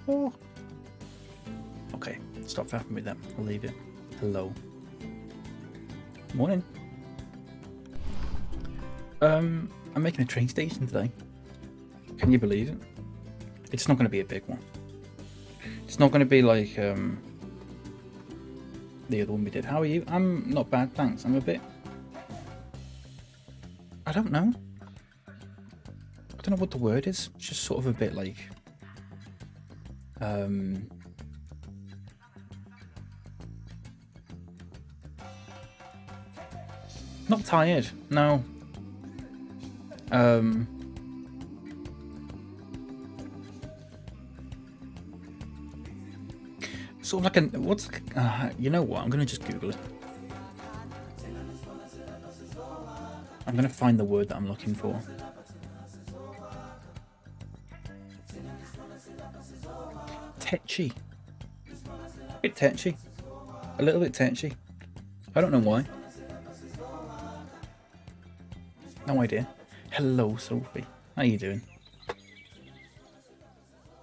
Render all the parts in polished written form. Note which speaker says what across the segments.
Speaker 1: Oh. Okay, stop faffing with that. I'll leave it. Hello. Morning. I'm making a train station today. Can you believe it? It's not going to be a big one. It's not going to be like the other one we did. How are you? I'm not bad, thanks. I'm a bit... I don't know. I don't know what the word is. It's just sort of a bit like... Not tired, no. Sort of like an... What's... you know what? I'm going to just Google it. I'm going to find the word that I'm looking for. Tetchy. A bit tetchy. A little bit tetchy. I don't know why. No idea. Hello, Sophie. How you doing?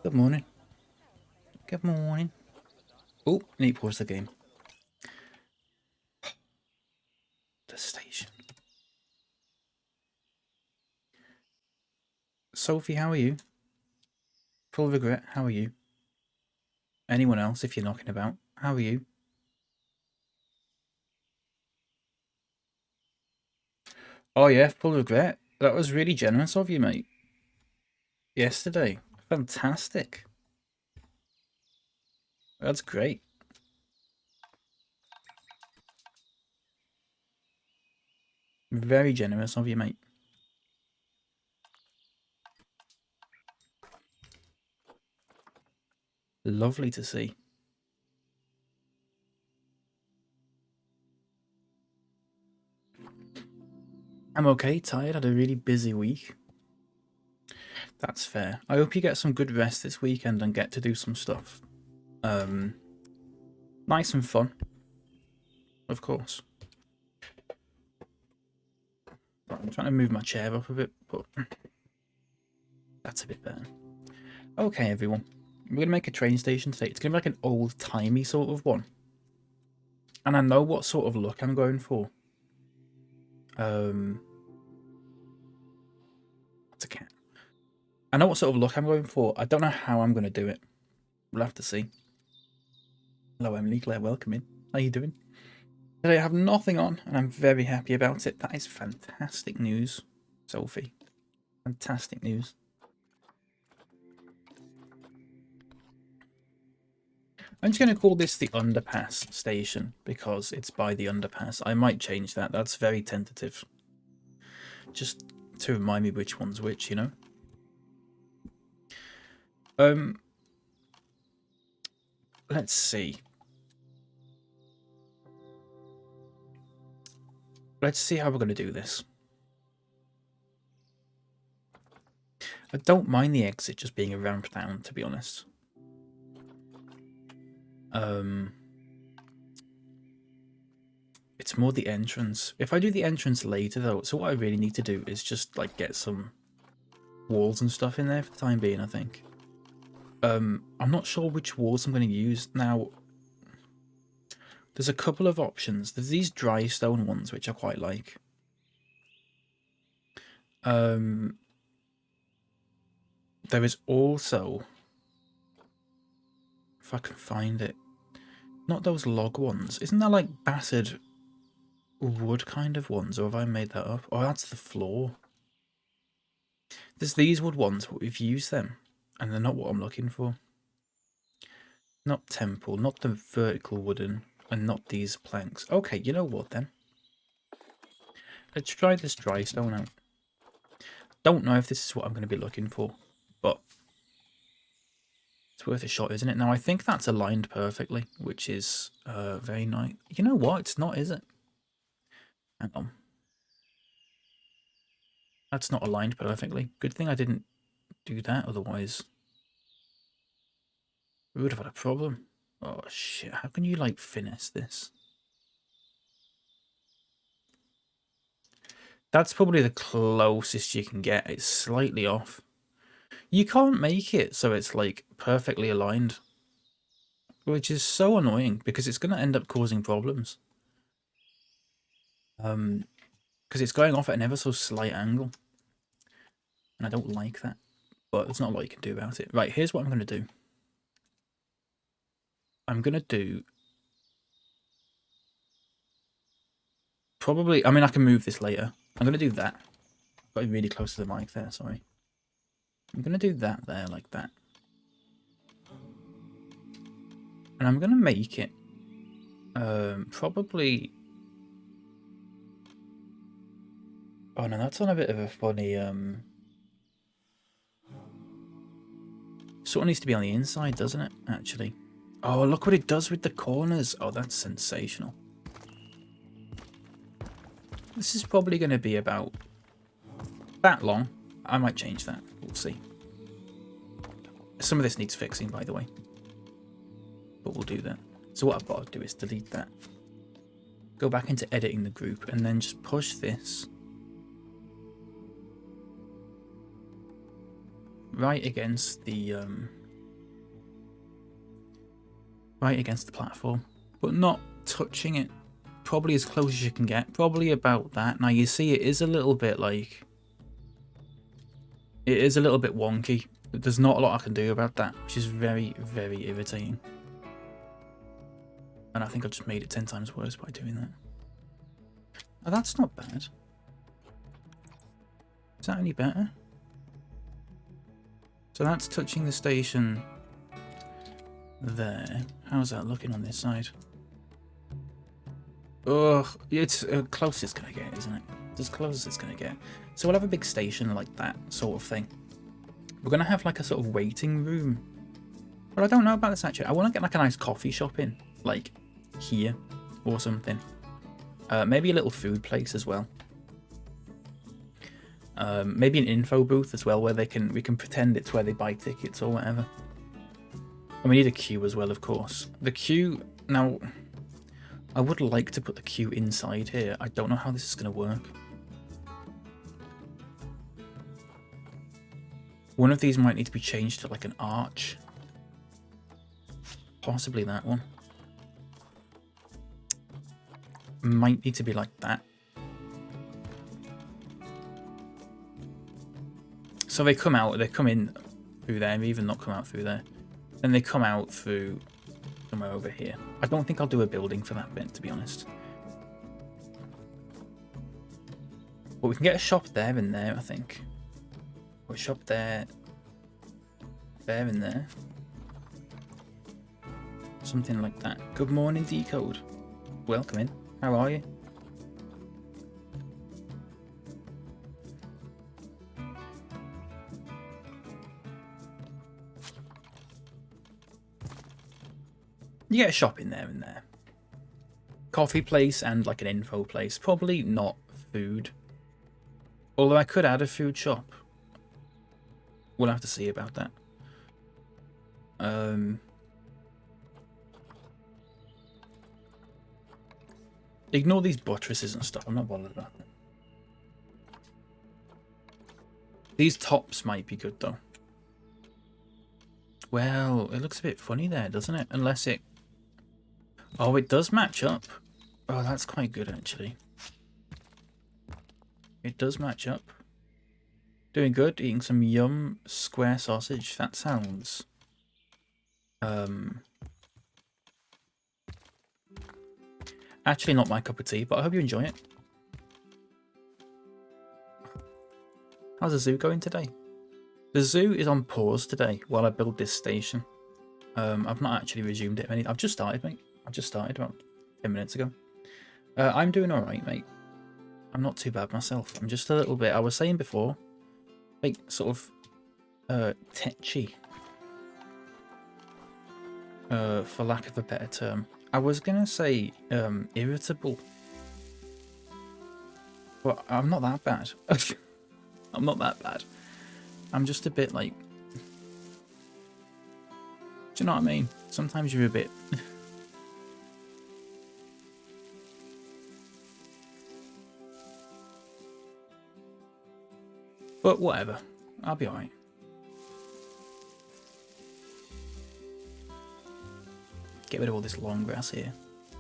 Speaker 1: Good morning. Good morning. Oh, I need to pause the game. The station. Sophie, how are you? Full of regret, how are you? Anyone else, if you're knocking about, how are you? Oh yeah, full of regret. That was really generous of you, mate. Yesterday. Fantastic. That's great. Very generous of you, mate. Lovely to see. I'm okay, tired, had a really busy week. That's fair. I hope you get some good rest this weekend and get to do some stuff. Nice and fun. Of course. I'm trying to move my chair up a bit, but that's a bit better. Okay, everyone. We're going to make a train station today. It's going to be like an old-timey sort of one. And I know what sort of look I'm going for. That's a cat. I know what sort of look I'm going for. I don't know how I'm going to do it. We'll have to see. Hello, Emily. Claire, welcome in. How you doing? Today I have nothing on, and I'm very happy about it. That is fantastic news, Sophie. Fantastic news. I'm just going to call this the underpass station because it's by the underpass. I might change that. That's very tentative. Just to remind me which one's which, you know? Let's see. Let's see how we're going to do this. I don't mind the exit just being a ramp down, to be honest. It's more the entrance. If I do the entrance later, though, so what I really need to do is just, like, get some walls and stuff in there for the time being, I think. I'm not sure which walls I'm going to use. Now, there's a couple of options. There's these dry stone ones, which I quite like. There is also, if I can find it, not those log ones. Isn't that like battered wood kind of ones, or have I made that up? Oh, that's the floor. There's these wood ones, but we've used them, and they're not what I'm looking for. Not temple, not the vertical wooden, and not these planks. Okay, you know what then? Let's try this dry stone out. Don't know if this is what I'm going to be looking for, but it's worth a shot, isn't it? Now, I think that's aligned perfectly, which is very nice. You know what? It's not, is it? Hang on. That's not aligned perfectly. Good thing I didn't do that, otherwise we would have had a problem. Oh, shit. How can you, like, finesse this? That's probably the closest you can get. It's slightly off. You can't make it so it's like perfectly aligned, which is so annoying because it's going to end up causing problems. Because it's going off at an ever so slight angle, and I don't like that. But there's not a lot you can do about it. Right, here's what I'm going to do. I'm going to do... Probably... I mean, I can move this later. I'm going to do that. Got really close to the mic there, sorry. I'm going to do that there, like that. And I'm going to make it... probably... Oh no, that's on a bit of a funny... Sort of needs to be on the inside, doesn't it, actually? Oh, look what it does with the corners. Oh, that's sensational. This is probably going to be about that long. I might change that. We'll see. Some of this needs fixing, by the way. But we'll do that. So what I've got to do is delete that. Go back into editing the group and then just push this right against the platform, but not touching it. Probably as close as you can get. Probably about that. Now you see it is a little bit like... It is a little bit wonky. There's not a lot I can do about that, which is very, very irritating. And I think I just made it 10 times worse by doing that. Oh, that's not bad. Is that any better? So that's touching the station there. How's that looking on this side? Ugh, it's close as it's going to get, isn't it? It's as close as it's going to get. So we'll have a big station like that sort of thing. We're going to have like a sort of waiting room. But I don't know about this actually. I want to get like a nice coffee shop in. Like here or something. Maybe a little food place as well. Maybe an info booth as well where we can pretend it's where they buy tickets or whatever. And we need a queue as well, of course. The queue, now, I would like to put the queue inside here. I don't know how this is going to work. One of these might need to be changed to like an arch. Possibly that one. Might need to be like that. So they come in through there, even not come out through there. Then they come out through somewhere over here. I don't think I'll do a building for that bit, to be honest. But we can get a shop there and there, I think. Or a shop there, there and there. Something like that. Good morning, Decode. Welcome in. How are you? You get a shop in there and there. Coffee place and like an info place. Probably not food. Although I could add a food shop. We'll have to see about that. Ignore these buttresses and stuff. I'm not bothered about them. These tops might be good though. Well, it looks a bit funny there, doesn't it? Unless it... Oh, it does match up. Oh, that's quite good, actually. It does match up. Doing good. Eating some yum square sausage. That sounds... Actually not my cup of tea, but I hope you enjoy it. How's the zoo going today? The zoo is on pause today while I build this station. I've not actually resumed it. I've just started, mate. I've just started about 10 minutes ago. I'm doing alright, mate. I'm not too bad myself. I'm just a little bit, I was saying before, like, sort of, tetchy. For lack of a better term. I was going to say, irritable. But I'm not that bad. I'm not that bad. I'm just a bit like... Do you know what I mean? Sometimes you're a bit... But whatever. I'll be alright. Get rid of all this lawn grass here.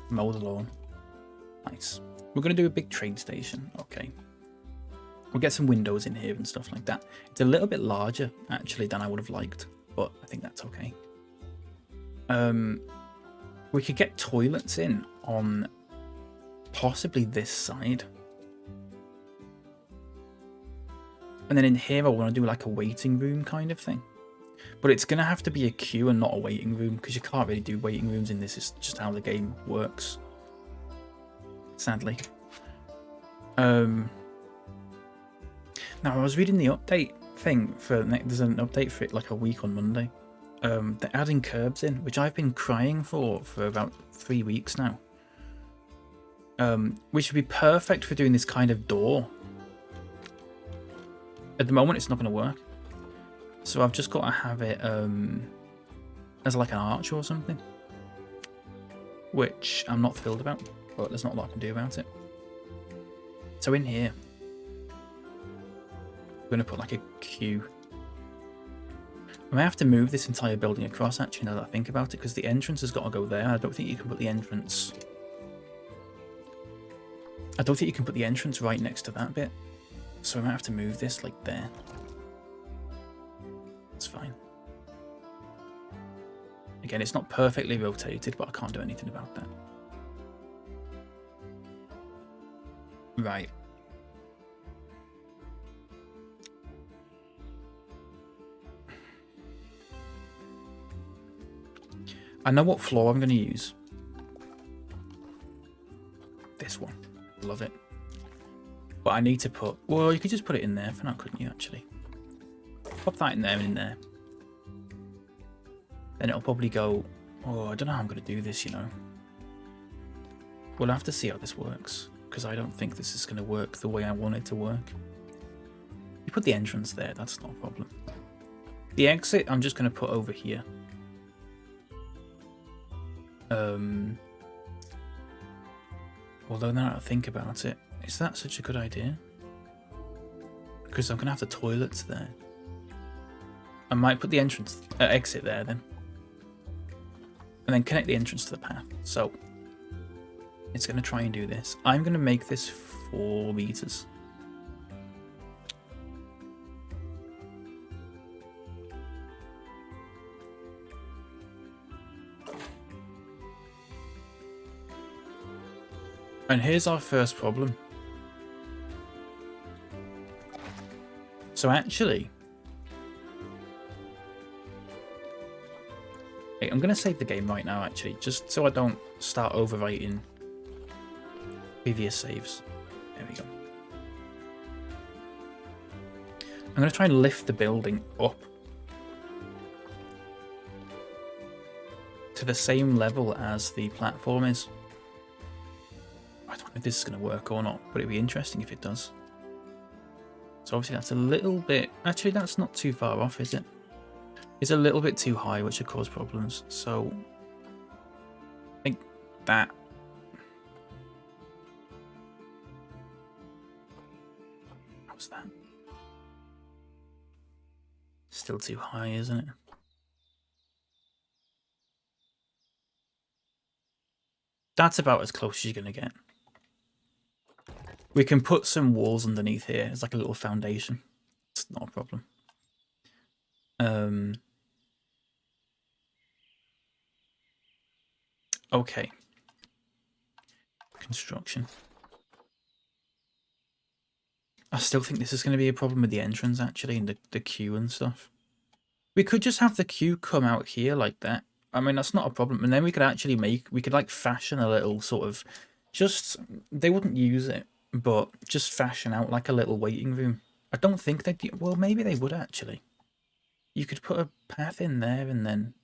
Speaker 1: Mow the lawn. Nice. We're going to do a big train station. Okay. We'll get some windows in here and stuff like that. It's a little bit larger, actually, than I would have liked. But I think that's okay. We could get toilets in on possibly this side. And then in here, I want to do like a waiting room kind of thing. But it's going to have to be a queue and not a waiting room, because you can't really do waiting rooms in this. It's just how the game works. Sadly. Now, I was reading the update thing for... There's an update for it like a week on Monday. They're adding curbs in, which I've been crying for about 3 weeks now. Which would be perfect for doing this kind of door. At the moment, it's not going to work. So I've just got to have it as like an arch or something. Which I'm not thrilled about, but there's not a lot I can do about it. So in here, I'm going to put like a queue. I may have to move this entire building across, actually, now that I think about it, because the entrance has got to go there. I don't think you can put the entrance... I don't think you can put the entrance right next to that bit. So I might have to move this like there. That's fine. Again, it's not perfectly rotated, but I can't do anything about that. Right. I know what floor I'm going to use. This one. Love it. But I need to put... Well, you could just put it in there for now, couldn't you, actually? Pop that in there and in there. Then it'll probably go... Oh, I don't know how I'm going to do this, you know. We'll have to see how this works, because I don't think this is going to work the way I want it to work. You put the entrance there, that's not a problem. The exit, I'm just going to put over here. Although now that I think about it, is that such a good idea? Because I'm going to have the toilets there. I might put the entrance, exit there then. And then connect the entrance to the path. So, it's going to try and do this. I'm going to make this 4 meters. And here's our first problem. So actually... Hey, I'm going to save the game right now, actually, just so I don't start overwriting previous saves. There we go. I'm going to try and lift the building up to the same level as the platform is. I don't know if this is going to work or not, but it'd be interesting if it does. So obviously that's a little bit... Actually, that's not too far off, is it? It's a little bit too high, which would cause problems. So I think that... What's that? Still too high, isn't it? That's about as close as you're going to get. We can put some walls underneath here as like a little foundation. It's not a problem. Okay. Construction. I still think this is going to be a problem with the entrance, actually, and the queue and stuff. We could just have the queue come out here like that. I mean, that's not a problem. And then we could actually we could like fashion a little sort of, just, they wouldn't use it, but just fashion out like a little waiting room. I don't think they'd, well, maybe they would actually. You could put a path in there and then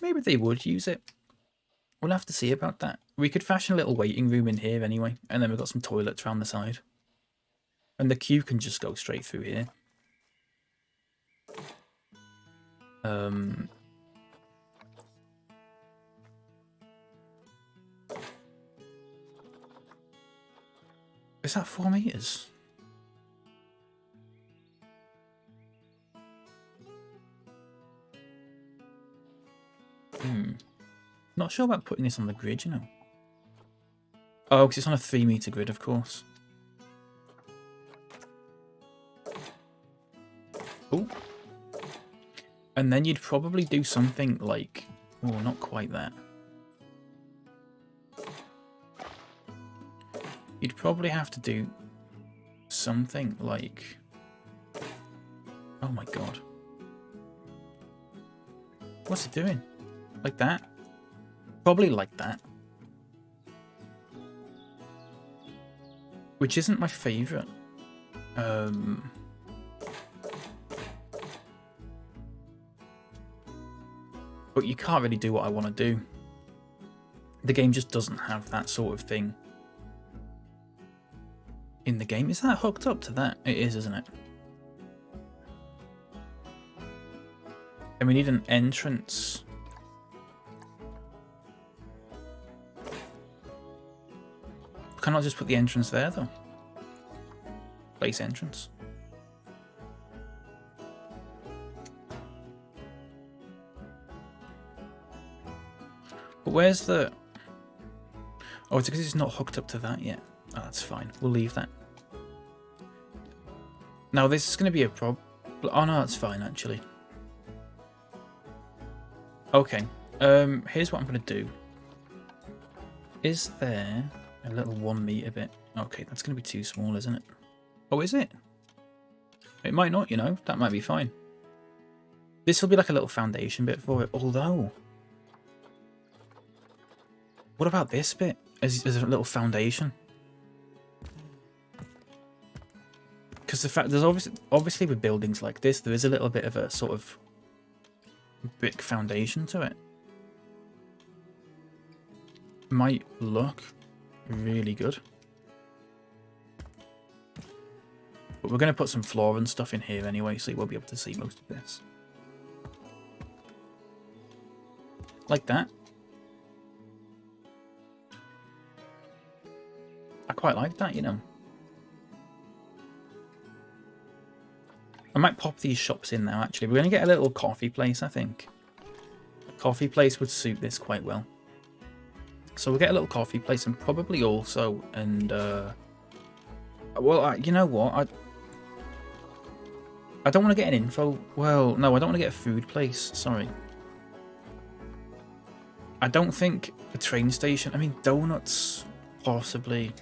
Speaker 1: maybe they would use it. We'll have to see about that. We could fashion a little waiting room in here anyway, and then we've got some toilets around the side. And the queue can just go straight through here. Is that 4 meters? Not sure about putting this on the grid, you know. Oh, because it's on a 3-meter grid, of course. Oh. And then you'd probably do something like... Oh, not quite that. You'd probably have to do something like... Oh my god. What's it doing? Like that? Probably like that. Which isn't my favourite. But you can't really do what I want to do. The game just doesn't have that sort of thing in the game. Is that hooked up to that? It is, isn't it? And we need an entrance. Can I just put the entrance there, though? Place entrance. But where's the... Oh, it's because it's not hooked up to that yet. Oh, that's fine. We'll leave that. Now, this is going to be a problem. Oh, no, that's fine, actually. Okay. Here's what I'm going to do. Is there a little 1 meter bit? Okay, that's going to be too small, isn't it? Oh, is it? It might not, you know. That might be fine. This will be like a little foundation bit for it, although... What about this bit as a little foundation? Because the fact there's obviously with buildings like this, there is a little bit of a sort of brick foundation to it. Might look really good. But we're going to put some floor and stuff in here anyway, so you won't be able to see most of this. Like that. I quite like that, you know. I might pop these shops in now, actually. We're going to get a little coffee place, I think. A coffee place would suit this quite well. So we'll get a little coffee place and probably also... And, well, you know what? I don't want to get an info... Well, no, I don't want to get a food place. Sorry. I don't think a train station... I mean, donuts, possibly...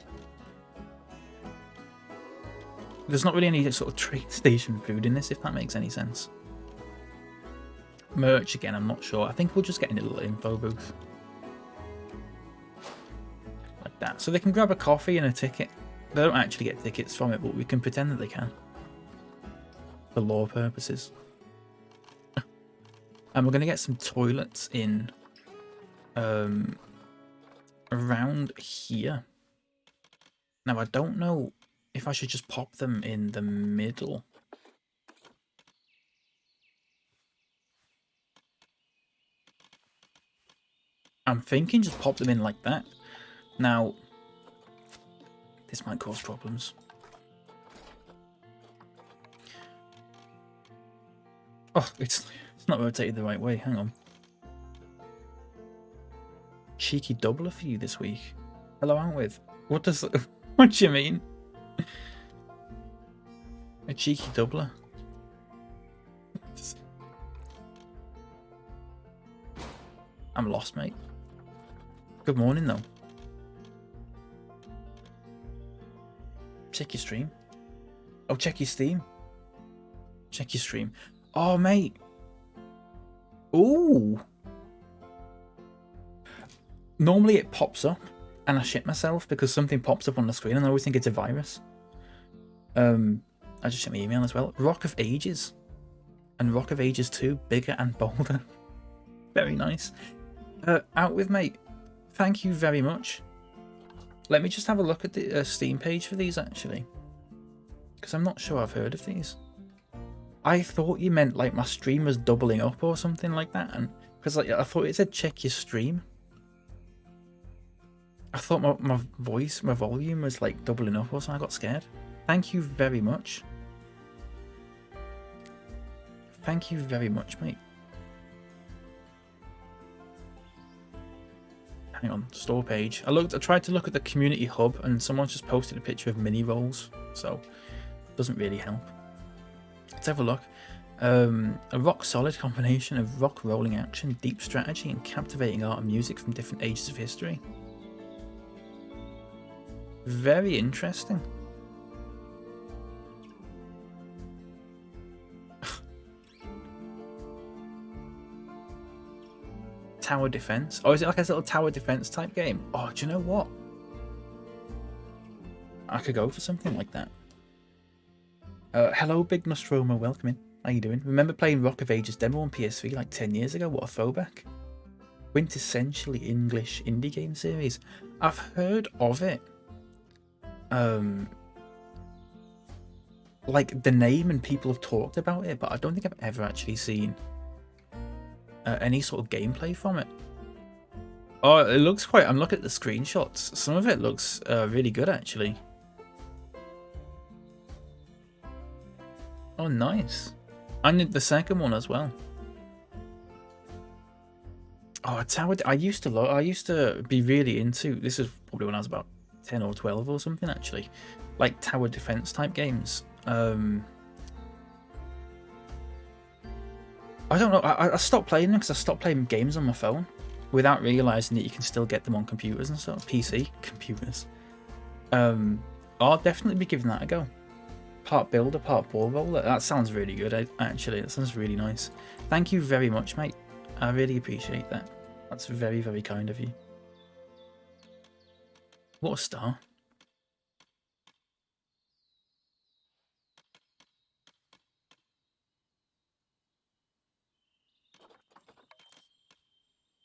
Speaker 1: There's not really any sort of train station food in this, if that makes any sense. Merch, again, I'm not sure. I think we'll just get in a little info booth. Like that. So they can grab a coffee and a ticket. They don't actually get tickets from it, but we can pretend that they can. For law purposes. And we're going to get some toilets in around here. Now, I don't know if I should just pop them in the middle. I'm thinking just pop them in like that. Now, this might cause problems. Oh, it's not rotated the right way. Hang on. Cheeky doubler for you this week. Hello, out with. What does... What do you mean? A cheeky doubler. I'm lost, mate. Good morning, though. Check your stream. Oh, check your Steam. Check your stream. Oh, mate. Ooh. Normally it pops up and I shit myself because something pops up on the screen and I always think it's a virus. I just checked my email as well. Rock of Ages. And Rock of Ages 2, bigger and bolder. Very nice. Out with mate. Thank you very much. Let me just have a look at the Steam page for these, actually. Because I'm not sure I've heard of these. I thought you meant like my stream was doubling up or something like that. And because like, I thought it said check your stream. I thought my voice, my volume was like doubling up or something. I got scared. Thank you very much. Thank you very much, mate. hang on, store page. I tried to look at the community hub, and someone's just posted a picture of mini rolls, so it doesn't really help. Let's have a look. A rock solid combination of rock rolling action, deep strategy, and captivating art and music from different ages of history. Very interesting. Tower defense. Oh, is it like a little tower defense type game? Oh, do you know what? I could go for something like that. Hello, Big Nostromo. Welcome in. How you doing? Remember playing Rock of Ages demo on PS3 like 10 years ago? What a throwback. Quintessentially English indie game series. I've heard of it. Like the name, and people have talked about it, but I don't think I've ever actually seen any sort of gameplay from it. Oh, it looks quite... I'm looking at the screenshots. Some of it looks really good, actually. Oh, nice. And the second one as well. Oh, Tower... I used to be really into... This is probably when I was about 10 or 12 or something, actually. Like tower defense type games. I don't know. I stopped playing them because I stopped playing games on my phone without realizing that you can still get them on computers and stuff. PC computers. I'll definitely be giving that a go. Part builder, part ball roller. That sounds really good. Actually, that sounds really nice. Thank you very much, mate. I really appreciate that. That's very, very kind of you. What a star.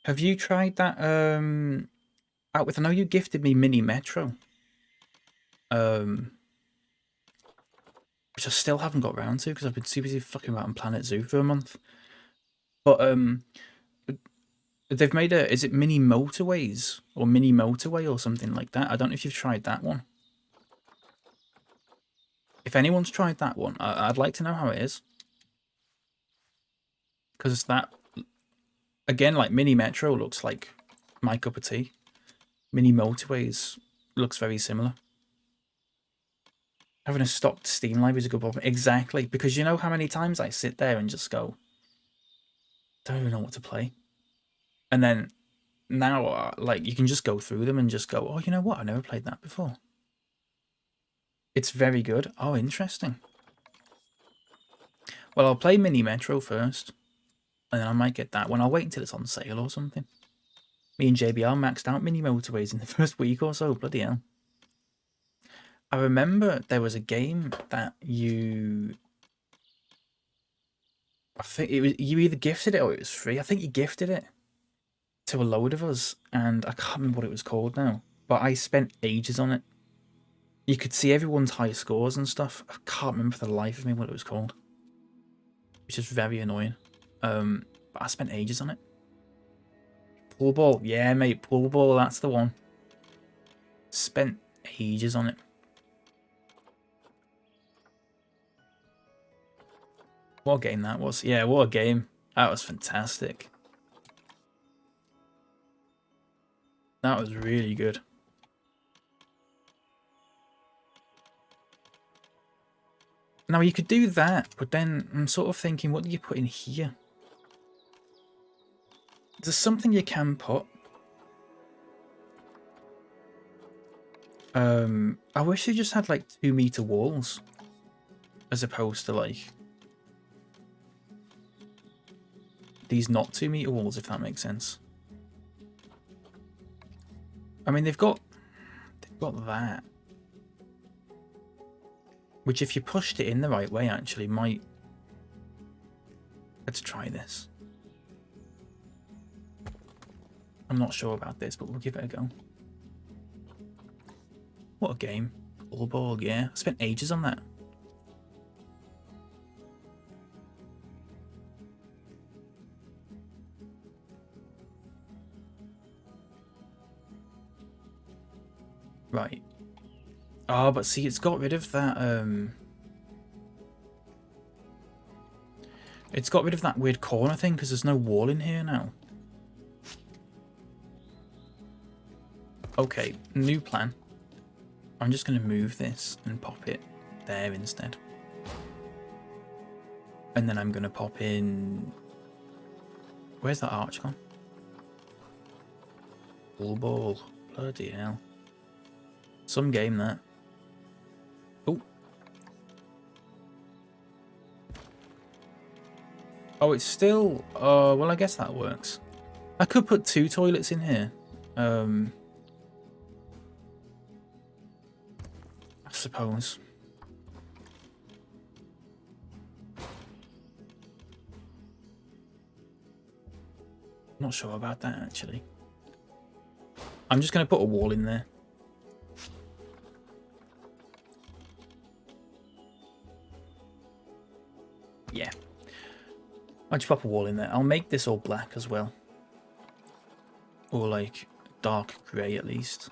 Speaker 1: Have you tried that out with... I know you gifted me Mini Metro. Which I still haven't got around to because I've been too busy fucking around Planet Zoo for a month. But they've made a... Is it Mini Motorways or Mini Motorway or something like that? I don't know if you've tried that one. If anyone's tried that one, I'd like to know how it is. Because that... Again, like Mini Metro looks like my cup of tea. Mini Motorways looks very similar. Having a stocked Steam library is a good problem. Exactly, because you know how many times I sit there and just go, don't even know what to play. And then now, like, you can just go through them and just go, oh, you know what? I never played that before. It's very good. Oh, interesting. Well, I'll play Mini Metro first, and then I might get that one. I'll wait until it's on sale or something. Me and JBR maxed out Mini Motorways in the first week or so. Bloody hell. I remember there was a game that you... I think it was... You either gifted it or it was free. I think you gifted it to a load of us, and I can't remember what it was called now. But I spent ages on it. You could see everyone's high scores and stuff. I can't remember for the life of me what it was called. Which is very annoying. But I spent ages on it. Pool ball. Yeah, mate. Pool ball. That's the one. Spent ages on it. What a game that was. Yeah, what a game. That was fantastic. That was really good. Now, you could do that, but then I'm sort of thinking, what do you put in here? There's something you can put. I wish you just had like 2-meter walls as opposed to like these not 2-meter walls, if that makes sense. I mean, they've got that, which if you pushed it in the right way, actually might... Let's try this. I'm not sure about this, but we'll give it a go. What a game. All ball, yeah. I spent ages on that. Right. Oh, but see, it's got rid of that, It's got rid of that weird corner thing, because there's no wall in here now. Okay, new plan. I'm just going to move this and pop it there instead. And then I'm going to pop in... Where's that arch gone? Bull ball. Bloody hell. Some game, that. Oh. Oh, it's still... well, I guess that works. I could put 2 toilets in here. I suppose. Not sure about that, actually. I'm just going to put a wall in there. Yeah. I'll just pop a wall in there. I'll make this all black as well. Or like dark grey at least.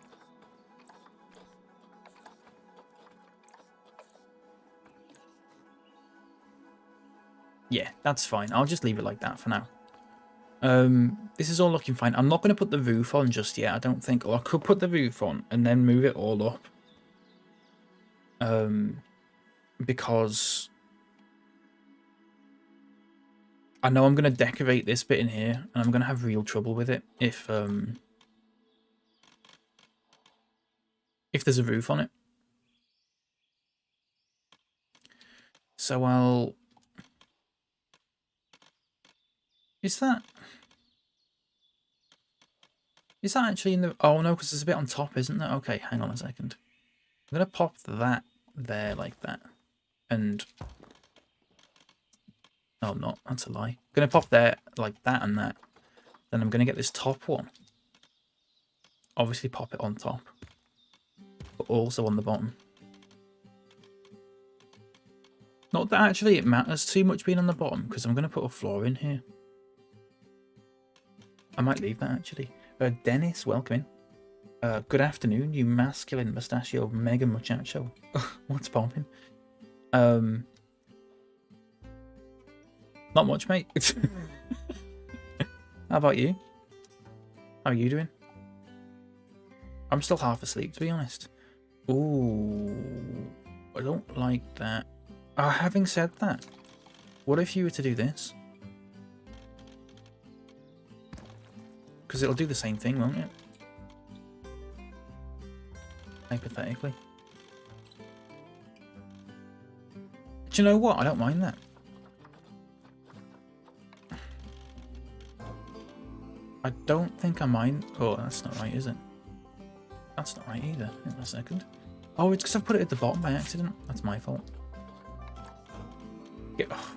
Speaker 1: Yeah, that's fine. I'll just leave it like that for now. This is all looking fine. I'm not going to put the roof on just yet, I don't think. Or I could put the roof on and then move it all up. Because I know I'm going to decorate this bit in here and I'm going to have real trouble with it if there's a roof on it. So I'll... Is that actually in the... Oh, no, because there's a bit on top, isn't there? Okay, hang on a second. I'm going to pop that there like that. And... Oh, I'm not. That's a lie. I'm going to pop there like that and that. Then I'm going to get this top one. Obviously pop it on top. But also on the bottom. Not that actually it matters too much being on the bottom, because I'm going to put a floor in here. I might leave that actually. Dennis, welcome in. Good afternoon, you masculine mustachio mega muchacho. What's popping? Not much, mate. How about you? How are you doing? I'm still half asleep, to be honest. Ooh, I don't like that. Having said that, what if you were to do this? Because it'll do the same thing, won't it? Hypothetically. Do you know what? I don't mind that. I don't think I mind. Oh, that's not right, is it? That's not right either. Hang on a second. Oh, it's because I've put it at the bottom by accident. That's my fault. Yeah. Oh.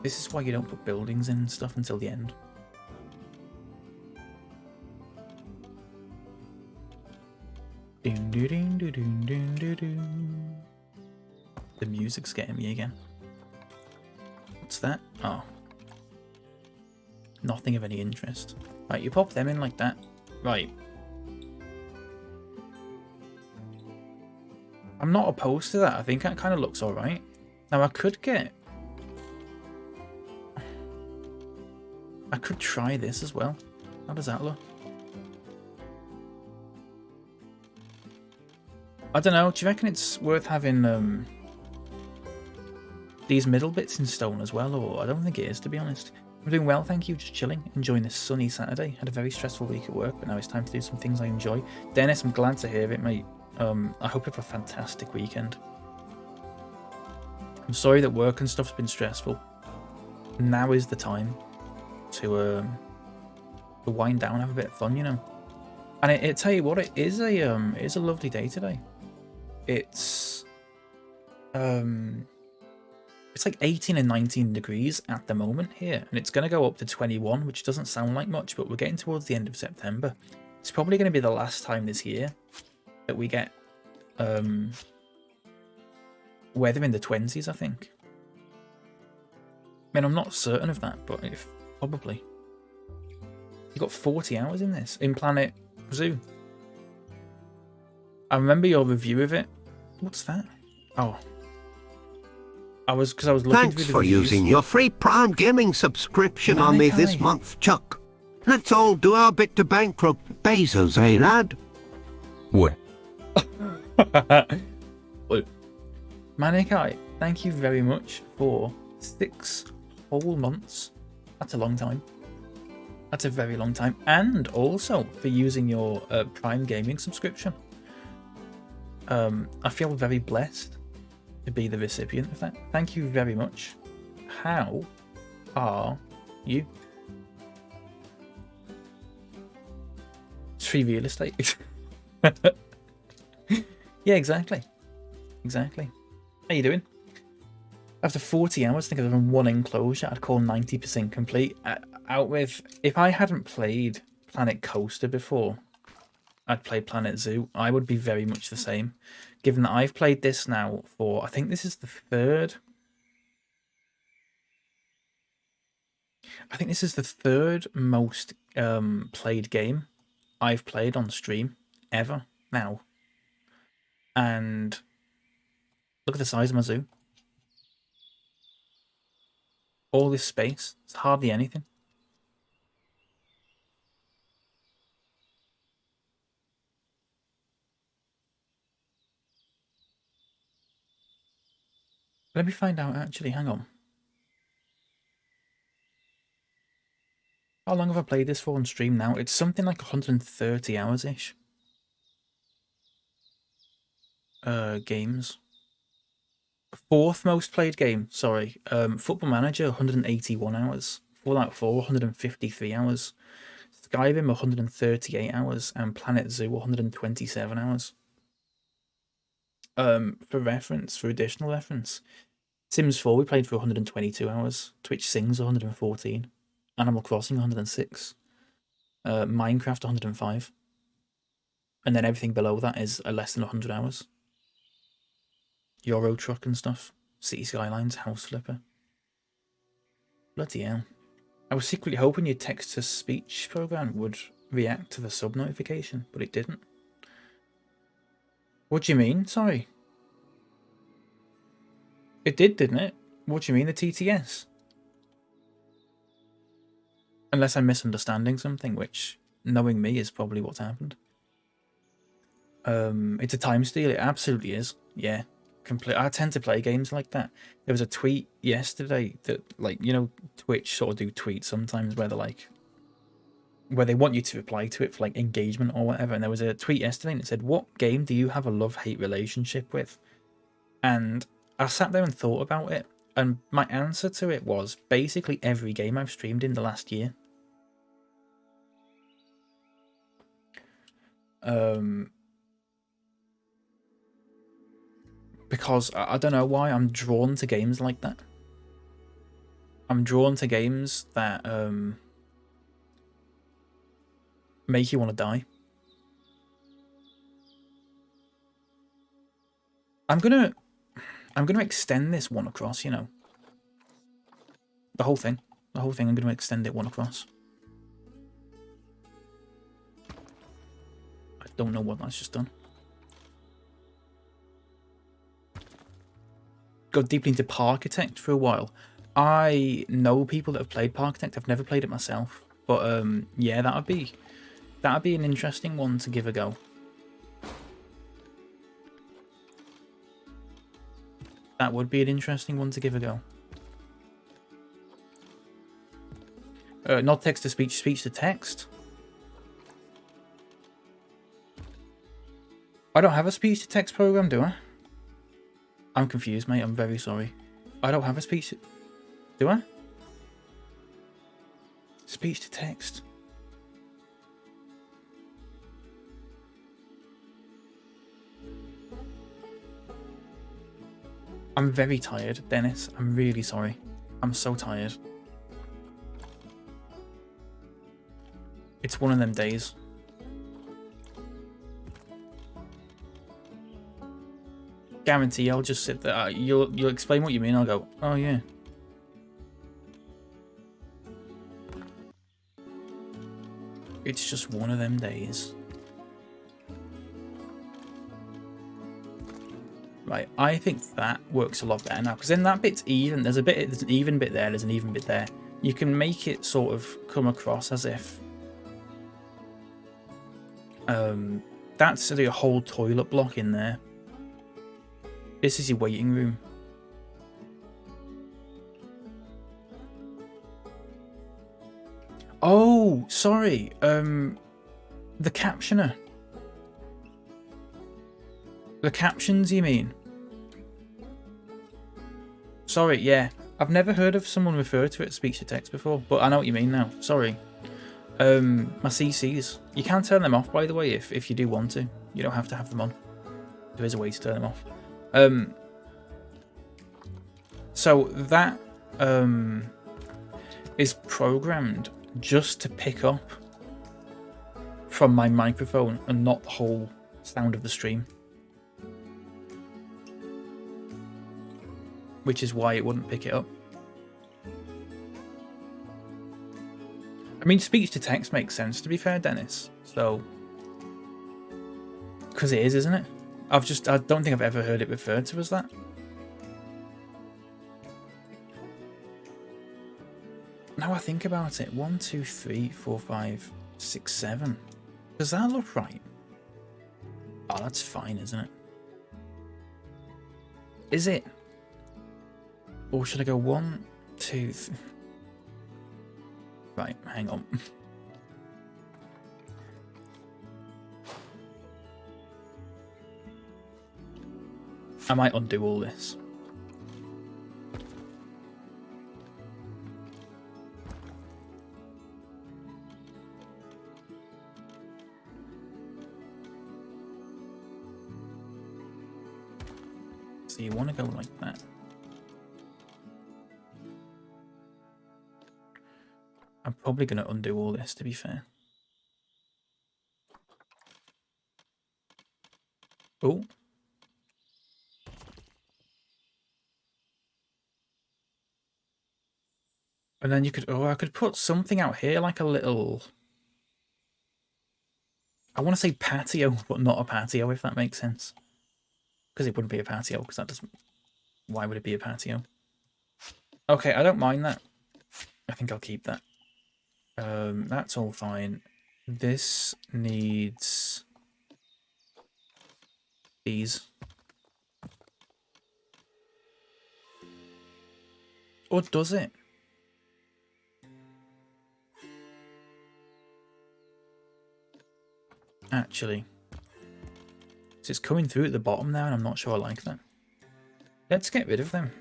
Speaker 1: This is why you don't put buildings in and stuff until the end. The music's getting me again. What's that? Oh. Nothing of any interest. Right, you pop them in like that. Right. I'm not opposed to that. I think that kind of looks alright. Now I could try this as well. How does that look? I don't know. Do you reckon it's worth having these middle bits in stone as well? Or I don't think it is, to be honest. I'm doing well, thank you. Just chilling, enjoying this sunny Saturday. Had a very stressful week at work, but now it's time to do some things I enjoy. Dennis, I'm glad to hear it, mate. I hope you have a fantastic weekend. I'm sorry that work and stuff's been stressful. Now is the time to wind down, have a bit of fun, you know. And it tell you what, it is a lovely day today. It's like 18 and 19 degrees at the moment here, and it's going to go up to 21, which doesn't sound like much, but we're getting towards the end of September. It's probably going to be the last time this year that we get weather in the 20s, I think. I mean, I'm not certain of that, but if probably. You've got 40 hours in this, in Planet Zoo. I remember your review of it. What's that? Oh. Because I was looking
Speaker 2: Thanks
Speaker 1: through the
Speaker 2: for
Speaker 1: reviews.
Speaker 2: using your free Prime Gaming subscription on me this month, Chuck. Let's all do our bit to bankrupt Bezos, eh, lad? Wood.
Speaker 1: Well, Manikai, thank you very much for 6 whole months. That's a long time. That's a very long time. And also for using your Prime Gaming subscription. I feel very blessed to be the recipient of that. Thank you very much. How are you? It's free real estate. Yeah, exactly. Exactly. How you doing? After 40 hours, I think I've done one enclosure. I'd call 90% complete. Out with, if I hadn't played Planet Coaster before, I'd played Planet Zoo. I would be very much the same. Given that I've played this now for, I think this is the third. I think this is the third most played game I've played on stream ever now. And look at the size of my zoo. All this space. It's hardly anything. Let me find out actually, hang on. How long have I played this for on stream now? It's something like 130 hours-ish. Games. Fourth most played game, sorry. Football Manager, 181 hours. Fallout 4, 153 hours. Skyrim, 138 hours. And Planet Zoo, 127 hours. For reference, for additional reference, Sims 4 we played for 122 hours. Twitch Sings, 114. Animal Crossing, 106. Minecraft, 105. And then everything below that is less than 100 hours. Euro Truck and stuff. City Skylines, House Flipper. Bloody hell. I was secretly hoping your text-to-speech program would react to the sub notification, but it didn't. What do you mean? Sorry. It did, didn't it? What do you mean, the TTS? Unless I'm misunderstanding something, which, knowing me, is probably what's happened. It's a time steal. It absolutely is. Yeah. I tend to play games like that. There was a tweet yesterday that, like, you know, Twitch sort of do tweets sometimes where they're like, where they want you to reply to it for like engagement or whatever. And there was a tweet yesterday and it said, "What game do you have a love-hate relationship with?" And I sat there and thought about it, and my answer to it was basically every game I've streamed in the last year. Because I don't know why I'm drawn to games like that. I'm drawn to games that make you want to die. I'm gonna extend this one across, you know. The whole thing. The whole thing, I'm gonna extend it one across. I don't know what that's just done. Got deeply into Parkitect for a while. I know people that have played Parkitect. I've never played it myself, but yeah, that'd be an interesting one to give a go. That would be an interesting one to give a go. Not text to speech, speech to text. I don't have a speech to text program, do I? I'm confused, mate. I'm very sorry. I don't have a speech. Do I? Speech to text. I'm very tired, Dennis. I'm really sorry. I'm so tired. It's one of them days. Guarantee I'll just sit there. You'll explain what you mean. I'll go, oh yeah. It's just one of them days. Right, I think that works a lot better now, because then that bit's even. There's an even bit there, there's an even bit there. You can make it sort of come across as if That's the whole toilet block in there. This is your waiting room. Oh, sorry. The captioner. The captions, you mean? Sorry, yeah. I've never heard of someone refer to it as speech to text before, but I know what you mean now. Sorry. My CCs. You can turn them off, by the way, if you do want to. You don't have to have them on. There is a way to turn them off. So that is programmed just to pick up from my microphone and not the whole sound of the stream. Which is why it wouldn't pick it up. I mean, speech to text makes sense, to be fair, Dennis. So, because it is, isn't it? I don't think I've ever heard it referred to as that. Now I think about it, 1, 2, 3, 4, 5, 6, 7. Does that look right? Oh, that's fine, isn't it? Is it? Or should I go 1, 2, 3? Right, hang on. I might undo all this. So you want to go like that. I'm probably going to undo all this, to be fair. Oh. And then you could, I could put something out here, like a little, I want to say patio, but not a patio, if that makes sense. Because it wouldn't be a patio, because that doesn't, why would it be a patio? Okay, I don't mind that. I think I'll keep that. That's all fine. This needs these. Or does it? Actually. So it's coming through at the bottom now, and I'm not sure I like that. Let's get rid of them.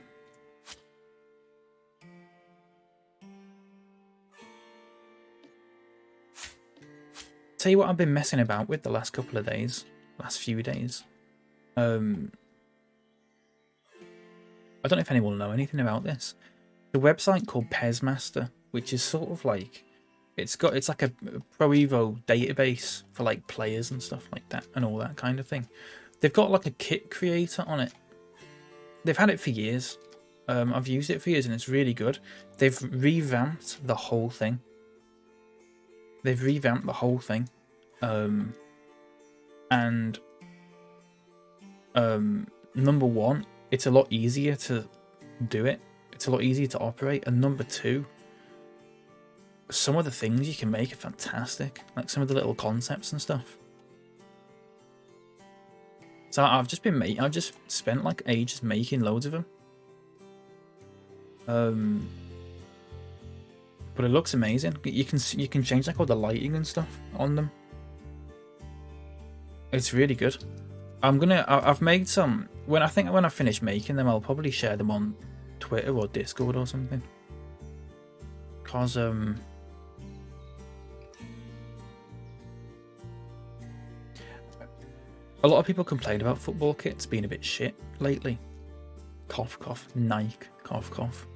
Speaker 1: Tell you what I've been messing about with the last couple of days. Last few days. I don't know if anyone will know anything about this. The website called Pezmaster, which is sort of like, it's like a Pro Evo database for like players and stuff like that and all that kind of thing. They've got like a kit creator on it. They've had it for years. I've used it for years and it's really good. They've revamped the whole thing. And number one, it's a lot easier to do it. It's a lot easier to operate. And number two, some of the things you can make are fantastic. Like some of the little concepts and stuff. So I've just spent like ages making loads of them. But it looks amazing. You can change like all the lighting and stuff on them. It's really good. I've made some. When I finish making them, I'll probably share them on Twitter or Discord or something. Cause a lot of people complain about football kits being a bit shit lately. Cough cough. Nike. Cough cough.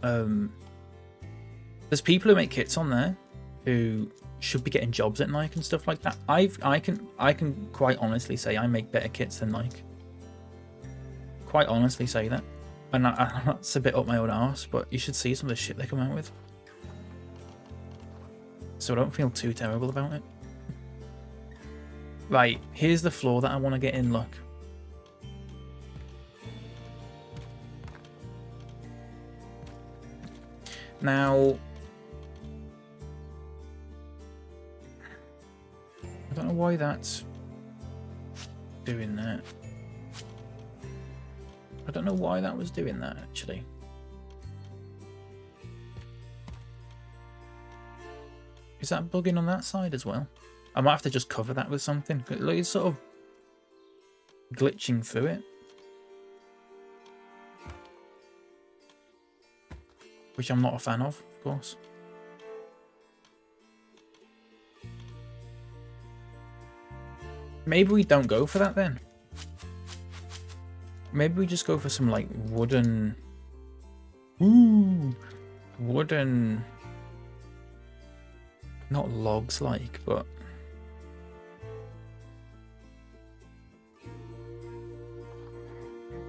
Speaker 1: There's people who make kits on there who should be getting jobs at Nike and stuff like that. I can quite honestly say I make better kits than Nike. Quite honestly say that. And that's a bit up my own arse, but you should see some of the shit they come out with. So I don't feel too terrible about it. Right, here's the floor that I want to get in, look. Now, I don't know why that's doing that. I don't know why that was doing that, actually. Is that bugging on that side as well? I might have to just cover that with something. Look, it's sort of glitching through it. Which I'm not a fan of course. Maybe we don't go for that then. Maybe we just go for some like wooden... Ooh! Wooden... Not logs like, but...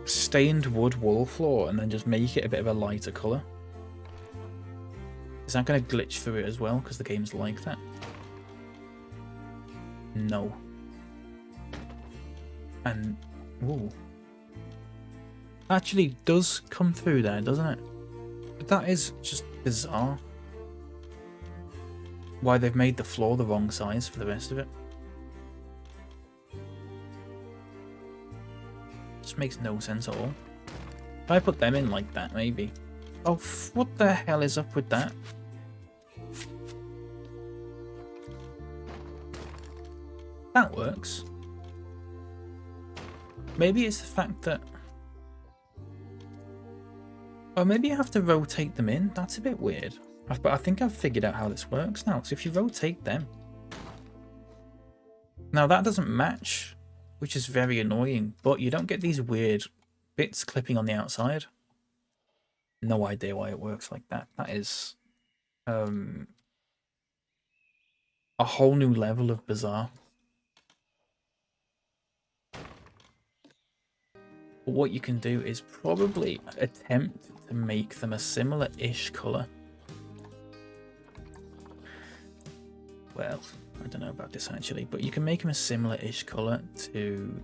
Speaker 1: Stained wood wall floor and then just make it a bit of a lighter colour. Is that going to glitch through it as well? Because the game's like that. No. And... Ooh. Actually does come through there, doesn't it? But that is just bizarre. Why they've made the floor the wrong size for the rest of it. Just makes no sense at all. If I put them in like that, maybe. Oh, what the hell is up with that? That works. Maybe it's the fact that... Oh, maybe you have to rotate them in. That's a bit weird. But I think I've figured out how this works now. So if you rotate them... Now that doesn't match, which is very annoying. But you don't get these weird bits clipping on the outside. No idea why it works like that. That is... a whole new level of bizarre. But what you can do is probably attempt to make them a similar-ish colour. Well, I don't know about this actually, but you can make them a similar-ish colour to...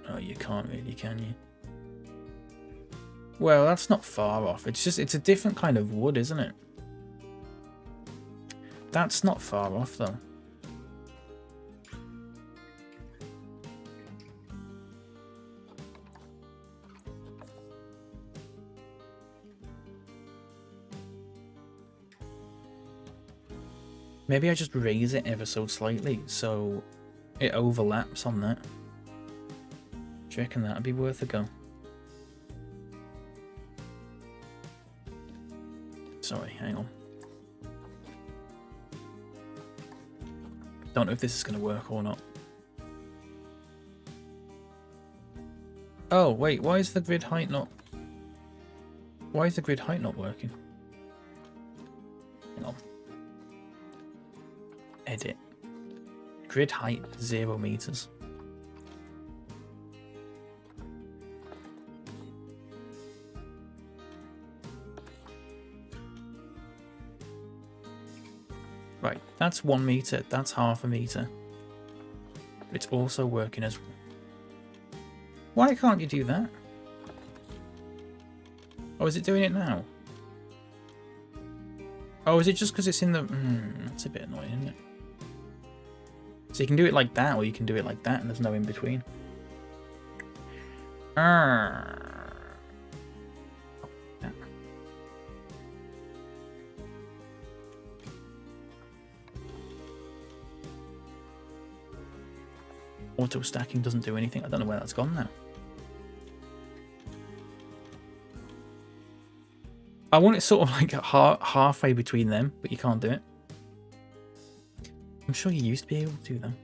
Speaker 1: Oh, you can't really, can you? Well, that's not far off. It's just, it's a different kind of wood, isn't it? That's not far off, though. Maybe I just raise it ever so slightly so it overlaps on that. Do you reckon that'd be worth a go? Sorry, hang on. Don't know if this is going to work or not. Oh, wait, why is the grid height not... Why is the grid height not working? Hang on. Edit. Grid height 0 meters. Right, that's 1 meter, that's half a meter. It's also working as... Why can't you do that? Oh, is it doing it now? Oh, is it just because it's in the... that's a bit annoying, isn't it? So you can do it like that, or you can do it like that, and there's no in between. Auto stacking doesn't do anything. I don't know where that's gone now. I want it sort of like halfway between them, but you can't do it. I'm sure you used to be able to do them.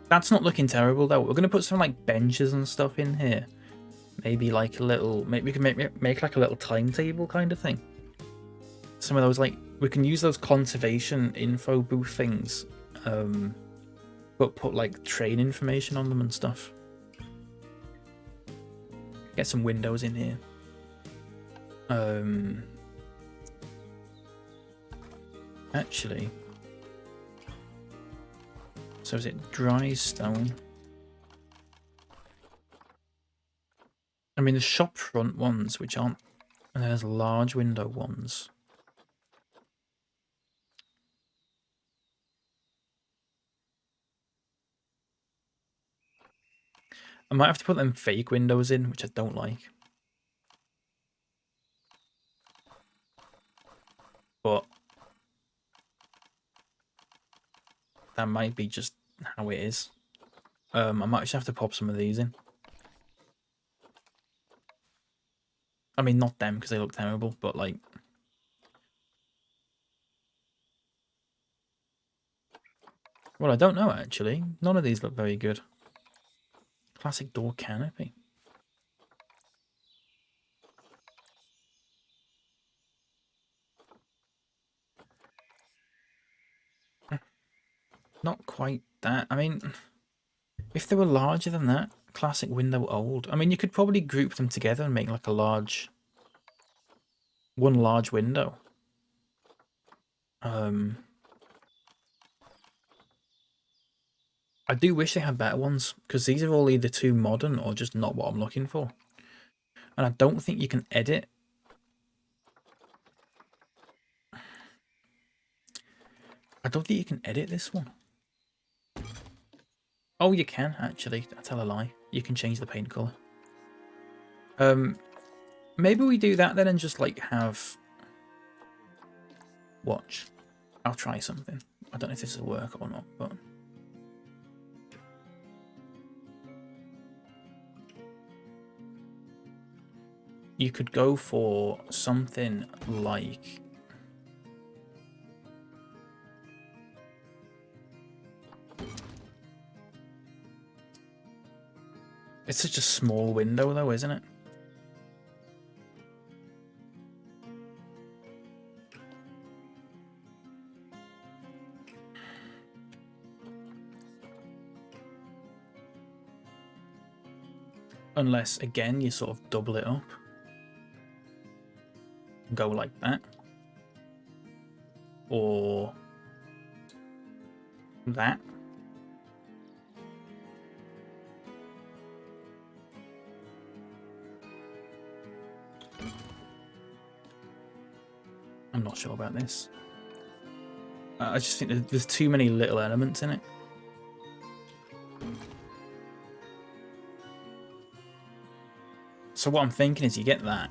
Speaker 1: That's not looking terrible though. We're going to put some like benches and stuff in here. Maybe like a little, maybe we can make like a little timetable kind of thing. Some of those, like, we can use those conservation info booth things, but put like train information on them and stuff. Get some windows in here. Actually, so is it dry stone? I mean, the shop front ones, which aren't, and there's large window ones. I might have to put them fake windows in, which I don't like. But that might be just how it is. I might just have to pop some of these in. I mean, not them because they look terrible, but like... Well, I don't know actually. None of these look very good. Classic door canopy. Not quite that. I mean, if they were larger than that, classic window old. I mean, you could probably group them together and make like a large... one large window. I do wish they had better ones, because these are all either too modern or just not what I'm looking for. And I don't think you can edit. I don't think you can edit this one. Oh, you can, actually. I tell a lie. You can change the paint colour. Maybe we do that then and just, like, have... Watch. I'll try something. I don't know if this will work or not, but... You could go for something like... It's such a small window though, isn't it? Unless, again, you sort of double it up. Go like that. Or that. I'm not sure about this. I just think there's too many little elements in it. So what I'm thinking is you get that.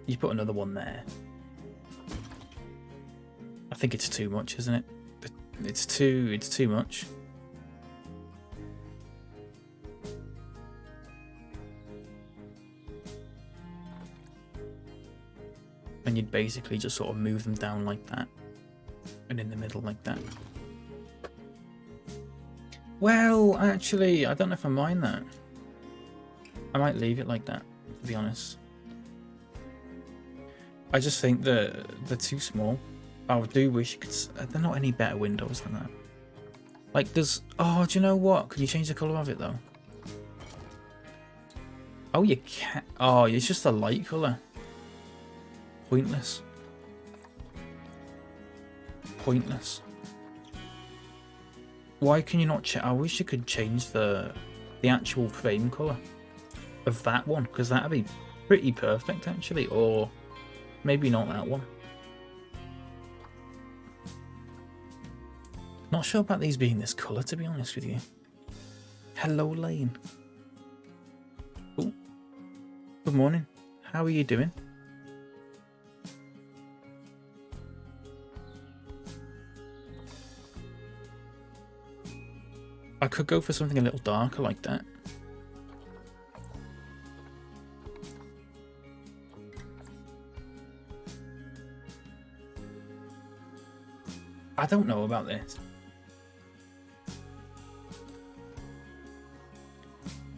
Speaker 1: You put another one there. I think it's too much, isn't it? It's too much. And you'd basically just sort of move them down like that. And in the middle like that. Well, actually, I don't know if I mind that. I might leave it like that, to be honest. I just think they're too small. I do wish you could... They're not any better windows than that. Like, there's... Oh, do you know what? Can you change the colour of it, though? Oh, you can't... Oh, it's just a light colour. Pointless. Pointless. Why can you not... I wish you could change the actual frame colour of that one, because that'd be pretty perfect, actually. Or maybe not that one. Not sure about these being this colour, to be honest with you. Hello, Lane. Oh, good morning. How are you doing? I could go for something a little darker like that. I don't know about this.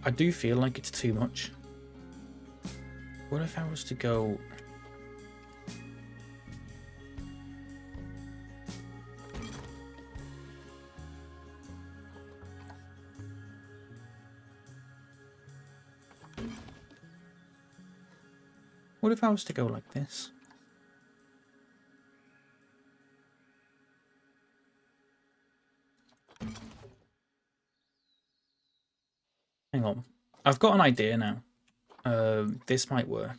Speaker 1: I do feel like it's too much. What if I was to go... What if I was to go like this? Hang on. I've got an idea now. This might work.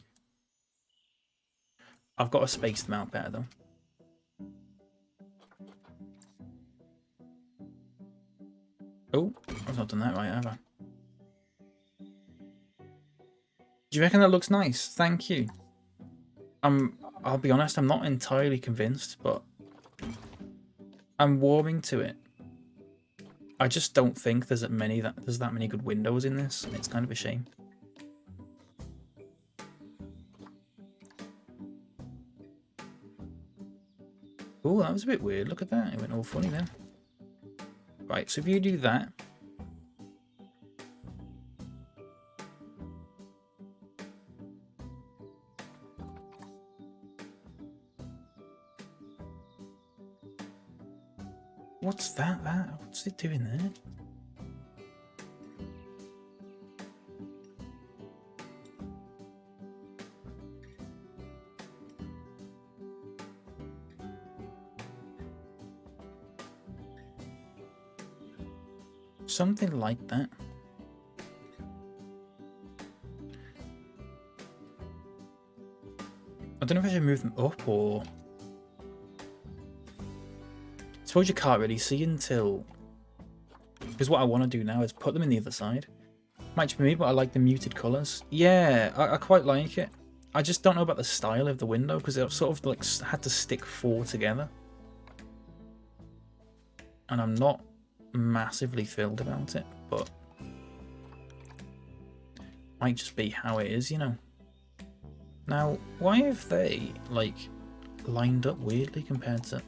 Speaker 1: I've got to space them out better though. Oh, I've not done that right, have I? Do you reckon that looks nice? Thank you. I'll be honest, I'm not entirely convinced, but I'm warming to it. I just don't think there's that many good windows in this. It's kind of a shame. Oh, that was a bit weird. Look at that. It went all funny then. Right, so if you do that. What's that? What's it doing there? Something like that. I don't know if I should move them up or... I suppose you can't really see until... Because what I want to do now is put them in the other side. Might be me, but I like the muted colours. Yeah, I quite like it. I just don't know about the style of the window because it sort of like had to stick four together. And I'm not massively thrilled about it, but might just be how it is, you know. Now, why have they like lined up weirdly compared to...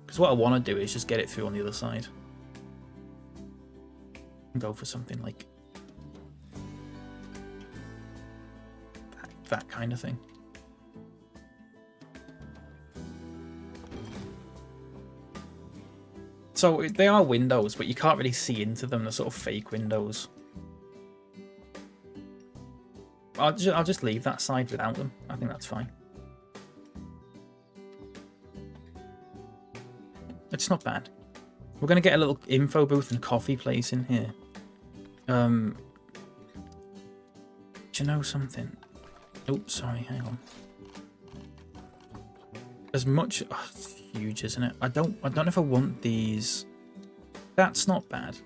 Speaker 1: Because what I want to do is just get it through on the other side. And go for something like that kind of thing. So they are windows, but you can't really see into them. They're sort of fake windows. I'll just leave that side without them. I think that's fine. It's not bad. We're going to get a little info booth and coffee place in here. Do you know something? Oh, sorry, hang on. As much... Oh, it's huge, isn't it? I don't know if I want these... That's not bad.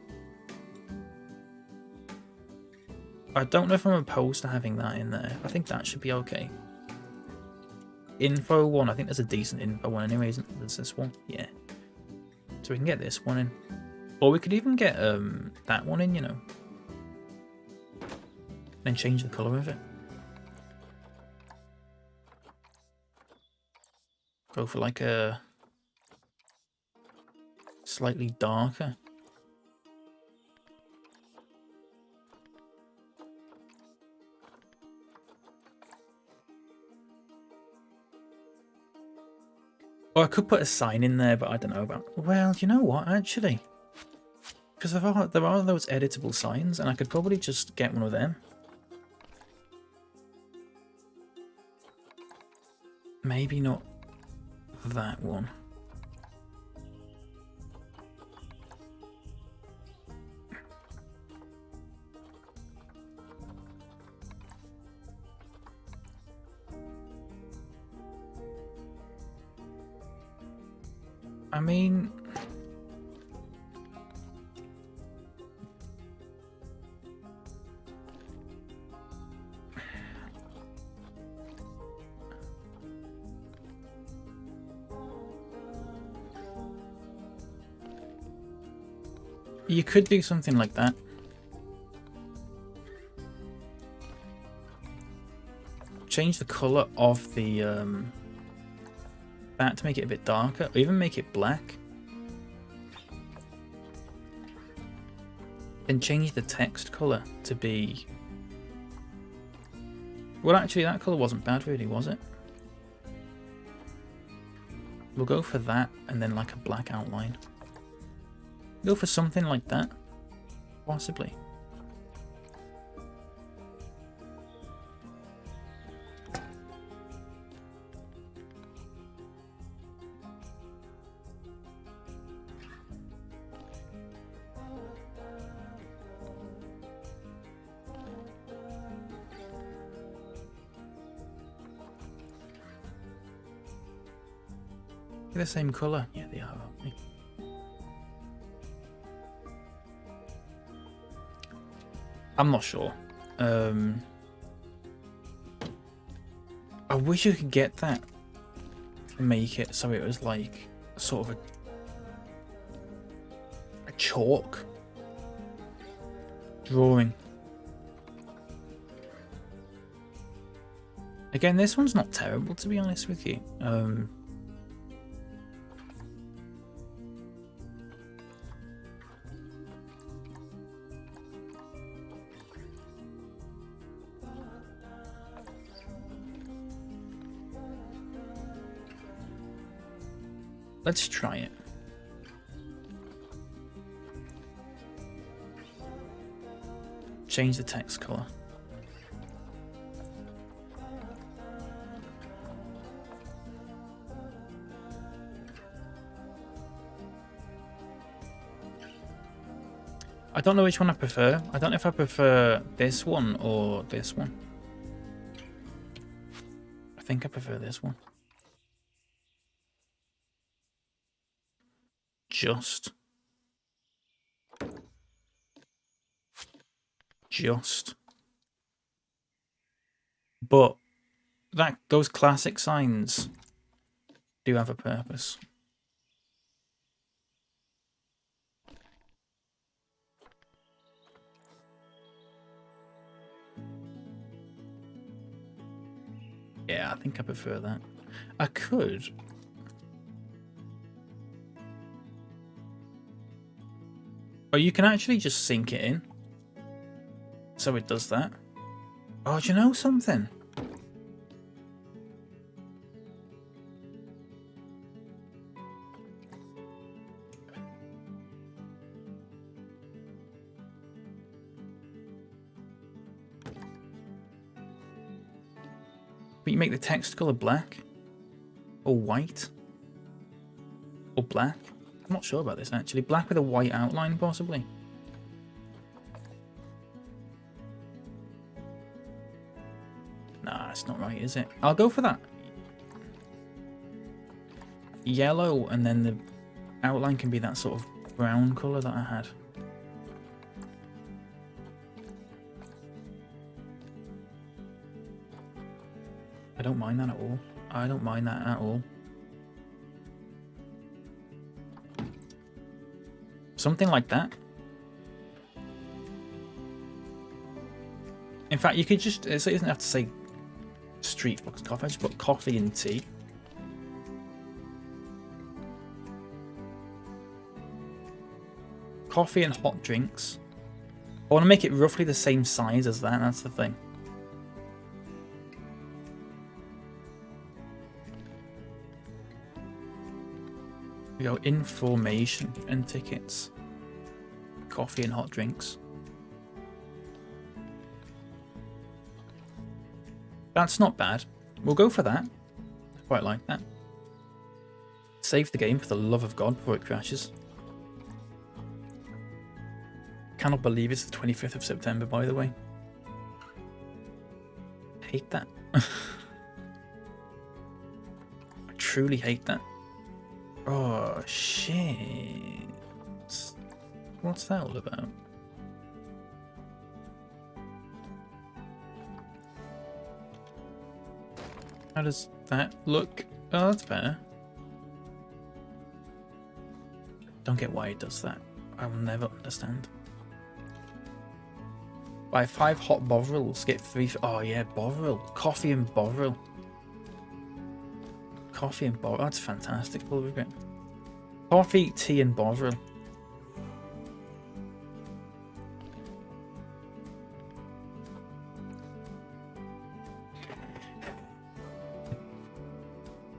Speaker 1: I don't know if I'm opposed to having that in there. I think that should be okay. Info one. I think there's a decent info one anyway, isn't there? There's this one. Yeah. So we can get this one in. Or we could even get that one in, you know. And change the colour of it. Go for like a slightly darker. Or I could put a sign in there, but I don't know about... Well, you know what, actually? Because there are those editable signs, and I could probably just get one of them. Maybe not that one. I mean... You could do something like that. Change the colour of the that to make it a bit darker, or even make it black. Then change the text colour to be... Well, actually, that colour wasn't bad really, was it? We'll go for that, and then like a black outline. Go for something like that, possibly. They're the same colour. Yeah, they are, aren't they? I'm not sure. I wish you could get that and make it so it was like sort of a chalk drawing. Again, this one's not terrible, to be honest with you. Let's try it. Change the text color. I don't know which one I prefer. I don't know if I prefer this one or this one. I think I prefer this one. Just. But those classic signs do have a purpose. Yeah, I think I prefer that. I could. Oh, you can actually just sync it in. So it does that. Oh, do you know something? But you make the text color black or white or black. I'm not sure about this actually. Black with a white outline possibly. Nah, it's not right, is it? I'll go for that. Yellow, and then the outline can be that sort of brown color that I had. I don't mind that at all. I don't mind that at all. Something like that. In fact, you could just, it doesn't have to say street box coffee, I just put coffee and tea. Coffee and hot drinks. I want to make it roughly the same size as that, that's the thing. We go information and tickets. Coffee and hot drinks. That's not bad. We'll go for that. I quite like that. Save the game for the love of God before it crashes. Cannot believe it's the 25th of September, by the way. Hate that. I truly hate that. Oh, shit. What's that all about? How does that look? Oh, that's better. Don't get why it does that. I will never understand. Buy 5 hot Bovrils, get 3... Oh yeah, Bovril. Coffee and Bovril. Coffee and Bovril. That's fantastic. Coffee, tea and Bovril.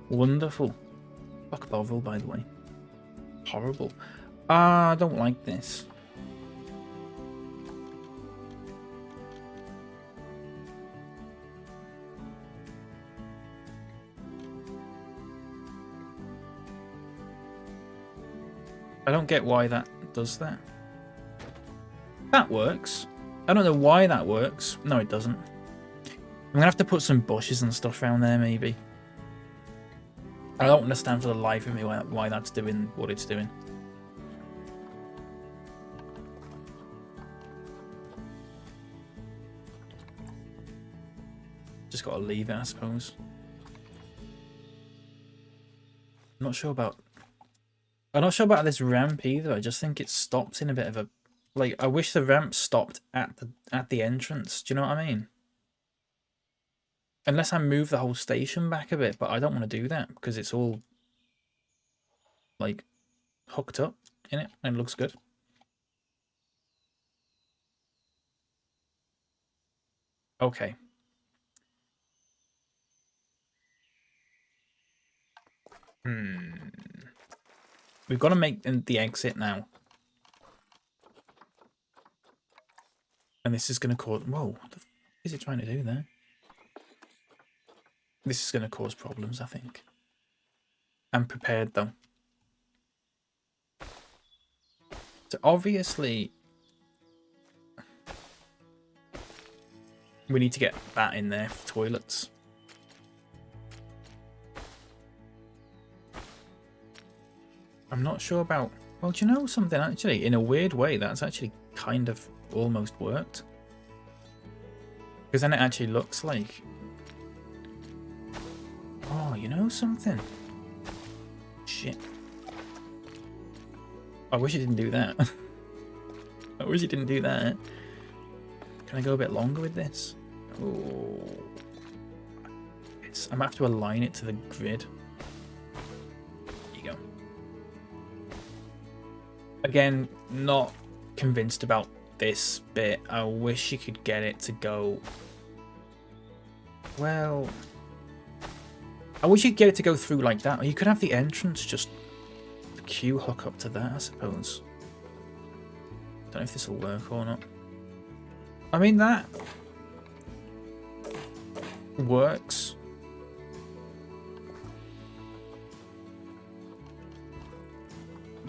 Speaker 1: Wonderful. Fuck Bovril, by the way. Horrible. I don't like this. I don't get why that does that. That works. I don't know why that works. No, it doesn't. I'm gonna have to put some bushes and stuff around there, maybe. I don't understand for the life of me why that's doing what it's doing. Just got to leave it, I suppose. I'm not sure about this ramp either. I just think it stops in a bit of a, like, I wish the ramp stopped at the entrance. Do you know what I mean? Unless I move the whole station back a bit, but I don't want to do that because it's all like hooked up in it and it looks good. Okay. We've got to make the exit now. And this is going to cause... Whoa, what the f is it trying to do there? This is going to cause problems, I think. I'm prepared, though. So, obviously... we need to get that in there for toilets. I'm not sure about... Well, do you know something, actually? In a weird way, that's actually kind of almost worked. Because then it actually looks like... Oh, you know something? Shit. I wish it didn't do that. I wish it didn't do that. Can I go a bit longer with this? Oh. I'm going to have to align it to the grid. There you go. Again, not convinced about this bit. I wish you could get it to go... Well... I wish you'd get it to go through like that. Or you could have the entrance just... the queue hook up to that, I suppose. Don't know if this will work or not. I mean, that... works.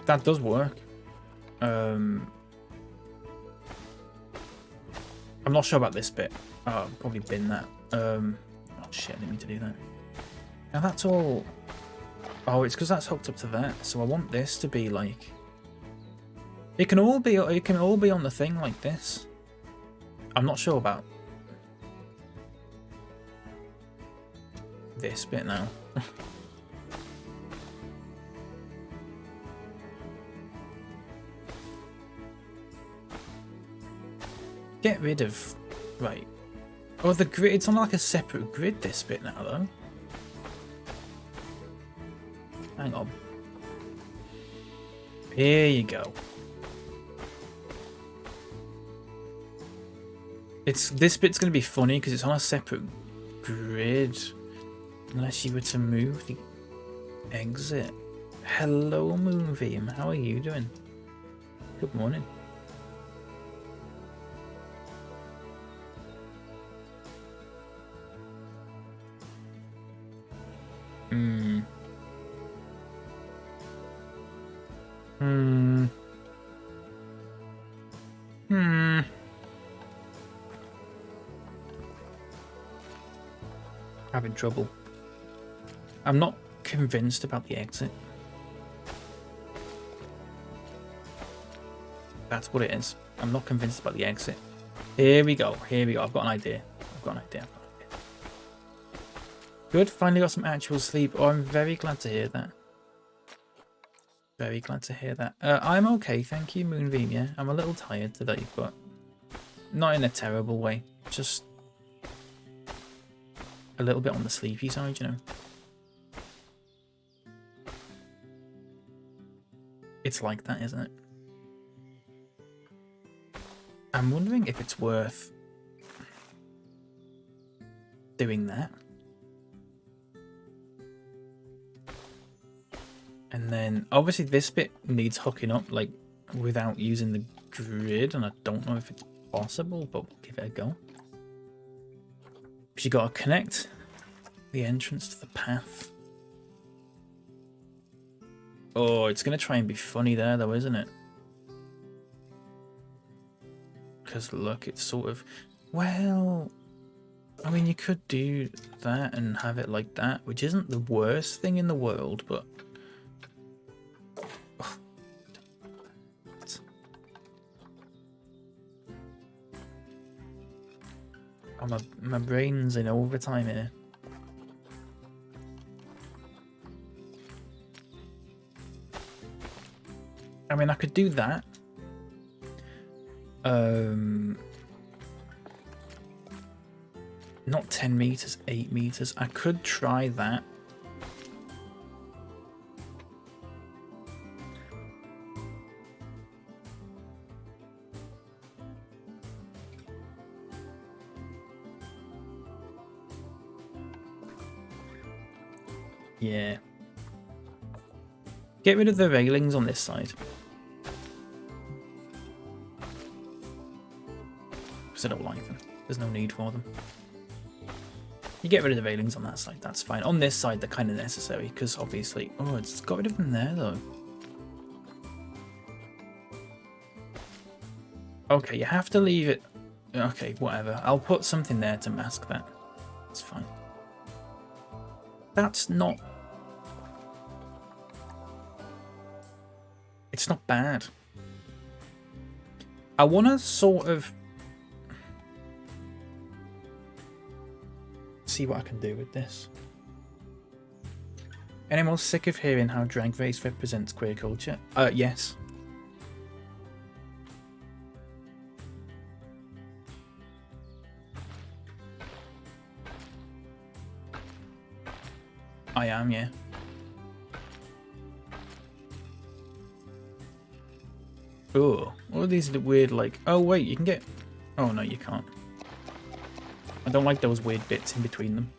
Speaker 1: That does work. I'm not sure about this bit. Oh, I'll probably bin that. Oh shit, I didn't mean to do that. Now that's all... Oh, it's because that's hooked up to that. So I want this to be like... It can all be on the thing like this. I'm not sure about this bit now. Get rid of... Right. Oh, the grid. It's on like a separate grid, this bit now, though. Hang on. Here you go. This bit's going to be funny because it's on a separate grid. Unless you were to move the exit. Hello, Moonbeam. How are you doing? Good morning. Having trouble. I'm not convinced about the exit. That's what it is. I'm not convinced about the exit. Here we go. Here we go. I've got an idea. Good. Finally got some actual sleep. Oh, I'm very glad to hear that. Very glad to hear that. I'm okay, thank you, Moonbeam. Yeah, I'm a little tired today, but not in a terrible way. Just a little bit on the sleepy side, you know. It's like that, isn't it? I'm wondering if it's worth doing that. And then, obviously, this bit needs hooking up, like, without using the grid, and I don't know if it's possible, but we'll give it a go. Because you got to connect the entrance to the path. Oh, it's going to try and be funny there, though, isn't it? Because, look, it's sort of... Well... I mean, you could do that and have it like that, which isn't the worst thing in the world, but... Oh, my brain's in overtime here. I mean, I could do that. Not 10 meters, 8 meters. I could try that. Yeah. Get rid of the railings on this side. Because I don't like them. There's no need for them. You get rid of the railings on that side, that's fine. On this side, they're kind of necessary, because obviously... Oh, it's got rid of them there, though. Okay, you have to leave it... Okay, whatever. I'll put something there to mask that. It's fine. That's not... It's not bad. I want to sort of... see what I can do with this. Anyone sick of hearing how Drag Race represents queer culture? Yes. I am, yeah. Oh, all of these are weird, like... Oh, wait, you can get... Oh, no, you can't. I don't like those weird bits in between them.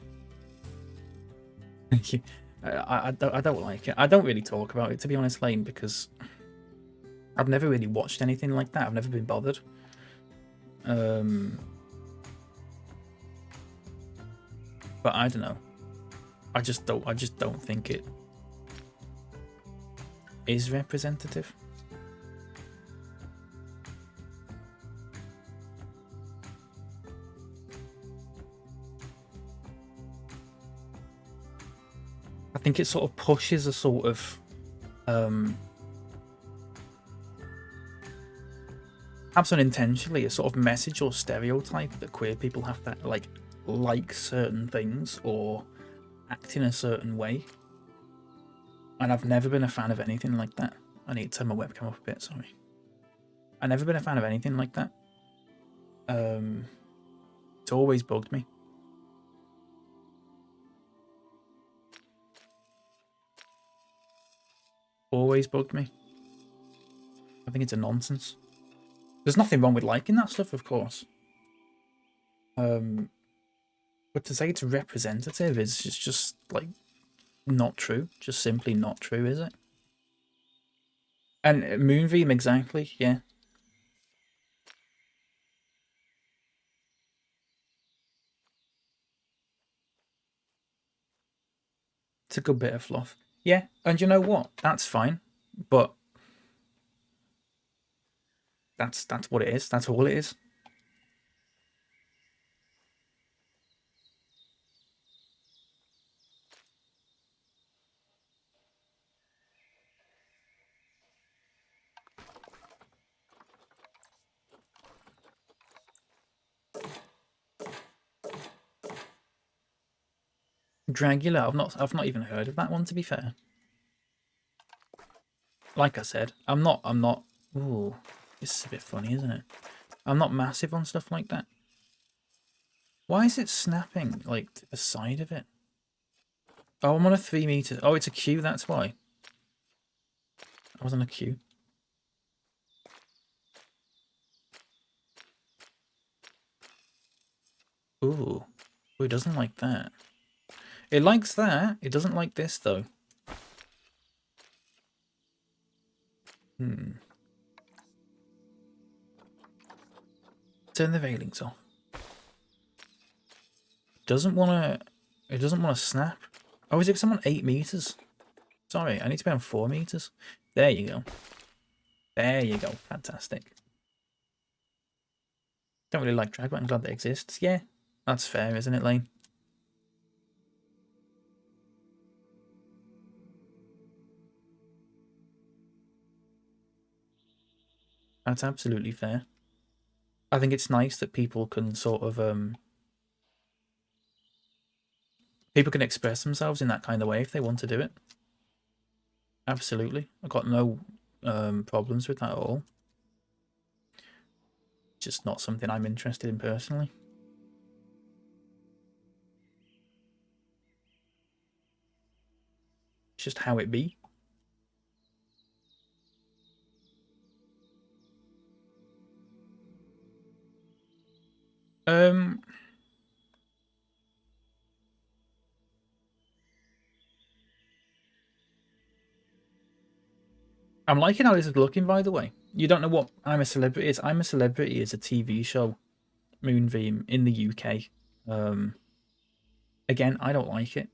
Speaker 1: I don't like it. I don't really talk about it, to be honest, Lane, because I've never really watched anything like that. I've never been bothered. But I don't know. I just don't think it is representative. I think it sort of pushes a sort of perhaps unintentionally a sort of message or stereotype that queer people have to like certain things or act in a certain way. And I've never been a fan of anything like that. I need to turn my webcam off a bit, sorry. I've never been a fan of anything like that. It's always bugged me. Always bugged me. I think it's a nonsense. There's nothing wrong with liking that stuff, of course. But to say it's representative is just like not true. Just simply not true, is it? And Moonbeam, exactly, yeah. It's a good bit of fluff. Yeah, and you know what? That's fine. But that's what it is. That's all it is. Dragula, I've not even heard of that one, to be fair. Like I said, I'm not ooh, this is a bit funny, isn't it? I'm not massive on stuff like that. Why is it snapping like to the side of it? Oh, I'm on a 3 meter. Oh, it's a queue, that's why. I was on a queue. Ooh. Ooh, it doesn't like that. It likes that. It doesn't like this, though. Turn the railings off. It doesn't want to snap. Oh, is it because I'm on 8 meters? Sorry, I need to be on 4 meters. There you go. There you go. Fantastic. Don't really like drag, but I'm glad that exists. Yeah, that's fair, isn't it, Lane? That's absolutely fair. I think it's nice that people can sort of People can express themselves in that kind of way if they want to do it. Absolutely. I've got no problems with that at all. Just not something I'm interested in personally. It's just how it be. I'm liking how this is looking, by the way. You don't know what I'm a Celebrity is. I'm a Celebrity is a TV show, Moonbeam, in the UK. Again, I don't like it.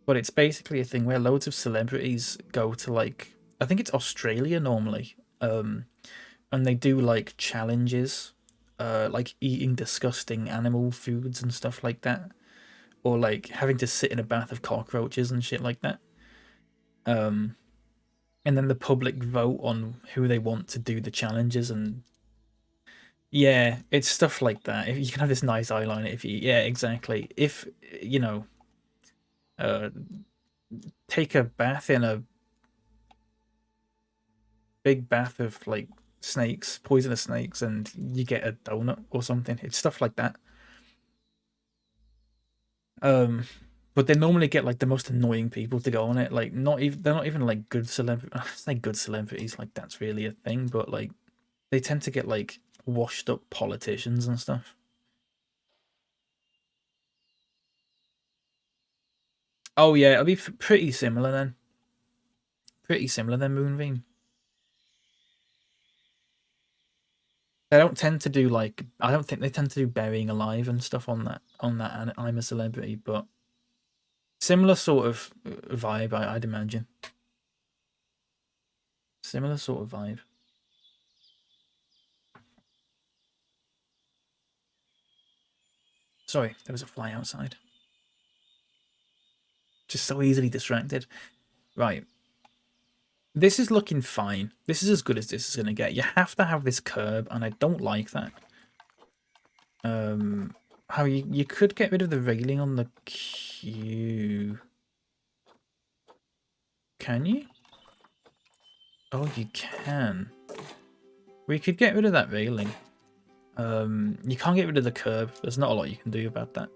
Speaker 1: But it's basically a thing where loads of celebrities go to, like, I think it's Australia normally. And they do like challenges, like eating disgusting animal foods and stuff like that. Or like having to sit in a bath of cockroaches and shit like that. And then the public vote on who they want to do the challenges, and yeah, it's stuff like that. If you can have this nice eyeliner, if you, yeah, exactly. If you know, uh, take a bath in a big bath of like snakes, poisonous snakes, and you get a donut or something. It's stuff like that. Um, but they normally get like the most annoying people to go on it. Like, not even they're not even like good celebrity. I say good celebrities, like that's really a thing. But like, they tend to get like washed up politicians and stuff. Oh yeah, it'll be pretty similar then. Pretty similar then, Moonbeam. They don't tend to do like, I don't think they tend to do burying alive and stuff on that and I'm a Celebrity, but similar sort of vibe, I'd imagine. Similar sort of vibe. Sorry, there was a fly outside. Just so easily distracted. Right. This is looking fine. This is as good as this is going to get. You have to have this curb, and I don't like that. How you could get rid of the railing on the queue. Can you? Oh, you can. We could get rid of that railing. You can't get rid of the curb. There's not a lot you can do about that.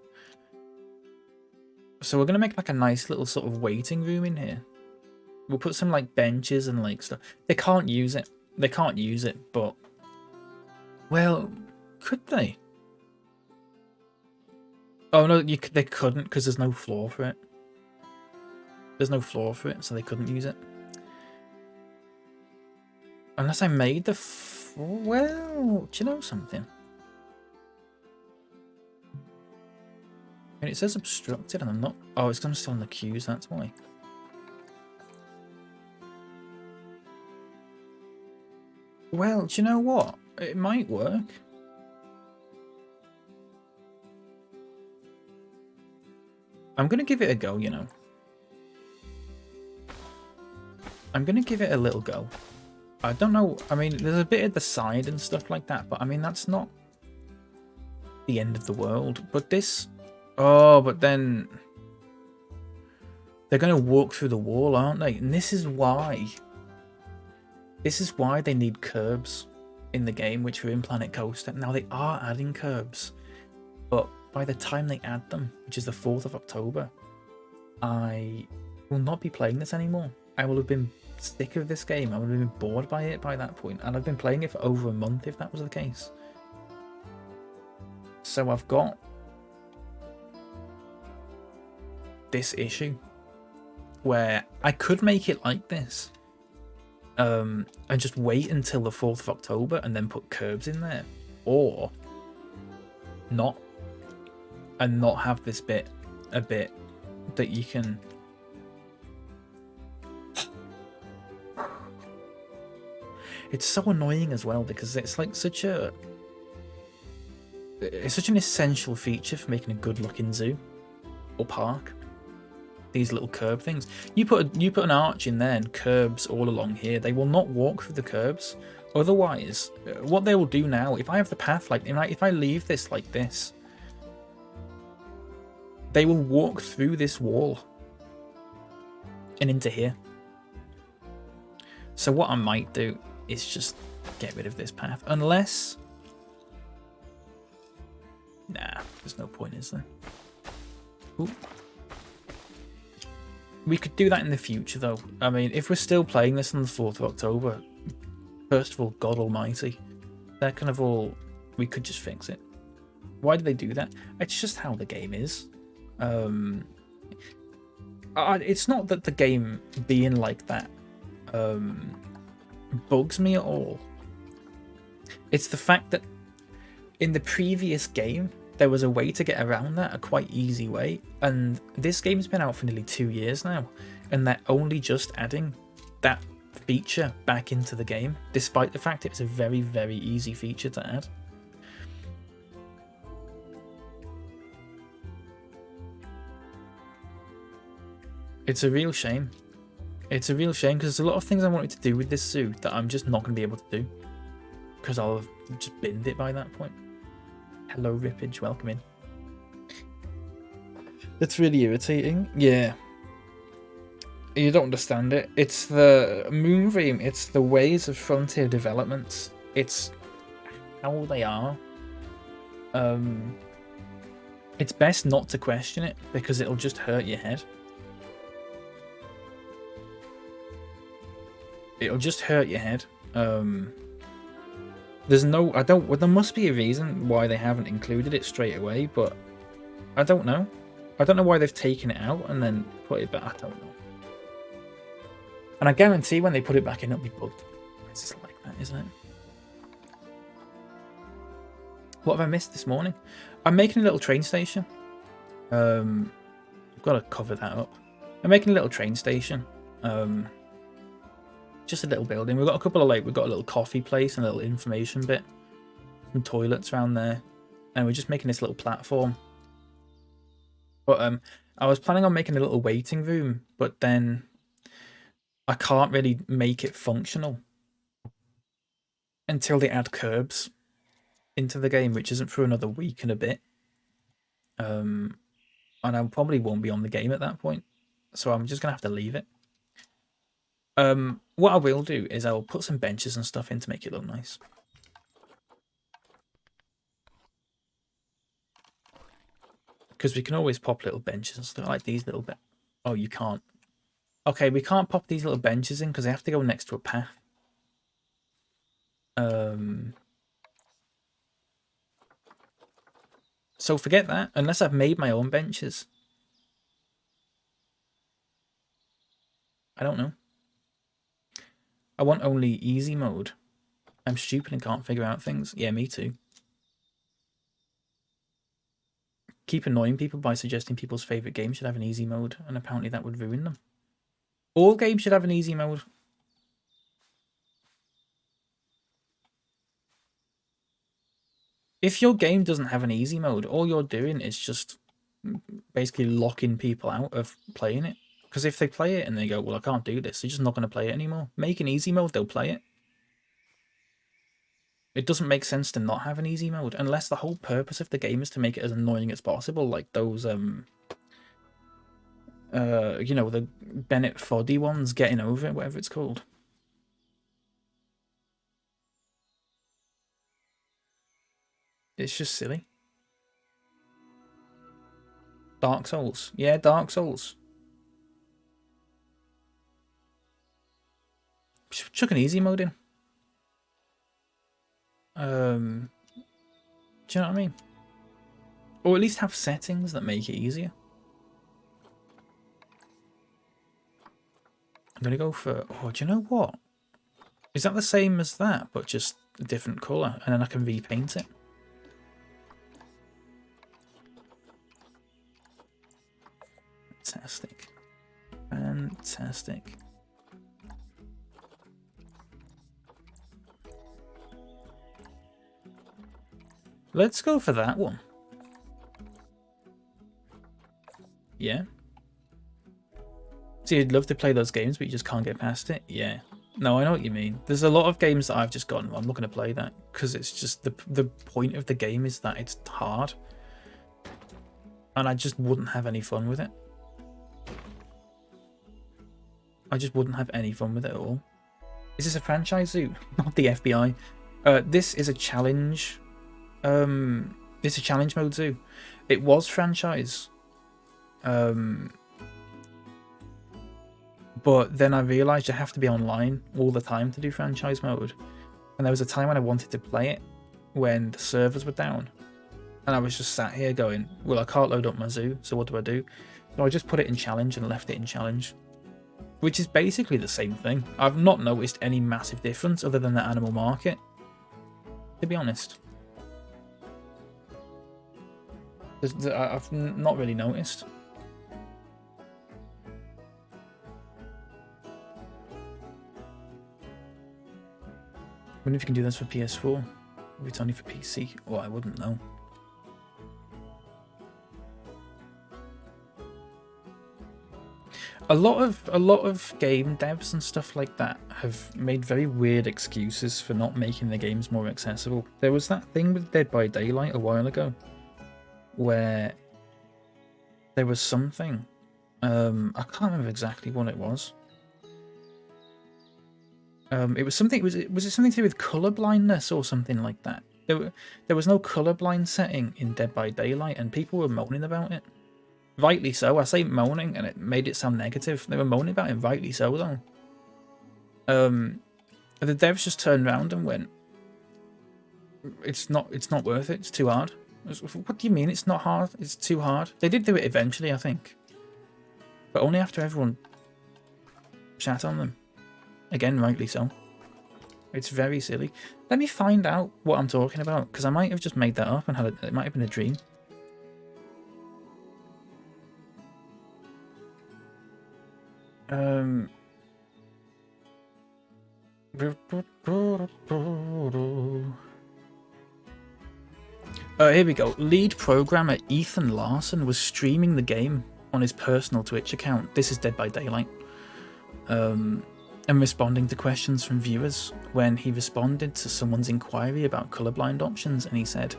Speaker 1: So we're going to make like a nice little sort of waiting room in here. We'll put some like benches and like stuff. They can't use it. They can't use it, but... Well, could they? Oh no, they couldn't because there's no floor for it. There's no floor for it, so they couldn't use it. Unless I made the... Well, do you know something? And it says obstructed and I'm not... Oh, it's going to stay on the queues, that's why. Well, do you know what? It might work. I'm going to give it a go, you know. I'm going to give it a little go. I don't know. I mean, there's a bit at the side and stuff like that, but I mean, that's not the end of the world. But this... Oh, but then... They're going to walk through the wall, aren't they? And this is why... This is why they need curbs in the game, which are in Planet Coaster. Now, they are adding curbs, but by the time they add them, which is the 4th of October, I will not be playing this anymore. I will have been sick of this game. I would have been bored by it by that point, and I've been playing it for over a month if that was the case. So I've got this issue where I could make it like this. And just wait until the 4th of October and then put curbs in there, or not, and not have this bit a bit that you can. It's so annoying as well because it's like it's such an essential feature for making a good looking zoo or park. These little curb things. You put an arch in there and curbs all along here. They will not walk through the curbs. Otherwise, what they will do now, if I have the path like, if I leave this like this, They will walk through this wall and into here. So what I might do is just get rid of this path. Unless... Nah, there's no point, is there? Ooh. We could do that in the future, though. I mean, if we're still playing this on the 4th of October, first of all, God Almighty, that kind of all... We could just fix it. Why do they do that? It's just how the game is. It's not that the game being like that bugs me at all. It's the fact that in the previous game, there was a way to get around that, a quite easy way. And this game's been out for nearly 2 years now, and they're only just adding that feature back into the game, despite the fact it's a very, very easy feature to add. It's a real shame. It's a real shame because there's a lot of things I wanted to do with this zoo that I'm just not going to be able to do because I'll have just binned it by that point. Hello, Rippage. Welcome in. It's really irritating. Yeah. You don't understand it. It's the Moonream. It's the ways of Frontier developments. It's how they are. It's best not to question it because it'll just hurt your head. It'll just hurt your head. There's no... Well, there must be a reason why they haven't included it straight away, but I don't know. I don't know why they've taken it out and then put it back. I don't know. And I guarantee when they put it back in, it'll be bugged. It's just like that, isn't it? What have I missed this morning? I'm making a little train station. I've got to cover that up. I'm making a little train station. Just a little building. We've got a couple of we've got a little coffee place and a little information bit. Some toilets around there. And we're just making this little platform. But I was planning on making a little waiting room, but then I can't really make it functional until they add curbs into the game, which isn't for another week and a bit. And I probably won't be on the game at that point. So I'm just going to have to leave it. What I will do is I'll put some benches and stuff in to make it look nice. Because we can always pop little benches and stuff like these little bit. Oh, you can't. Okay, we can't pop these little benches in because they have to go next to a path. So forget that, unless I've made my own benches. I don't know. I want only easy mode. I'm stupid and can't figure out things. Yeah, me too. Keep annoying people by suggesting people's favourite game should have an easy mode, and apparently that would ruin them. All games should have an easy mode. If your game doesn't have an easy mode, all you're doing is just basically locking people out of playing it. Because if they play it and they go, well, I can't do this, they're just not going to play it anymore. Make an easy mode, they'll play it. It doesn't make sense to not have an easy mode, unless the whole purpose of the game is to make it as annoying as possible, like those, you know, the Bennett Foddy ones, Getting Over It, whatever it's called. It's just silly. Dark Souls. Yeah, Dark Souls. Chuck an easy mode in. Do you know what I mean? Or at least have settings that make it easier. I'm going to go for... Oh, do you know what? Is that the same as that, but just a different colour? And then I can repaint it. Fantastic. Fantastic. Let's go for that one. Yeah. So you'd love to play those games, but you just can't get past it? Yeah. No, I know what you mean. There's a lot of games that I've just gone, I'm not going to play that. Because it's just, the point of the game is that it's hard. and I just wouldn't have any fun with it. I just wouldn't have any fun with it at all. Is this a franchise zoo? Not the FBI. This is a challenge. It's a challenge mode zoo. It was franchise. But then I realised you have to be online all the time to do franchise mode. And there was a time when I wanted to play it when the servers were down. And I was just sat here going, well, I can't load up my zoo, so what do? So I just put it in challenge and left it in challenge. Which is basically the same thing. I've not noticed any massive difference other than the animal market, to be honest. I've not really noticed. I wonder if you can do this for PS4. If it's only for PC. Well, I wouldn't know. A lot of game devs and stuff like that have made very weird excuses for not making their games more accessible. There was that thing with Dead by Daylight a while ago, where there was something. I can't remember exactly what it was. It was something. Was it something to do with color blindness or something like that? There was no colorblind setting in Dead by Daylight, and people were moaning about it. Rightly so. I say moaning, and it made it sound negative. They were moaning about it, rightly so, though. The devs just turned around and went, "It's not worth it. It's too hard." What do you mean? It's not hard. It's too hard. They did do it eventually, I think, but only after everyone shat on them. Again, rightly so. It's very silly. Let me find out what I'm talking about, because I might have just made that up and it might have been a dream. Here we go. Lead programmer Ethan Larson was streaming the game on his personal Twitch account. This is Dead by Daylight. And responding to questions from viewers when he responded to someone's inquiry about colorblind options, and he said,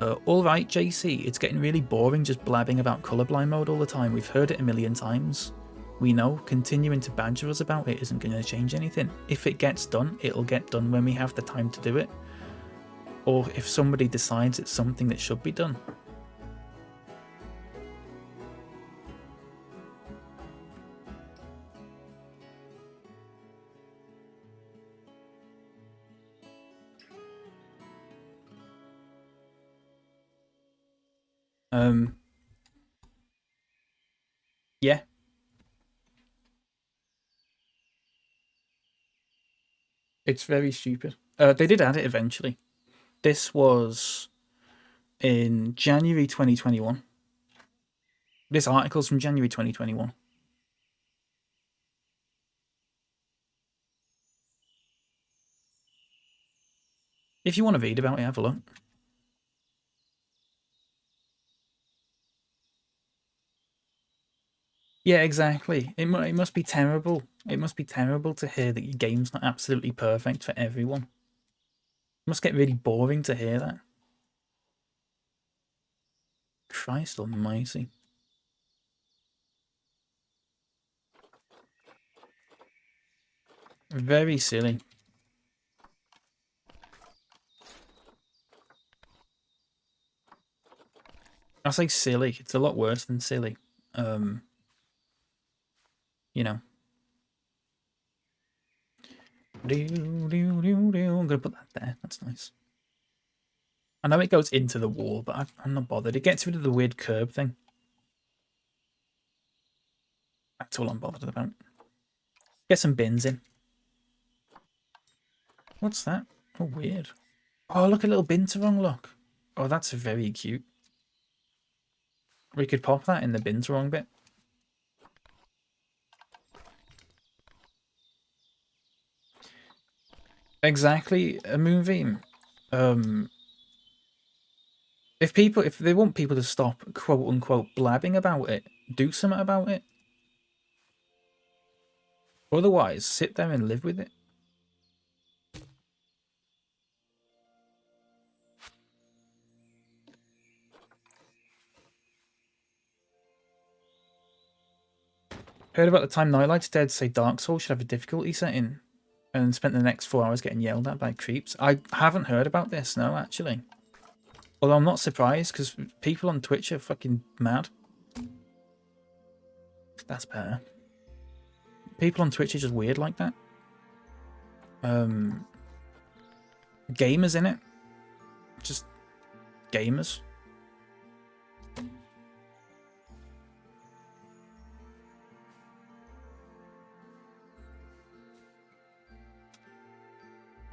Speaker 1: "Alright, JC, it's getting really boring just blabbing about colorblind mode all the time. We've heard it a million times. We know continuing to badger us about it isn't going to change anything. If it gets done, it'll get done when we have the time to do it. Or if somebody decides it's something that should be done." Yeah. It's very stupid. They did add it eventually. This was in January 2021. This article's from January 2021. If you want to read about it, have a look. Yeah, exactly. It must be terrible. It must be terrible to hear that your game's not absolutely perfect for everyone. It must get really boring to hear that. Christ almighty. Very silly. I say silly. It's a lot worse than silly. You know. I'm gonna put that there. That's nice. I know it goes into the wall, but I'm not bothered. It gets rid of the weird curb thing. That's all I'm bothered about. Get some bins in. What's that? Oh, weird. Oh, look, a little binturong, look. Oh, that's very cute. We could pop that in the binturong bit. Exactly, a Moonbeam. If they want people to stop quote unquote blabbing about it, do something about it. Otherwise, sit there and live with it. Heard about the time Nightlight's Dead say Dark Souls should have a difficulty setting and spent the next 4 hours getting yelled at by creeps. I haven't heard about this, no, actually. Although I'm not surprised, because people on Twitch are fucking mad. That's better. People on Twitch are just weird like that. Gamers in it. Just gamers.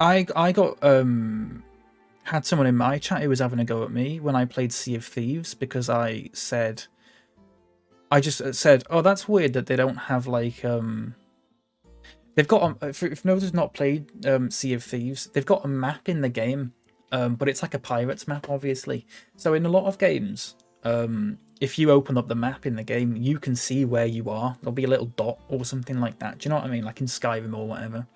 Speaker 1: I got had someone in my chat who was having a go at me when I played Sea of Thieves because I just said, oh, that's weird that they don't have like they've got if nobody's not played Sea of Thieves, they've got a map in the game, but it's like a pirate's map, obviously. So in a lot of games, if you open up the map in the game, you can see where you are. There'll be a little dot or something like that. Do you know what I mean? Like in Skyrim or whatever.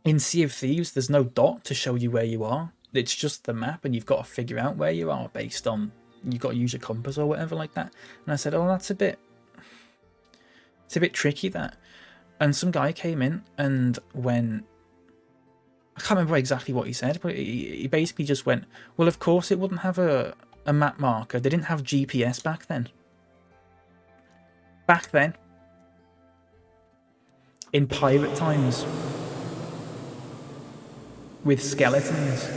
Speaker 1: In Sea of Thieves, there's no dot to show you where you are. It's just the map, and you've got to figure out where you are based on, you've got to use your compass or whatever like that. And I said, oh, it's a bit tricky, that. And some guy came in and went, I can't remember exactly what he said, but he basically just went, well, of course it wouldn't have a map marker. They didn't have GPS back then. Back then. In pirate times. With skeletons.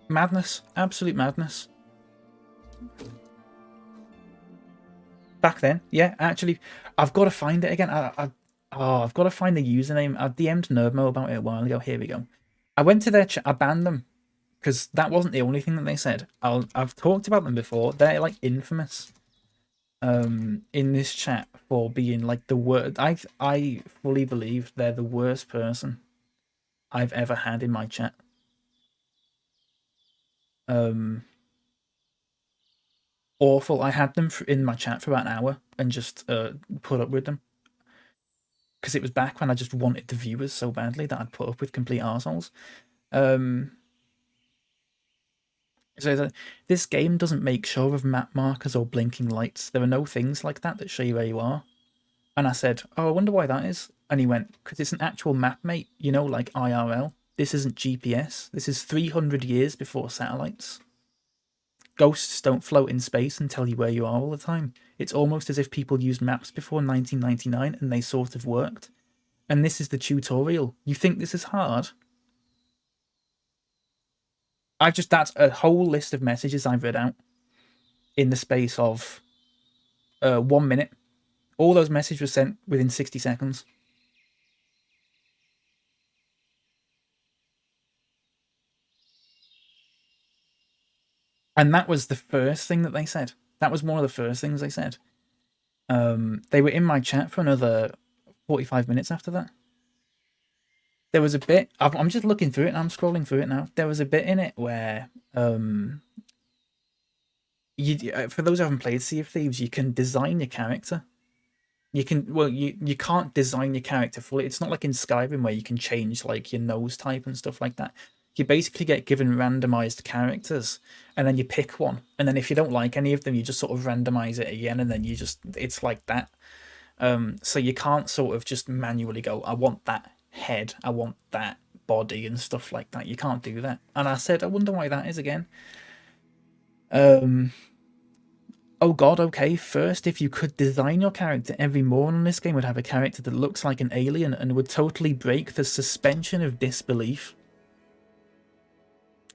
Speaker 1: Madness. Absolute madness. Back then, yeah, actually, I've got to find it again. I've got to find the username. I DM'd Nerdmo about it a while ago. Here we go. I went to their chat. I banned them because that wasn't the only thing that they said. I've talked about them before. They're like infamous in this chat for being like the worst. I fully believe they're the worst person I've ever had in my chat. Awful. I had them in my chat for about an hour and just put up with them because it was back when I just wanted the viewers so badly that I'd put up with complete arseholes. So this game doesn't make sure of map markers or blinking lights. There are no things like that that show you where you are. And I said, oh, I wonder why that is. And he went, because it's an actual map, mate. You know, like IRL. This isn't GPS. This is 300 years before satellites. Ghosts don't float in space and tell you where you are all the time. It's almost as if people used maps before 1999 and they sort of worked. And this is the tutorial. You think this is hard? That's a whole list of messages I've read out in the space of 1 minute. All those messages were sent within 60 seconds. And that was the first thing that they said. That was one of the first things they said. They were in my chat for another 45 minutes after that. There was a bit, I'm just looking through it and I'm scrolling through it now. There was a bit in it where, for those who haven't played Sea of Thieves, you can design your character. You can't design your character fully. It's not like in Skyrim where you can change like your nose type and stuff like that. You basically get given randomized characters and then you pick one. And then if you don't like any of them, you just sort of randomize it again. And then it's like that. So you can't sort of just manually go, I want that head, I want that body and stuff like that. You can't do that. And I said, I wonder why that is again. Oh god, okay, first, if you could design your character, every moron in this game would have a character that looks like an alien and would totally break the suspension of disbelief.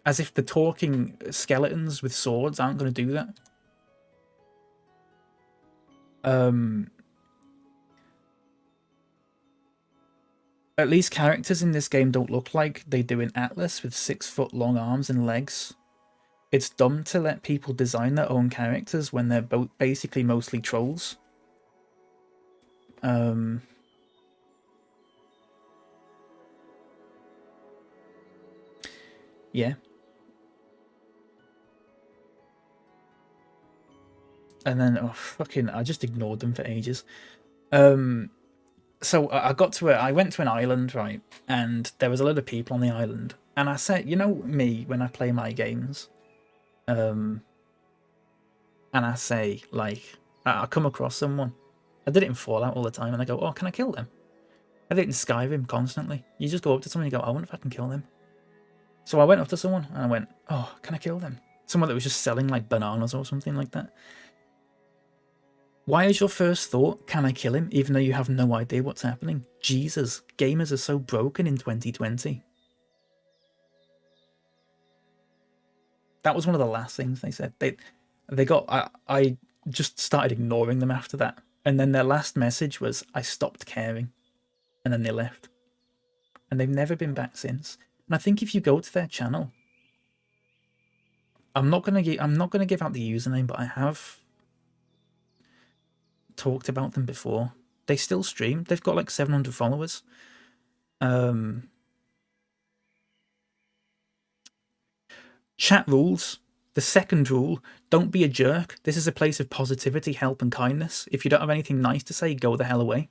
Speaker 1: As if the talking skeletons with swords aren't going to do that. At least characters in this game don't look like they do in Atlas with 6-foot long arms and legs. It's dumb to let people design their own characters when they're basically mostly trolls. Yeah. And then, oh, fucking, I just ignored them for ages. So I got to I went to an island, right, and there was a lot of people on the island, and I said, you know me when I play my games, and I say like I come across someone, I did it in Fallout all the time, and I go, oh, can I kill them? I did it in Skyrim constantly. You just go up to someone and you go, I wonder if I can kill them. So I went up to someone and I went, oh, can I kill them? Someone that was just selling like bananas or something like that. Why is your first thought, can I kill him, even though you have no idea what's happening? Jesus, gamers are so broken in 2020. That was one of the last things they said. They got, I just started ignoring them after that. And then their last message was, I stopped caring. And then they left. And they've never been back since. And I think if you go to their channel, I'm not gonna give out the username, but I have talked about them before. They still stream. They've got like 700 followers. Chat rules. The second rule, don't be a jerk. This is a place of positivity, help, and kindness. If you don't have anything nice to say, go the hell away.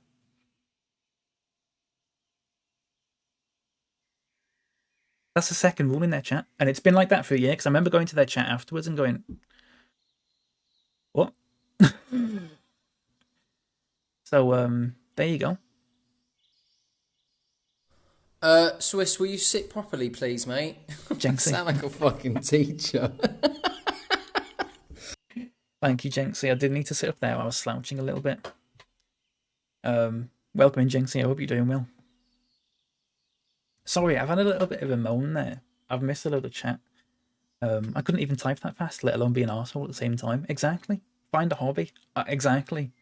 Speaker 1: That's the second rule in their chat. And it's been like that for a year, because I remember going to their chat afterwards and going, what? So, there you go.
Speaker 3: Swiss, will you sit properly, please, mate?
Speaker 1: Jenksy.
Speaker 3: Sound like a fucking teacher.
Speaker 1: Thank you, Jenksy. I did need to sit up there. I was slouching a little bit. Welcome in, Jenksy. I hope you're doing well. Sorry, I've had a little bit of a moan there. I've missed a load of chat. I couldn't even type that fast, let alone be an arsehole at the same time. Exactly. Find a hobby. Exactly.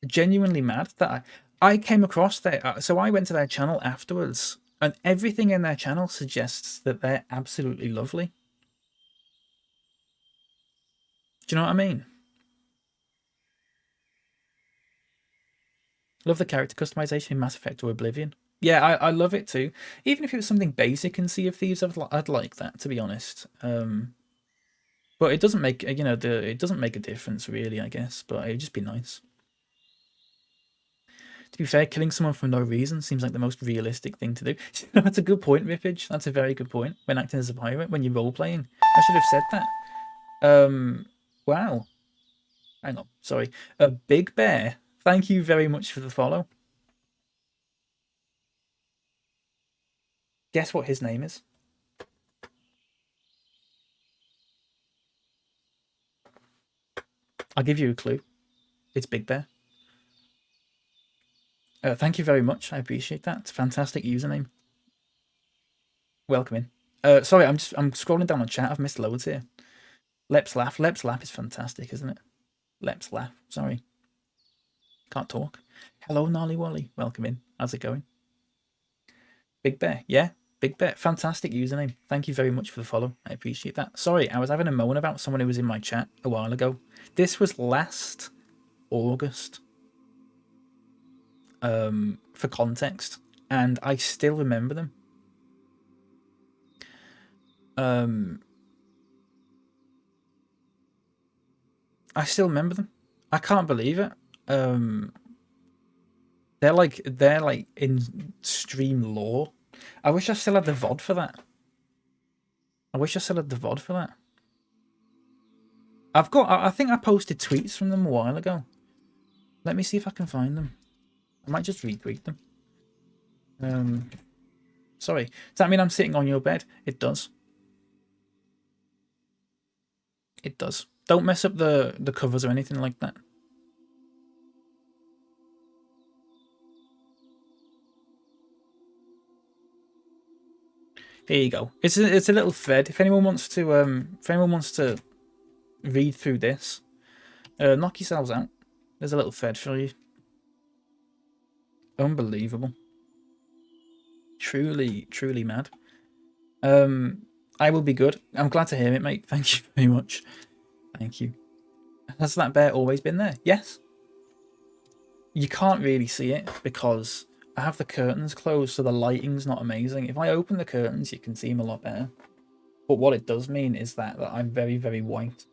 Speaker 1: Genuinely mad that I came across their... so I went to their channel afterwards, and everything in their channel suggests that they're absolutely lovely. Do you know what I mean? Love the character customization in Mass Effect or Oblivion. Yeah, I love it too. Even if it was something basic in Sea of Thieves, I'd like that, to be honest. But it doesn't make it doesn't make a difference really, I guess. But it'd just be nice. To be fair, killing someone for no reason seems like the most realistic thing to do. That's a good point, Rippage. That's a very good point. When acting as a pirate, when you're role playing, I should have said that. Wow. Hang on, sorry. Big Bear. Thank you very much for the follow. Guess what his name is? I'll give you a clue. It's Big Bear. Thank you very much. I appreciate that. It's a fantastic username. Welcome in. Sorry, I'm scrolling down on chat. I've missed loads here. Leps Laugh. Leps Laugh is fantastic, isn't it? Leps Laugh. Sorry. Can't talk. Hello, Gnarly Wally. Welcome in. How's it going? Big Bear. Yeah, Big Bear. Fantastic username. Thank you very much for the follow. I appreciate that. Sorry, I was having a moan about someone who was in my chat a while ago. This was last August. For context, and I still remember them. I still remember them. I can't believe it. They're like in stream lore. I wish I still had the VOD for that. I think I posted tweets from them a while ago. Let me see if I can find them. I might just retweet them. Sorry. Does that mean I'm sitting on your bed? It does. It does. Don't mess up the covers or anything like that. Here you go. It's a little thread. If anyone wants to read through this, knock yourselves out. There's a little thread for you. Unbelievable. Truly, truly mad. I will be good. I'm glad to hear it, mate. Thank you very much. Thank you. Has that bear always been there? Yes. You can't really see it because I have the curtains closed, so the lighting's not amazing. If I open the curtains, you can see him a lot better. But what it does mean is that I'm very, very white.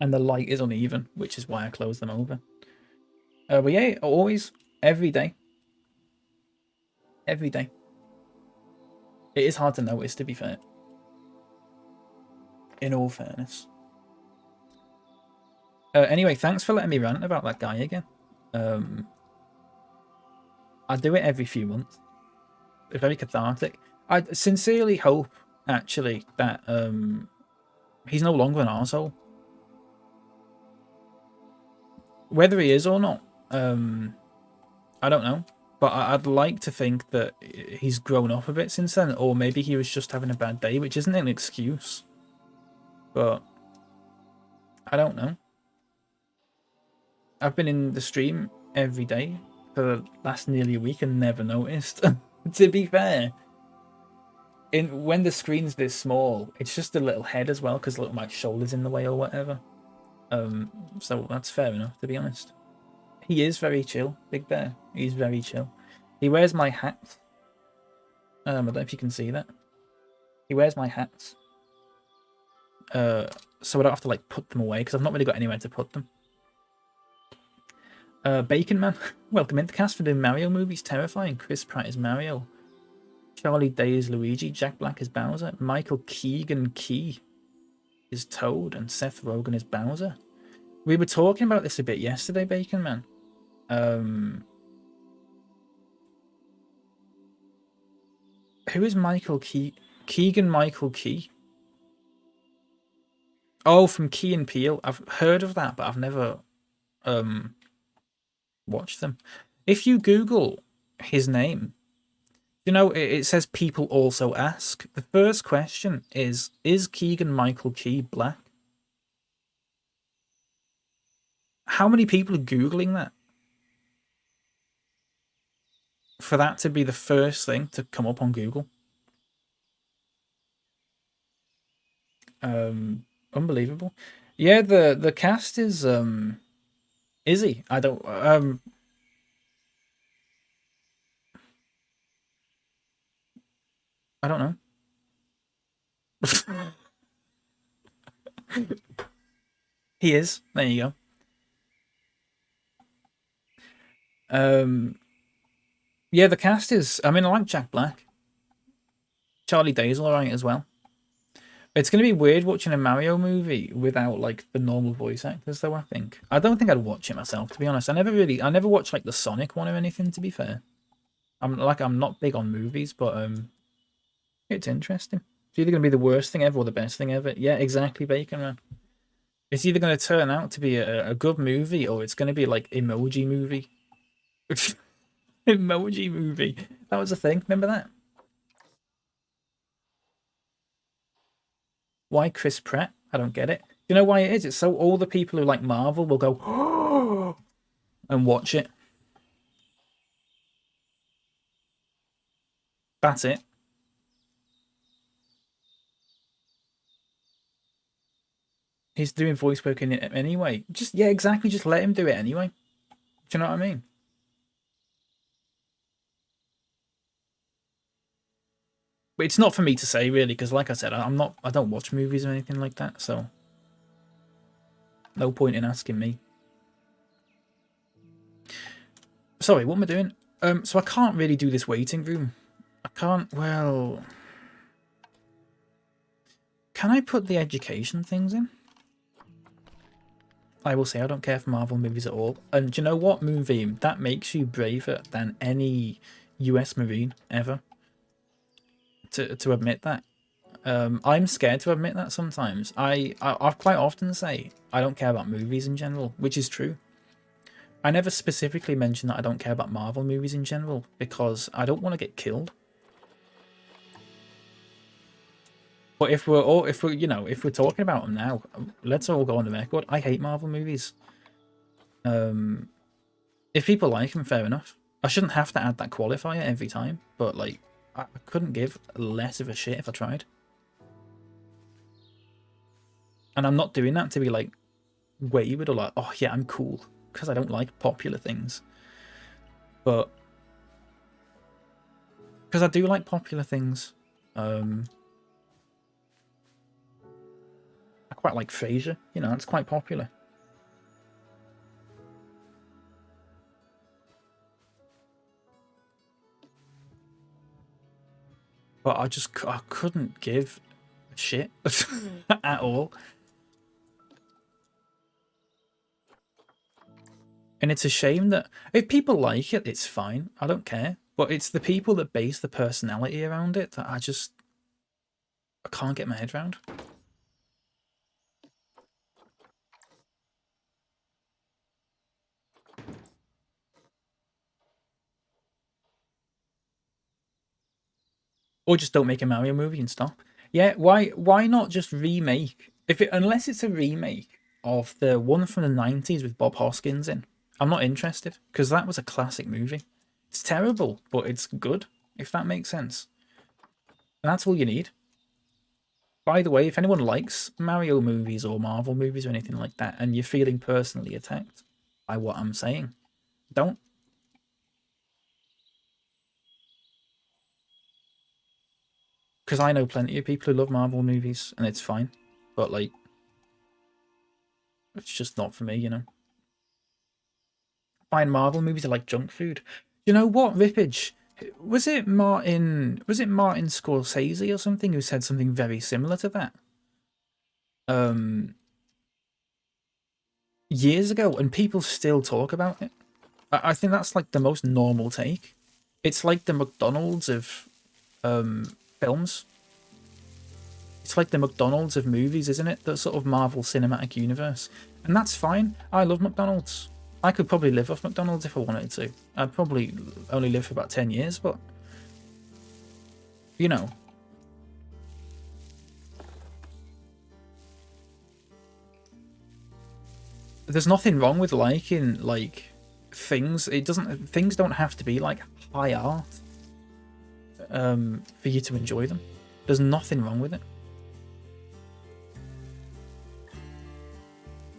Speaker 1: And the light is uneven, which is why I closed them over. But yeah, always, every day. Every day. It is hard to notice, to be fair. In all fairness. Anyway, thanks for letting me rant about that guy again. I do it every few months. It's very cathartic. I sincerely hope, actually, that he's no longer an arsehole. Whether he is or not, I don't know. But I'd like to think that he's grown up a bit since then, or maybe he was just having a bad day, which isn't an excuse. But I don't know. I've been in the stream every day for the last nearly a week and never noticed. To be fair, when the screen's this small, it's just a little head as well because my shoulder's in the way or whatever. So that's fair enough, to be honest. He is very chill, Big Bear. He's very chill. He wears my hat. I don't know if you can see that. He wears my hats. So I don't have to like put them away because I've not really got anywhere to put them. Bacon Man, welcome into cast for doing Mario movies. Terrifying. Chris Pratt is Mario. Charlie Day is Luigi. Jack Black is Bowser. Michael Keegan Key is Toad, and Seth Rogen is Bowser. We were talking about this a bit yesterday, Bacon Man. Who is Michael Key? Keegan Michael Key? Oh, from Key and Peele. I've heard of that, but I've never watched them. If you Google his name, you know, it says people also ask. The first question is Keegan Michael Key black? How many people are Googling that? For that to be the first thing to come up on Google. Unbelievable. Yeah, the cast is he? I don't know. He is. There you go. Yeah, the cast is. I mean, I like Jack Black. Charlie Day's alright as well. It's gonna be weird watching a Mario movie without like the normal voice actors, though. I don't think I'd watch it myself, to be honest. I never watched like the Sonic one or anything. To be fair, I'm not big on movies, but it's interesting. It's either gonna be the worst thing ever or the best thing ever. Yeah, exactly, Bacon Man. It's either gonna turn out to be a good movie or it's gonna be like Emoji Movie. Emoji Movie. That was a thing. Remember that? Why Chris Pratt? I don't get it. You know why it is? It's so all the people who like Marvel will go and watch it. That's it. He's doing voice work in it anyway. Just yeah, exactly. Just let him do it anyway. Do you know what I mean? But it's not for me to say really, because like I said, I don't watch movies or anything like that, so no point in asking me. Sorry, what am I doing? So I can't really do this waiting room. I can't. Well, can I put the education things in? I will say I don't care for Marvel movies at all. And do you know what, Moonbeam? That makes you braver than any US Marine ever. To admit that. I'm scared to admit that sometimes. I quite often say I don't care about movies in general, which is true. I never specifically mention that I don't care about Marvel movies in general because I don't want to get killed. But if we're talking about them now, let's all go on the record. I hate Marvel movies. If people like them, fair enough. I shouldn't have to add that qualifier every time, but like I couldn't give less of a shit if I tried. And I'm not doing that to be like wayward or like, oh yeah, I'm cool, because I don't like popular things. But because I do like popular things, I quite like Frasier, you know, it's quite popular. But I couldn't give a shit at all. And it's a shame that if people like it, it's fine. I don't care. But it's the people that base the personality around it that I can't get my head around. Or just don't make a Mario movie and stop. Yeah, why not just remake unless it's a remake of the one from the 90s with Bob Hoskins in. I'm not interested because that was a classic movie. It's terrible, but it's good, if that makes sense. And that's all you need. By the way, if anyone likes Mario movies or Marvel movies or anything like that, and you're feeling personally attacked by what I'm saying, don't. Because I know plenty of people who love Marvel movies, and it's fine. But, like, it's just not for me, you know? Find Marvel movies are like junk food. You know what, Rippage? Was it Martin Scorsese or something who said something very similar to that? Years ago, and people still talk about it. I think that's like the most normal take. It's like the McDonald's of films. It's like the McDonald's of movies, isn't it? The sort of Marvel Cinematic Universe. And that's fine. I love McDonald's. I could probably live off McDonald's if I wanted to. I'd probably only live for about 10 years, but... You know. There's nothing wrong with liking, like, things. Things don't have to be, like, high art for you to enjoy them. There's nothing wrong with it.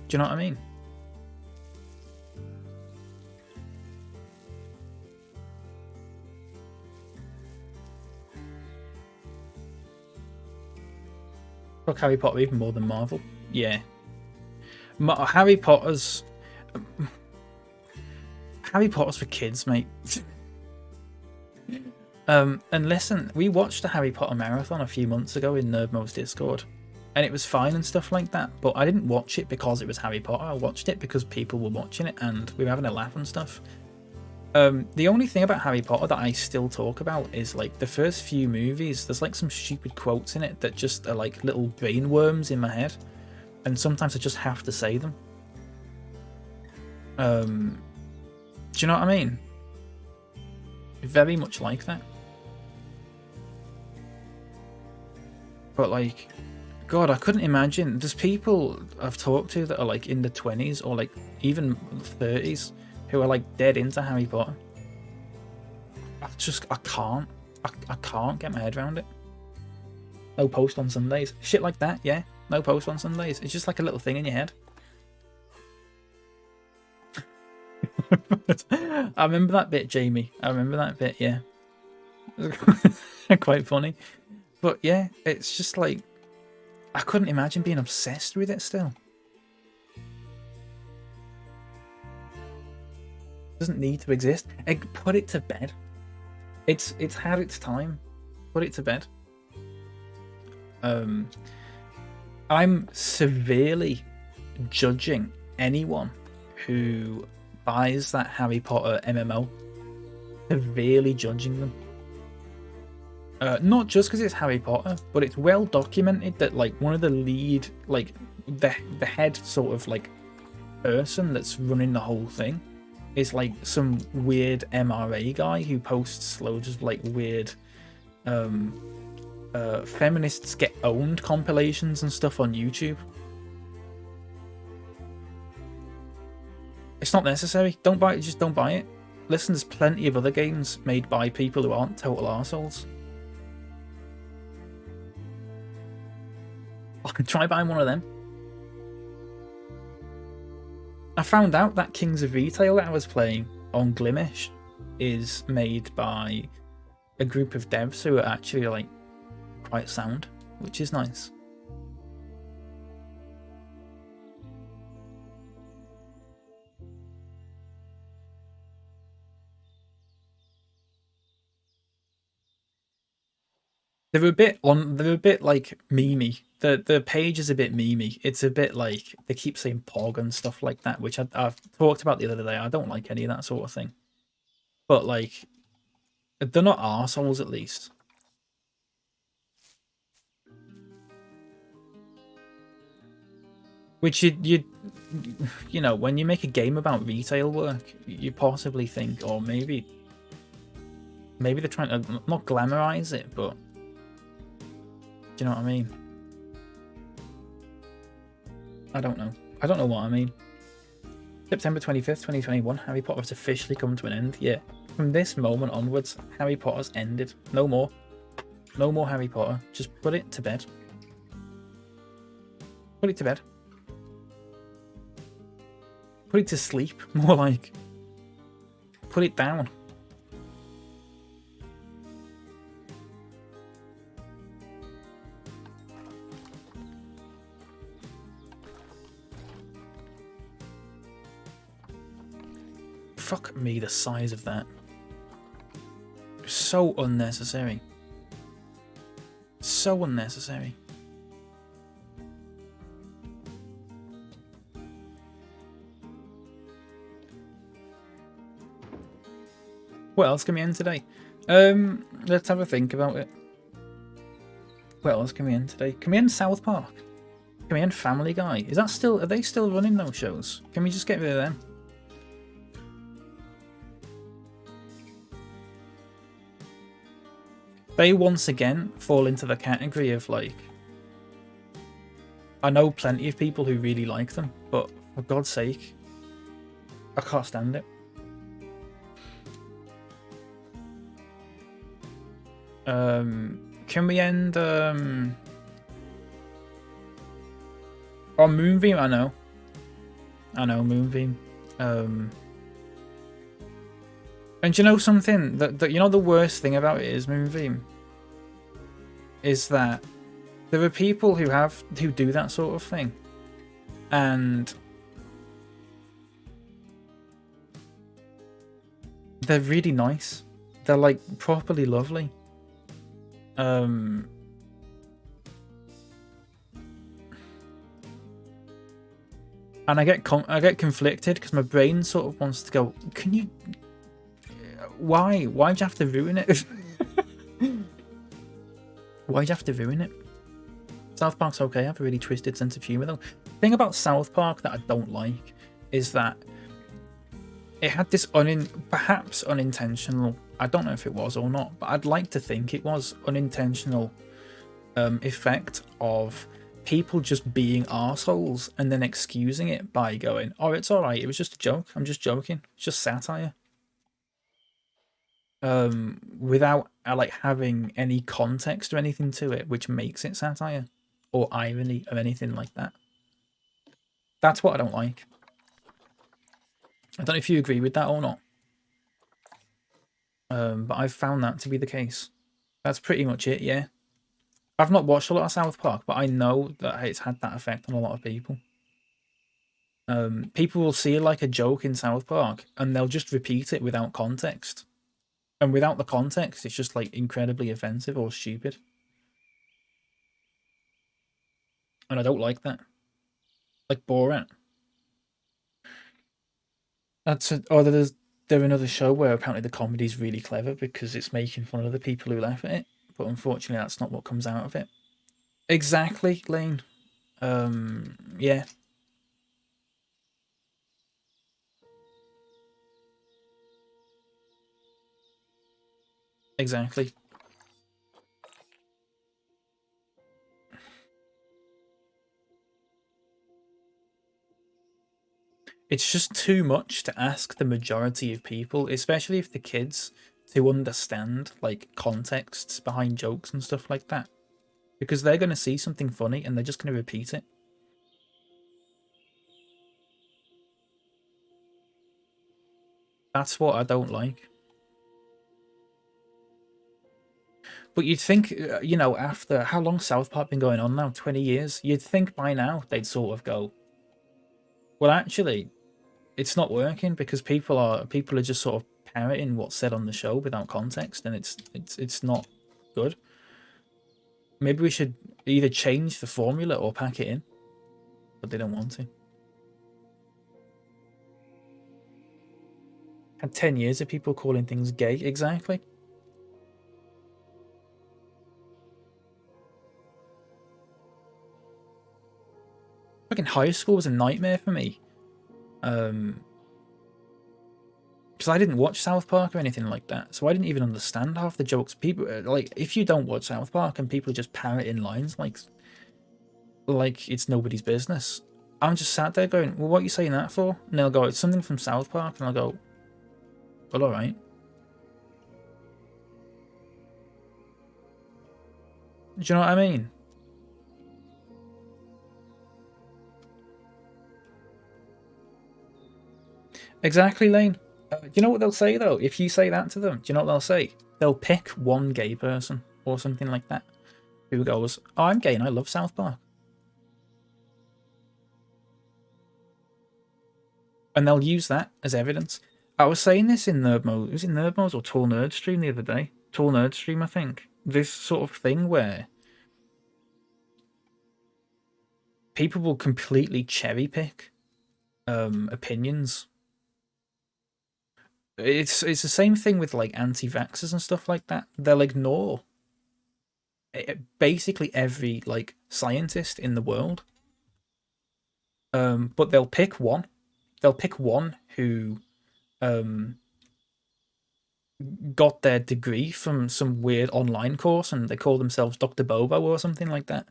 Speaker 1: Do you know what I mean? Fuck Harry Potter even more than Marvel. Yeah. Harry Potter's for kids, mate. And listen, we watched the Harry Potter marathon a few months ago in Nerdmo's Discord, and it was fine and stuff like that, but I didn't watch it because it was Harry Potter. I watched it because people were watching it and we were having a laugh and stuff. The only thing about Harry Potter that I still talk about is like the first few movies. There's like some stupid quotes in it that just are like little brain worms in my head, and sometimes I just have to say them. Do you know what I mean? Very much like that. But like, God, I couldn't imagine. There's people I've talked to that are like in the 20s or like even 30s who are like dead into Harry Potter. I can't get my head around it. No post on Sundays. Shit like that, yeah. No post on Sundays. It's just like a little thing in your head. I remember that bit, Jamie. I remember that bit, yeah. Quite funny. But yeah, it's just like, I couldn't imagine being obsessed with it still. It doesn't need to exist. Put it to bed. It's had its time. Put it to bed. I'm severely judging anyone who buys that Harry Potter MMO. Severely judging them. Not just because it's Harry Potter, but it's well documented that like one of the lead, like the head sort of like person that's running the whole thing is like some weird MRA guy who posts loads of like weird feminists get owned compilations and stuff on YouTube. It's not necessary. Don't buy it. Just don't buy it. Listen, there's plenty of other games made by people who aren't total arseholes. I can try buying one of them. I found out that Kings of Retail that I was playing on Glimish is made by a group of devs who are actually like quite sound, which is nice. They're a bit like memey. The page is a bit memey. It's a bit like they keep saying pog and stuff like that, which I've talked about the other day. I don't like any of that sort of thing. But like, they're not arseholes at least. Which you know, when you make a game about retail work, you possibly think, or maybe they're trying to not glamorize it, but do you know what I mean? I don't know. I don't know what I mean. September 25th, 2021, Harry Potter has officially come to an end. Yeah. From this moment onwards, Harry Potter's ended. No more. No more Harry Potter. Just put it to bed. Put it to bed. Put it to sleep. More like, put it down. Fuck me, the size of that. So unnecessary. So unnecessary. What else can we end today? Let's have a think about it. What else can we end today? Can we end South Park? Can we end Family Guy? Is that still? Are they still running those shows? Can we just get rid of them? They once again fall into the category of like, I know plenty of people who really like them, but for God's sake, I can't stand it. Can we end Moonbeam? I know Moonbeam. And you know something that you know the worst thing about it is Moonbeam is that there are people who do that sort of thing, and they're really nice. They're like properly lovely. And I get conflicted because my brain sort of wants to go, can you? Why'd you have to ruin it? Why'd you have to ruin it? South Park's okay. I have a really twisted sense of humor though. The thing about South Park that I don't like is that it had this perhaps unintentional, I don't know if it was or not, but I'd like to think it was unintentional effect of people just being arseholes and then excusing it by going, oh, it's alright, it was just a joke, I'm just joking, it's just satire. Without like having any context or anything to it, which makes it satire or irony or anything like that. That's what I don't like. I don't know if you agree with that or not. But I've found that to be the case. That's pretty much it, yeah. I've not watched a lot of South Park, but I know that it's had that effect on a lot of people. People will see like a joke in South Park and they'll just repeat it without context. And without the context, it's just like incredibly offensive or stupid. And I don't like that. Like Borat. There's another show where apparently the comedy's really clever because it's making fun of the people who laugh at it. But unfortunately, that's not what comes out of it. Exactly, Lane. Yeah. Exactly. It's just too much to ask the majority of people, especially if the kids, to understand like contexts behind jokes and stuff like that. Because they're going to see something funny and they're just going to repeat it. That's what I don't like. But you'd think, you know, after how long South Park been going on now? 20 years? You'd think by now they'd sort of go, well, actually, it's not working because people are just sort of parroting what's said on the show without context, and it's not good. Maybe we should either change the formula or pack it in, but they don't want to. Had 10 years of people calling things gay, exactly. Fucking high school was a nightmare for me. Because I didn't watch South Park or anything like that, so I didn't even understand half the jokes. People like, if you don't watch South Park and people just parrot in lines like it's nobody's business, I'm just sat there going, well, what are you saying that for? And they'll go, it's something from South Park, and I'll go, well, all right. Do you know what I mean? Exactly, Lane. Do you know what they'll say, though? If you say that to them, do you know what they'll say? They'll pick one gay person or something like that who goes, oh, I'm gay and I love South Park. And they'll use that as evidence. I was saying this in Nerd Mode. Was it Nerd Mode or Tall Nerd Stream the other day? Tall Nerd Stream, I think. This sort of thing where people will completely cherry pick opinions. It's the same thing with like anti-vaxxers and stuff like that. They'll ignore basically every like scientist in the world, but they'll pick one. They'll pick one who got their degree from some weird online course, and they call themselves Dr. Bobo or something like that.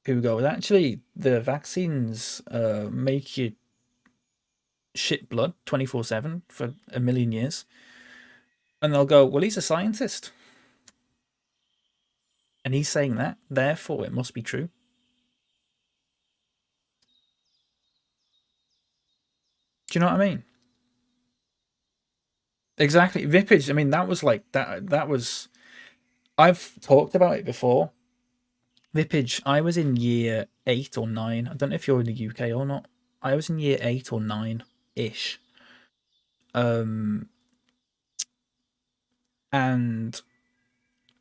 Speaker 1: Who goes, actually, the vaccines make you shit blood 24/7 for a million years. And they'll go, well, he's a scientist. And he's saying that, therefore it must be true. Do you know what I mean? Exactly. Rippage, I mean, that was like, that was, I've talked about it before. Rippage, I was in year 8 or 9. I don't know if you're in the UK or not. I was in year 8 or 9-ish. And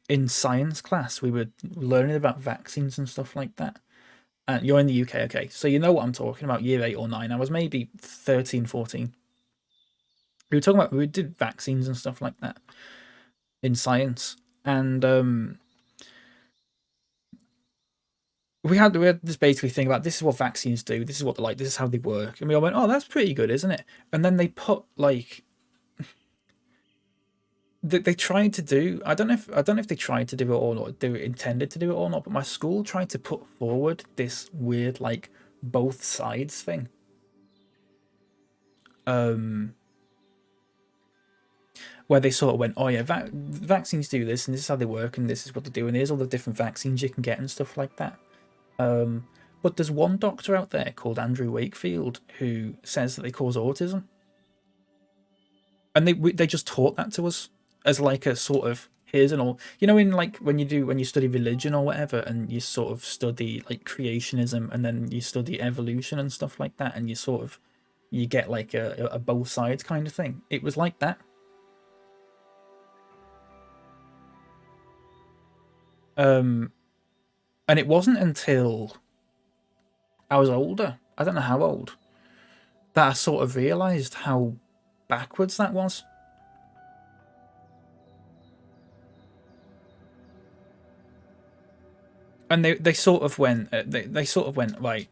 Speaker 1: in science class, we were learning about vaccines and stuff like that. And you're in the UK, okay. So you know what I'm talking about, year 8 or 9. I was maybe 13, 14. We were talking about, we did vaccines and stuff like that in science. And we had this basically thing about, this is what vaccines do, this is what they're like, this is how they work. And we all went, oh, that's pretty good, isn't it? And then they put like, they tried to do, I don't know if they tried to do it or not, they were intended to do it or not, but my school tried to put forward this weird like both sides thing. Where they sort of went, oh yeah, vaccines do this, and this is how they work, and this is what they do, and here's all the different vaccines you can get and stuff like that. But there's one doctor out there called Andrew Wakefield who says that they cause autism, and they just taught that to us as like a sort of, here's an all, you know, in like when you study religion or whatever, and you sort of study like creationism, and then you study evolution and stuff like that, and you get like a both sides kind of thing. It was like that. And it wasn't until I was older, I don't know how old, that I sort of realised how backwards that was. And they sort of went, they sort of went, right,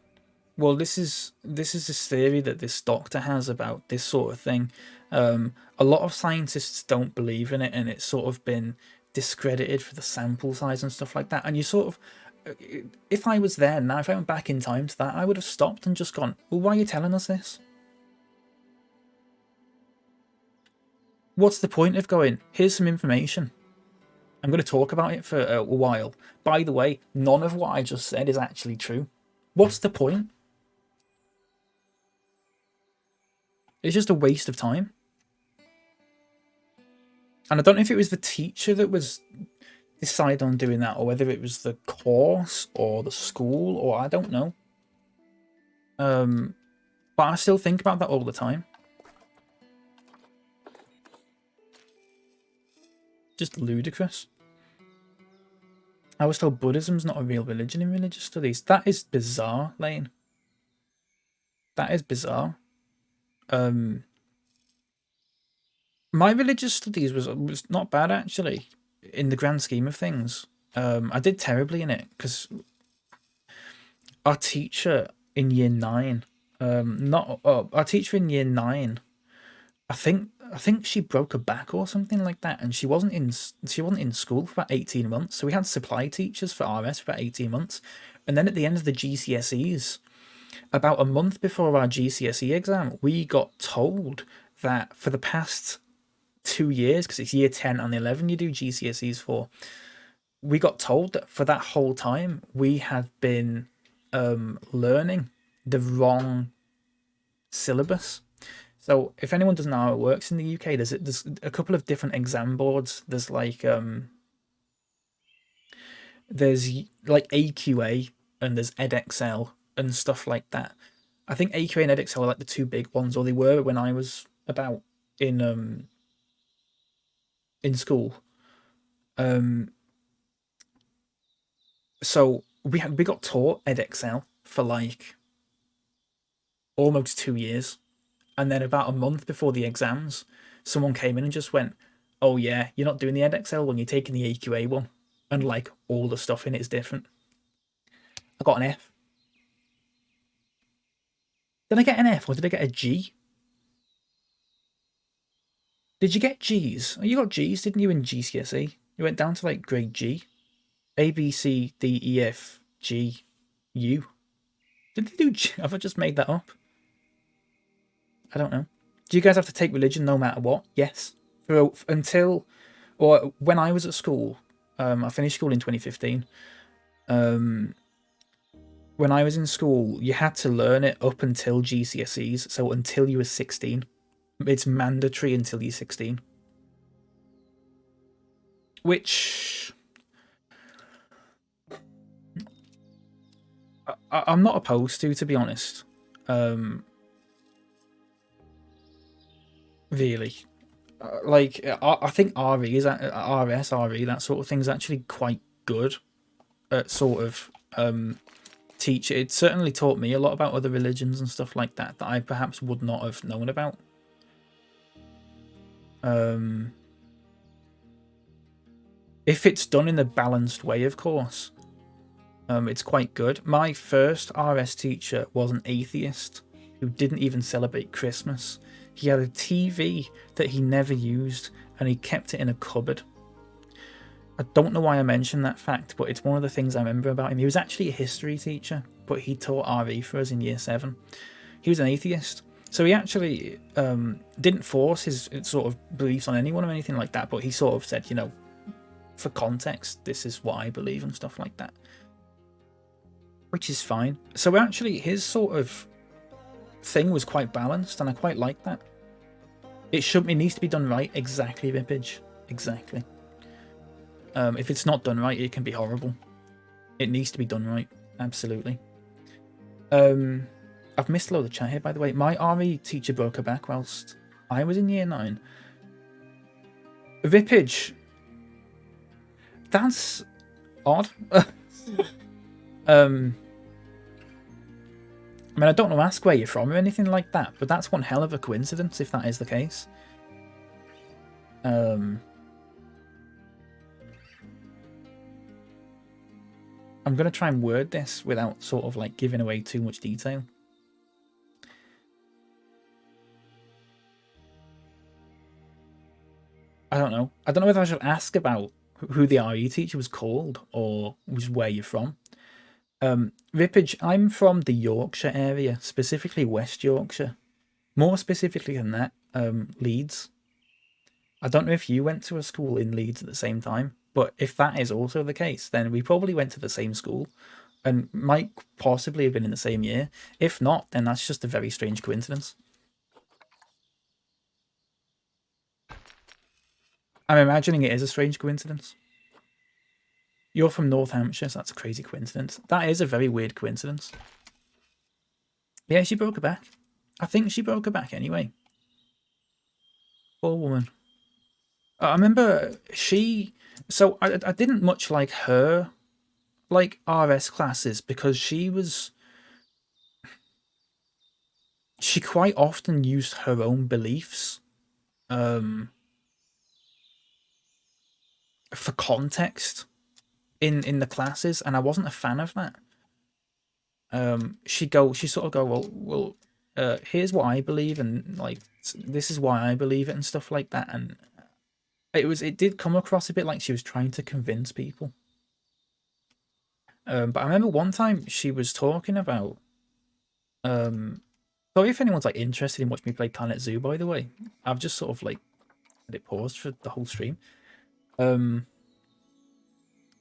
Speaker 1: well, this is this theory that this doctor has about this sort of thing. A lot of scientists don't believe in it, and it's sort of been discredited for the sample size and stuff like that. And you sort of, if I was there now, if I went back in time to that, I would have stopped and just gone, well, why are you telling us this? What's the point of going, here's some information, I'm going to talk about it for a while. By the way, none of what I just said is actually true. What's the point? It's just a waste of time. And I don't know if it was the teacher that was decided on doing that, or whether it was the course or the school, or I don't know. But I still think about that all the time. Just ludicrous. I was told Buddhism's not a real religion in religious studies. That is bizarre, Lane. That is bizarre. My religious studies was not bad actually, in the grand scheme of things. I did terribly in it because our teacher in year 9, not our teacher in year 9, I think she broke her back or something like that, and she wasn't in school for about 18 months. So we had supply teachers for RS for about 18 months, and then at the end of the GCSEs, about a month before our GCSE exam, we got told that for the past 2 years, because it's year 10 and 11 you do GCSEs for, we got told that for that whole time we had been learning the wrong syllabus. So if anyone doesn't know how it works in the UK, there's a couple of different exam boards. There's like AQA and there's EdXL and stuff like that. I think AQA and EdXL are like the two big ones, or they were when I was about in school. So we got taught EdXL for like almost 2 years, and then about a month before the exams, someone came in and just went, "Oh yeah, you're not doing the EdXL one, you're taking the AQA one," and like all the stuff in it is different. I got an F. Did I get an F or did I get a G? Did you get G's? Oh, you got G's, didn't you, in GCSE? You went down to like grade G. A, B, C, D, E, F, G, U. Did they do G? Have I just made that up? I don't know. Do you guys have to take religion no matter what? Yes. Until, or when I was at school, I finished school in 2015. When I was in school, you had to learn it up until GCSEs, so until you were 16. It's mandatory until you're 16. Which I'm not opposed to be honest. Really. Like, I think RE is RS, RE, that sort of thing is actually quite good at sort of teach. It certainly taught me a lot about other religions and stuff like that that I perhaps would not have known about. If it's done in a balanced way, of course, it's quite good. My first RS teacher was an atheist who didn't even celebrate Christmas. He had a TV that he never used and he kept it in a cupboard. I don't know why I mentioned that fact, but it's one of the things I remember about him. He was actually a history teacher, but he taught RE for us in year 7. He was an atheist. So he actually didn't force his sort of beliefs on anyone or anything like that, but he sort of said, you know, for context, this is what I believe and stuff like that. Which is fine. So actually his sort of thing was quite balanced and I quite like that. It needs to be done right. Exactly, Rippage. Exactly. If it's not done right, it can be horrible. It needs to be done right. Absolutely. I've missed a load of chat here, by the way. My RE teacher broke her back whilst I was in year 9. Rippage. That's odd. I mean, I don't want to ask where you're from or anything like that, but that's one hell of a coincidence if that is the case. I'm going to try and word this without sort of like giving away too much detail. I don't know. I don't know whether I should ask about who the RE teacher was called or just where you're from. Rippage, I'm from the Yorkshire area, specifically West Yorkshire. More specifically than that, Leeds. I don't know if you went to a school in Leeds at the same time, but if that is also the case, then we probably went to the same school and might possibly have been in the same year. If not, then that's just a very strange coincidence. I'm imagining it is a strange coincidence. You're from North Hampshire, so that's a crazy coincidence. That is a very weird coincidence. Yeah, she broke her back. I think she broke her back anyway. Poor woman. I remember so I didn't much like her like RS classes because she quite often used her own beliefs for context in the classes, and I wasn't a fan of that. She sort of go, well, here's what I believe, and like this is why I believe it, and stuff like that. And it did come across a bit like she was trying to convince people. But I remember one time she was talking about. So if anyone's like interested in watching me play Planet Zoo, by the way, I've just sort of like had it paused for the whole stream.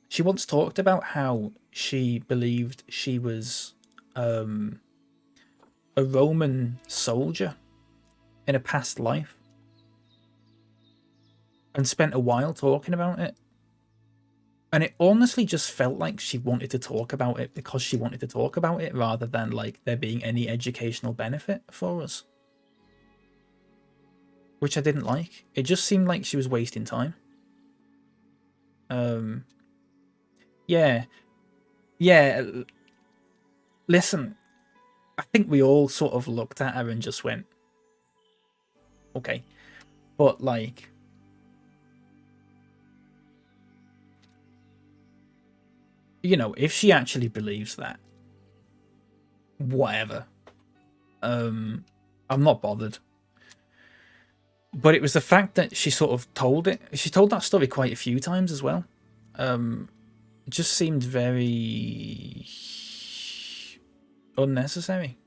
Speaker 1: She once talked about how she believed she was a Roman soldier in a past life, and spent a while talking about it. And it honestly just felt like she wanted to talk about it because she wanted to talk about it, rather than like there being any educational benefit for us. Which I didn't like. It just seemed like she was wasting time. Yeah. Listen, I think we all sort of looked at her and just went, okay. But like, you know, if she actually believes that, whatever. I'm not bothered. But it was the fact that she sort of told it. She told that story quite a few times as well. It just seemed very unnecessary.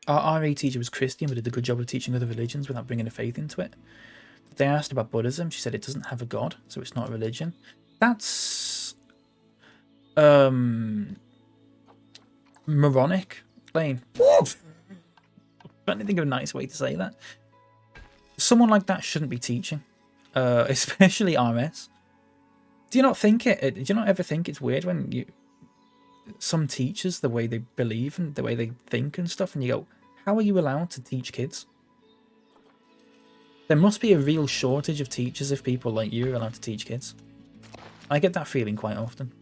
Speaker 1: Our RE teacher was Christian, but did a good job of teaching other religions without bringing a faith into it. They asked about Buddhism. She said it doesn't have a god, so it's not a religion. That's moronic, Lane. Trying to think of a nice way to say that. Someone like that shouldn't be teaching, especially RS. Do you not think it? Do you not ever think it's weird when some teachers, the way they believe and the way they think and stuff, and you go, how are you allowed to teach kids? There must be a real shortage of teachers if people like you are allowed to teach kids. I get that feeling quite often.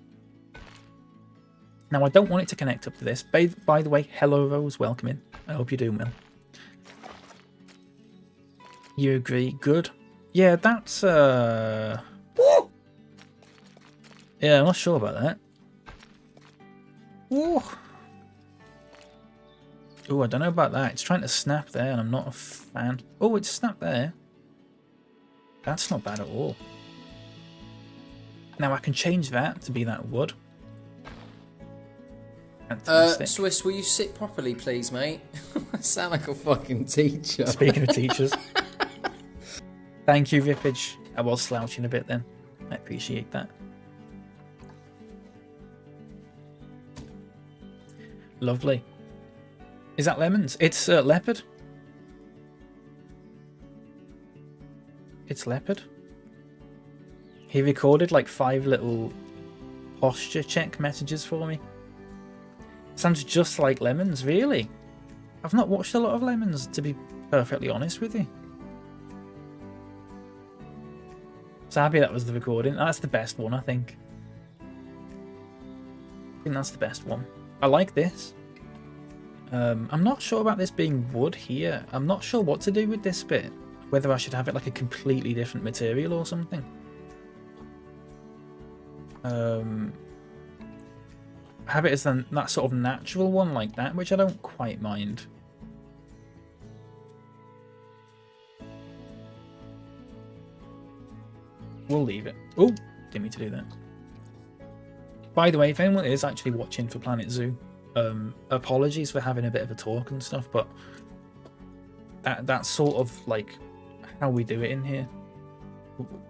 Speaker 1: Now, I don't want it to connect up to this. By the way, hello, Rose. Welcome in. I hope you're doing well. You agree? Good. Yeah, that's... Yeah, I'm not sure about that. Ooh. Oh, I don't know about that. It's trying to snap there, and I'm not a fan. Oh, it snapped there. That's not bad at all. Now I can change that to be that wood.
Speaker 3: Swiss, will you sit properly, please, mate? I sound like a fucking teacher.
Speaker 1: Speaking of teachers. Thank you, Rippage. I was slouching a bit then. I appreciate that. Lovely. Is that lemons? It's leopard. It's leopard. He recorded like 5 little posture check messages for me. Sounds just like lemons, really. I've not watched a lot of lemons, to be perfectly honest with you. So happy that was the recording. That's the best one, I think. I think that's the best one. I like this. I'm not sure about this being wood here. I'm not sure what to do with this bit. Whether I should have it like a completely different material or something. Have it as that sort of natural one like that, which I don't quite mind. We'll leave it. Oh, didn't mean to do that. By the way, if anyone is actually watching for Planet Zoo, apologies for having a bit of a talk and stuff, but that's sort of like how we do it in here.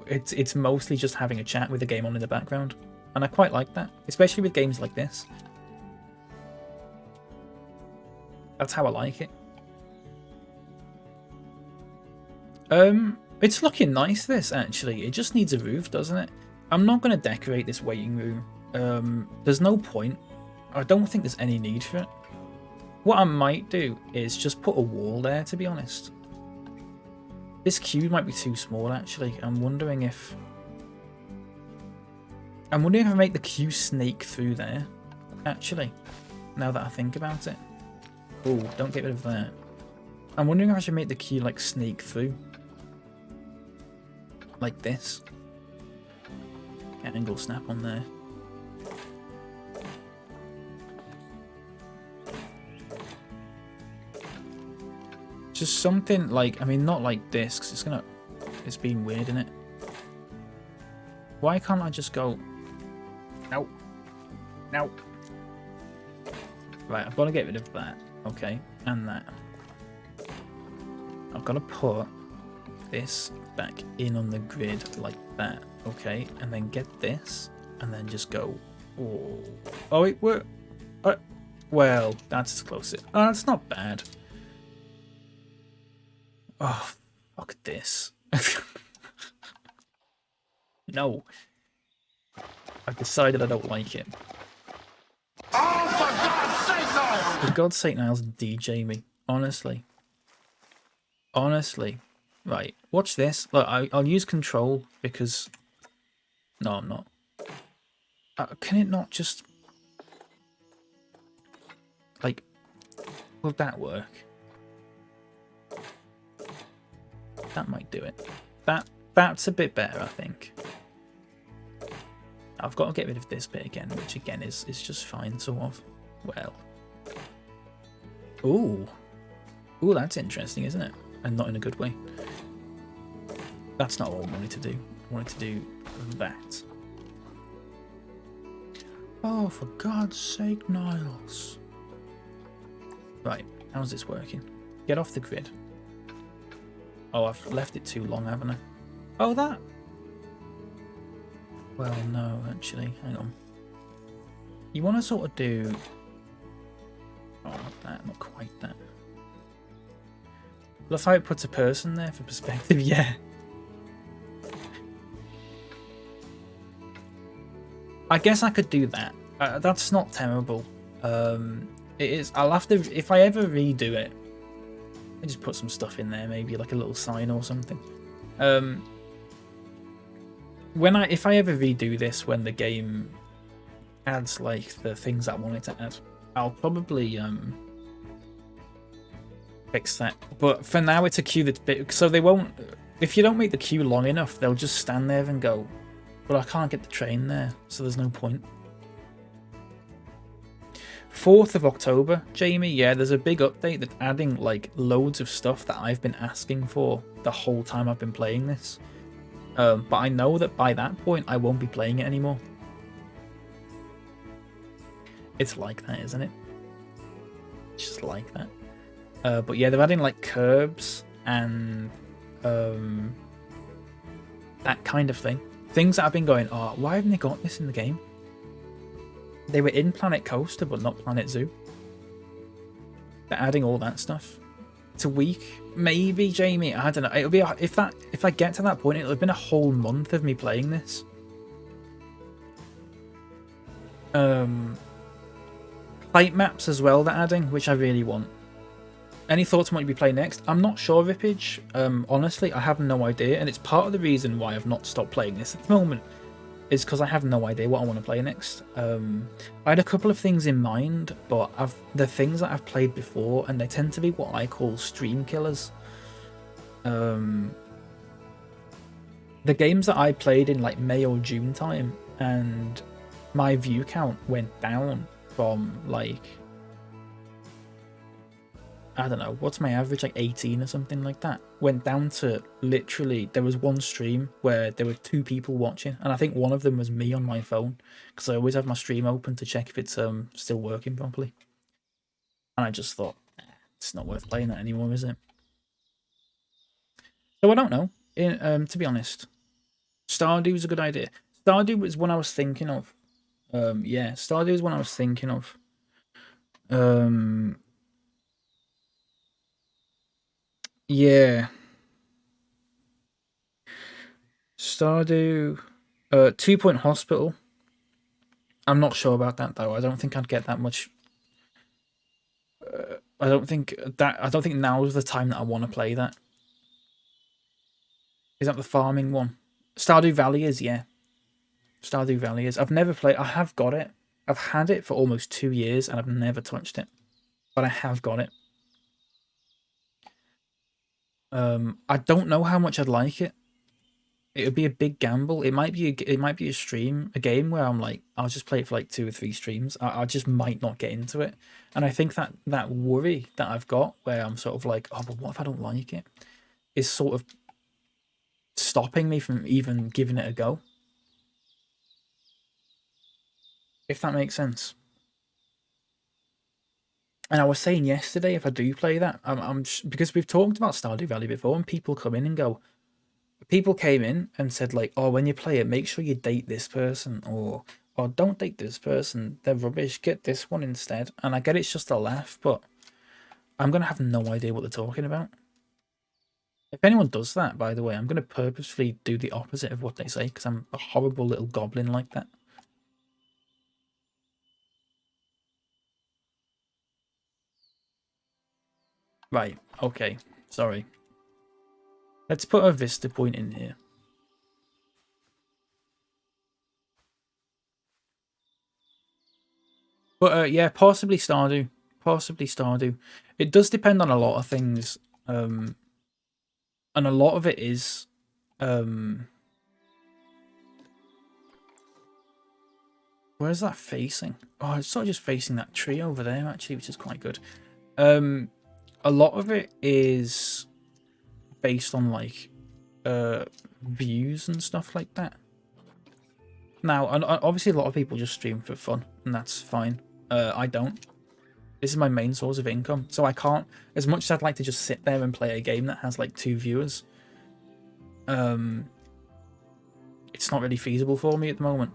Speaker 1: It's mostly just having a chat with the game on in the background, and I quite like that, especially with games like this. That's how I like it. It's looking nice, this, actually. It just needs a roof, doesn't it? I'm not going to decorate this waiting room. There's no point. I don't think there's any need for it. What I might do is just put a wall there, to be honest. This cube might be too small, actually. I'm wondering if I'm wondering if I make the queue snake through there. Actually, now that I think about it. Oh, don't get rid of that. I'm wondering if I should make the queue like snake through. Like this. Get angle snap on there. Just something like, I mean, not like this, because it's being weird, isn't it? Why can't I just go, no, no. Right, I've got to get rid of that, okay, and that. I've got to put this back in on the grid like that, okay, and then get this, and then just go, oh wait, well, that's as close. Oh, that's not bad. Oh, fuck this. No. I've decided I don't like it.
Speaker 2: Oh, for God's sake, no!
Speaker 1: For God's sake, Niles, DJ me. Honestly. Honestly. Right, watch this. Look, I'll use control because... No, I'm not. Can it not just... Like... Will that work? That might do it. That's a bit better, I think. I've got to get rid of this bit again, which again is just fine, sort of. Well. Ooh. Ooh, that's interesting, isn't it? And not in a good way. That's not what I wanted to do. I wanted to do that. Oh, for God's sake, Niles. Right, how's this working? Get off the grid. Oh, I've left it too long, haven't I? Oh, that. Well, no, actually, hang on. You want to sort of do... Oh, not that, not quite that. Love how it puts a person there for perspective, yeah. I guess I could do that. That's not terrible. It is. I'll have to... If I ever redo it, I just put some stuff in there, maybe like a little sign or something. If I ever redo this when the game adds like the things I want it to add, I'll probably fix that. But for now, it's a queue that's big, so they won't. If you don't make the queue long enough, they'll just stand there and go, "But I can't get the train there, so there's no point." 4th of October, Jamie, yeah, there's a big update that's adding like loads of stuff that I've been asking for the whole time I've been playing this. But I know that by that point I won't be playing it anymore. It's like that, isn't it? It's just like that. But yeah, they're adding like curbs and that kind of thing. Things that I've been going, oh, why haven't they got this in the game? They were in Planet Coaster, but not Planet Zoo. They're adding all that stuff. It's a week, maybe, Jamie. I don't know. It'll be if I get to that point, it'll have been a whole month of me playing this. Plate maps as well. They're adding, which I really want. Any thoughts on what you'll be playing next? I'm not sure, Rippage. Honestly, I have no idea, and it's part of the reason why I've not stopped playing this at the moment. Is because I have no idea what I want to play next. I had a couple of things in mind, but the things that I've played before, and they tend to be what I call stream killers. The games that I played in like May or June time, and my view count went down from like, I don't know, what's my average, like 18 or something like that, went down to literally, there was one stream where there were 2 people watching, and I think one of them was me on my phone, because I always have my stream open to check if it's still working properly. And I just thought, it's not worth playing that anymore, is it? So I don't know, to be honest. Stardew was a good idea. Stardew was one I was thinking of. Yeah, Stardew is one I was thinking of. Yeah. Stardew. 2 Point Hospital. I'm not sure about that though. I don't think I'd get that much. I don't think now is the time that I want to play that. Is that the farming one? Stardew Valley is, yeah. Stardew Valley is. I've never played. I have got it. I've had it for almost 2 years and I've never touched it. But I have got it. I don't know how much I'd like it. It would be a big gamble. It might be a stream, a game where I'm like, I'll just play it for like 2 or 3 streams. I just might not get into it. And I think that worry that I've got where I'm sort of like, oh, but what if I don't like it? Is sort of stopping me from even giving it a go. If that makes sense. And I was saying yesterday, if I do play that, because we've talked about Stardew Valley before, and people come in and go, people came in and said like, oh, when you play it, make sure you date this person, or don't date this person, they're rubbish, get this one instead. And I get it's just a laugh, but I'm gonna have no idea what they're talking about. If anyone does that, by the way, I'm gonna purposefully do the opposite of what they say, because I'm a horrible little goblin like that. Right, okay, sorry. Let's put a Vista point in here. But yeah, possibly Stardew. Possibly Stardew. It does depend on a lot of things. And a lot of it is... where's that facing? Oh, it's sort of just facing that tree over there, actually, which is quite good. A lot of it is based on, like, views and stuff like that. Now, obviously a lot of people just stream for fun, and that's fine. I don't. This is my main source of income, so I can't, as much as I'd like to just sit there and play a game that has like 2 viewers, it's not really feasible for me at the moment.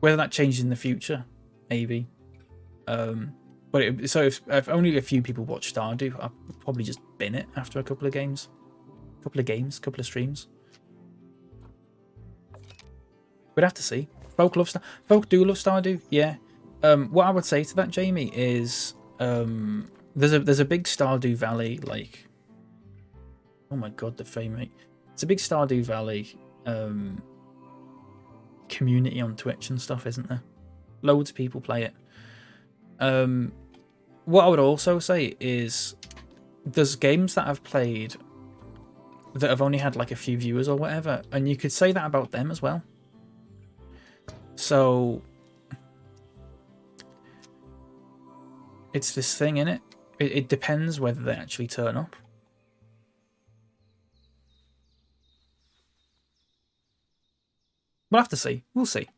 Speaker 1: Whether that changes in the future, maybe. But if only a few people watch Stardew, I'll probably just bin it after a couple of games. Couple of streams. We'd have to see. Folk do love Stardew, yeah. What I would say to that, Jamie, is there's a big Stardew Valley, like, oh my god, the frame rate. It's a big Stardew Valley community on Twitch and stuff, isn't there? Loads of people play it. What I would also say is there's games that I've played that have only had like a few viewers or whatever, and you could say that about them as well. So it's this thing, innit? It depends whether they actually turn up. We'll have to see. We'll see.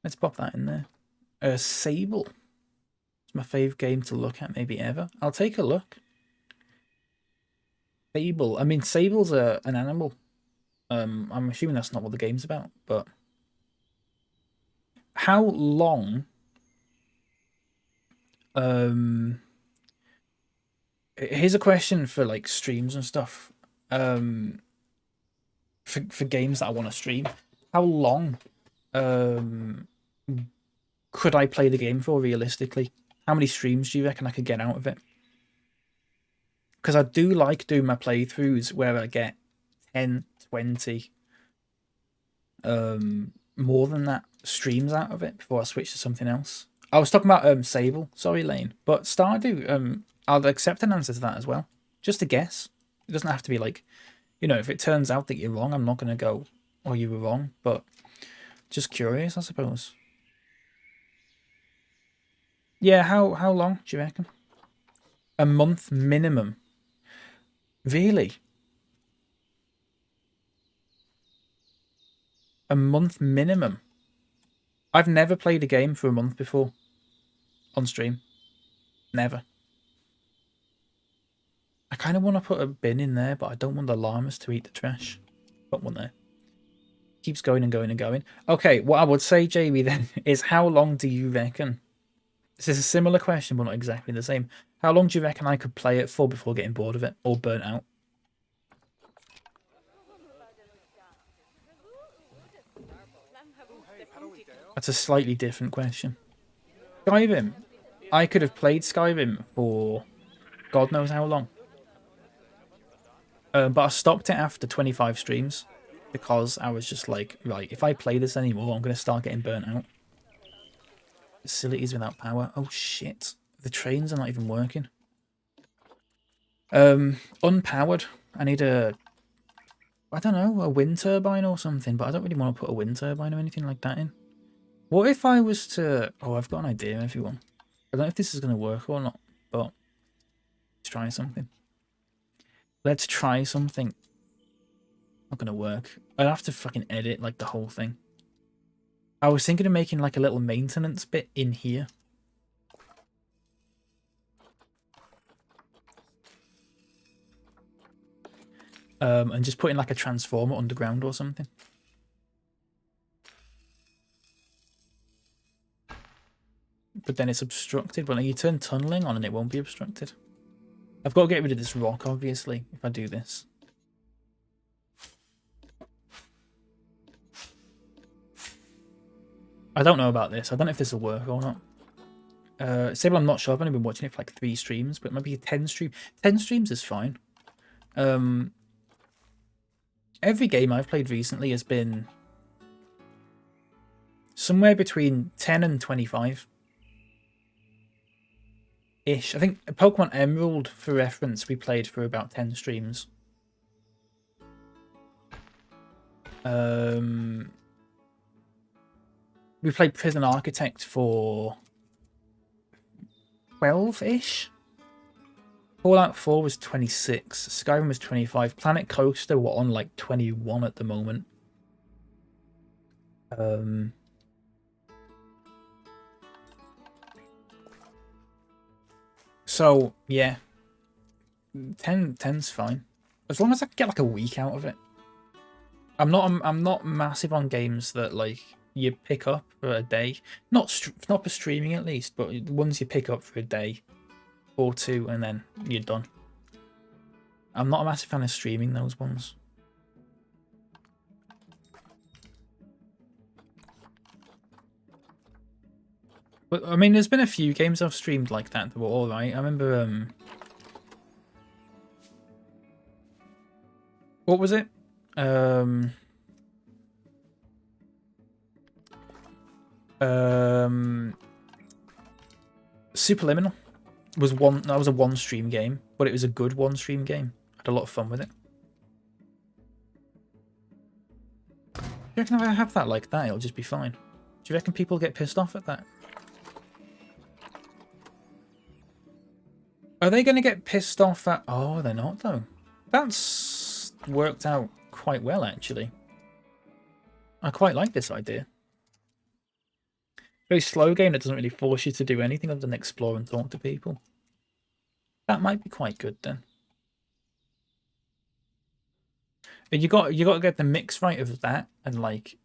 Speaker 1: Let's pop that in there. Sable. It's my fave game to look at maybe ever. I'll take a look. Sable. I mean, Sable's an animal. I'm assuming that's not what the game's about, but... How long... Here's a question for like streams and stuff. For games that I want to stream. How long could I play the game for realistically? How many streams do you reckon I could get out of it? Because I do like doing my playthroughs where I get 10, 20, more than that streams out of it before I switch to something else. I was talking about Sable, sorry Lane, but Stardew, I'll accept an answer to that as well. Just a guess. It doesn't have to be like, you know, if it turns out that you're wrong, I'm not going to go, oh, you were wrong, but just curious, I suppose. Yeah, how long do you reckon? A month minimum. Really? A month minimum? I've never played a game for a month before. On stream. Never. I kind of want to put a bin in there, but I don't want the llamas to eat the trash. Put one there. Keeps going and going and going. Okay, what I would say, Jamie, then, is how long do you reckon? This is a similar question, but not exactly the same. How long do you reckon I could play it for before getting bored of it or burnt out? That's a slightly different question. Skyrim. I could have played Skyrim for God knows how long. But I stopped it after 25 streams because I was just like, right, if I play this anymore, I'm going to start getting burnt out. Facilities without power. Oh, shit. The trains are not even working. Unpowered. I need I don't know, a wind turbine or something, but I don't really want to put a wind turbine or anything like that in. What if I was to... Oh, I've got an idea, everyone. I don't know if this is going to work or not, but let's try something. Let's try something. Not going to work. I'd have to fucking edit, like, the whole thing. I was thinking of making, like, a little maintenance bit in here. And just putting, like, a transformer underground or something. But then it's obstructed. But when you turn tunneling on and it won't be obstructed. I've got to get rid of this rock, obviously, if I do this. I don't know about this. I don't know if this will work or not. Sable, I'm not sure. I've only been watching it for like 3 streams, but maybe 10 stream. 10 streams is fine. Every game I've played recently has been somewhere between 10 and 25. Ish. I think Pokemon Emerald, for reference, we played for about 10 streams. We played Prison Architect for 12-ish. Fallout 4 was 26. Skyrim was 25. Planet Coaster were on like 21 at the moment. So yeah, 10's fine as long as I get like a week out of it. I'm not massive on games that like you pick up for a day, not for streaming at least, but the ones you pick up for a day or 2 and then you're done. I'm not a massive fan of streaming those ones. But I mean, there's been a few games I've streamed like that were all right. I remember what was it? Superliminal was a 1 stream game, but it was a good 1 stream game. I had a lot of fun with it. Do you reckon if I have that like that, it'll just be fine? Do you reckon people get pissed off at that? Are they going to get pissed off at... Oh, they're not, though. That's worked out quite well, actually. I quite like this idea. Very slow game that doesn't really force you to do anything other than explore and talk to people. That might be quite good, then. And you got to get the mix right of that and, like,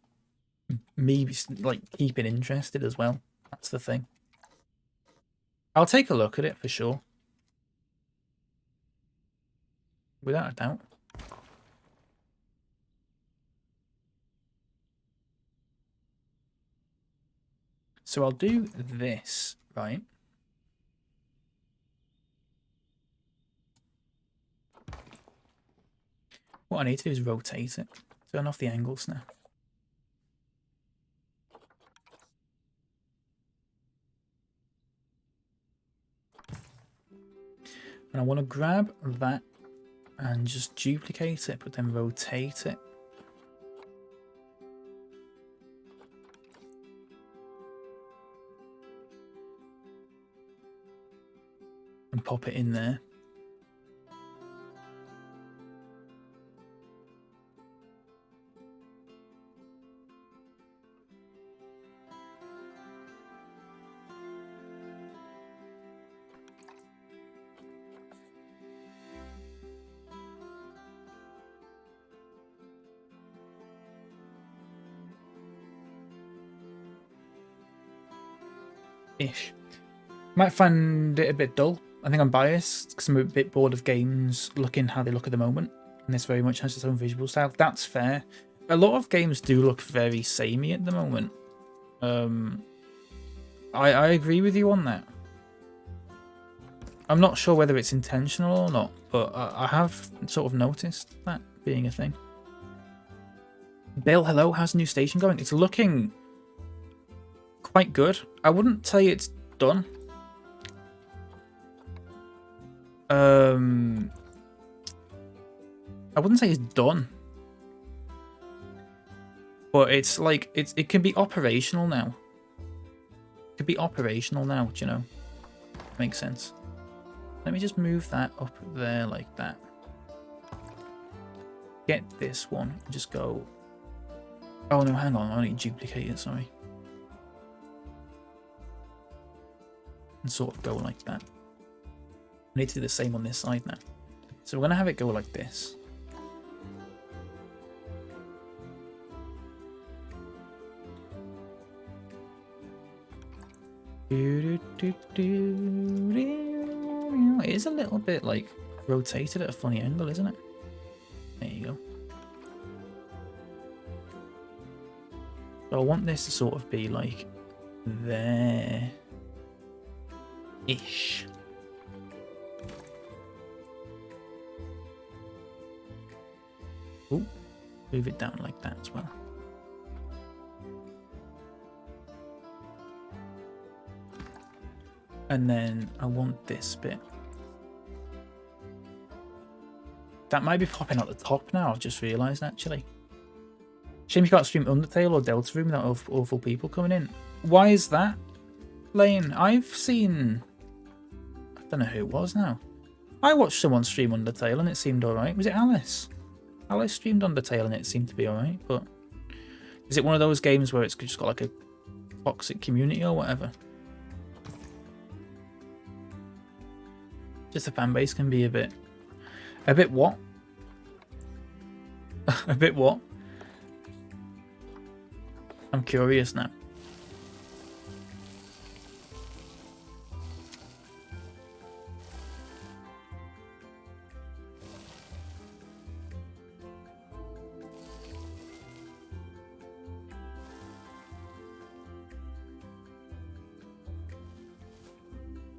Speaker 1: me, like, keeping interested as well. That's the thing. I'll take a look at it for sure. Without a doubt. So I'll do this, right? What I need to do is rotate it. Turn off the angle snap. And I want to grab that and just duplicate it, but then rotate it. And pop it in there. Ish. Might find it a bit dull. I think I'm biased because I'm a bit bored of games looking how they look at the moment. And this very much has its own visual style. That's fair. A lot of games do look very samey at the moment. I agree with you on that. I'm not sure whether it's intentional or not, but I have sort of noticed that being a thing. Bill, hello. How's the new station going? It's looking quite good. I wouldn't say it's done. I wouldn't say it's done. But it's like, it can be operational now. It could be operational now, do you know? Makes sense. Let me just move that up there like that. Get this one and just go... Oh no, hang on, I need to duplicate it, sorry. And sort of go like that. I need to do the same on this side now. So we're going to have it go like this. It is a little bit like rotated at a funny angle, isn't it? There you go. So I want this to sort of be like there-ish. Ooh, move it down like that as well. And then I want this bit. That might be popping out the top now, I've just realised actually. Shame you can't stream Undertale or Deltarune without awful people coming in. Why is that, Lane? I've seen... I don't know who it was now. I watched someone stream Undertale and it seemed alright. Was it Alice? Alice streamed Undertale and it seemed to be alright, but... Is it one of those games where it's just got like a toxic community or whatever? Just the fan base can be a bit what? A bit what? I'm curious now.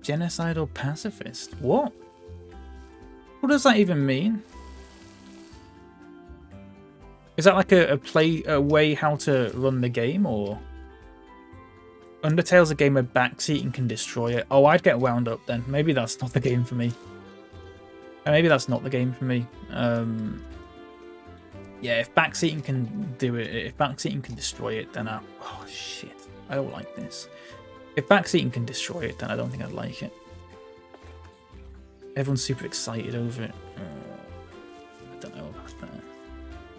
Speaker 1: Genocidal pacifist? What? What does that even mean? Is that like a way how to run the game, or? Undertale's a game where backseating can destroy it. Oh, I'd get wound up then. Maybe that's not the game for me. Maybe that's not the game for me. Yeah, if backseating can do it, if backseating can destroy it, then oh shit, I don't like this. If backseating can destroy it, then I don't think I'd like it. Everyone's super excited over it. I don't know about that.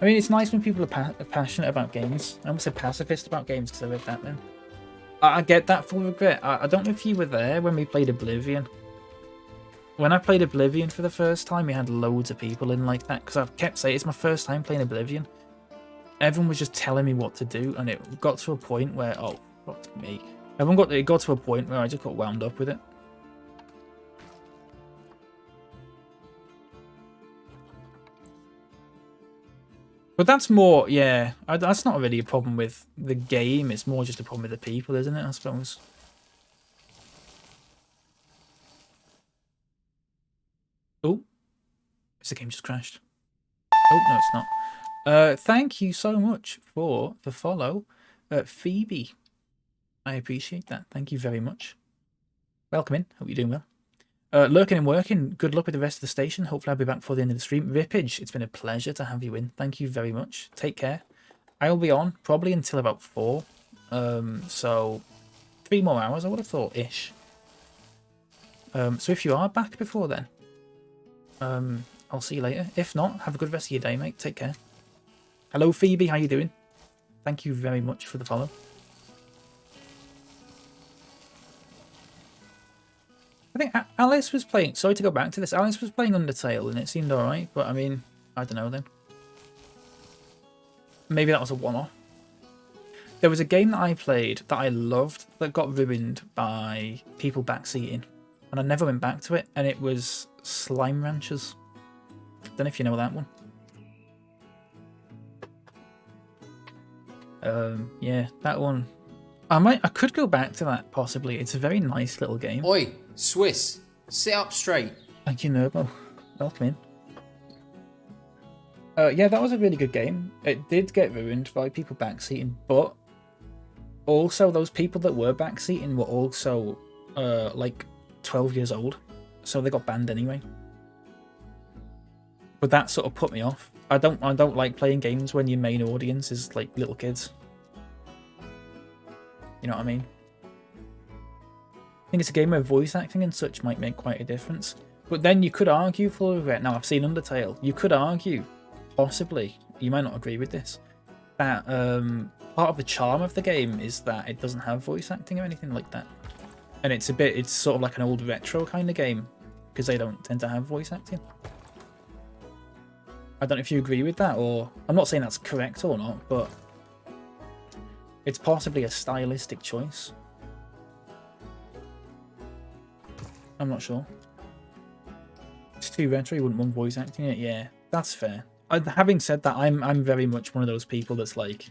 Speaker 1: I mean, it's nice when people are passionate about games. I almost said pacifist about games because I read that then. I get that full regret. I don't know if you were there when we played Oblivion. When I played Oblivion for the first time, we had loads of people in like that because I kept saying it's my first time playing Oblivion. Everyone was just telling me what to do, and it got to a point where, oh, fuck me. It got to a point where I just got wound up with it. But that's more, yeah, that's not really a problem with the game. It's more just a problem with the people, isn't it, I suppose? Oh, is the game just crashed? Oh, no, it's not. Thank you so much for the follow, Phoebe. I appreciate that. Thank you very much. Welcome in. Hope you're doing well. Lurking and working. Good luck with the rest of the station. Hopefully I'll be back before the end of the stream. Rippage, it's been a pleasure to have you in. Thank you very much. Take care. I'll be on probably until about 4. So 3 more hours, I would have thought, ish. So if you are back before then, I'll see you later. If not, have a good rest of your day, mate. Take care. Hello, Phoebe. How you doing? Thank you very much for the follow. I think Alice was playing... Sorry to go back to this. Alice was playing Undertale and it seemed alright. But, I mean, I don't know then. Maybe that was a one-off. There was a game that I played that I loved that got ruined by people backseating. And I never went back to it. And it was Slime Ranchers. Don't know if you know that one. Yeah, that one. I could go back to that, possibly. It's a very nice little game.
Speaker 3: Oi, Swiss, sit up straight.
Speaker 1: Thank you, Nerbo. Welcome in. Yeah, that was a really good game. It did get ruined by people backseating, but also those people that were backseating were also like 12 years old, so they got banned anyway. But that sort of put me off. I don't like playing games when your main audience is like little kids. You know what I mean? I think it's a game where voice acting and such might make quite a difference. But then you could argue for it. Now, I've seen Undertale. You could argue, possibly, you might not agree with this, that part of the charm of the game is that it doesn't have voice acting or anything like that. And it's sort of like an old retro kind of game, because they don't tend to have voice acting. I don't know if you agree with that, or I'm not saying that's correct or not, but it's possibly a stylistic choice. I'm not sure. It's too retro, you wouldn't want voice acting in it. Yeah, that's fair. Having said that, I'm very much one of those people that's like,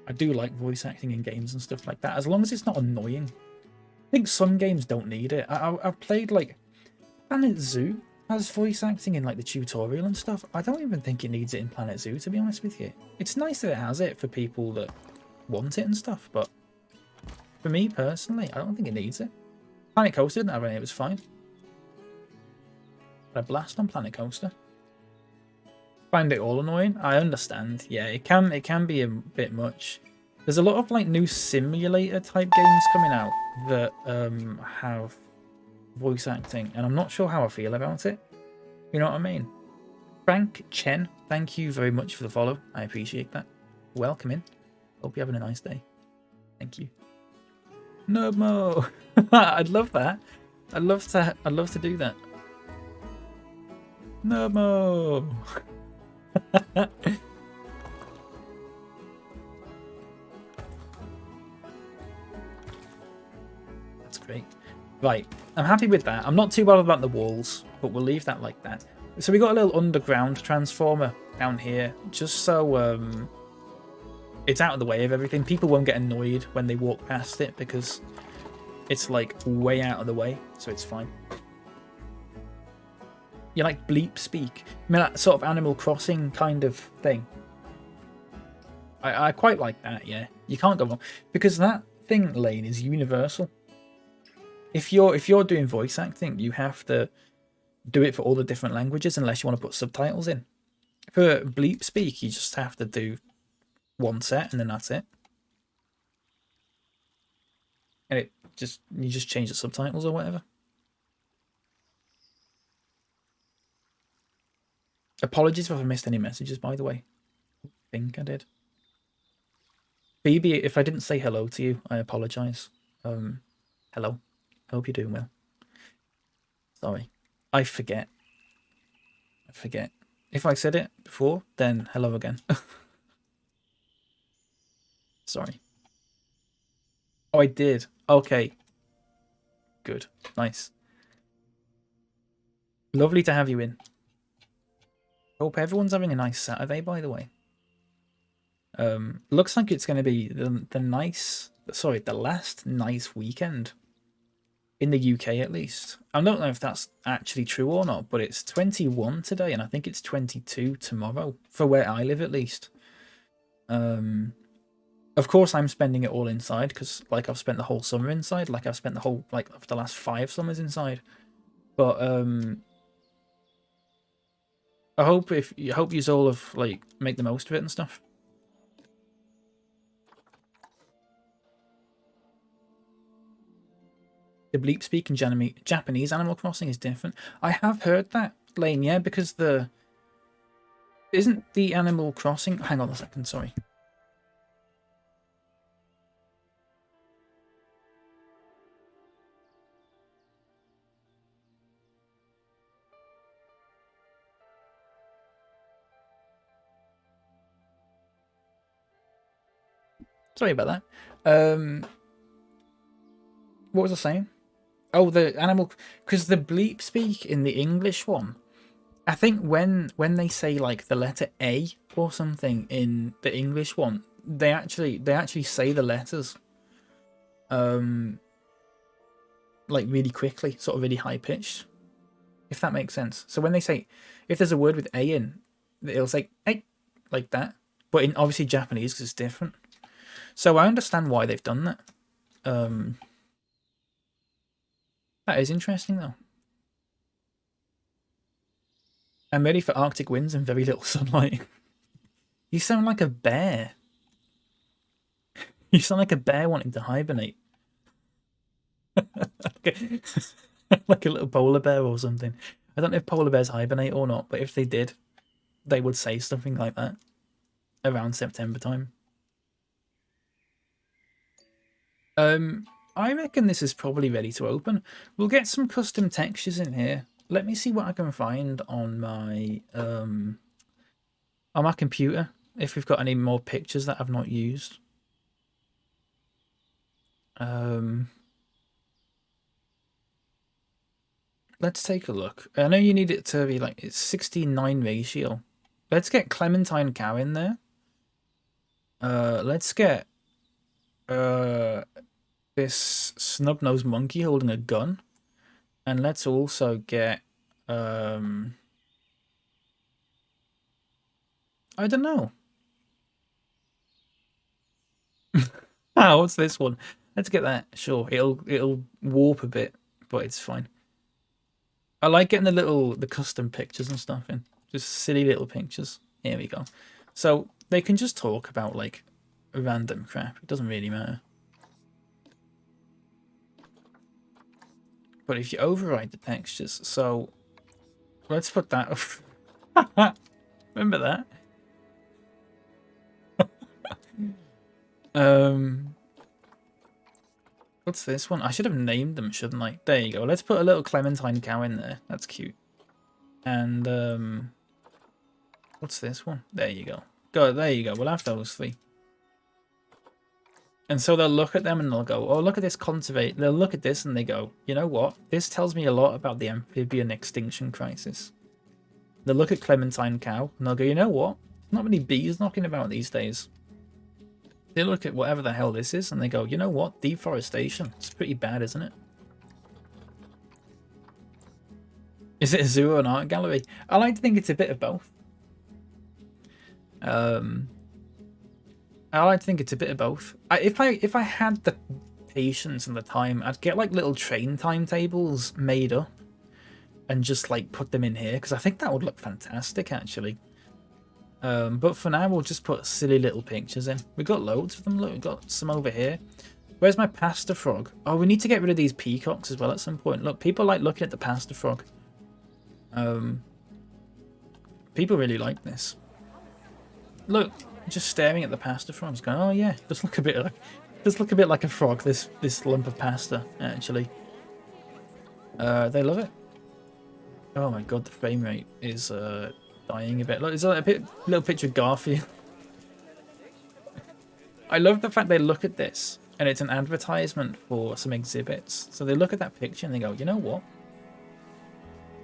Speaker 1: I do like voice acting in games and stuff like that, as long as it's not annoying. I think some games don't need it. I've played like Planet Zoo has voice acting in like the tutorial and stuff. I don't even think it needs it in Planet Zoo, to be honest with you. It's nice that it has it for people that want it and stuff, but for me personally, I don't think it needs it. Planet Coaster didn't have any, it was fine. Had a blast on Planet Coaster. Find it all annoying. I understand. Yeah, it can be a bit much. There's a lot of like new simulator type games coming out that have voice acting, and I'm not sure how I feel about it. You know what I mean? Frank Chen, thank you very much for the follow. I appreciate that. Welcome in. Hope you're having a nice day. Thank you. No more. I'd love that. I'd love to do that. No more. That's great. Right, I'm happy with that. I'm not too bothered about the walls, but we'll leave that like that. So we got a little underground transformer down here, just so it's out of the way of everything. People won't get annoyed when they walk past it because it's like way out of the way, so it's fine. You like bleep speak? I mean, that sort of Animal Crossing kind of thing. I quite like that, yeah. You can't go wrong. Because that thing, Lane, is universal. If you're doing voice acting, you have to do it for all the different languages unless you want to put subtitles in. For bleep speak, you just have to do one set and then that's it. And you just change the subtitles or whatever. Apologies if I missed any messages, by the way. I think I did. Phoebe, if I didn't say hello to you, I apologize. Hello. Hope you're doing well. Sorry. I forget. If I said it before, then hello again. Sorry. Oh, I did. Okay. Good. Nice. Lovely to have you in. Hope everyone's having a nice Saturday, by the way. Looks like it's going to be the last nice weekend in the UK at least. I don't know if that's actually true or not, but it's 21 today, and I think it's 22 tomorrow for where I live at least. Of course, I'm spending it all inside because, like, I've spent the whole summer inside. Like, I've spent the whole of the last 5 summers inside. But I hope you all have like make the most of it and stuff. The bleep speak in Japanese Animal Crossing is different. I have heard that, Lane, yeah, because isn't the Animal Crossing... Hang on a second, sorry. Sorry about that. What was I saying? Oh, the animal... Because the bleep speak in the English one, I think when they say like the letter A or something in the English one, they actually say the letters like really quickly, sort of really high pitched, if that makes sense. So when they say, if there's a word with A in, it'll say hey, like that, but in obviously Japanese because it's different. So I understand why they've done that. That is interesting though. I'm ready for Arctic winds and very little sunlight. You sound like a bear. You sound like a bear wanting to hibernate. Like a little polar bear or something. I don't know if polar bears hibernate or not, but if they did, they would say something like that around September time. I reckon this is probably ready to open. We'll get some custom textures in here. Let me see what I can find on my computer, if we've got any more pictures that I've not used. Let's take a look. I know you need it to be like, it's 16:9 ratio. Let's get Clementine Cow in there. Let's get this snub-nosed monkey holding a gun. And let's also get I don't know. Oh, what's this one? Let's get that. Sure, it'll warp a bit, but it's fine. I like getting the custom pictures and stuff in. Just silly little pictures. Here we go. So they can just talk about like random crap. It doesn't really matter. But if you override the textures, so let's put that. Remember that? What's this one? I should have named them, shouldn't I? There you go. Let's put a little Clementine Cow in there. That's cute. And what's this one? There you go. There you go. We'll have those three. And so they'll look at them and they'll go, oh, look at this conservate. They'll look at this and they go, you know what? This tells me a lot about the amphibian extinction crisis. They'll look at Clementine Cow and they'll go, you know what? Not many bees knocking about these days. They look at whatever the hell this is and they go, you know what? Deforestation. It's pretty bad, isn't it? Is it a zoo or an art gallery? I like to think it's a bit of both. I like to think it's a bit of both. If I had the patience and the time, I'd get like little train timetables made up and just like put them in here because I think that would look fantastic actually. But for now, we'll just put silly little pictures in. We've got loads of them. Look, we've got some over here. Where's my pasta frog? Oh, we need to get rid of these peacocks as well at some point. Look, people like looking at the pasta frog. People really like this. Look, just staring at the pasta frog. Just going, oh yeah, does look a bit like a frog. This lump of pasta actually. They love it. Oh my god, the frame rate is dying a bit. Look, there's a little picture of Garfield. I love the fact they look at this and it's an advertisement for some exhibits. So they look at that picture and they go, you know what?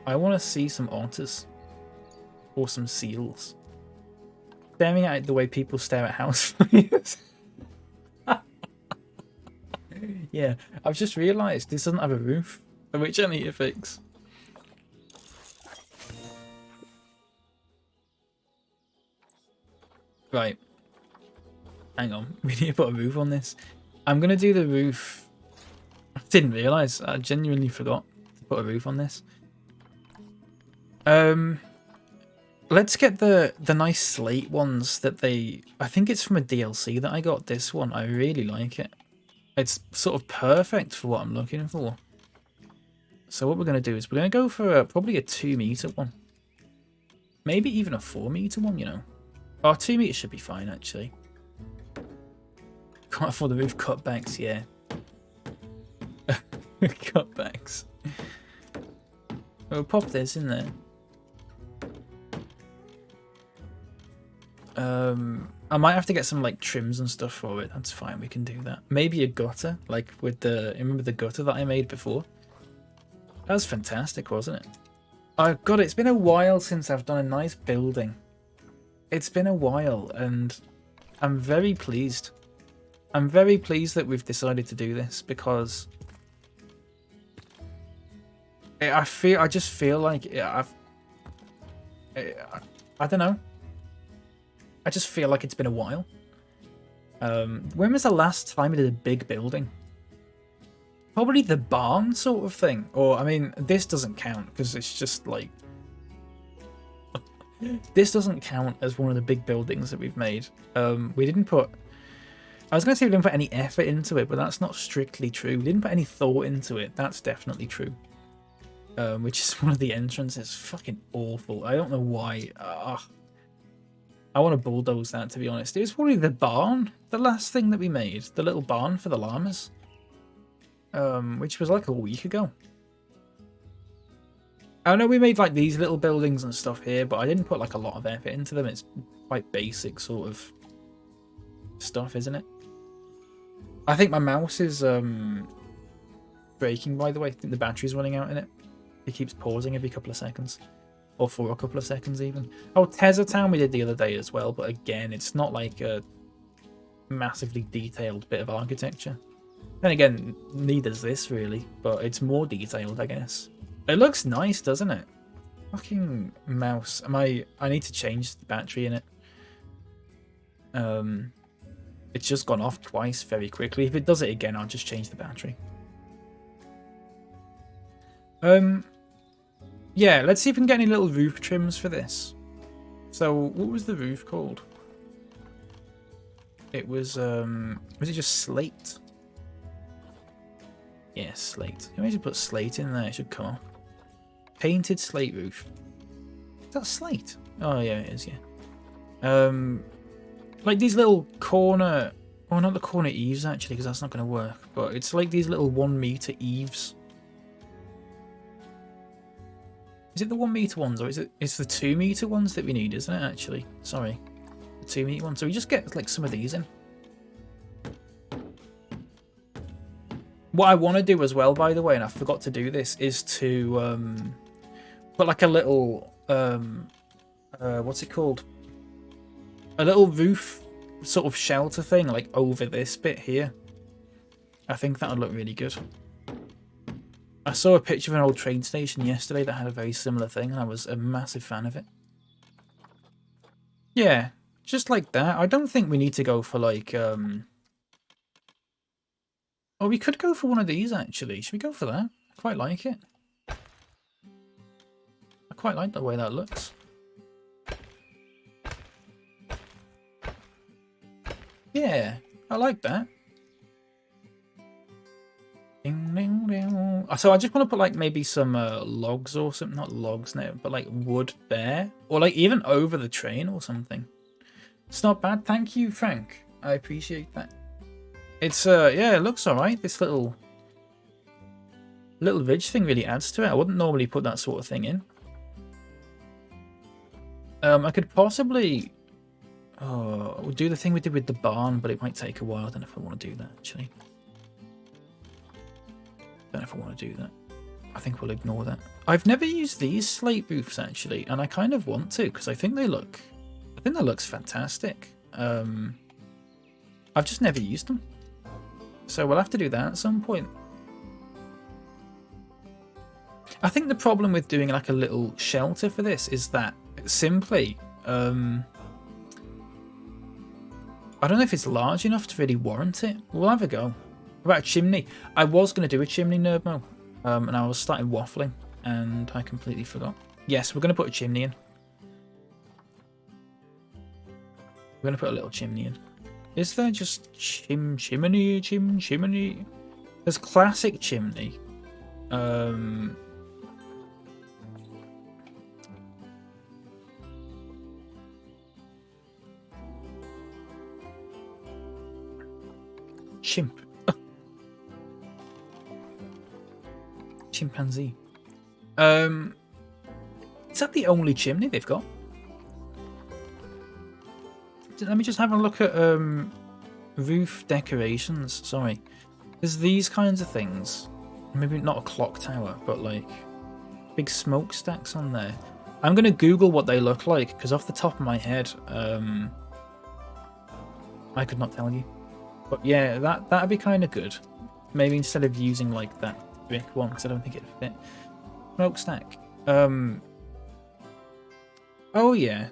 Speaker 1: I want to see some otters or some seals. Staring at the way people stare at house fires. Yeah, I've just realised this doesn't have a roof, which I need to fix. Right. Hang on. We need to put a roof on this. I'm going to do the roof. I didn't realise. I genuinely forgot to put a roof on this. Let's get the nice slate ones that they... I think it's from a DLC that I got. This one. I really like it. It's sort of perfect for what I'm looking for. So what we're going to do is we're going to go for probably a 2-meter one. Maybe even a 4-meter one, you know. Oh, 2 meters should be fine, actually. Can't afford the roof cutbacks, yeah. Cutbacks. We'll pop this in there. I might have to get some like trims and stuff for it. That's fine, we can do that. Maybe a gutter, like with the... Remember the gutter that I made before? That was fantastic, wasn't it? Oh god, it's been a while since I've done a nice building. It's been a while, and I'm very pleased. I'm very pleased that we've decided to do this because I just feel like I don't know. I just feel like it's been a while. When was the last time we did a big building? Probably the barn sort of thing. Or, I mean, this doesn't count because it's just like... This doesn't count as one of the big buildings that we've made. We didn't put... I was going to say we didn't put any effort into it, but that's not strictly true. We didn't put any thought into it. That's definitely true. Which is one of the entrances. Fucking awful. I don't know why. I want to bulldoze that, to be honest. It was probably the barn, the last thing that we made. The little barn for the llamas. Which was like a week ago. I know we made like these little buildings and stuff here, but I didn't put like a lot of effort into them. It's quite basic sort of stuff, isn't it? I think my mouse is breaking, by the way. I think the battery's running out in it. It keeps pausing every couple of seconds. Or for a couple of seconds even. Oh, Tezza Town we did the other day as well, but again, it's not like a massively detailed bit of architecture. Then again, neither's this really, but it's more detailed, I guess. It looks nice, doesn't it? Fucking mouse. I need to change the battery in it. It's just gone off twice very quickly. If it does it again, I'll just change the battery. Yeah, let's see if we can get any little roof trims for this. So, what was the roof called? It was it just slate? Yeah, slate. Maybe I should put slate in there, it should come up. Painted slate roof. Is that slate? Oh yeah, it is, yeah. Like these little corner... Oh, not the corner eaves actually, because that's not going to work. But it's like these little 1 meter eaves. Is it the 1 meter ones, or is it? It's the 2 meter ones that we need, isn't it? Actually, sorry, the 2 meter ones. So we just get like some of these in. What I want to do as well, by the way, and I forgot to do this, is to put like a little what's it called? A little roof sort of shelter thing, like over this bit here. I think that would look really good. I saw a picture of an old train station yesterday that had a very similar thing, and I was a massive fan of it. Yeah, just like that. I don't think we need to go for like... Oh, we could go for one of these, actually. Should we go for that? I quite like it. I quite like the way that looks. Yeah, I like that. Ding, ding, ding. So I just want to put like maybe some logs or something, not logs now, but like wood there, or like even over the train or something. It's not bad. Thank you, Frank. I appreciate that. It's yeah, it looks alright. This little ridge thing really adds to it. I wouldn't normally put that sort of thing in. I could possibly we'll do the thing we did with the barn, but it might take a while. I don't know if I want to do that actually. Don't know if I want to do that. I think we'll ignore that. I've never used these slate roofs actually, and I kind of want to because I think that looks fantastic. I've just never used them, so we'll have to do that at some point. I think the problem with doing like a little shelter for this is that simply I don't know if it's large enough to really warrant it. We'll have a go. About a chimney. I was going to do a chimney, Nerdmo, and I was starting waffling, and I completely forgot. Yes, we're going to put a chimney in. We're going to put a little chimney in. Is there just chimney? There's classic chimney. Chimp. Chimpanzee. Is that the only chimney they've got? Let me just have a look at roof decorations. Sorry. There's these kinds of things. Maybe not a clock tower, but like big smokestacks on there. I'm going to Google what they look like, because off the top of my head, I could not tell you. But yeah, that'd be kind of good. Maybe instead of using like that brick one, because I don't think it'd fit. Smokestack. Oh yeah.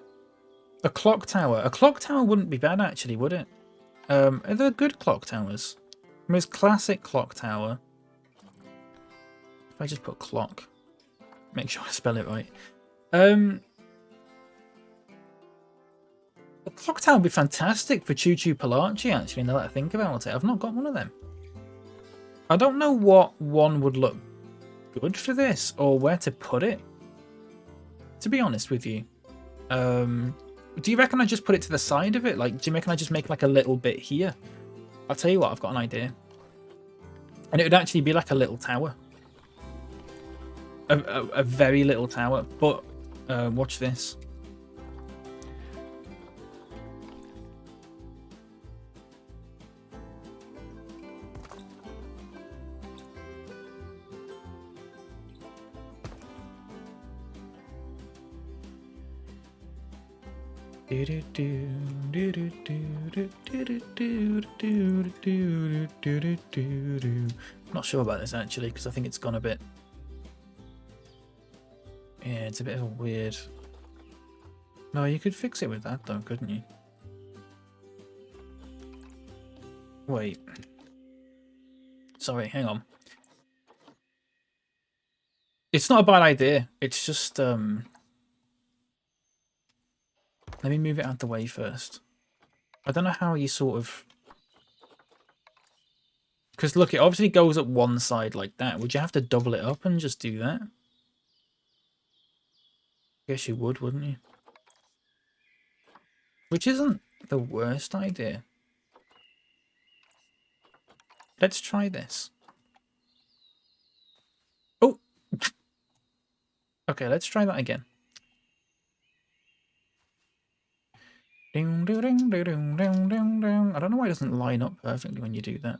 Speaker 1: A clock tower. A clock tower wouldn't be bad, actually, would it? Are there good clock towers? Most classic clock tower. If I just put clock, make sure I spell it right. A clock tower would be fantastic for Choo Choo Palachi, actually, now that I think about it. I've not got one of them. I don't know what one would look good for this or where to put it, to be honest with you. Do you reckon I just put it to the side of it? Like, do you reckon I just make like a little bit here? I'll tell you what, I've got an idea. And it would actually be like a little tower. A very little tower. But, watch this. Not sure about this actually, because I think it's gone a bit. Yeah, it's a bit of a weird. No, you could fix it with that though, couldn't you? Wait. Sorry, hang on. It's not a bad idea. It's just let me move it out the way first. I don't know how you sort of... Because look, it obviously goes up one side like that. Would you have to double it up and just do that? I guess you would, wouldn't you? Which isn't the worst idea. Let's try this. Oh! Okay, let's try that again. I don't know why it doesn't line up perfectly when you do that.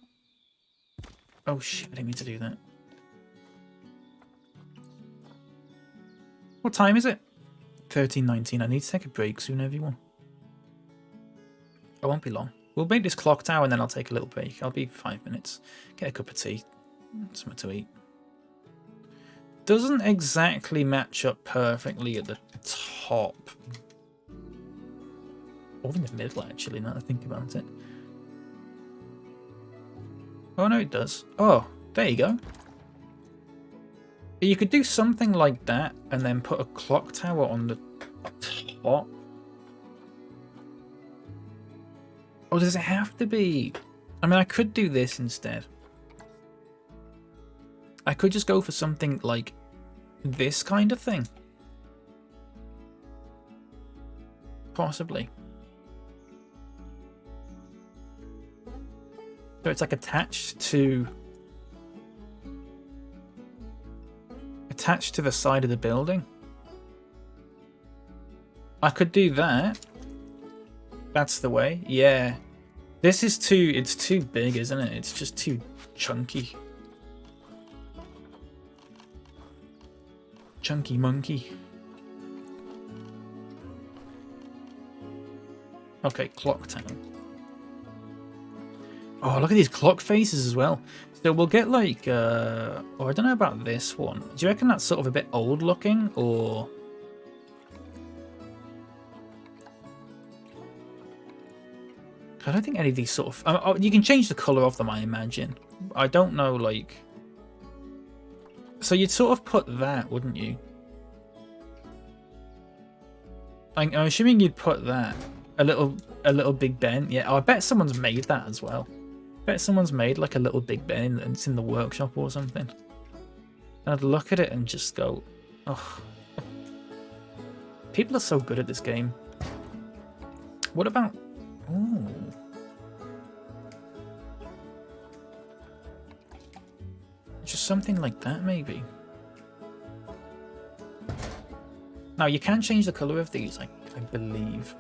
Speaker 1: Oh shit, I didn't mean to do that. What time is it? 13:19. I need to take a break soon, everyone. I won't be long. We'll make this clock tower and then I'll take a little break. I'll be 5 minutes. Get a cup of tea. Something to eat. Doesn't exactly match up perfectly at the top. Or in the middle, actually, now that I think about it. Oh, no, it does. Oh, there you go. You could do something like that and then put a clock tower on the top. Or does it have to be... I mean, I could do this instead. I could just go for something like this kind of thing. Possibly. So it's like attached to the side of the building. I could do that. That's the way. Yeah. This is it's too big, isn't it? It's just too chunky. Chunky monkey. Okay, clock tower. Oh, look at these clock faces as well. So we'll get like, oh, I don't know about this one. Do you reckon that's sort of a bit old looking, or? I don't think any of these sort of, you can change the colour of them, I imagine. I don't know, like, so you'd sort of put that, wouldn't you? I'm assuming you'd put that, a little Big Ben. Yeah, I bet someone's made that as well. Bet someone's made like a little Big Ben and it's in the workshop or something. And I'd look at it and just go, oh. People are so good at this game. What about... Oh. Just something like that, maybe. Now, you can change the colour of these, I believe.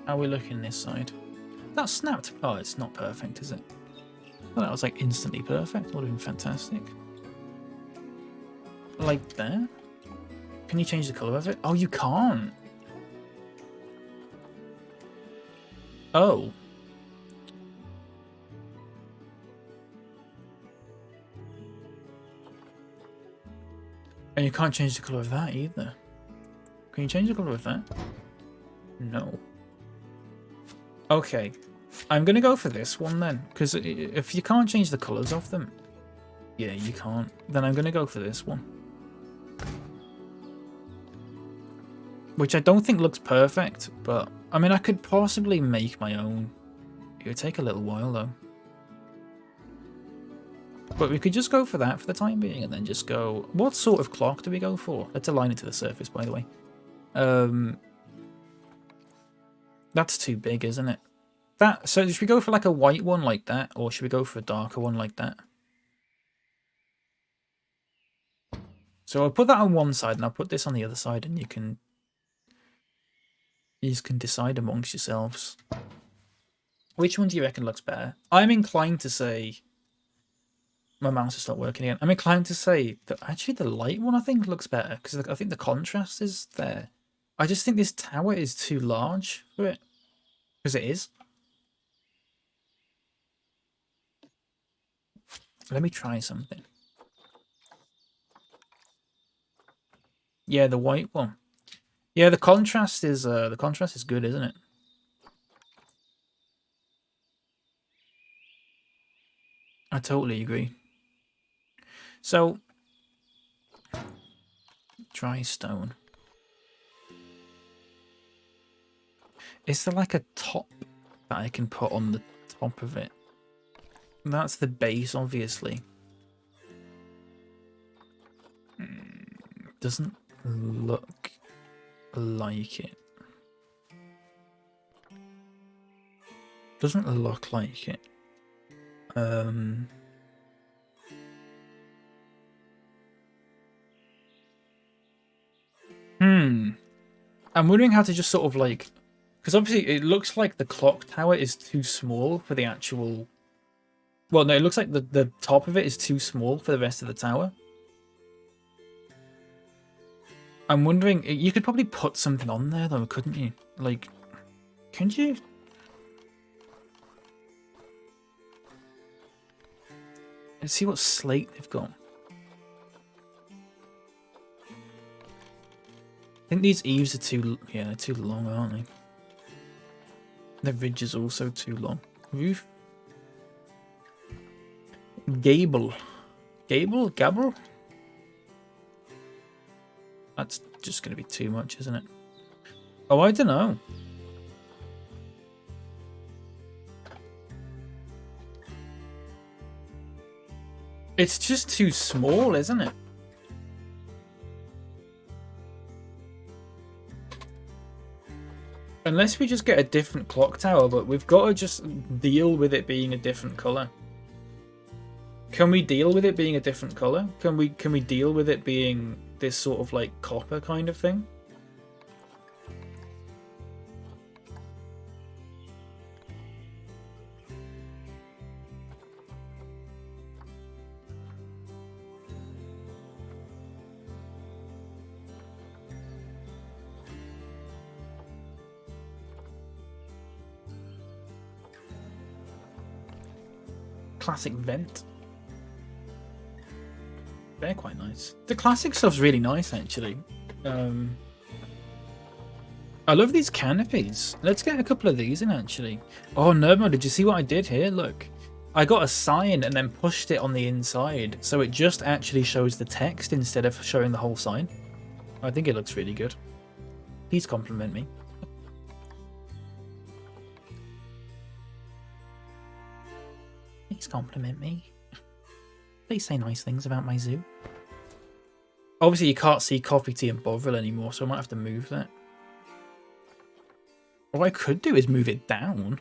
Speaker 1: How are we looking this side? That snapped. Oh, it's not perfect, is it? Well, that was like instantly perfect. Would have been fantastic. Like that? Can you change the colour of it? Oh, you can't. Oh. And you can't change the colour of that either. Can you change the colour of that? No. Okay. I'm going to go for this one then. Because if you can't change the colours of them... Yeah, you can't. Then I'm going to go for this one. Which I don't think looks perfect, but... I mean, I could possibly make my own. It would take a little while, though. But we could just go for that for the time being, and then just go... What sort of clock do we go for? Let's align it to the surface, by the way. That's too big, isn't it? So should we go for like a white one like that, or should we go for a darker one like that? So I'll put that on one side, and I'll put this on the other side, and you just can decide amongst yourselves. Which one do you reckon looks better? I'm inclined to say... My mouse has stopped working again. I'm inclined to say that actually the light one I think looks better, because I think the contrast is there. I just think this tower is too large for it. Because it is. Let me try something. Yeah, the white one. Yeah, the contrast is good, isn't it? I totally agree. So, dry stone. Is there like a top that I can put on the top of it? That's the base, obviously. Doesn't look like it. Doesn't look like it. I'm wondering how to just sort of like... Because obviously it looks like the clock tower is too small for the actual... Well, no, it looks like the top of it is too small for the rest of the tower. I'm wondering... You could probably put something on there, though, couldn't you? Like, can you... Let's see what slate they've got. I think these eaves are too... Yeah, they're too long, aren't they? The ridge is also too long. Roof. Gable. Gable? Gable? That's just going to be too much, isn't it? Oh, I don't know. It's just too small, isn't it? Unless we just get a different clock tower, but we've got to just deal with it being a different colour. Can we deal with it being a different colour? Can we deal with it being this sort of like copper kind of thing? Classic vent. They're quite nice. The classic stuff's really nice, actually. I love these canopies. Let's get a couple of these in, actually. Oh, Nermo, did you see what I did here? Look. I got a sign and then pushed it on the inside, so it just actually shows the text instead of showing the whole sign. I think it looks really good. Please compliment me. Please compliment me. Please say nice things about my zoo. Obviously, you can't see Coffee Tea and Bovril anymore, so I might have to move that. What I could do is move it down.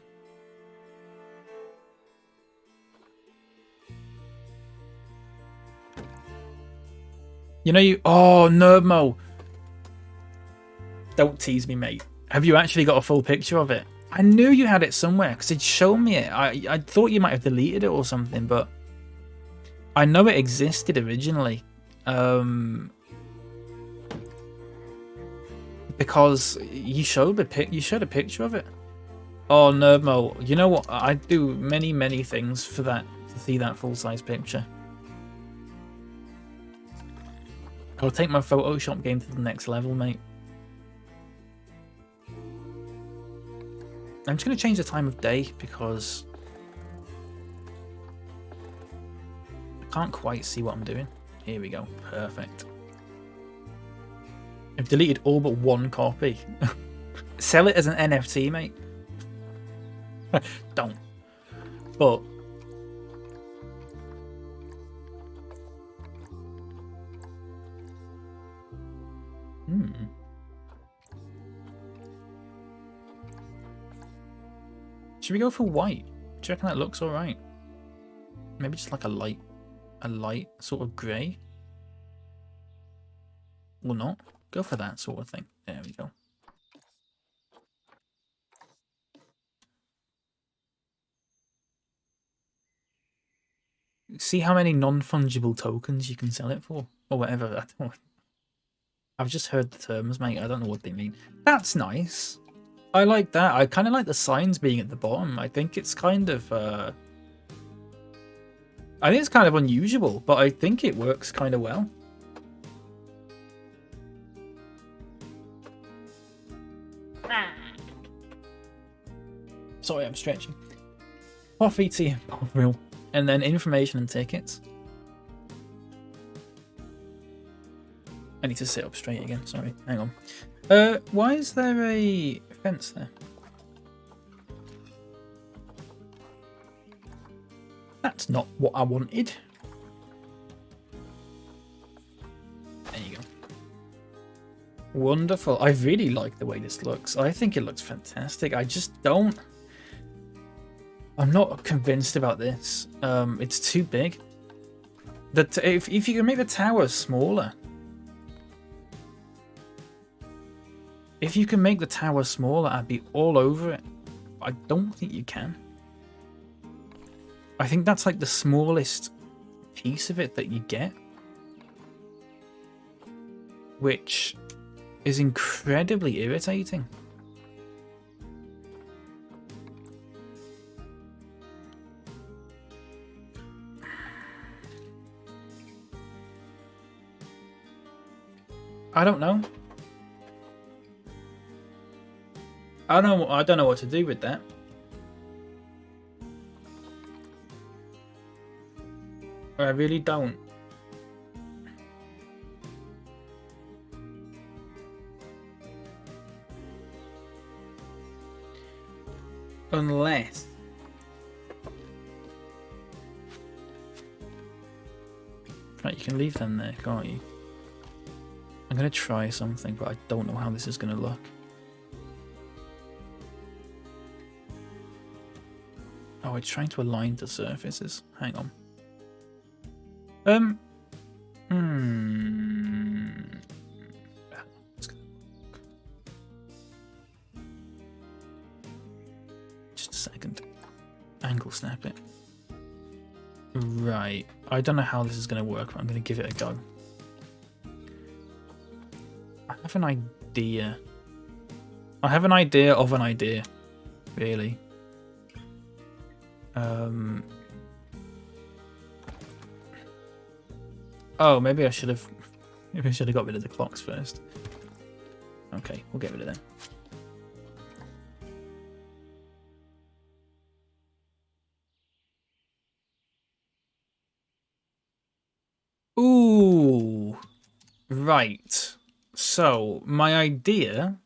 Speaker 1: You know you... Oh, Nerdmo. Don't tease me, mate. Have you actually got a full picture of it? I knew you had it somewhere because it'd shown me it. I thought you might have deleted it or something, but I know it existed originally. Because you showed a picture of it. Oh, Nerdmo, you know what? I'd do many, many things for that, to see that full-size picture. I'll take my Photoshop game to the next level, mate. I'm just going to change the time of day because I can't quite see what I'm doing. Here we go. Perfect. I've deleted all but one copy. Sell it as an NFT, mate. Don't. But should we go for white? Do you reckon that looks alright? Maybe just like a light sort of grey? Or not? Go for that sort of thing. There we go. See how many non-fungible tokens you can sell it for? Or whatever. I've just heard the terms, mate. I don't know what they mean. That's nice. I like that. I kind of like the signs being at the bottom. I think it's kind of... I think it's kind of unusual, but I think it works kind of well. Sorry, I'm stretching. Coffee, tea, and and then information and tickets. I need to sit up straight again. Sorry, hang on. Why is there a fence there? That's not what I wanted. There you go. Wonderful. I really like the way this looks. I think it looks fantastic. I just don't... I'm not convinced about this. It's too big. If you can make the tower smaller... If you can make the tower smaller, I'd be all over it. I don't think you can. I think that's like the smallest piece of it that you get. Which is incredibly irritating. I don't know. I don't know what to do with that. I really don't. Unless... Right, you can leave them there, can't you? I'm going to try something, but I don't know how this is going to look. Oh, it's trying to align the surfaces. Hang on. Just a second. Angle snap it. Right. I don't know how this is going to work, but I'm going to give it a go. I have an idea. I have an idea of an idea, really. Oh, maybe I should have got rid of the clocks first. Okay, we'll get rid of them. Ooh, right. So my idea.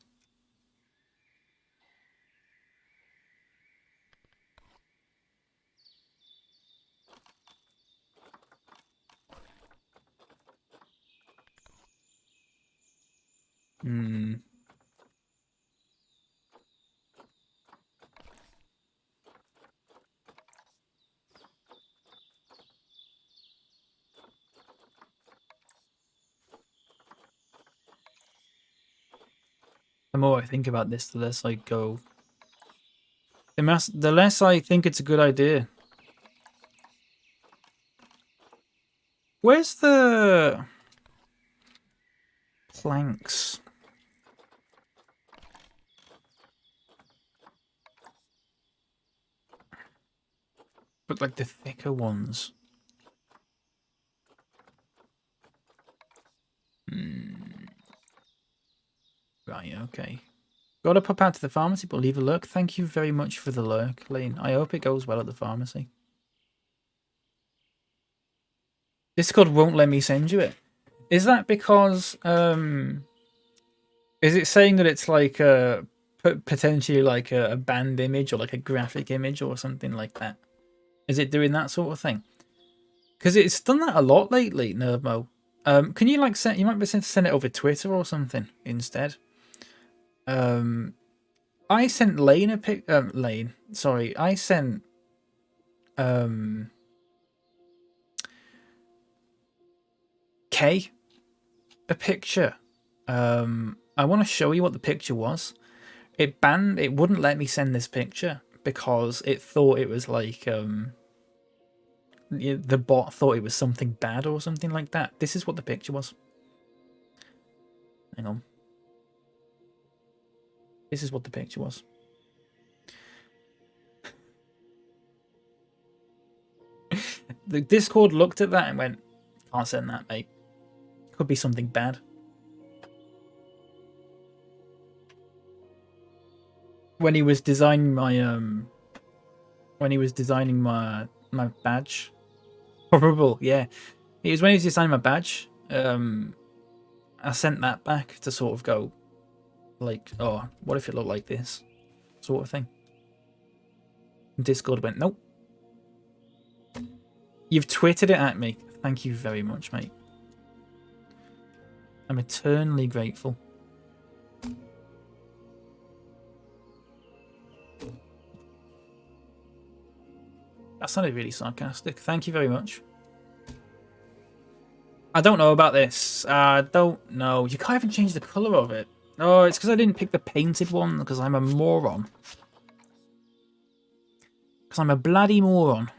Speaker 1: The more I think about this, the less I go. The less I think it's a good idea. Where's the planks? But like the thicker ones. Right, okay. Gotta pop out to the pharmacy, but leave a lurk. Thank you very much for the lurk, Lane. I hope it goes well at the pharmacy. Discord won't let me send you it. Is that because, is it saying that it's like potentially like a banned image or like a graphic image or something like that? Is it doing that sort of thing? Because it's done that a lot lately, Nerdmo. Can you like send? You might be sent to send it over Twitter or something instead. I sent Lane a pic. Lane, sorry, I sent Kay a picture. I want to show you what the picture was. It banned. It wouldn't let me send this picture because it thought it was like the bot thought it was something bad or something like that. This is what the picture was. Hang on. This is what the picture was. The Discord looked at that and went, "Can't send that, mate. Could be something bad." When he was designing my my badge, horrible. Yeah, it was when he was designing my badge. I sent that back to sort of go, like, oh, what if it looked like this, sort of thing. And Discord went, nope. You've tweeted it at me. Thank you very much, mate. I'm eternally grateful. That sounded really sarcastic. Thank you very much. I don't know about this. I don't know. You can't even change the colour of it. Oh, it's because I didn't pick the painted one because I'm a moron. Because I'm a bloody moron.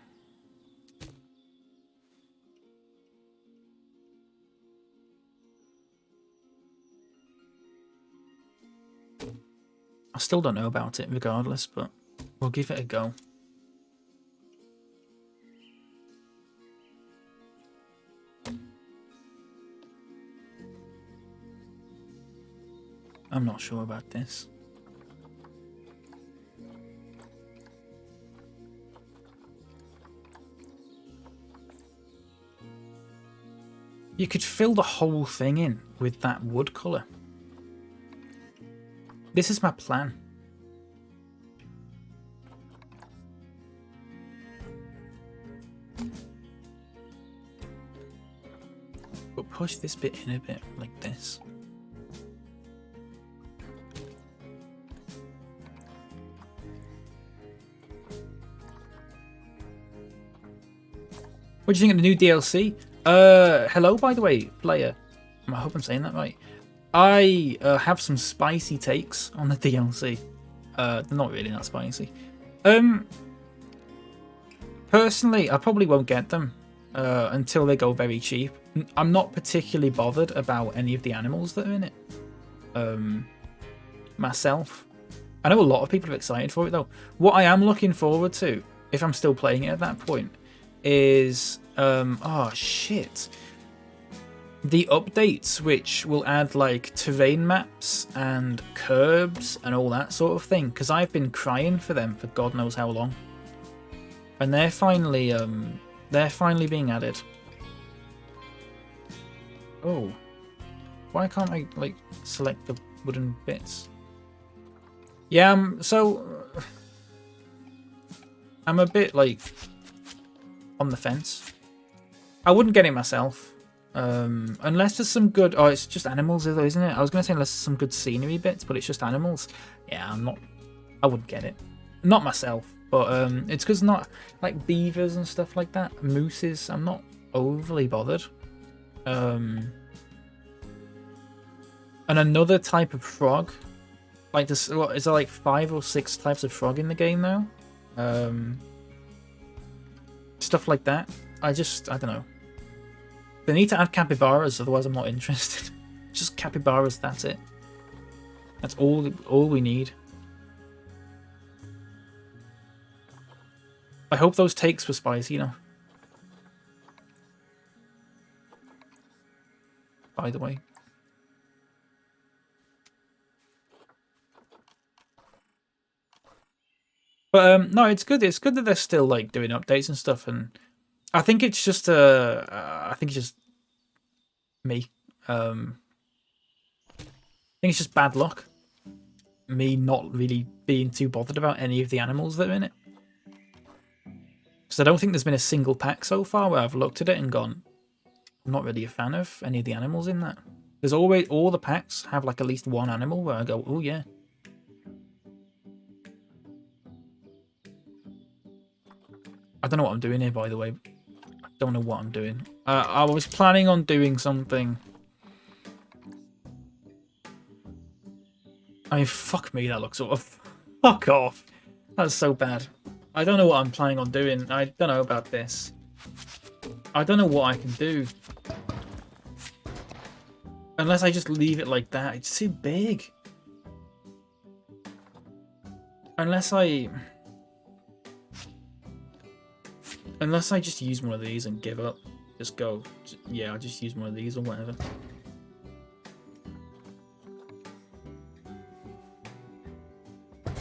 Speaker 1: I still don't know about it regardless, but we'll give it a go. I'm not sure about this. You could fill the whole thing in with that wood colour. This is my plan. But push this bit in a bit like this. What do you think of the new DLC? Hello, by the way, player. I hope I'm saying that right. I have some spicy takes on the DLC. They're not really that spicy. Personally, I probably won't get them until they go very cheap. I'm not particularly bothered about any of the animals that are in it. Myself. I know a lot of people are excited for it though. What I am looking forward to, if I'm still playing it at that point, is oh shit, the updates which will add like terrain maps and curbs and all that sort of thing, because I've been crying for them for God knows how long, and they're finally being added. Oh, why can't I like select the wooden bits? Yeah, so I'm a bit like on the fence. I wouldn't get it myself. Unless there's some good... Oh, it's just animals though, isn't it? I was going to say unless there's some good scenery bits, but it's just animals. Yeah, I wouldn't get it. Not myself, but it's because not... Like beavers and stuff like that. Mooses, I'm not overly bothered. And another type of frog. Like, this, what, is there like 5 or 6 types of frog in the game now? Stuff like that. I don't know. They need to add capybaras, otherwise I'm not interested. Just capybaras, that's it. That's all we need. I hope those takes were spicy, you know. By the way. But no, it's good. It's good that they're still like doing updates and stuff. And I think it's just I think it's just me. I think it's just bad luck. Me not really being too bothered about any of the animals that are in it. Because I don't think there's been a single pack so far where I've looked at it and gone, I'm not really a fan of any of the animals in that. There's always, all the packs have like at least one animal where I go, oh yeah. I don't know what I'm doing here, by the way. I don't know what I'm doing. I was planning on doing something. I mean, fuck me, that looks sort of... Fuck off. That's so bad. I don't know what I'm planning on doing. I don't know about this. I don't know what I can do. Unless I just leave it like that. It's too big. Unless I just use one of these and give up. Just go, yeah, I'll just use one of these or whatever.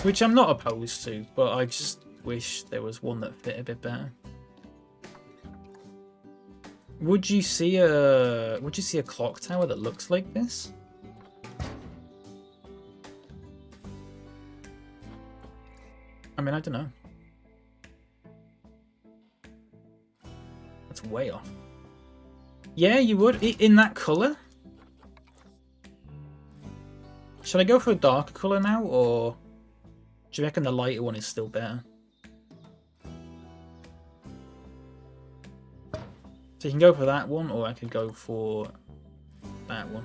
Speaker 1: Which I'm not opposed to, but I just wish there was one that fit a bit better. Would you see a clock tower that looks like this? I mean, I don't know. That's way off. Yeah, you would in that color. Should I go for a darker color now, or do you reckon the lighter one is still better? So you can go for that one, or I could go for that one.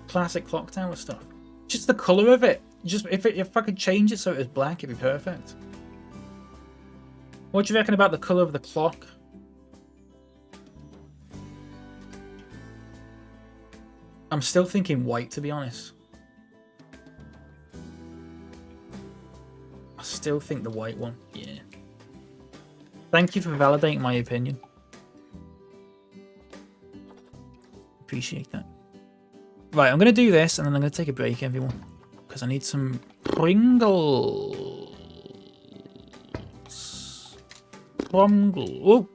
Speaker 1: Classic clock tower stuff. Just the color of it. Just if I could change it so it was black, it'd be perfect. What do you reckon about the color of the clock? I'm still thinking white, to be honest. I still think the white one. Yeah. Thank you for validating my opinion. Appreciate that. Right, I'm going to do this, and then I'm going to take a break, everyone. Because I need some Pringles. Oh!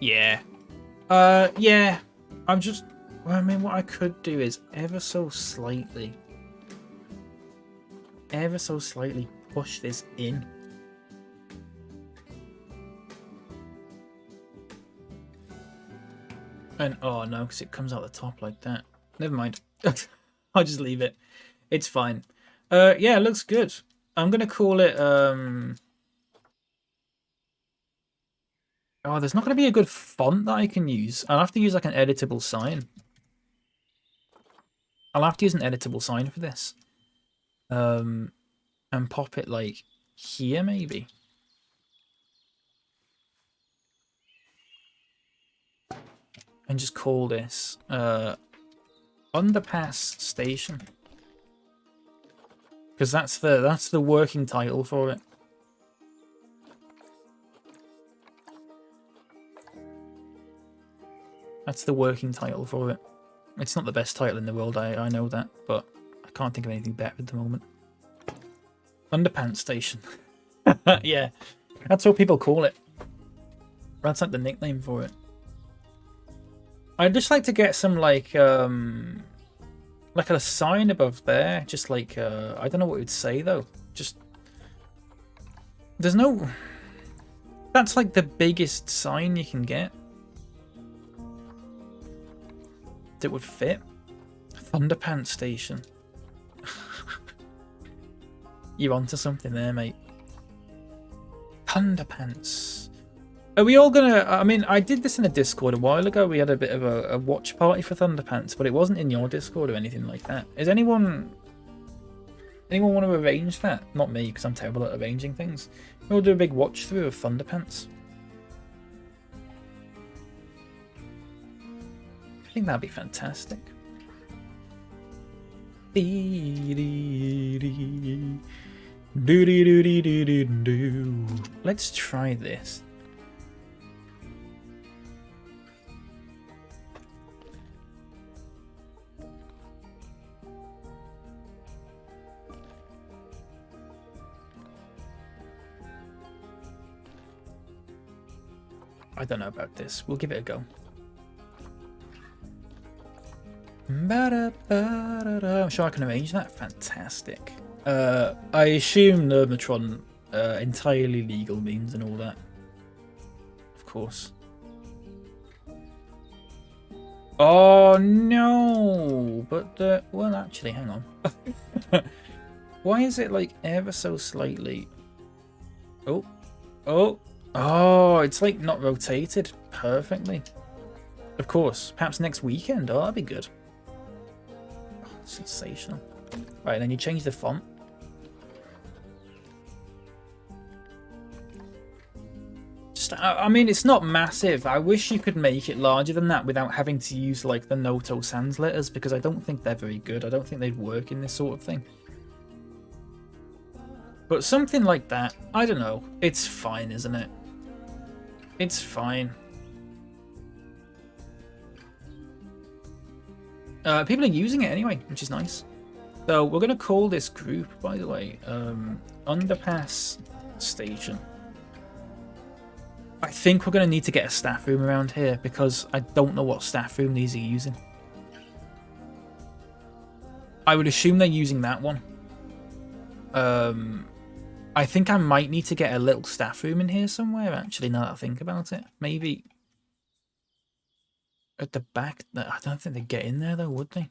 Speaker 1: Yeah. Yeah. I'm just... Well, I mean, what I could do is ever so slightly push this in. And, oh no, because it comes out the top like that. Never mind. I'll just leave it. It's fine. Yeah, it looks good. I'm going to call it... Oh, there's not going to be a good font that I can use. I'll have to use like an editable sign. I'll have to use an editable sign for this. And pop it like here maybe. And just call this Underpass Station. Because that's the working title for it. That's the working title for it. It's not the best title in the world, I know that, but I can't think of anything better at the moment. Underpants Station. Yeah, that's what people call it. That's like the nickname for it. I'd just like to get some like a sign above there, just like I don't know what it would say though. Just there's no. That's like the biggest sign you can get that would fit. Thunderpants Station. You're onto something there, mate. Thunderpants. Are we all gonna... I mean, I did this in a Discord a while ago. We had a bit of a watch party for Thunderpants, but it wasn't in your Discord or anything like that. Is anyone want to arrange that? Not me, because I'm terrible at arranging things. We'll do a big watch through of Thunderpants. I think that'd be fantastic. Do do do do do do do. Let's try this. I don't know about this. We'll give it a go. I'm sure I can arrange that. Fantastic. I assume Nermatron entirely legal means and all that. Of course. Oh no! But well, actually, hang on. Why is it like ever so slightly? Oh, oh, oh! It's like not rotated perfectly. Of course, perhaps next weekend. Oh, that'd be good. Oh, sensational. Right, then you change the font. I mean, it's not massive. I wish you could make it larger than that without having to use like the Noto Sans letters, because I don't think they're very good. I don't think they'd work in this sort of thing. But something like that, I don't know. It's fine, isn't it? It's fine. People are using it anyway, which is nice. So we're going to call this group, by the way, Underpass Station. I think we're going to need to get a staff room around here because I don't know what staff room these are using. I would assume they're using that one. I think I might need to get a little staff room in here somewhere, actually, now that I think about it. Maybe at the back. I don't think they'd get in there, though, would they?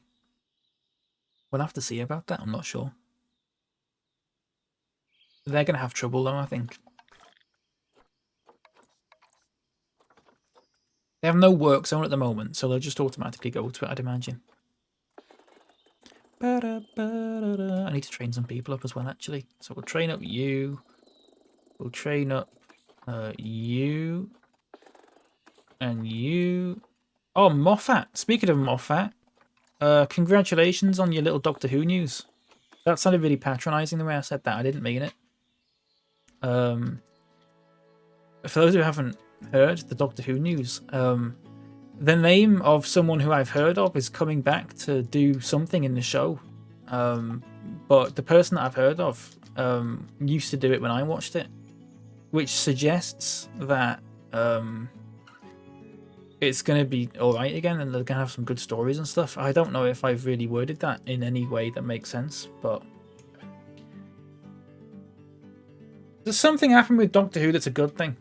Speaker 1: We'll have to see about that. I'm not sure. They're going to have trouble, though, I think. They have no work zone at the moment, so they'll just automatically go to it, I'd imagine. I need to train some people up as well, actually. So we'll train up you. We'll train up you. And you. Oh, Moffat. Speaking of Moffat, congratulations on your little Doctor Who news. That sounded really patronising the way I said that. I didn't mean it. For those who haven't heard the Doctor Who news, the name of someone who I've heard of is coming back to do something in the show. But the person that I've heard of used to do it when I watched it, which suggests that it's going to be alright again and they're going to have some good stories and stuff. I don't know if I've really worded that in any way that makes sense, but there's something happened with Doctor Who that's a good thing.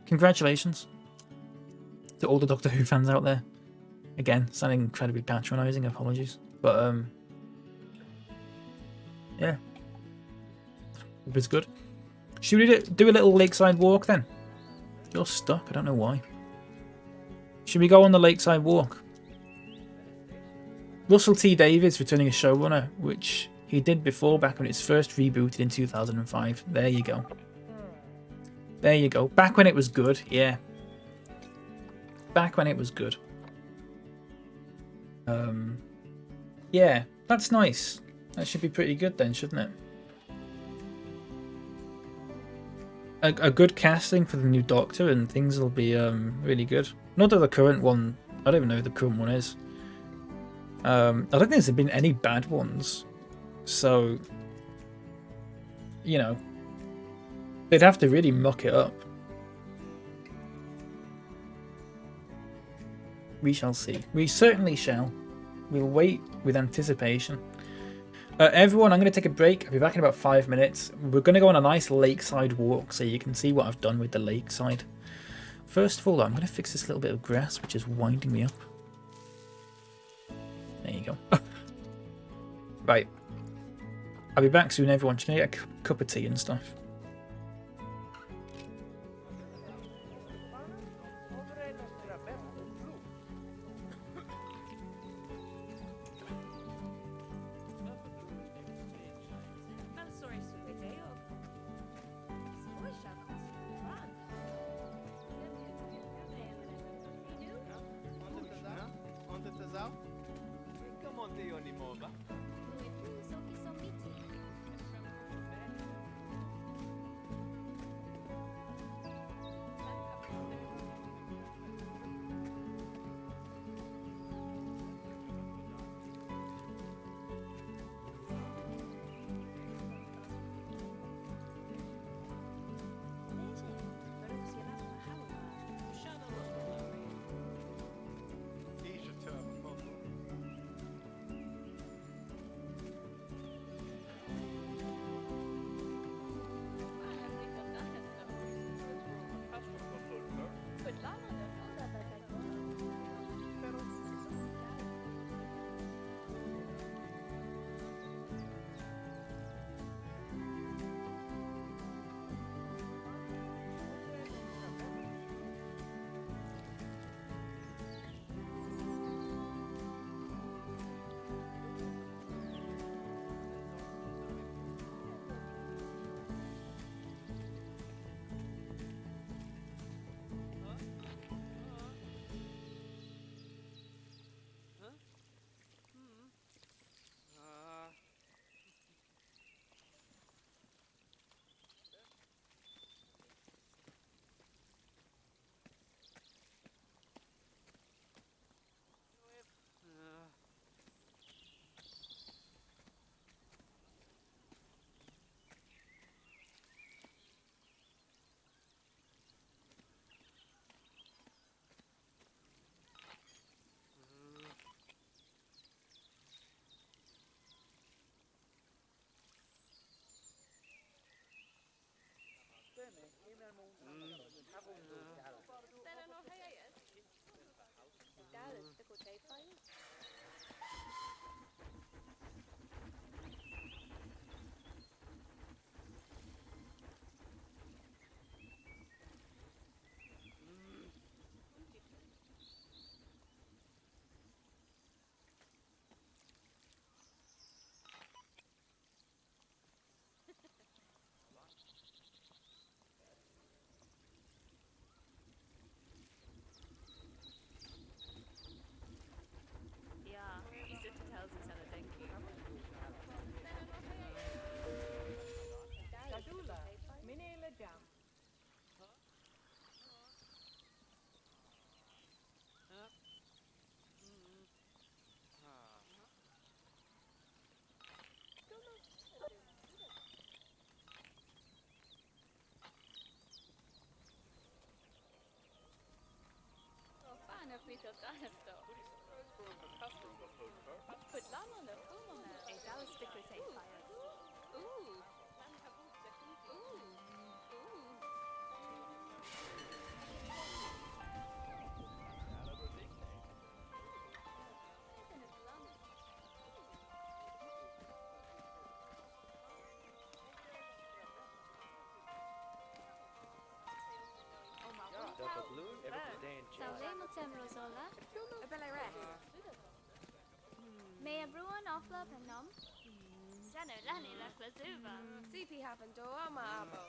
Speaker 1: Congratulations to all the Doctor Who fans out there. Again, sounding incredibly patronising, apologies. But yeah, it was good. Should we do a little lakeside walk then? You're stuck, I don't know why. Should we go on the lakeside walk? Russell T Davies returning as showrunner, which he did before back when it's first rebooted in 2005. There you go. There you go. Back when it was good, yeah. Back when it was good. Yeah, that's nice. That should be pretty good then, shouldn't it? A good casting for the new Doctor and things will be really good. Not that the current one, I don't even know who the current one is. I don't think there's been any bad ones. So, you know, they'd have to really muck it up. We shall see. We certainly shall. We'll wait with anticipation. Everyone, I'm going to take a break. I'll be back in about 5 minutes. We're going to go on a nice lakeside walk so you can see what I've done with the lakeside. First of all, I'm going to fix this little bit of grass, which is winding me up. There you go. Right. I'll be back soon, everyone. Just going to get a cup of tea and stuff.
Speaker 4: Mea bruan offla penom. Jano lani la flazuva.
Speaker 5: CP happen to ama abo.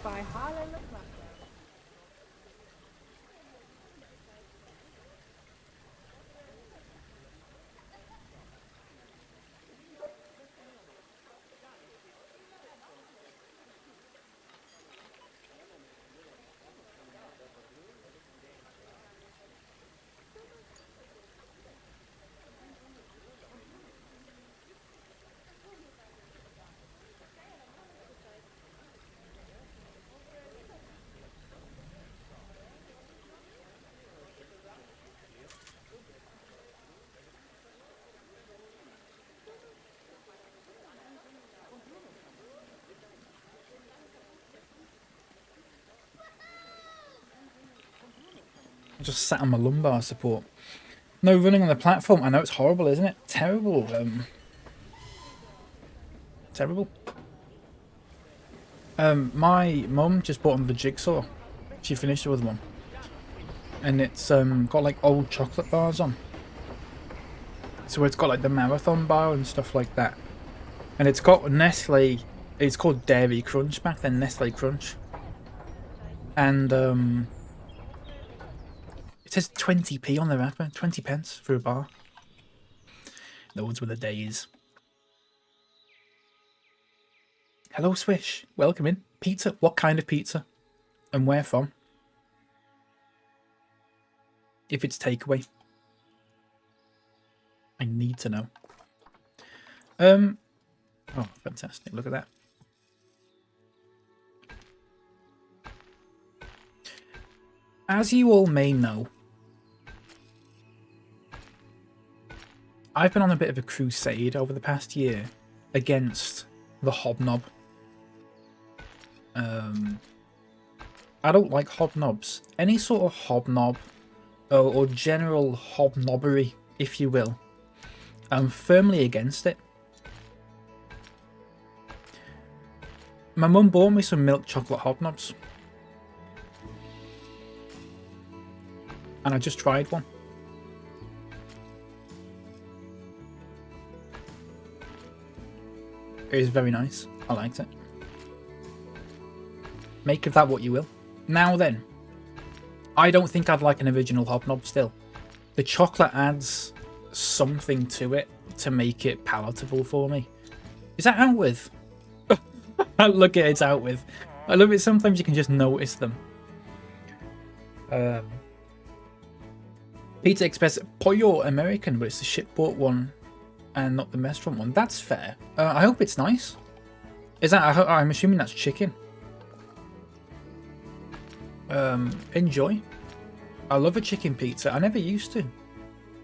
Speaker 5: By Harlan LeBlanc.
Speaker 1: I just sat on my lumbar support. No running on the platform. I know it's horrible, isn't it? Terrible. Terrible. My mum just bought another jigsaw. She finished with one. And it's got like old chocolate bars on. So it's got like the marathon bar and stuff like that. And it's got Nestle. It's called Dairy Crunch back then, Nestle Crunch. And it says 20p on the wrapper, 20 pence for a bar. Those were the days. Hello, Swish. Welcome in. Pizza. What kind of pizza? And where from? If it's takeaway. I need to know. Oh, fantastic. Look at that. As you all may know, I've been on a bit of a crusade over the past year against the hobnob. I don't like hobnobs. Any sort of hobnob or general hobnobbery, if you will, I'm firmly against it. My mum bought me some milk chocolate hobnobs. And I just tried one. It is very nice. I liked it. Make of that what you will. Now then, I don't think I'd like an original hobnob still. The chocolate adds something to it to make it palatable for me. Is that out with? Look at it's out with. I love it. Sometimes you can just notice them. Pizza Express Pollo American, but it's the shipboard one and not the restaurant one. That's fair. I hope it's nice. Is that? I'm assuming that's chicken. Enjoy. I love a chicken pizza. I never used to.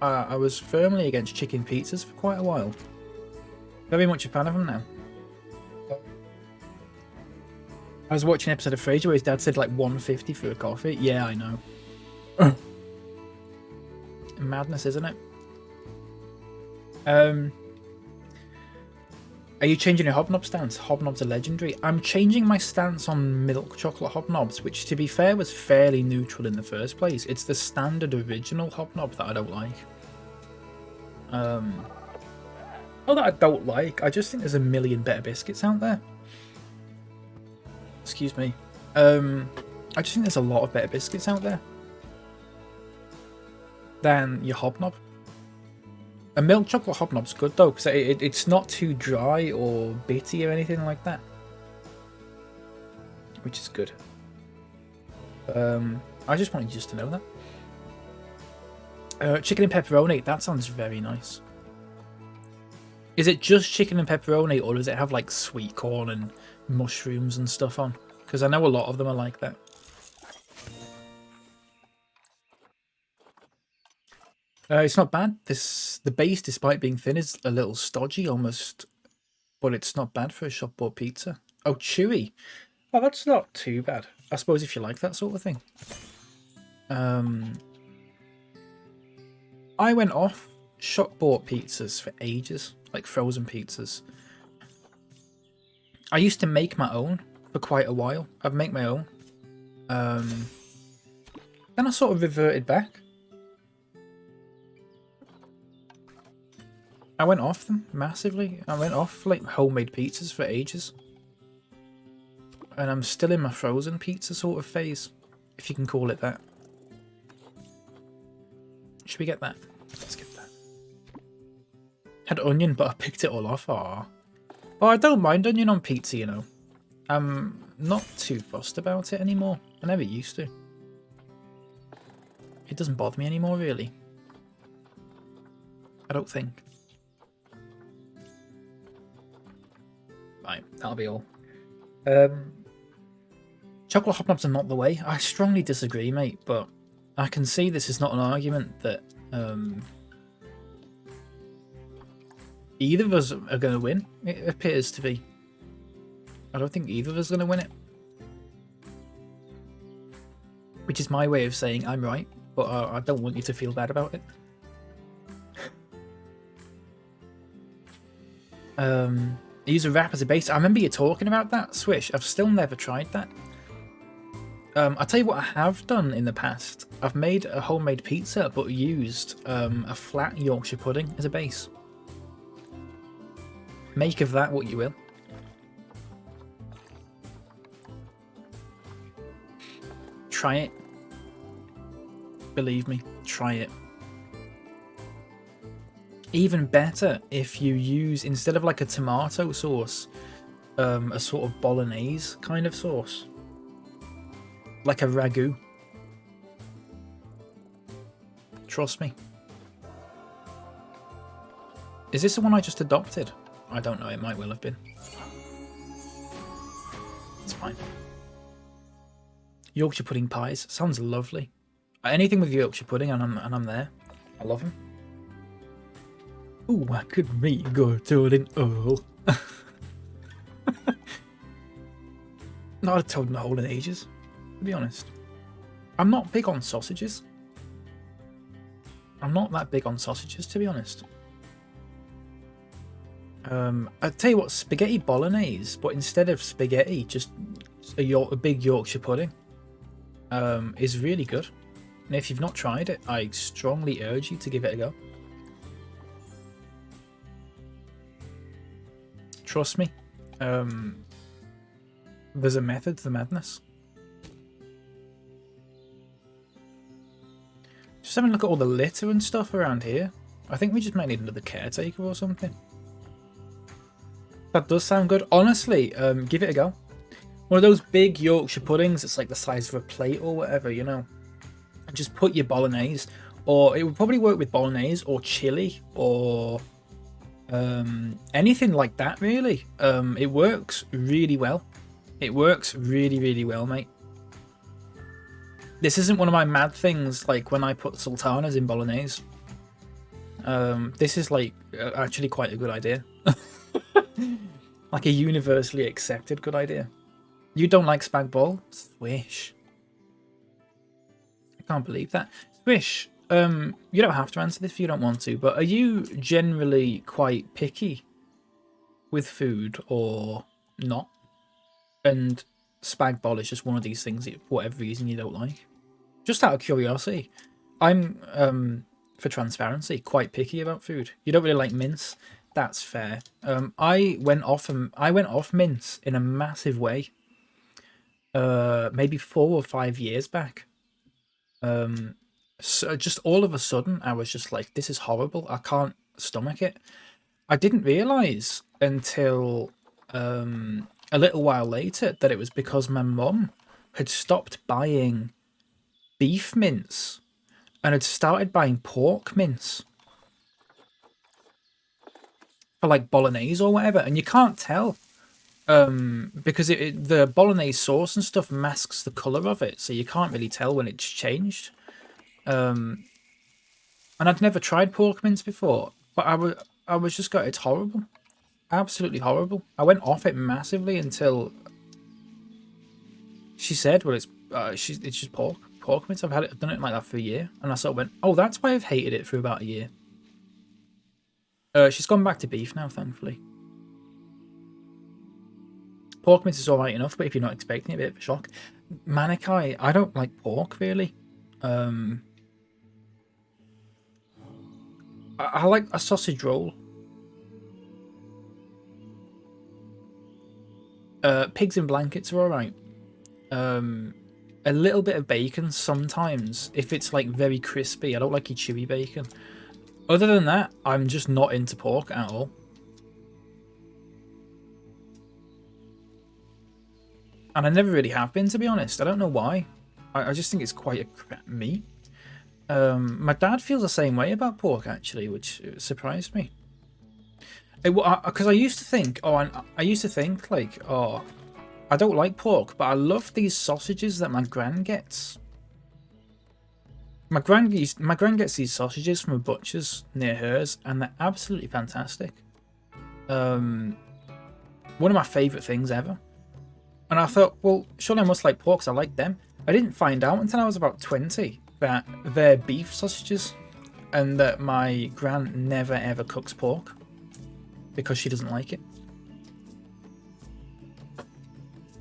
Speaker 1: I was firmly against chicken pizzas for quite a while. Very much a fan of them now. I was watching an episode of Frasier where his dad said like 150 for a coffee. Yeah, I know. Madness, isn't it? Are you changing your hobnob stance? Hobnobs are legendary. I'm changing my stance on milk chocolate hobnobs, which to be fair was fairly neutral in the first place. It's the standard original hobnob that I don't like. Not that I don't like, I just think there's a million better biscuits out there. Excuse me. I just think there's a lot of better biscuits out there than your hobnob. A milk chocolate hobnob's good though, because it's not too dry or bitty or anything like that, which is good. I just wanted you just to know that. Chicken and pepperoni, that sounds very nice. Is it just chicken and pepperoni, or does it have like sweet corn and mushrooms and stuff on? Because I know a lot of them are like that. It's not bad. The base, despite being thin, is a little stodgy almost, but it's not bad for a shop bought pizza. Oh, chewy. Oh, that's not too bad. I suppose if you like that sort of thing. I went off shop bought pizzas for ages, like frozen pizzas. I used to make my own for quite a while. I'd make my own. Then I sort of reverted back. I went off them massively. I went off like homemade pizzas for ages. And I'm still in my frozen pizza sort of phase, if you can call it that. Should we get that? Let's get that. Had onion, but I picked it all off. Aww. Oh, I don't mind onion on pizza, you know. I'm not too fussed about it anymore. I never used to. It doesn't bother me anymore, really. I don't think. Right, that'll be all. Chocolate hobnobs are not the way. I strongly disagree, mate, but I can see this is not an argument that either of us are going to win. It appears to be. I don't think either of us are going to win it. Which is my way of saying I'm right, but I don't want you to feel bad about it. Use a wrap as a base. I remember you talking about that, Swish. I've still never tried that. I'll tell you what I have done in the past. I've made a homemade pizza, but used a flat Yorkshire pudding as a base. Make of that what you will. Try it. Believe me, try it. even better if you use, instead of like a tomato sauce, a sort of bolognese kind of sauce, like a ragu. Trust me. Is this the one I just adopted? I don't know, it might well have been. It's fine. Yorkshire pudding pies sounds lovely. Anything with Yorkshire pudding, and I'm there. I love them. Ooh, I could meet good Toad Earl. Not a toad in the hole in ages, to be honest. I'm not big on sausages. I'm not that big on sausages, to be honest. I'd tell you what, spaghetti bolognese, but instead of spaghetti, just a big Yorkshire pudding, is really good. And if you've not tried it, I strongly urge you to give it a go. Trust me, there's a method to the madness. Just having a look at all the litter and stuff around here. I think we just might need another caretaker or something. That does sound good. Honestly, give it a go. One of those big Yorkshire puddings, it's like the size of a plate or whatever, you know. And just put your bolognese, or it would probably work with bolognese or chili or anything like that, really. It works really well. It works really, really well, mate. This isn't one of my mad things, like when I put sultanas in bolognese. This is like actually quite a good idea. Like a universally accepted good idea. You don't like spag bol? Swish. I can't believe that. Swish, you don't have to answer this if you don't want to, but are you generally quite picky with food or not? And spag bol is just one of these things that for whatever reason you don't like? Just out of curiosity. I'm, for transparency, quite picky about food. You don't really like mince? That's fair. I went off mince in a massive way. Maybe 4 or 5 years back. So just all of a sudden, I was just like, "This is horrible. I can't stomach it." I didn't realize until a little while later that it was because my mum had stopped buying beef mince and had started buying pork mince. For like bolognese or whatever, and you can't tell because the bolognese sauce and stuff masks the color of it, so you can't really tell when it's changed. And I'd never tried pork mince before, but I was just it's horrible, absolutely horrible. I went off it massively until she said, "Well, it's just pork mince. I've done it like that for a year," and I sort of went, "Oh, that's why I've hated it for about a year." She's gone back to beef now, thankfully. Pork mince is alright enough, but if you're not expecting it, a bit of a shock. Manikai, I don't like pork, really. I like a sausage roll. Pigs in blankets are alright. A little bit of bacon sometimes, if it's like very crispy. I don't like your chewy bacon. Other than that, I'm just not into pork at all. And I never really have been, to be honest. I don't know why. I just think it's quite a crap meat. My dad feels the same way about pork, actually, which surprised me. Because I used to think, like, oh, I don't like pork, but I love these sausages that my gran gets. My gran gets these sausages from a butcher's near hers, and they're absolutely fantastic. One of my favourite things ever. And I thought, well, surely I must like pork because I like them. I didn't find out until I was about 20 that they're beef sausages, and that my gran never ever cooks pork because she doesn't like it.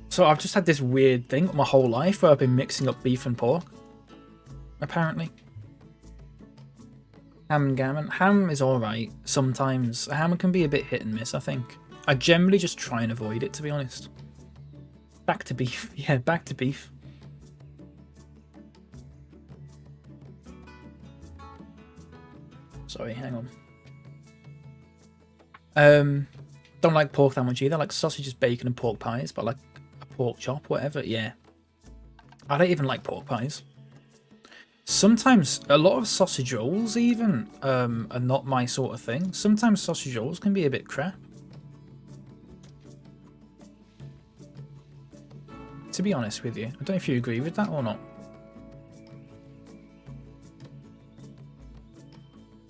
Speaker 1: So I've just had this weird thing my whole life where I've been mixing up beef and pork. Apparently. Ham and gammon. Ham is alright sometimes. Ham can be a bit hit and miss, I think. I generally just try and avoid it, to be honest. Back to beef. Yeah, back to beef. Sorry, hang on. Don't like pork that much either. I like sausages, bacon, and pork pies, but like a pork chop, whatever. Yeah. I don't even like pork pies. Sometimes a lot of sausage rolls even are not my sort of thing. Sometimes sausage rolls can be a bit crap. To be honest with you, I don't know if you agree with that or not.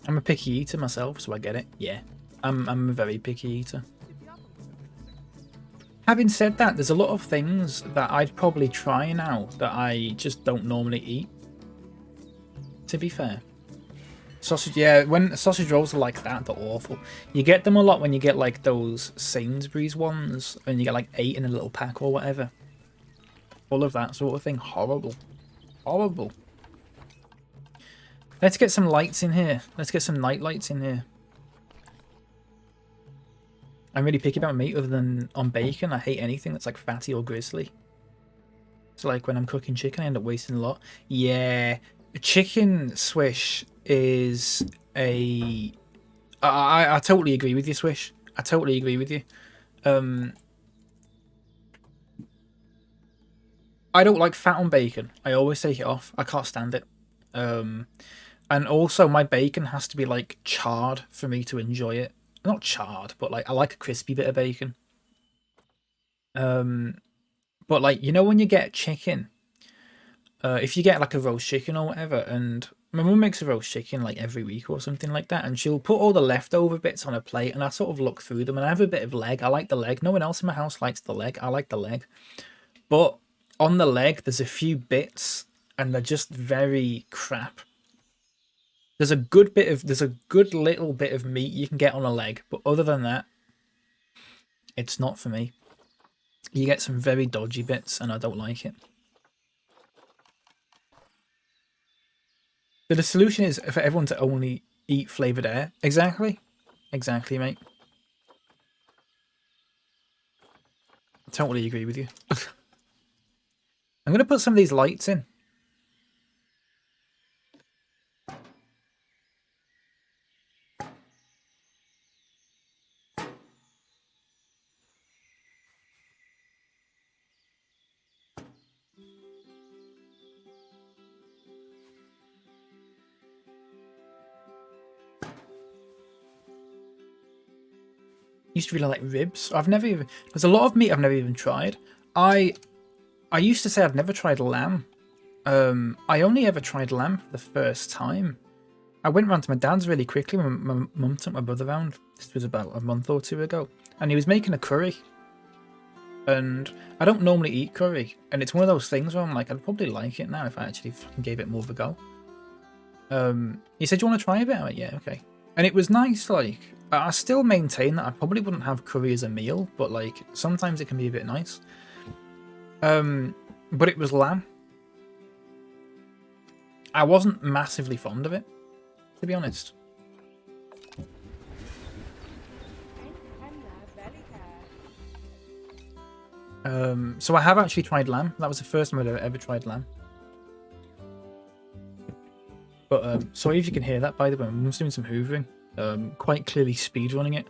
Speaker 1: I'm a picky eater myself, so I get it. Yeah, I'm a very picky eater. Having said that, there's a lot of things that I'd probably try now that I just don't normally eat. To be fair. Sausage, yeah, when sausage rolls are like that, they're awful. You get them a lot when you get like those Sainsbury's ones, and you get like 8 in a little pack or whatever. Full of that sort of thing. Horrible. Horrible. Let's get some lights in here. Let's get some night lights in here. I'm really picky about meat other than on bacon. I hate anything that's like fatty or gristly. So like when I'm cooking chicken, I end up wasting a lot. Yeah, chicken swish is a... I totally agree with you, Swish. I totally agree with you. I don't like fat on bacon. I always take it off. I can't stand it. And also my bacon has to be like charred for me to enjoy it. Not charred, but like I like a crispy bit of bacon. But like, you know, when you get chicken, if you get like a roast chicken or whatever, and my mum makes a roast chicken like every week or something like that, and she'll put all the leftover bits on a plate, and I sort of look through them, and I have a bit of leg. I like the leg. No one else in my house likes the leg. I like the leg. But on the leg, there's a few bits, and they're just very crap. There's a good little bit of meat you can get on a leg, but other than that, it's not for me. You get some very dodgy bits, and I don't like it. But the solution is for everyone to only eat flavoured air. Exactly. Exactly, mate. I totally agree with you. I'm going to put some of these lights in. Used to really like ribs. I've never even... There's a lot of meat I've never even tried. I used to say I'd never tried lamb. I only ever tried lamb for the first time. I went round to my dad's really quickly when my mum took my brother round. This was about a month or two ago. And he was making a curry. And I don't normally eat curry. And it's one of those things where I'm like, I'd probably like it now if I actually fucking gave it more of a go. He said, do you want to try a bit? I went, yeah, okay. And it was nice, like... I still maintain that I probably wouldn't have curry as a meal, but like sometimes it can be a bit nice. But it was lamb. I wasn't massively fond of it, to be honest. So I have actually tried lamb. That was the first time I'd ever tried lamb. But sorry if you can hear that, by the way. I'm just doing some hoovering. Quite clearly speedrunning it.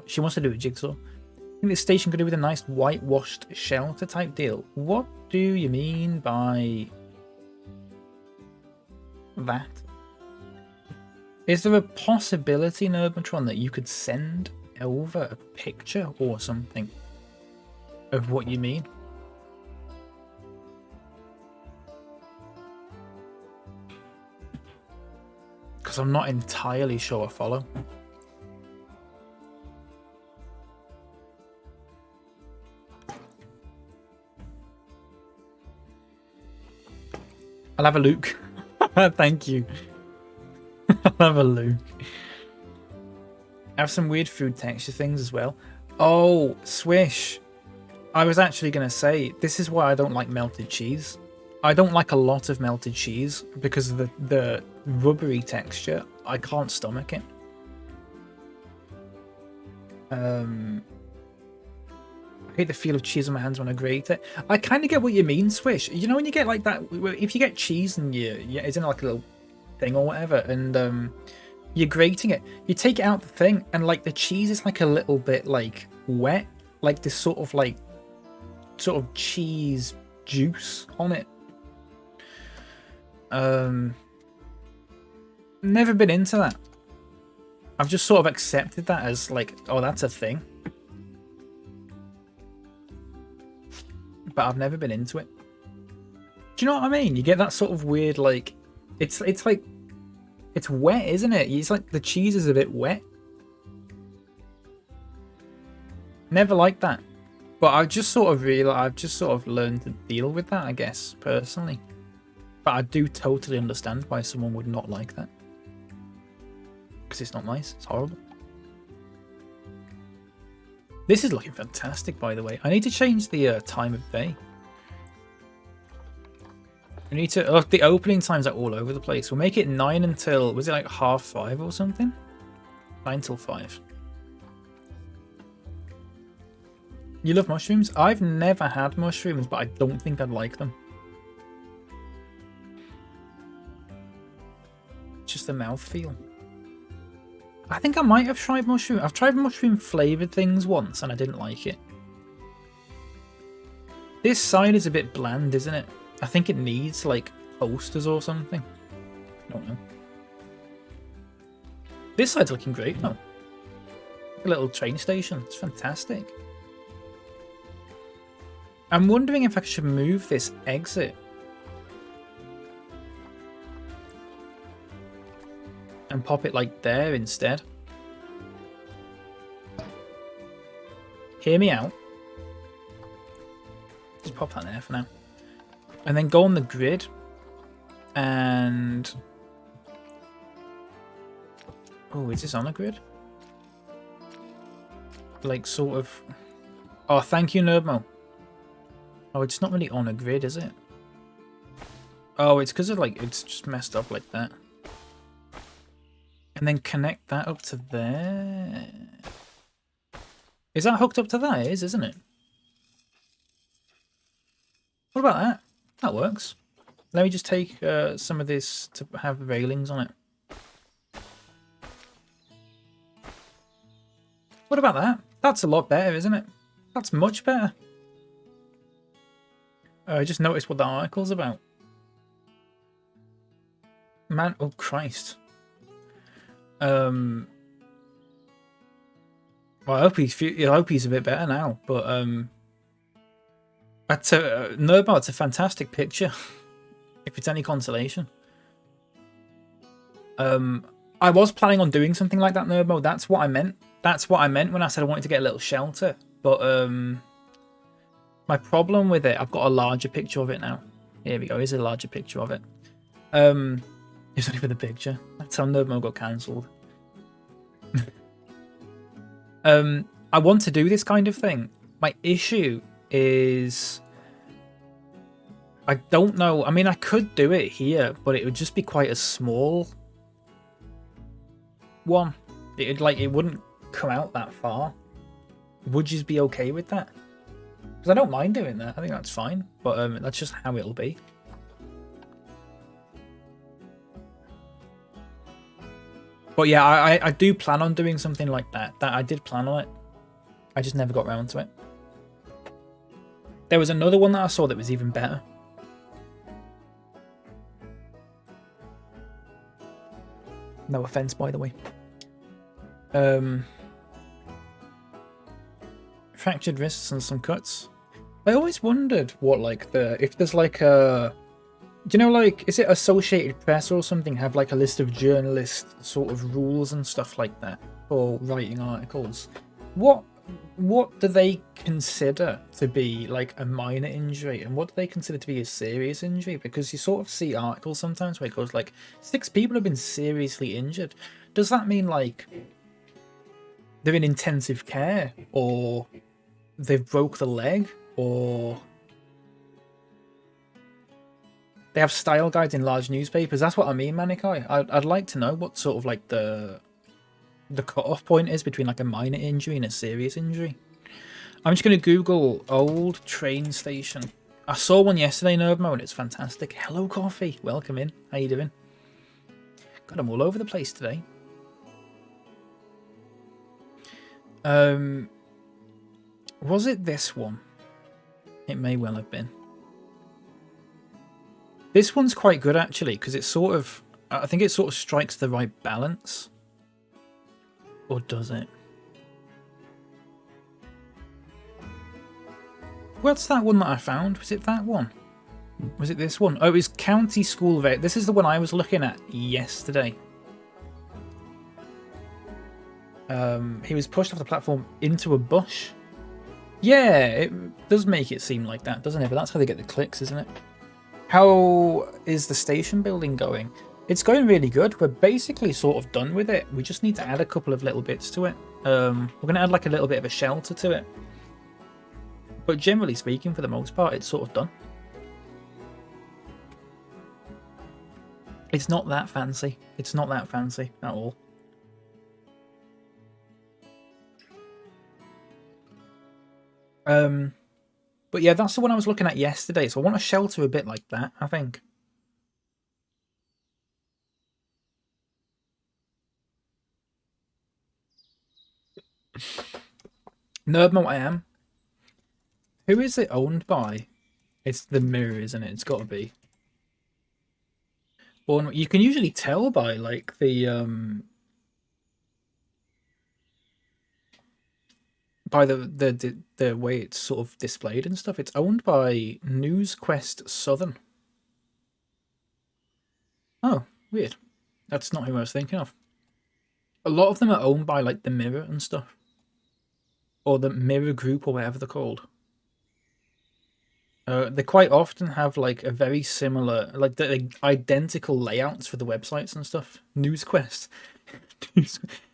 Speaker 1: She wants to do a jigsaw. I think this station could do with a nice whitewashed shelter type deal. What do you mean by that? Is there a possibility in Urbatron that you could send over a picture or something of what you mean? Because I'm not entirely sure I follow. I'll have a look. Thank you. I'll have a look. I have some weird food texture things as well. Oh, Swish. I was actually going to say, this is why I don't like melted cheese. I don't like a lot of melted cheese because of the rubbery texture. I can't stomach it. I hate the feel of cheese on my hands when I grate it. I kind of get what you mean, Swish. You know when you get like that, if you get cheese and it's in like a little thing or whatever, and You're grating it. You take it out the thing, and like the cheese is like a little bit like wet, like this sort of cheese juice on it. Never been into that. I've just sort of accepted that as like, oh, that's a thing. But I've never been into it. Do you know what I mean? You get that sort of weird, like, it's like, it's wet, isn't it? It's like the cheese is a bit wet. Never liked that. But I've just sort of learned to deal with that, I guess, personally. But I do totally understand why someone would not like that. Because it's not nice. It's horrible. This is looking fantastic, by the way. I need to change the time of day. I need to... Look, the opening times are all over the place. We'll make it 9 until... Was it like 5:30 or something? 9 till 5. You love mushrooms? I've never had mushrooms, but I don't think I'd like them. Just the mouthfeel. I think I might have tried mushroom. I've tried mushroom flavoured things once and I didn't like it. This side is a bit bland, isn't it? I think it needs like posters or something. I don't know. This side's looking great though. A little train station. It's fantastic. I'm wondering if I should move this exit. And pop it like there instead. Hear me out. Just pop that there for now. And then go on the grid. And... Oh, is this on a grid? Like sort of... Oh, thank you, Nerdmo. Oh, it's not really on a grid, is it? Oh, it's because of like, it's just messed up like that. And then connect that up to there. Is that hooked up to that? It is, isn't it? What about that? That works. Let me just take some of this to have railings on it. What about that? That's a lot better, isn't it? That's much better. I just noticed what the article's about. Man, oh Christ. Well, I hope he's a bit better now, but that's Nerdmo, it's a fantastic picture. If it's any consolation. I was planning on doing something like that, Nerdmo. That's what I meant. That's what I meant when I said I wanted to get a little shelter. But my problem with it, I've got a larger picture of it now. Here we go. Here's a larger picture of it. It's not even the picture. That's how Nerdmo got cancelled. I want to do this kind of thing. My issue is... I don't know. I mean, I could do it here, but it would just be quite a small one. It wouldn't come out that far. Would you be okay with that? Because I don't mind doing that. I think that's fine. But that's just how it'll be. But yeah, I do plan on doing something like that. I did plan on it. I just never got around to it. There was another one that I saw that was even better. No offense, by the way. Fractured wrists and some cuts. I always wondered what if there's like a... Do you know, like, is it Associated Press or something have like a list of journalist sort of rules and stuff like that for writing articles? What do they consider to be like a minor injury, and what do they consider to be a serious injury? Because you sort of see articles sometimes where it goes like 6 people have been seriously injured. Does that mean like they're in intensive care, or they've broke the leg, or they have style guides in large newspapers? That's what I mean, Manikai. I'd like to know what sort of like the cut-off point is between like a minor injury and a serious injury. I'm just going to Google old train station. I saw one yesterday, Nerdmo, and it's fantastic. Hello, Coffee. Welcome in. How you doing? Got them all over the place today. Was it this one? It may well have been. This one's quite good actually, because it's sort of, I think it sort of strikes the right balance. Or does it? What's that one that I found? Was it that one? Was it this one? Oh, it was County School Vet. This is the one I was looking at yesterday. He was pushed off the platform into a bush. Yeah, it does make it seem like that, doesn't it? But that's how they get the clicks, isn't it? How is the station building going? It's going really good. We're basically sort of done with it. We just need to add a couple of little bits to it. We're going to add like a little bit of a shelter to it. But generally speaking, for the most part, it's sort of done. It's not that fancy. It's not that fancy at all. But yeah, that's the one I was looking at yesterday. So I want to shelter a bit like that, I think. Nerdmo, I am. Who is it owned by? It's the Mirror, isn't it? It's got to be. Well, you can usually tell by like the by the way it's sort of displayed and stuff. It's owned by NewsQuest Southern. Oh, weird. That's not who I was thinking of. A lot of them are owned by like the Mirror and stuff, or the Mirror Group, or whatever they're called. They quite often have like a very similar, like the identical layouts for the websites and stuff. NewsQuest.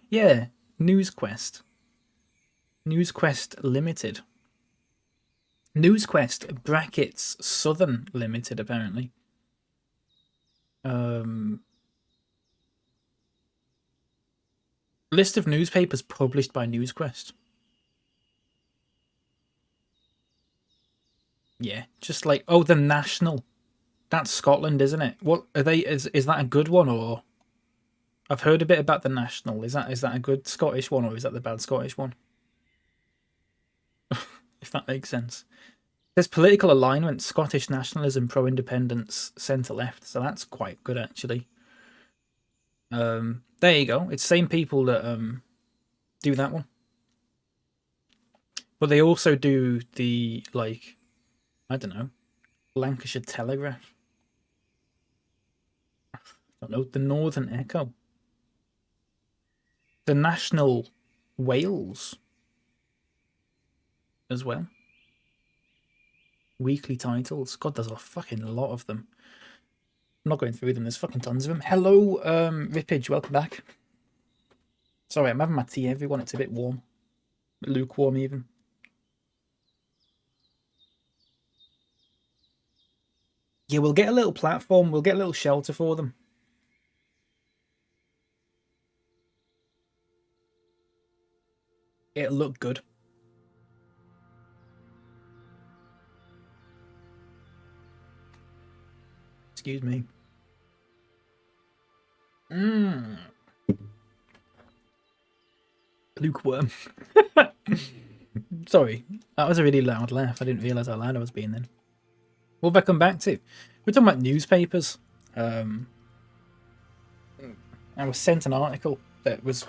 Speaker 1: Yeah, NewsQuest. NewsQuest Limited. NewsQuest brackets Southern Limited, apparently. List of newspapers published by NewsQuest. Yeah, just like, oh, the National. That's Scotland, isn't it? What are they? Is that a good one, or? I've heard a bit about the National. Is that a good Scottish one, or is that the bad Scottish one? If that makes sense. There's political alignment, Scottish nationalism, pro-independence, centre-left. So that's quite good, actually. There you go. It's the same people that do that one. But they also do the, like, I don't know, Lancashire Telegraph. I don't know, the Northern Echo. The National Wales as well. Weekly titles. God, there's a fucking lot of them. I'm not going through them. There's fucking tons of them. Hello, Rippage. Welcome back. Sorry, I'm having my tea, everyone. It's a bit warm. A bit lukewarm, even. Yeah, we'll get a little platform. We'll get a little shelter for them. It'll look good. Excuse me. Lukewarm. Sorry, that was a really loud laugh. I didn't realise how loud I was being then. What have I come back to? We're talking about newspapers. I was sent an article that was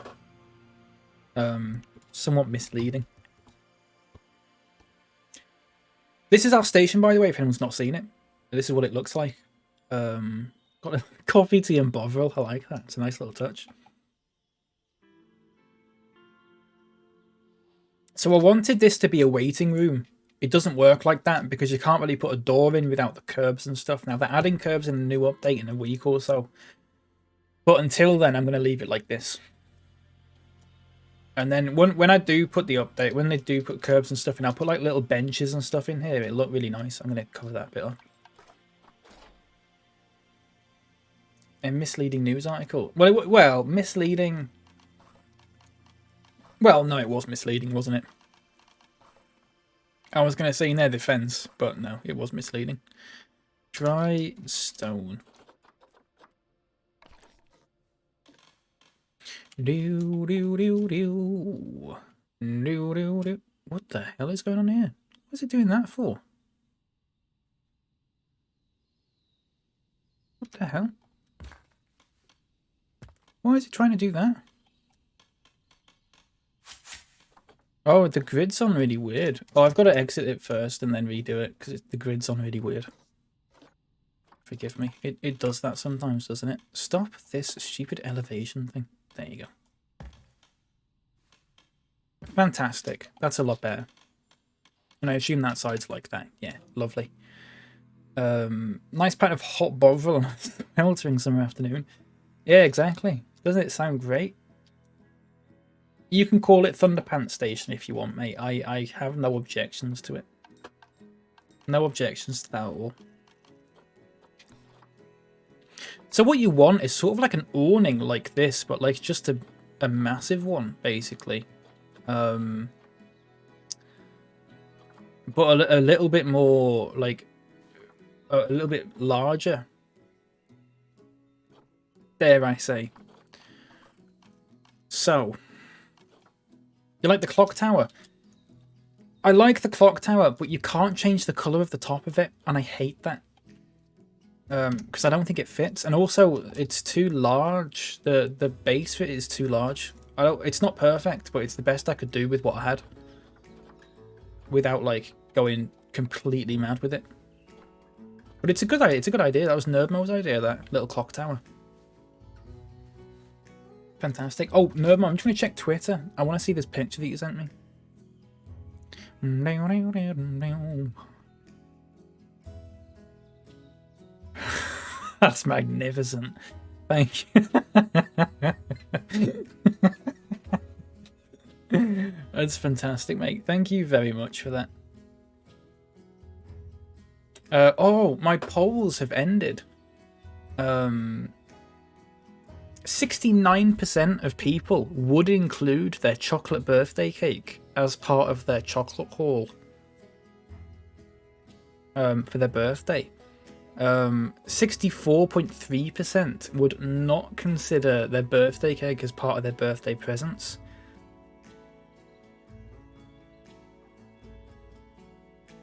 Speaker 1: somewhat misleading. This is our station, by the way, if anyone's not seen it. This is what it looks like. Got a coffee, tea, and Bovril. I like that. It's a nice little touch. So I wanted this to be a waiting room. It doesn't work like that because you can't really put a door in without the curbs and stuff. Now, they're adding curbs in a new update in a week or so. But until then, I'm going to leave it like this. And then when I do put the update, when they do put curbs and stuff in, I'll put like little benches and stuff in here. It'll look really nice. I'm going to cover that bit up. A misleading news article. Well, misleading. Well, no, it was misleading, wasn't it? I was going to say in their defense, but no, it was misleading. Dry stone. Do. What the hell is going on here? What's it doing that for? What the hell? Why is it trying to do that? Oh, the grid's on really weird. Oh, I've got to exit it first and then redo it because the grid's on really weird. Forgive me. It does that sometimes, doesn't it? Stop this stupid elevation thing. There you go. Fantastic. That's a lot better. And I assume that side's like that. Yeah, lovely. Nice pat of hot bovril on a sweltering summer afternoon. Yeah, exactly. Doesn't it sound great? You can call it Thunderpants Station if you want, mate. I have no objections to it. No objections to that at all. So what you want is sort of like an awning like this, but like just a massive one, basically. But a little bit more, like, a little bit larger. Dare I say. So, you like the clock tower? I like the clock tower, but you can't change the colour of the top of it, and I hate that. Because I don't think it fits, and also it's too large. The base for it is too large. It's not perfect, but it's the best I could do with what I had, without like going completely mad with it. But it's a good idea. It's a good idea. That was Nerdmo's idea. That little clock tower. Fantastic. Oh, Nerdmo, I'm just gonna check Twitter. I want to see this picture that you sent me. That's magnificent. Thank you. That's fantastic, mate. Thank you very much for that. Oh, my polls have ended. 69% of people would include their chocolate birthday cake as part of their chocolate haul for their birthday. 64.3% would not consider their birthday cake as part of their birthday presents.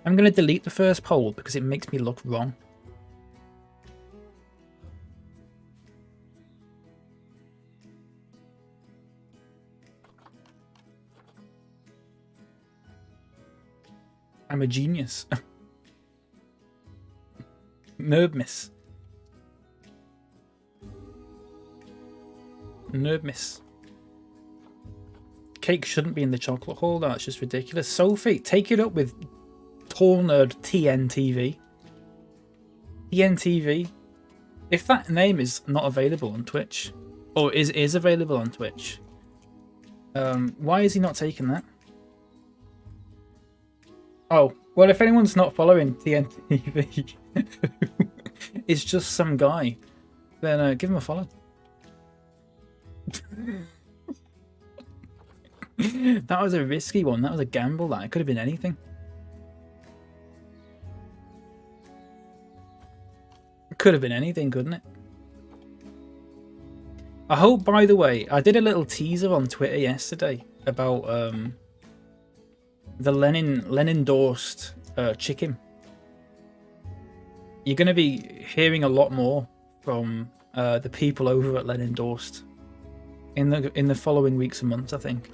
Speaker 1: I'm going to delete the first poll because it makes me look wrong. I'm a genius. Nerdmiss. Nerdmiss. Cake shouldn't be in the chocolate hole. That's just ridiculous. Sophie, take it up with Tall Nerd TNTV. TNTV. If that name is not available on Twitch, or is available on Twitch, why is he not taking that? Oh, well, if anyone's not following TNTV, it's just some guy, then give him a follow. That was a risky one. That was a gamble. That it could have been anything. It could have been anything, couldn't it? I hope, by the way, I did a little teaser on Twitter yesterday about the Lenin-endorsed chicken. You're going to be hearing a lot more from the people over at Lenin-endorsed in the following weeks and months, I think.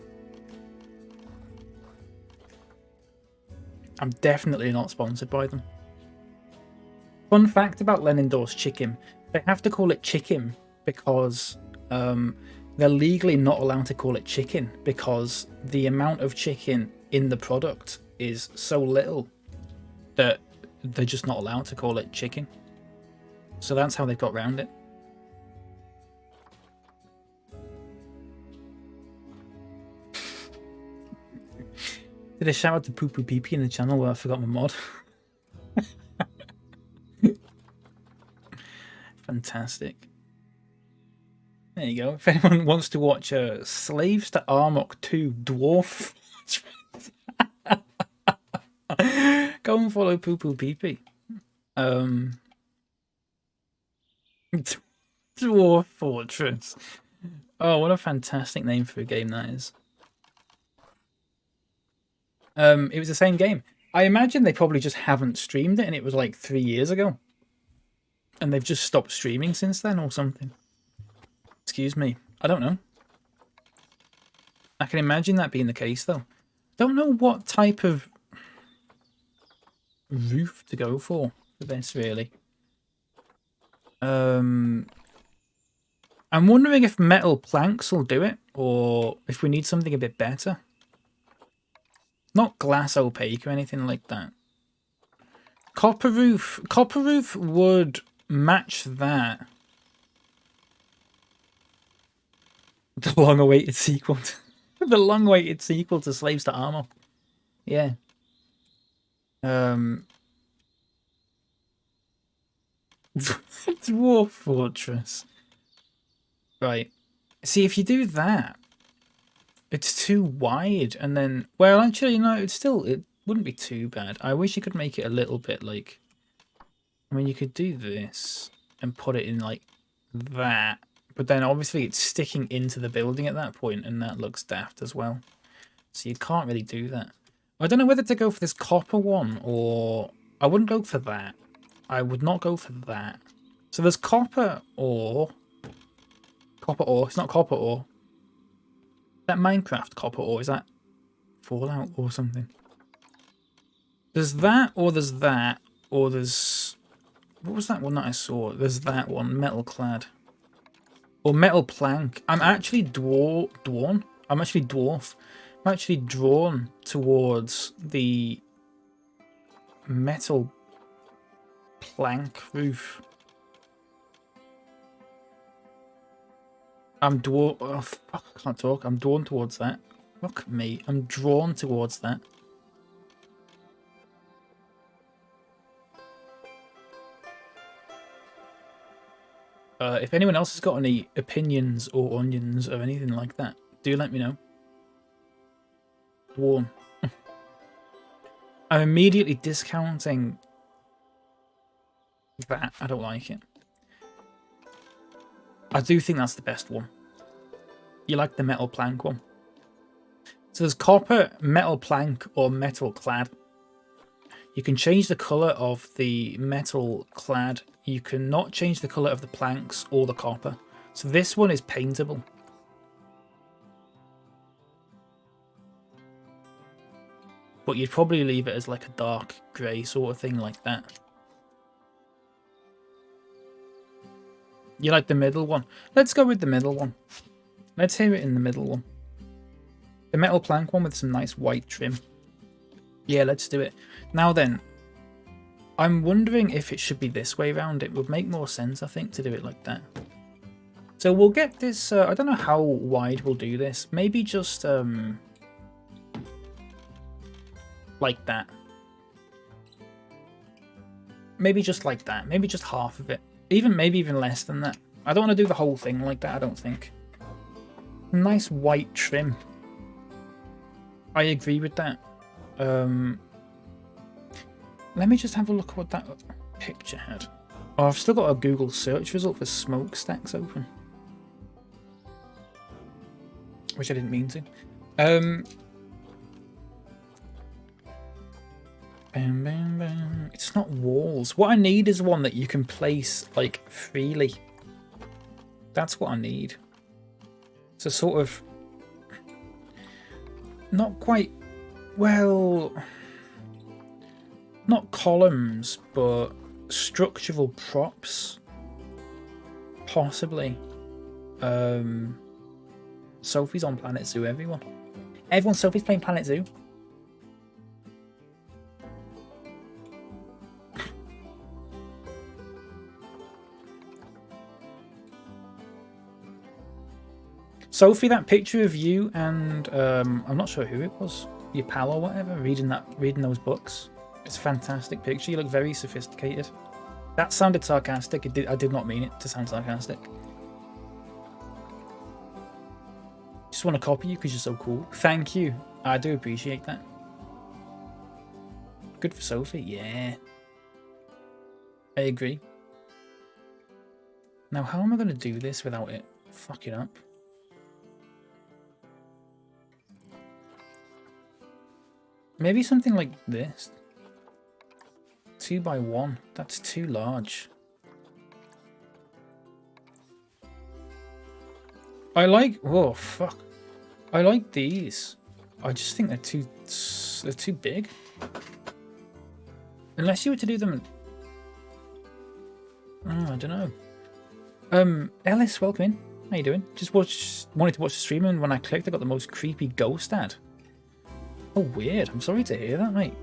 Speaker 1: I'm definitely not sponsored by them. Fun fact about Lenin-endorsed chicken: they have to call it chicken because they're legally not allowed to call it chicken because the amount of chicken in the product is so little that they're just not allowed to call it chicken. So that's how they've got around it. Did a shout out to Poo Poo Pee Pee in the channel where I forgot my mod? Fantastic. There you go. If anyone wants to watch Slaves to Armok 2 Dwarf, go and follow Poo Poo Pee Pee. Dwarf Fortress. Oh, what a fantastic name for a game that is. It was the same game. I imagine they probably just haven't streamed it, and it was like 3 years ago, and they've just stopped streaming since then or something. Excuse me. I don't know. I can imagine that being the case, though. Don't know what type of roof to go for this, really. I'm wondering if metal planks will do it, or if we need something a bit better. Not glass opaque or anything like that. Copper roof. Copper roof would match that. The long-awaited sequel. The long-awaited sequel to Slaves to Armor. Yeah. Dwarf Fortress. Right. See, if you do that, it's too wide, and then... Well, actually, no, it wouldn't be too bad. I wish you could make it a little bit like... I mean, you could do this and put it in like that. But then, obviously, it's sticking into the building at that point, and that looks daft as well. So you can't really do that. I don't know whether to go for this copper one, or... I wouldn't go for that. I would not go for that. So there's copper ore. Copper ore. It's not copper ore. Is that Minecraft copper ore? Is that Fallout or something? There's that, or there's that, or there's... What was that one that I saw? There's that one, metal clad. Or metal plank. I'm actually dwarf. I'm actually drawn towards the metal plank roof. Oh, fuck, I can't talk. I'm drawn towards that. Fuck me. I'm drawn towards that. If anyone else has got any opinions or onions or anything like that, do let me know. Drawn. I'm immediately discounting that. I don't like it. I do think that's the best one. You like the metal plank one? So there's copper, metal plank, or metal clad. You can change the colour of the metal clad. You cannot change the colour of the planks or the copper. So this one is paintable. But you'd probably leave it as like a dark grey sort of thing like that. You like the middle one? Let's go with the middle one. Let's hear it in the middle one. The metal plank one with some nice white trim. Yeah, let's do it. Now then, I'm wondering if it should be this way round. It would make more sense, I think, to do it like that. So we'll get this... I don't know how wide we'll do this. Maybe just... like that. Maybe just like that. Maybe just half of it. Maybe even less than that. I don't want to do the whole thing like that, I don't think. Nice white trim. I agree with that. Let me just have a look at what that picture had. Oh, I've still got a Google search result for smokestacks open. Which I didn't mean to. Bam, bam, bam. It's not walls. What I need is one that you can place, like, freely. That's what I need. So sort of... Not quite... Well... Not columns, but structural props. Possibly. Sophie's on Planet Zoo, everyone. Everyone, Sophie's playing Planet Zoo. Sophie, that picture of you and I'm not sure who it was, your pal or whatever, reading those books. It's a fantastic picture. You look very sophisticated. That sounded sarcastic. I did not mean it to sound sarcastic. Just want to copy you because you're so cool. Thank you. I do appreciate that. Good for Sophie. Yeah. I agree. Now, how am I going to do this without it fucking up? Maybe something like this. 2 by 1. That's too large. I like... Whoa, fuck. I like these. I just think they're too big. Unless you were to do them... Oh, I don't know. Ellis, welcome in. How you doing? Just wanted to watch the stream, and when I clicked, I got the most creepy ghost ad. Oh, weird. I'm sorry to hear that, mate.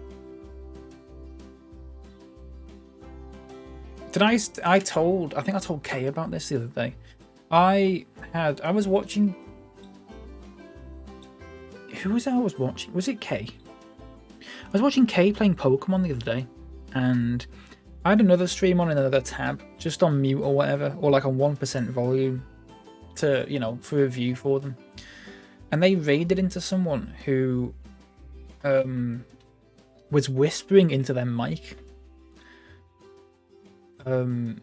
Speaker 1: I think I told Kay about this the other day. I was watching... Who was I was watching? Was it Kay? I was watching Kay playing Pokemon the other day, and I had another stream on another tab, just on mute or whatever, or like on 1% volume to, you know, for review for them. And they raided into someone who was whispering into their mic. And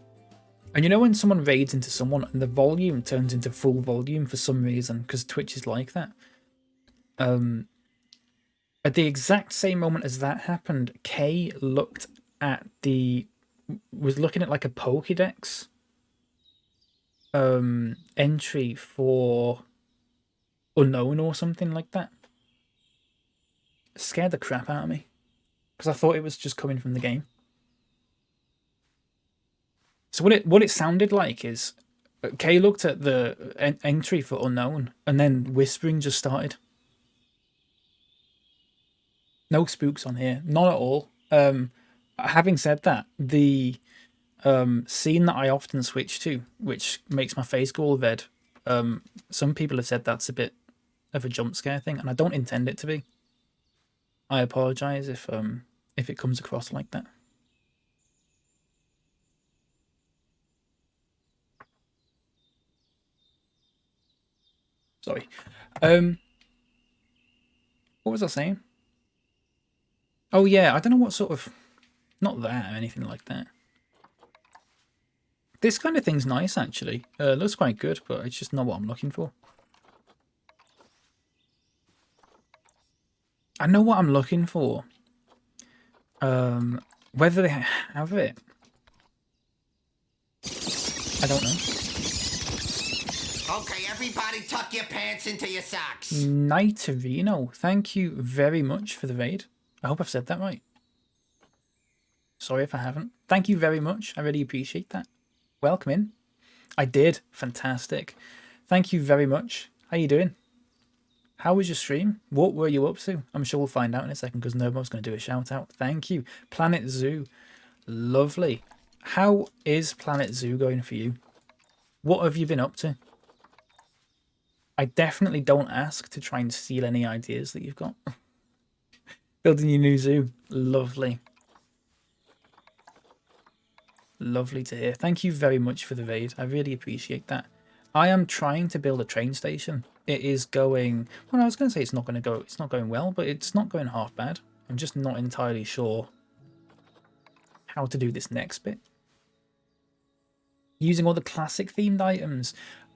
Speaker 1: you know when someone raids into someone and the volume turns into full volume for some reason, because Twitch is like that. At the exact same moment as that happened, Kay was looking at like a Pokédex entry for unknown or something like that. It scared the crap out of me because I thought it was just coming from the game. So what it sounded like is Kay looked at the entry for unknown and then whispering just started. No spooks on here, not at all. Having said that, the scene that I often switch to, which makes my face go all red, some people have said that's a bit of a jump scare thing, and I don't intend it to be. I apologize if it comes across like that. Sorry. What was I saying? Oh yeah, I don't know what sort of... Not that or anything like that. This kind of thing's nice, actually. Looks quite good, but it's just not what I'm looking for. I know what I'm looking for. Whether they have it, I don't know.
Speaker 6: Okay, everybody tuck your pants into your socks.
Speaker 1: Nighterino, thank you very much for the raid. I hope I've said that right. Sorry if I haven't. Thank you very much. I really appreciate that. Welcome in. I did. Fantastic. Thank you very much. How you doing? How was your stream? What were you up to? I'm sure we'll find out in a second because Nobo's going to do a shout out. Thank you. Planet Zoo. Lovely. How is Planet Zoo going for you? What have you been up to? I definitely don't ask to try and steal any ideas that you've got. Building your new zoo. Lovely. Lovely to hear. Thank you very much for the raid. I really appreciate that. I am trying to build a train station. It is going... Well, I was going to say it's not going well, but it's not going half bad. I'm just not entirely sure how to do this next bit. Using all the classic themed items.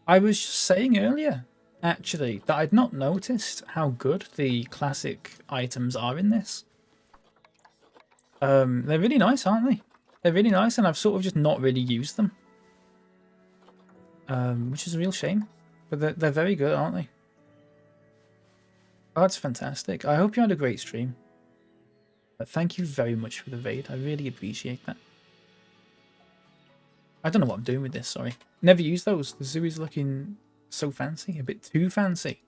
Speaker 1: I was just saying earlier, actually, that I'd not noticed how good the classic items are in this. They're really nice, aren't they? They're really nice, and I've sort of just not really used them. Which is a real shame. But they're very good, aren't they? Oh, that's fantastic. I hope you had a great stream. Thank you very much for the raid. I really appreciate that. I don't know what I'm doing with this, sorry. Never used those. The zoo is looking so fancy. A bit too fancy.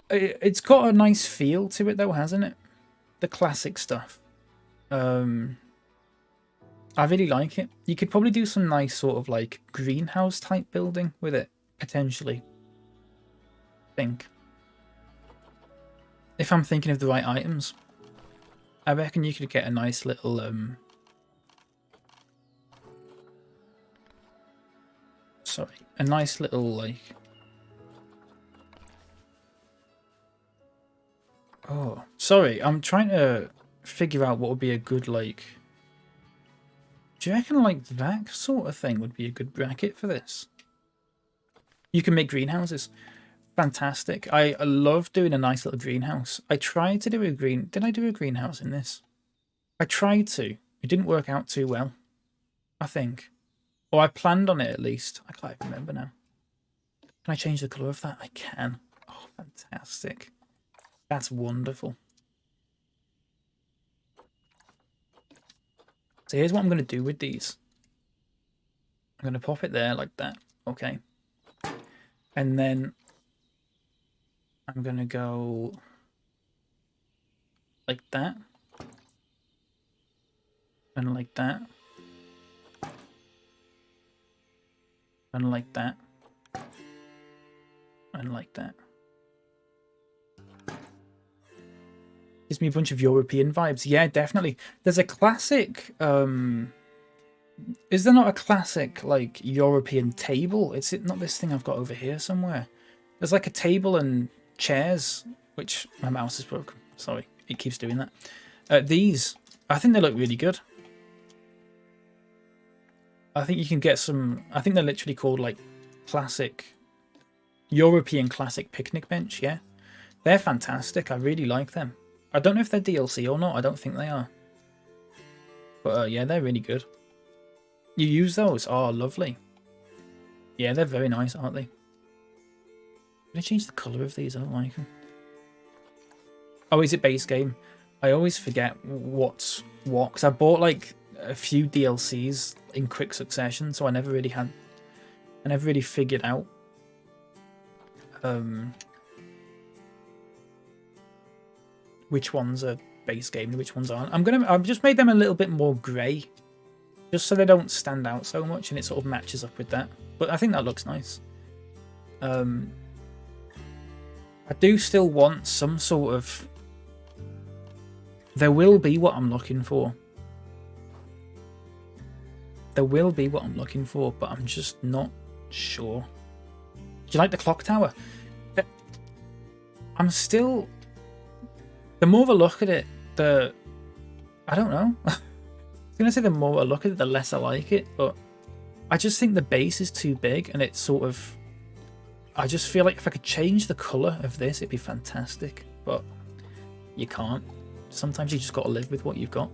Speaker 1: It's got a nice feel to it, though, hasn't it? The classic stuff. I really like it. You could probably do some nice sort of like greenhouse type building with it, potentially. If I'm thinking of the right items. I reckon you could get a nice little a nice little like... Oh, sorry, I'm trying to figure out what would be a good like... Do you reckon like that sort of thing would be a good bracket for this? You can make greenhouses. fantastic. I love doing a nice little greenhouse. I tried to do a green... Did I do a greenhouse in this? I tried to. It didn't work out too well, I think. Or I planned on it at least. I can't even remember now. Can I change the colour of that? I can. Oh, fantastic. That's wonderful. So here's what I'm going to do with these. I'm going to pop it there like that. Okay. And then I'm going to go like that. And like that. And like that. And like that. Gives me a bunch of European vibes. Yeah, definitely. There's a classic... is there not a classic, like, European table? Is it not this thing I've got over here somewhere? There's like a table and chairs, which my mouse is broken. Sorry, it keeps doing that. These, I think they look really good. I think you can get some... I think they're literally called, like, classic... European classic picnic bench, yeah. They're fantastic. I really like them. I don't know if they're DLC or not. I don't think they are. But, yeah, they're really good. You use those? Oh, lovely. Yeah, they're very nice, aren't they? Did I change the colour of these? I don't like them. Oh, is it base game? I always forget what's what, because I bought like a few DLCs in quick succession, so I never really figured out which ones are base game and which ones aren't. I've just made them a little bit more grey, just so they don't stand out so much, and it sort of matches up with that. But I think that looks nice. I do still want some sort of... There will be what I'm looking for. There will be what I'm looking for, but I'm just not sure. Do you like the clock tower? I'm still... The more I look at it, the... I don't know. I was going to say the more I look at it, the less I like it, but I just think the base is too big, and it's sort of... I just feel like if I could change the colour of this, it'd be fantastic, but you can't. Sometimes you just got to live with what you've got.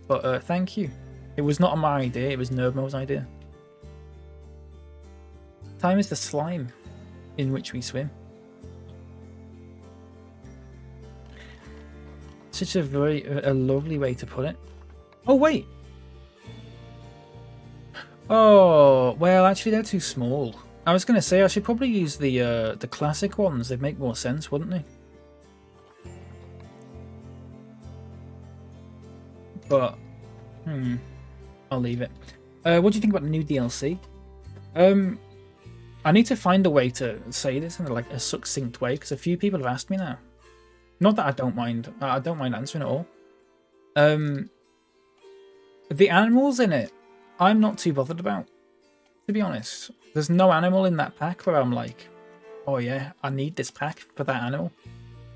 Speaker 1: But thank you. It was not my idea, it was Nerdmo's idea. Time is the slime in which we swim. Such a lovely way to put it. Oh, wait. Oh, well, actually, they're too small. I was going to say I should probably use the classic ones. They'd make more sense, wouldn't they? But, I'll leave it. What do you think about the new DLC? I need to find a way to say this in like a succinct way, because a few people have asked me now. Not that I don't mind. I don't mind answering at all. The animals in it, I'm not too bothered about, to be honest. There's no animal in that pack where I'm like, oh yeah, I need this pack for that animal.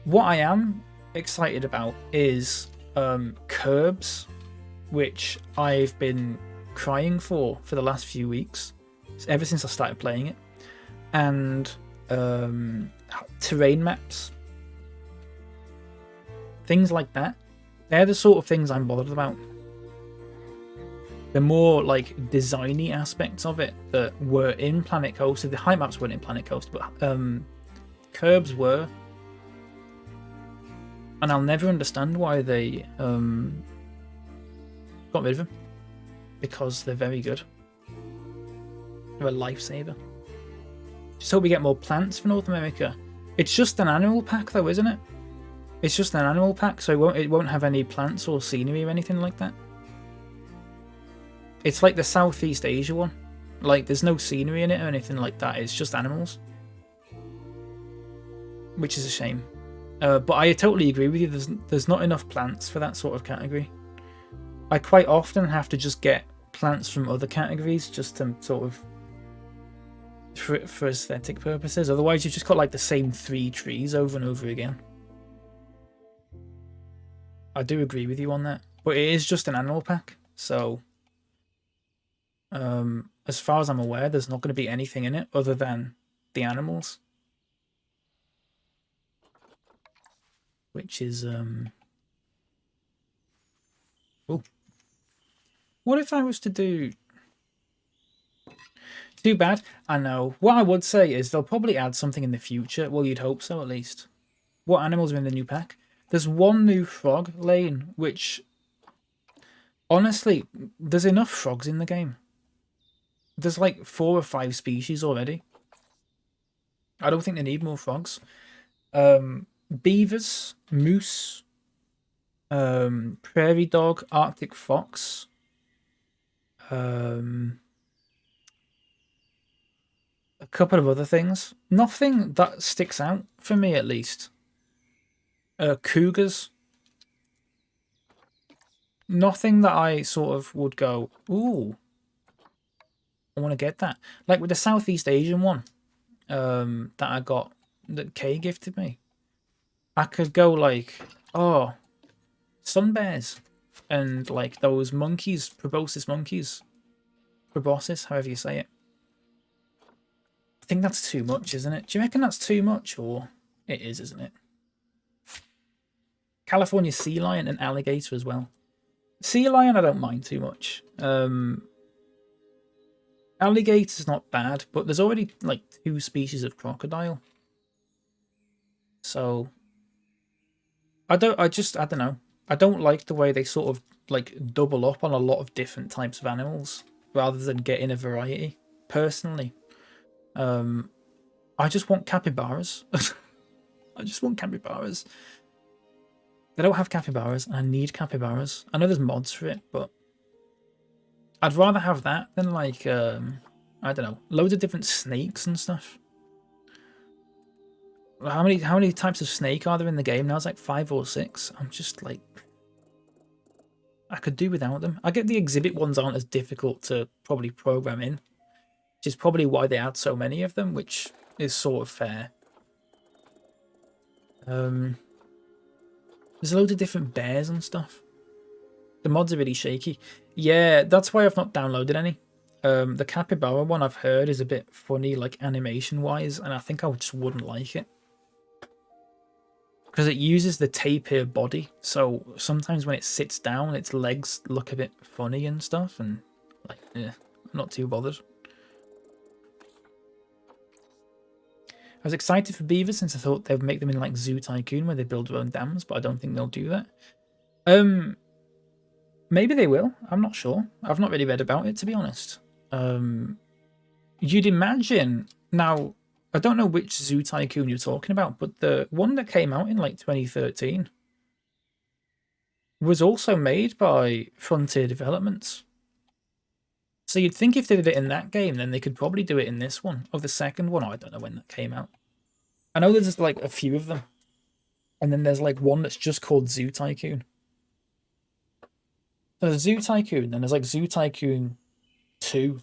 Speaker 1: What I am excited about is curbs, which I've been crying for the last few weeks, ever since I started playing it, and terrain maps. Things like that. They're the sort of things I'm bothered about. The more like designy aspects of it that were in Planet Coaster. The height maps weren't in Planet Coaster, but curbs were. And I'll never understand why they got rid of them. Because they're very good. They're a lifesaver. Just hope we get more plants for North America. It's just an animal pack though, isn't it? It's just an animal pack, so it won't have any plants or scenery or anything like that. It's like the Southeast Asia one. Like, there's no scenery in it or anything like that. It's just animals. Which is a shame. But I totally agree with you. There's not enough plants for that sort of category. I quite often have to just get plants from other categories just to sort of... For aesthetic purposes. Otherwise, you've just got like the same 3 trees over and over again. I do agree with you on that. But it is just an animal pack. So... as far as I'm aware, there's not going to be anything in it other than the animals. which is oh, what if I was to do? Too bad. I know. What I would say is they'll probably add something in the future. Well, you'd hope so, at least. What animals are in the new pack? There's one new frog lane, which honestly, there's enough frogs in the game. There's like 4 or 5 species already. I don't think they need more frogs. Beavers, moose, prairie dog, Arctic fox, a couple of other things. Nothing that sticks out for me, at least. Cougars. Nothing that I sort of would go, ooh, I want to get that. Like with the Southeast Asian one that I got, that Kay gifted me. I could go like, oh, sun bears and like those monkeys, proboscis monkeys. Proboscis, however you say it. I think that's too much, isn't it? Do you reckon that's too much, or it is, isn't it? California sea lion and alligator as well. Sea lion I don't mind too much. Alligator's not bad, but there's already like 2 species of crocodile. So I don't know. I don't like the way they sort of like double up on a lot of different types of animals rather than getting a variety. Personally, I just want capybaras. I just want capybaras. They don't have capybaras, and I need capybaras. I know there's mods for it, but I'd rather have that than like I don't know, loads of different snakes and stuff. How many types of snake are there in the game now? It's like 5 or 6. I'm just like, I could do without them. I get the exhibit ones aren't as difficult to probably program in, which is probably why they add so many of them, which is sort of fair. There's loads of different bears and stuff. The mods are really shaky. Yeah, that's why I've not downloaded any. The capybara one I've heard is a bit funny, like animation-wise, and I think I just wouldn't like it. Because it uses the tapir body, so sometimes when it sits down, its legs look a bit funny and stuff, and like, I'm not too bothered. I was excited for beavers since I thought they'd make them in like Zoo Tycoon where they build their own dams, but I don't think they'll do that. Maybe they will. I'm not sure. I've not really read about it, to be honest. You'd imagine now. I don't know which Zoo Tycoon you're talking about, but the one that came out in like 2013 was also made by Frontier Developments. So you'd think if they did it in that game, then they could probably do it in this one. Or the second one, I don't know when that came out. I know there's like a few of them. And then there's like one that's just called Zoo Tycoon. So there's Zoo Tycoon, then there's like Zoo Tycoon 2.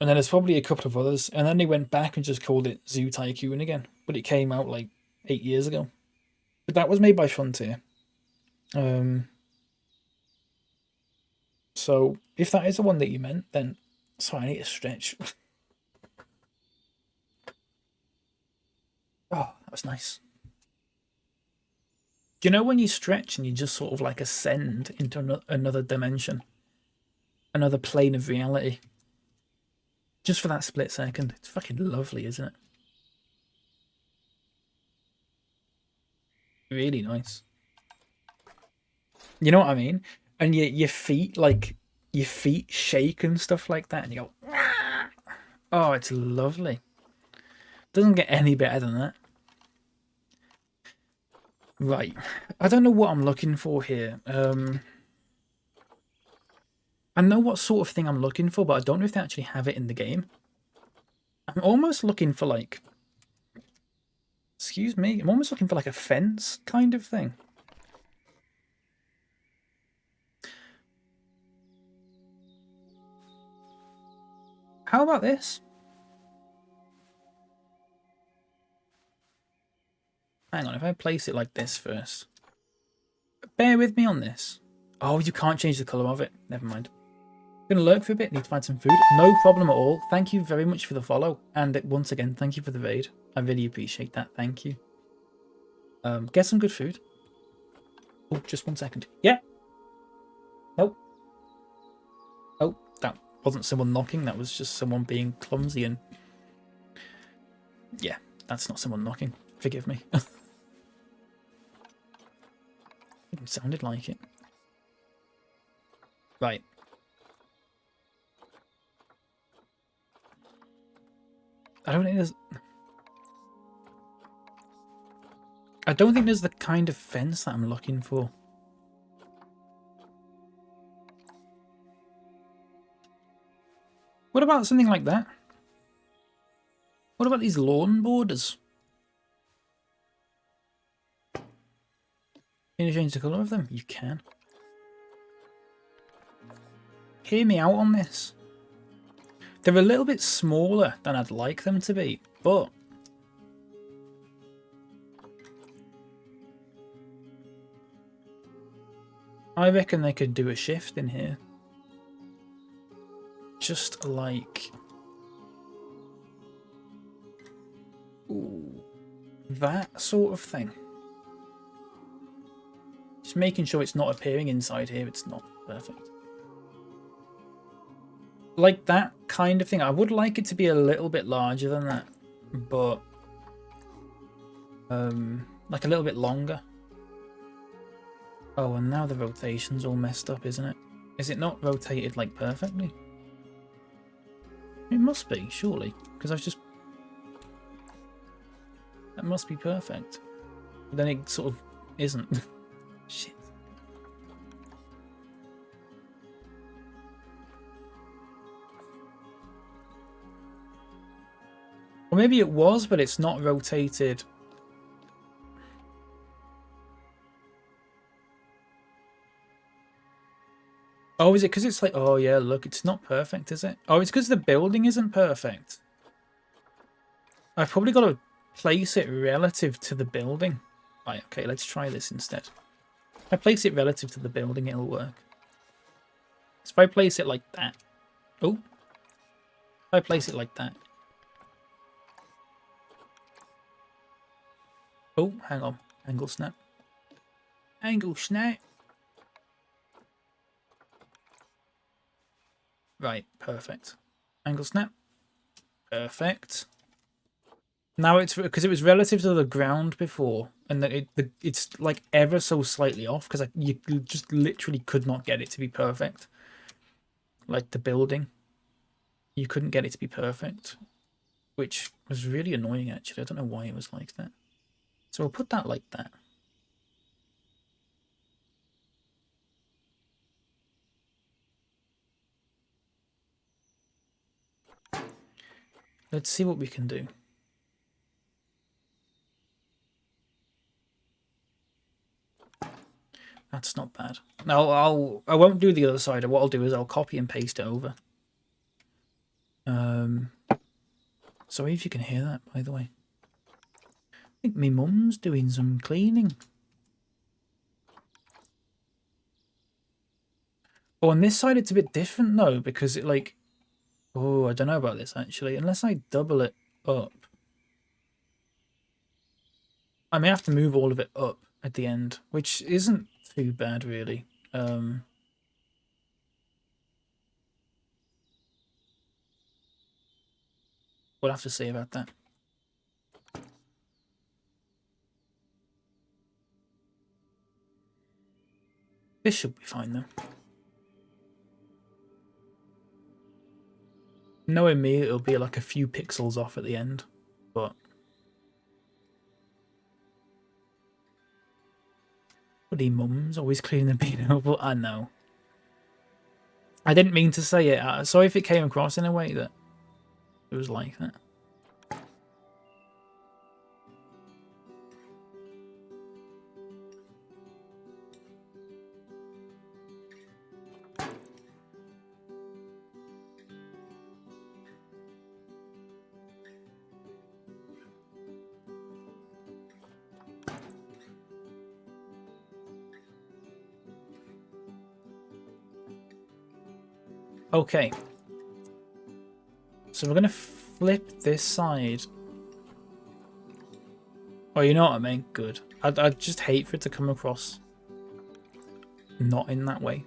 Speaker 1: And then there's probably a couple of others. And then they went back and just called it Zoo Tycoon again. But it came out like 8 years ago. But that was made by Frontier. So if that is the one that you meant, then sorry, I need to stretch. Oh, that was nice. Do you know when you stretch and you just sort of like ascend into another dimension? Another plane of reality? Just for that split second. It's fucking lovely, isn't it? Really nice. You know what I mean? And your feet, like, your feet shake and stuff like that, and you go, "Rah!" Oh, it's lovely. Doesn't get any better than that. Right. I don't know what I'm looking for here. I know what sort of thing I'm looking for, but I don't know if they actually have it in the game. I'm almost looking for, like... Excuse me? I'm almost looking for, like, a fence kind of thing. How about this? Hang on, if I place it like this first. Bear with me on this. Oh, you can't change the colour of it. Never mind. Gonna lurk for a bit, need to find some food. No problem at all. Thank you very much for the follow. And once again, thank you for the raid. I really appreciate that. Thank you. Get some good food. Oh, just 1 second. Yeah. Nope. Oh, that wasn't someone knocking. That was just someone being clumsy and... Yeah, that's not someone knocking. Forgive me. It sounded like it. Right. I don't think there's... I don't think there's the kind of fence that I'm looking for. What about something like that? What about these lawn borders? Can you change the colour of them? You can. Hear me out on this. They're a little bit smaller than I'd like them to be, but... I reckon they could do a shift in here. Just like... Ooh, that sort of thing. Just making sure it's not appearing inside here. It's not perfect. Like that kind of thing. I would like it to be a little bit larger than that. But... like a little bit longer. Oh, and now the rotation's all messed up, isn't it? Is it not rotated, like, perfectly? It must be, surely. Because I've just... That must be perfect. But then it sort of isn't. Shit. Or maybe it was, but it's not rotated... Oh, is it because it's like... Oh, yeah, look, it's not perfect, is it? Oh, it's because the building isn't perfect. I've probably got to place it relative to the building. Right, okay, let's try this instead. If I place it relative to the building, it'll work. So if I place it like that... Oh. If I place it like that... Oh, hang on. Angle snap. Angle snap. Right, perfect. Angle snap. Perfect. Now it's because it was relative to the ground before, and that it's like ever so slightly off because you just literally could not get it to be perfect. Like the building, you couldn't get it to be perfect, which was really annoying actually. I don't know why it was like that. So we'll put that like that. Let's see what we can do. That's not bad. Now I won't do the other side. What I'll do is I'll copy and paste it over. Sorry if you can hear that, by the way. I think my mum's doing some cleaning. Oh, on this side it's a bit different though, because it like... Oh, I don't know about this actually. Unless I double it up. I may have to move all of it up at the end, which isn't too bad really. We'll have to see about that. This should be fine though. Knowing me, it'll be like a few pixels off at the end, but... Bloody mum's always cleaning the bean over. I know. I didn't mean to say it. Sorry if it came across in a way that it was like that. Okay. So we're going to flip this side Oh, you know what I mean? Good. I'd just hate for it to come across not in that way.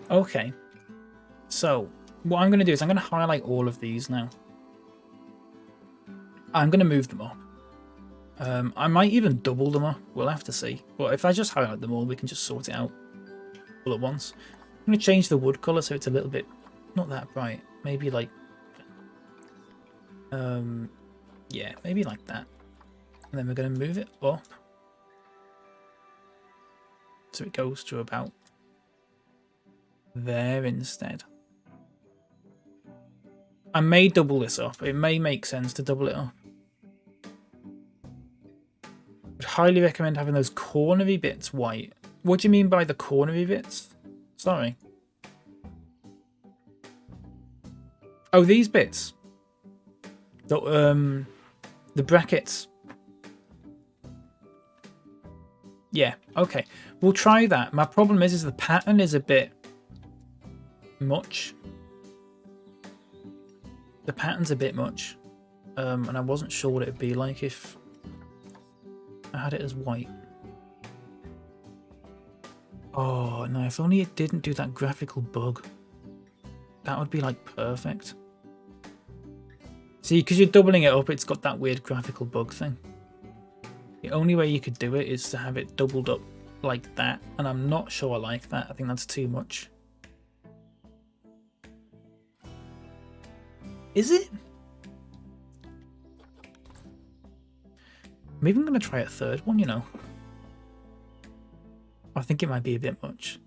Speaker 1: Okay. So, what I'm going to do is I'm going to highlight all of these now. I'm going to move them up. I might even double them up. We'll have to see. But if I just highlight them all, we can just sort it out all at once. I'm going to change the wood colour so it's a little bit, not that bright. Maybe like, yeah, maybe like that. And then we're going to move it up. So it goes to about there instead. I may double this up. It may make sense to double it up. I'd highly recommend having those cornery bits white. What do you mean by the cornery bits? Sorry. Oh, these bits. The brackets. Yeah, okay. We'll try that. My problem is the pattern is a bit much. The pattern's a bit much. And I wasn't sure what it'd be like if I had it as white. Oh, no, if only it didn't do that graphical bug. That would be, like, perfect. See, because you're doubling it up, it's got that weird graphical bug thing. The only way you could do it is to have it doubled up like that. And I'm not sure I like that. I think that's too much. Is it? Maybe I'm going to try a third one, you know. I think it might be a bit much.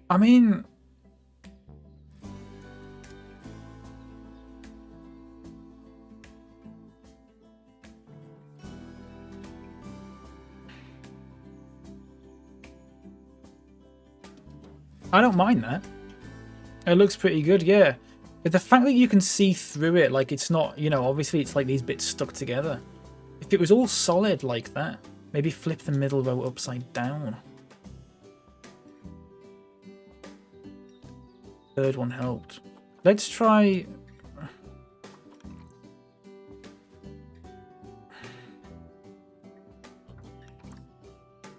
Speaker 1: I mean... I don't mind that. It looks pretty good, yeah. But the fact that you can see through it, like it's not, you know, obviously it's like these bits stuck together. If it was all solid like that, maybe flip the middle row upside down. Third one helped. Let's try...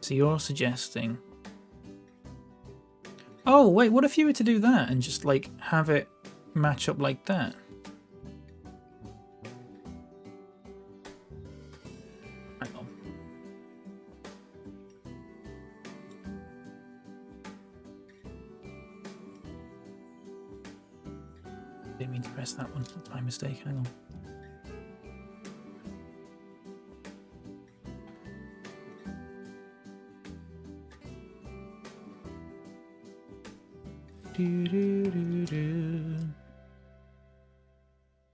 Speaker 1: So you're suggesting... Oh, wait, what if you were to do that and just, like, have it match up like that? Hang on. Didn't mean to press that one. That's my mistake. Hang on.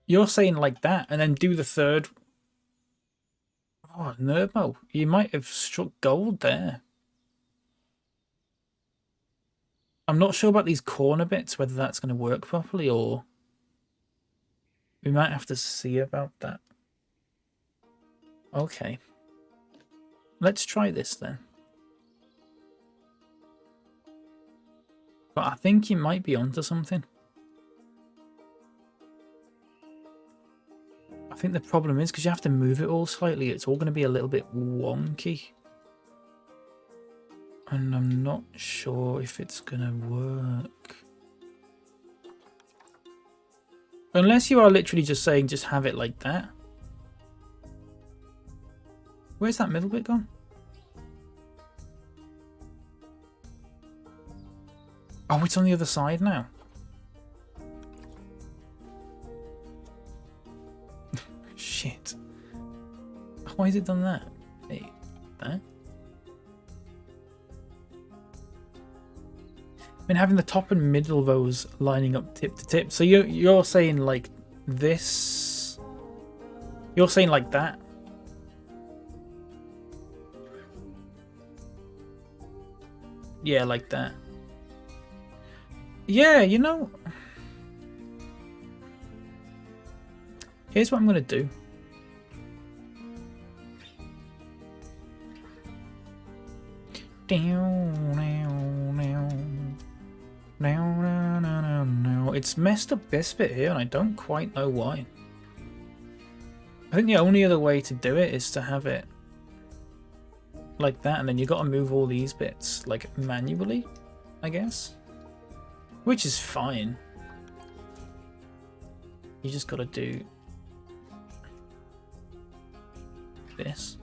Speaker 1: You're saying like that and then do the third. Oh, Nerbo, you might have struck gold there. I'm not sure about these corner bits, whether that's going to work properly or... We might have to see about that. Okay. Let's try this then. But I think you might be onto something. I think the problem is because you have to move it all slightly, it's all going to be a little bit wonky. And I'm not sure if it's going to work. Unless you are literally just saying just have it like that. Where's that middle bit gone? Oh, it's on the other side now. Shit. Why has it done that? Hey, that? I mean, having the top and middle rows lining up tip to tip. So you're saying like this. You're saying like that. Yeah, like that. Yeah, you know. Here's what I'm going to do. It's messed up this bit here, and I don't quite know why. I think the only other way to do it is to have it like that, and then you got to move all these bits like manually, I guess, which is fine. You just got to do this.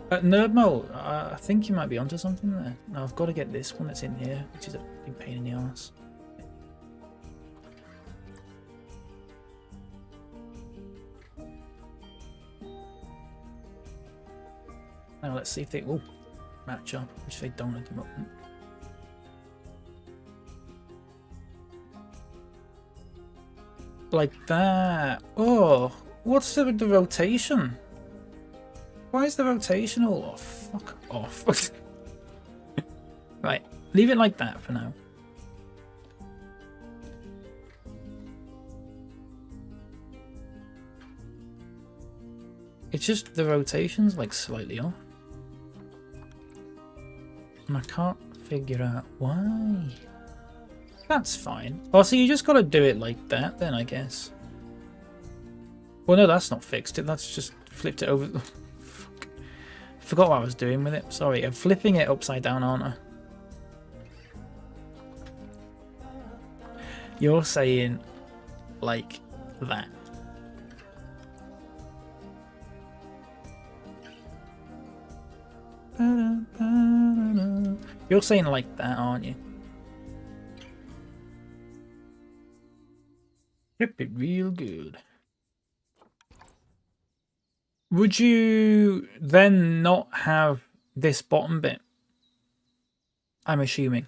Speaker 1: Nerdmo, I think you might be onto something there. Now I've got to get this one that's in here, which is a fucking pain in the ass. Now let's see if they match up, which they don't at the moment. Like that. Oh, what's the rotation? Why is the rotation all off? Fuck off. Right, leave it like that for now. It's just the rotation's like slightly off. And I can't figure out why. That's fine. Oh, so you just gotta do it like that then, I guess. Well, no, that's not fixed. That's just flipped it over. Fuck. Forgot what I was doing with it. Sorry, I'm flipping it upside down, aren't I? You're saying like that. You're saying like that, aren't you? Flip it real good. Would you then not have this bottom bit? I'm assuming.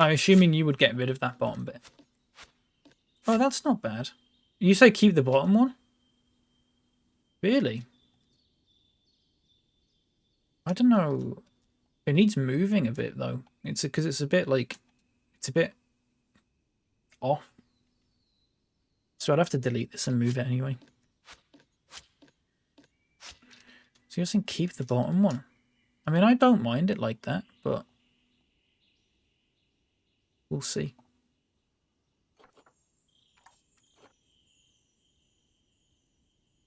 Speaker 1: I'm assuming you would get rid of that bottom bit. Oh, that's not bad. You say keep the bottom one? Really? I don't know. It needs moving a bit though. It's because it's a bit like it's a bit off. So I'd have to delete this and move it anyway. So you're saying keep the bottom one? I mean, I don't mind it like that, but we'll see.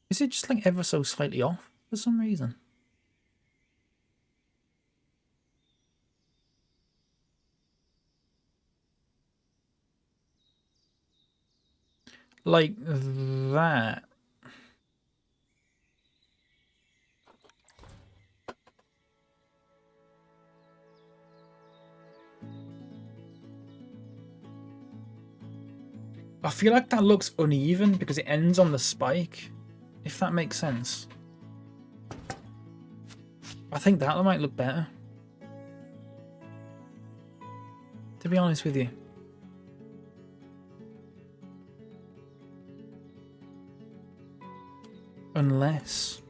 Speaker 1: Is it just like ever so slightly off for some reason? Like that. I feel like that looks uneven because it ends on the spike, if that makes sense. I think that might look better, to be honest with you. Unless...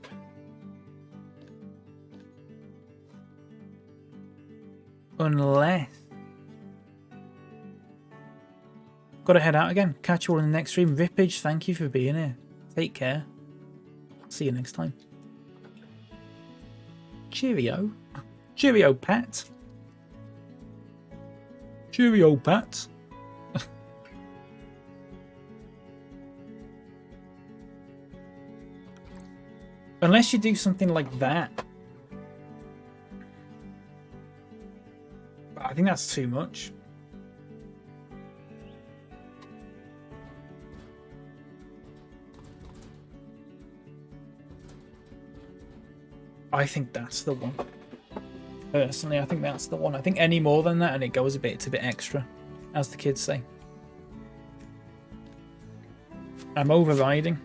Speaker 1: Gotta head out again. Catch you all in the next stream. Rippage, thank you for being here. Take care. See you next time. Cheerio. Cheerio, Pat. Cheerio, Pat. Unless you do something like that. But I think that's too much. I think that's the one. Personally, I think that's the one. I think any more than that and it goes it's a bit extra, as the kids say. I'm overriding.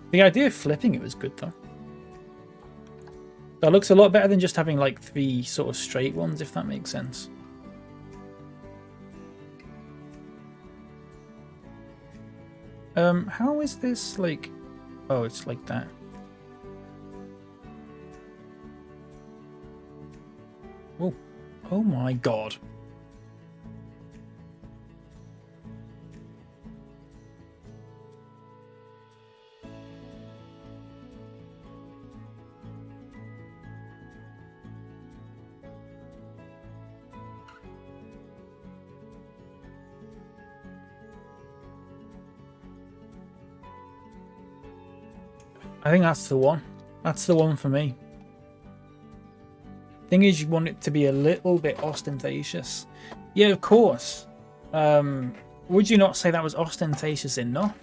Speaker 1: The idea of flipping it was good though. That looks a lot better than just having like 3 sort of straight ones, if that makes sense. How is this like... Oh, it's like that. Oh, oh my god. I think that's the one. That's the one for me. Thing is, you want it to be a little bit ostentatious. Yeah, of course. Would you not say that was ostentatious enough?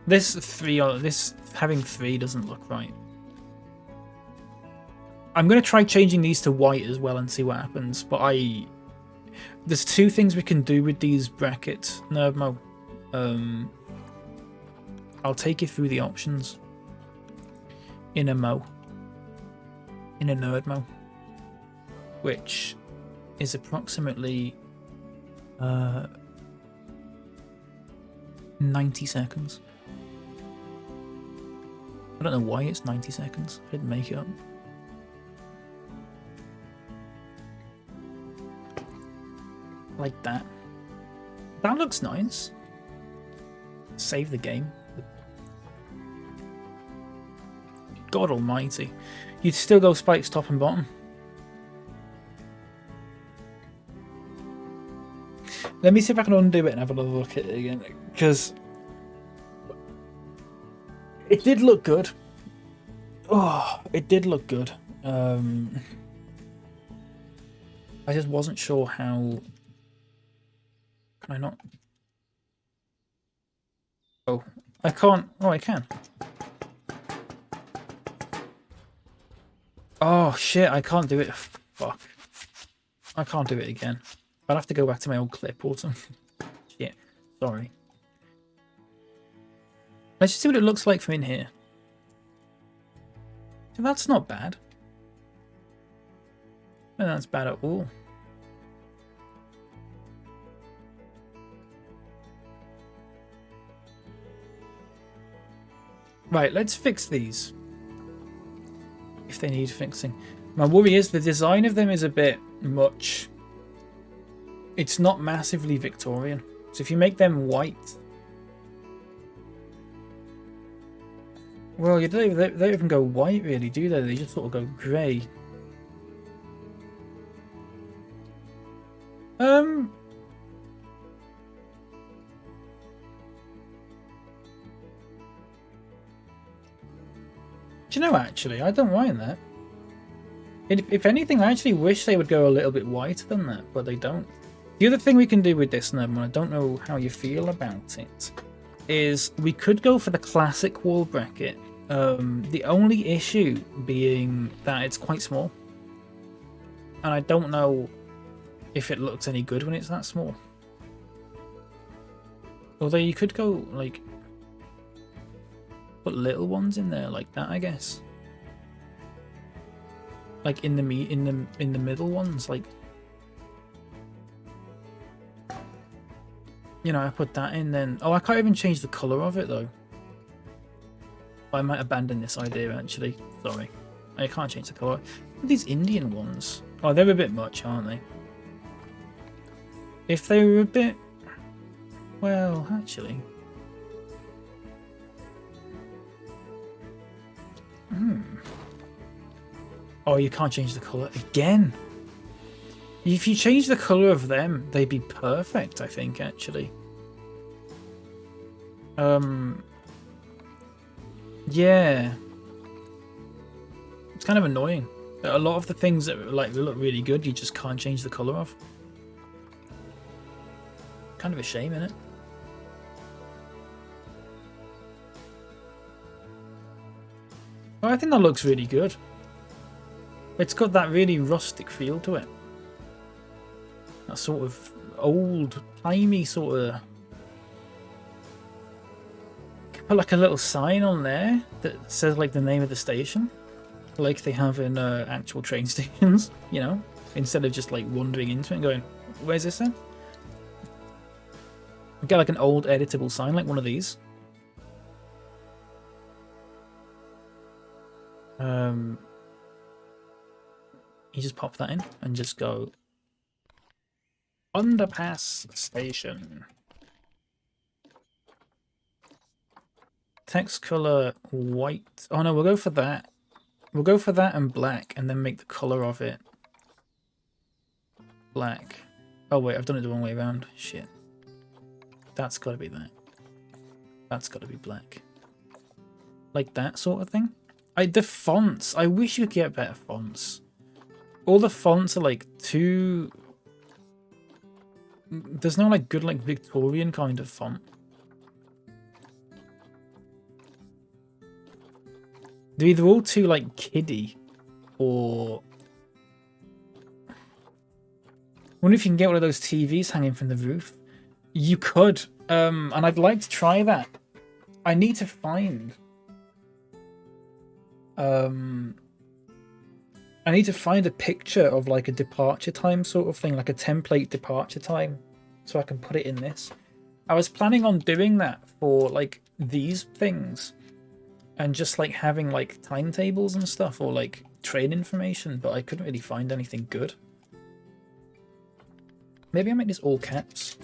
Speaker 1: This having 3 doesn't look right. I'm gonna try changing these to white as well and see what happens. But there's 2 things we can do with these brackets, Nervmo. I'll take you through the options in a Nerdmo, which is approximately 90 seconds. I don't know why it's 90 seconds. I didn't make it up. Like that. That looks nice. Save the game. God almighty. You'd still go spikes top and bottom. Let me see if I can undo it and have another look at it again. Because it did look good. Oh, it did look good. I just wasn't sure how... Can I not? Oh, I can't. Oh, I can. Oh, shit, I can't do it. Fuck. I can't do it again. I'll have to go back to my old clip or something. Shit. Sorry. Let's just see what it looks like from in here. That's not bad. No, that's bad at all. Right, let's fix these. If they need fixing. My worry is the design of them is a bit much. It's not massively Victorian. So if you make them white... Well, they don't even go white really, do they? They just sort of go grey. Do you know, actually, I don't mind that. If anything, I actually wish they would go a little bit whiter than that, but they don't. The other thing we can do with this, and I don't know how you feel about it, is we could go for the classic wall bracket. The only issue being that it's quite small. And I don't know if it looks any good when it's that small. Although you could go, like... Put little ones in there like that, I guess. Like in the middle ones, like, you know, I put that in then. Oh, I can't even change the color of it though. I might abandon this idea actually. Sorry, I can't change the color. These Indian ones. Oh, they're a bit much, aren't they? If they were a bit, well, actually. Oh, you can't change the colour again. If you change the colour of them, they'd be perfect, I think, actually. Yeah. It's kind of annoying. A lot of the things that like look really good, you just can't change the colour of. Kind of a shame, isn't it? Oh, I think that looks really good. It's got that really rustic feel to it. That sort of old, timey sort of... Put like a little sign on there that says like the name of the station. Like they have in actual train stations, you know? Instead of just like wandering into it and going, where's this then? Get like an old editable sign like one of these. You just pop that in and just go underpass station. Text color white. Oh no, we'll go for that. We'll go for that and black and then make the color of it black. Oh wait, I've done it the wrong way around. Shit. That's got to be that. That's got to be black. Like that sort of thing. The fonts. I wish you could get better fonts. All the fonts are like too... There's no like good like Victorian kind of font. They're either all too like kiddie or... I wonder if you can get one of those TVs hanging from the roof. You could, and I'd like to try that. I need to find... I need to find a picture of like a departure time sort of thing, like a template departure time, so I can put it in this. I was planning on doing that for like these things and just like having like timetables and stuff or like train information, but I couldn't really find anything good. Maybe I make this all caps.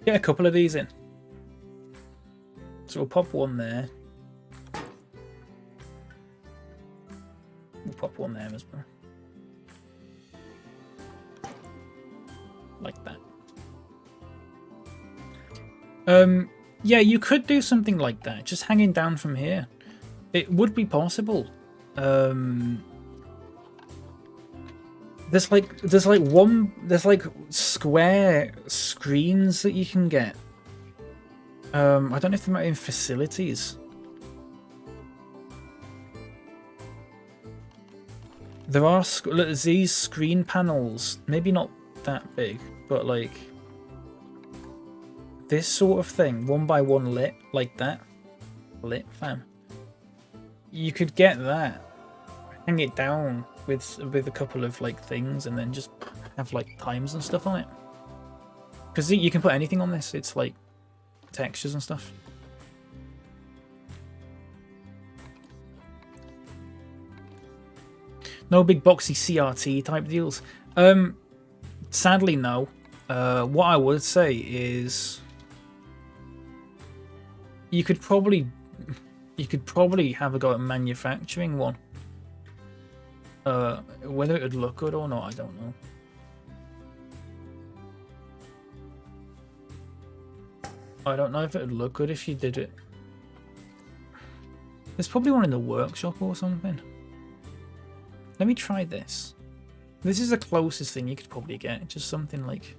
Speaker 1: Get a couple of these in. So we'll pop one there. We'll pop one there as well. Like that. Yeah, you could do something like that, just hanging down from here. It would be possible. There's like square screens that you can get. I don't know if they're in facilities. There are these screen panels, maybe not that big, but like this sort of thing, 1x1 lit, like that. Lit, fam. You could get that, hang it down with a couple of like things, and then just have like times and stuff on it. Because you can put anything on this. It's like textures and stuff. No big boxy CRT type deals. Sadly, no. What I would say is you could probably have a go at manufacturing one. Whether it would look good or not, I don't know. I don't know if it would look good if you did it. There's probably one in the workshop or something. Let me try this. This is the closest thing you could probably get. Just something like...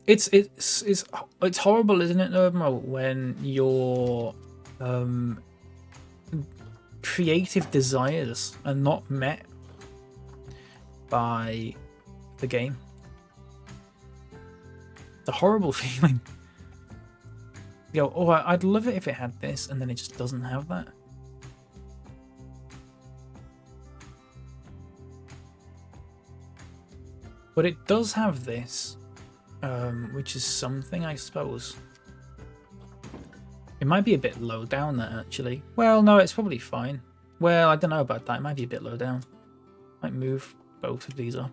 Speaker 1: It's horrible, isn't it, Nervmo, when your creative desires are not met by the game. It's a horrible feeling. You go, oh, I'd love it if it had this, and then it just doesn't have that. But it does have this, which is something, I suppose. It might be a bit low down, that, actually. Well, no, it's probably fine. Well, I don't know about that. It might be a bit low down. Might move both of these up.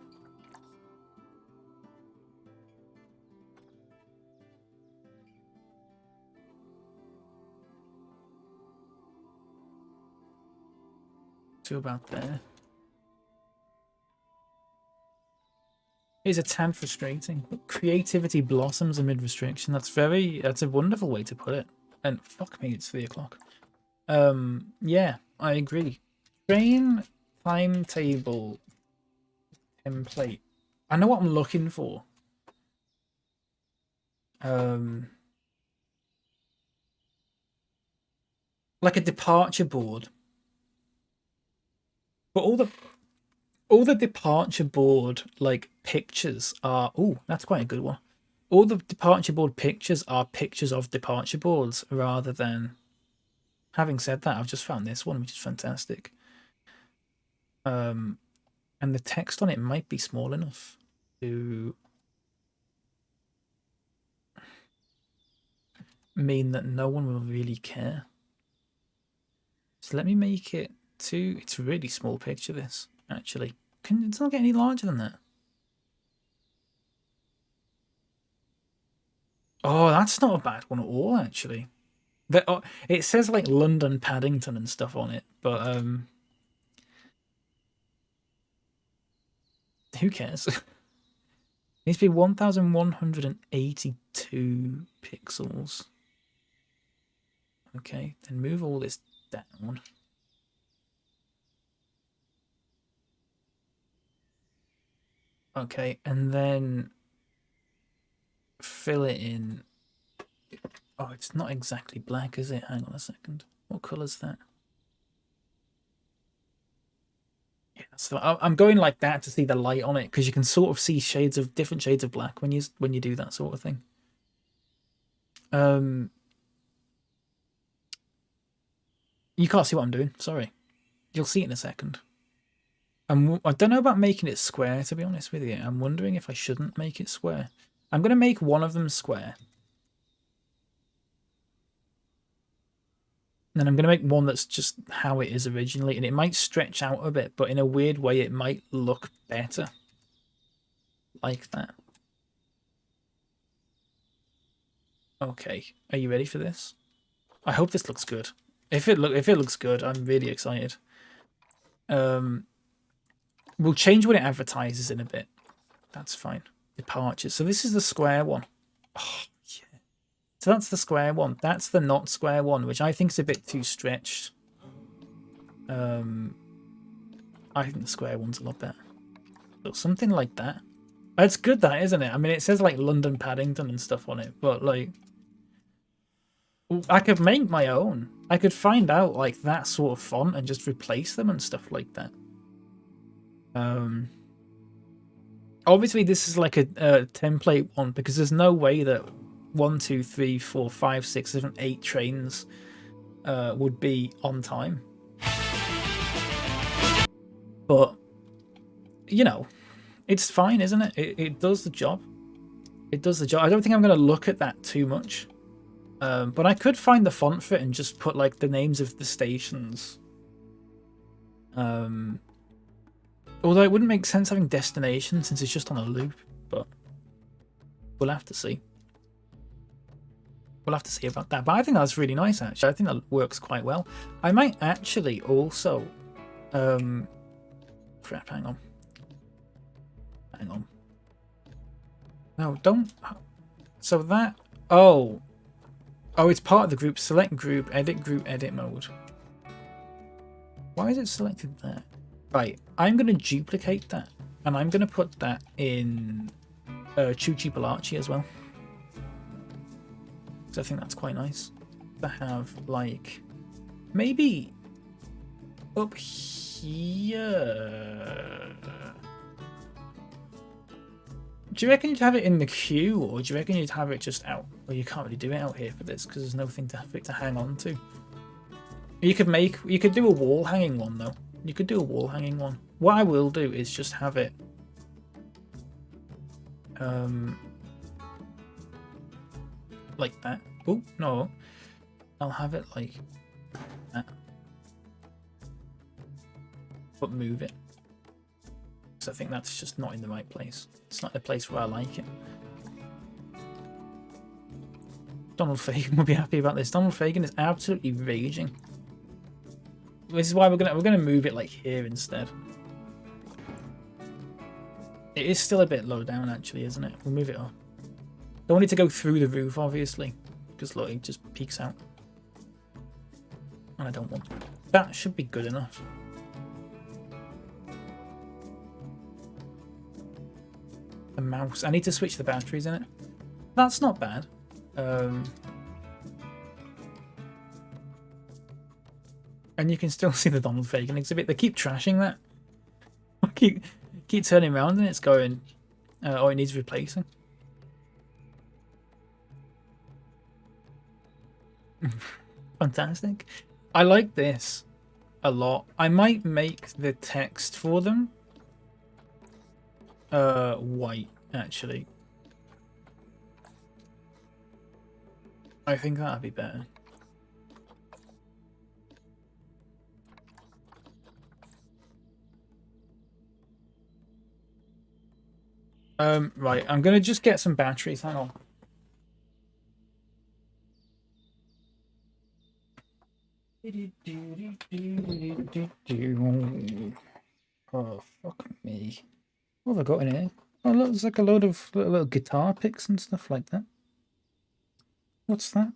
Speaker 1: To about there. It's a tad frustrating, but creativity blossoms amid restriction. That's a wonderful way to put it. And fuck me, it's 3 o'clock. Yeah, I agree. Train timetable template. I know what I'm looking for. Like a departure board. But all the departure board like pictures are... Oh, that's quite a good one. All the departure board pictures are pictures of departure boards rather than... Having said that, I've just found this one, which is fantastic. And the text on it might be small enough to mean that no one will really care. So let me make it to... It's a really small picture, this, actually. It's not get any larger than that. Oh, that's not a bad one at all, actually. It says like London Paddington and stuff on it, but who cares? It needs to be 1182 pixels. Okay, then move all this down. Okay, and then fill it in. Oh, it's not exactly black, is it? Hang on a second. What colour's that? Yeah, I'm going like that to see the light on it, because you can sort of see different shades of black when you do that sort of thing. You can't see what I'm doing. Sorry, you'll see it in a second. I don't know about making it square, to be honest with you. I'm wondering if I shouldn't make it square. I'm going to make one of them square. And then I'm going to make one that's just how it is originally. And it might stretch out a bit, but in a weird way, it might look better. Like that. Okay, are you ready for this? I hope this looks good. If it looks good, I'm really excited. We'll change what it advertises in a bit. That's fine. Departures. So this is the square one. Oh, yeah. So that's the square one. That's the not square one, which I think is a bit too stretched. I think the square one's a lot better. So something like that. It's good, that, isn't it? I mean, it says like London Paddington and stuff on it, but like, I could make my own. I could find out like that sort of font and just replace them and stuff like that. Obviously this is like a template one, because there's no way that 1, 2, 3, 4, 5, 6, 7, 8 trains would be on time. But you know, it's fine, isn't it? It does the job. It does the job. I don't think I'm going to look at that too much. But I could find the font for it and just put like the names of the stations. Although it wouldn't make sense having destination since it's just on a loop, but we'll have to see. We'll have to see about that. But I think that's really nice, actually. I think that works quite well. I might actually also... crap, hang on. Hang on. No, don't... So that... Oh, it's part of the group. Select group, edit mode. Why is it selected there? Right, I'm going to duplicate that, and I'm going to put that in Chuchi Palachi as well. So I think that's quite nice to have, like, maybe up here. Do you reckon you'd have it in the queue, or do you reckon you'd have it just out? Well, you can't really do it out here for this because there's nothing for it to hang on to. You could do a wall hanging one though. You could do a wall hanging one. What I will do is just have it like that. Oh no, I'll have it like that, but move it. So I think that's just not in the right place. It's not the place where I like it. Donald Fagan will be happy about this. Donald Fagan is absolutely raging. This is why we're gonna move it like here instead. It is still a bit low down actually, isn't it? We'll move it up. Don't want it to go through the roof, obviously, because look, it just peeks out. And I don't want that. That should be good enough. The mouse. I need to switch the batteries in it. That's not bad. And you can still see the Donald Fagan exhibit. They keep trashing that. keep turning around and it's going, oh, it needs replacing. Fantastic. I like this a lot. I might make the text for them white, actually. I think that'd be better. Right, I'm gonna just get some batteries. Hang on. Oh, fuck me. What have I got in here? Oh, look, there's like a load of little guitar picks and stuff like that. What's that?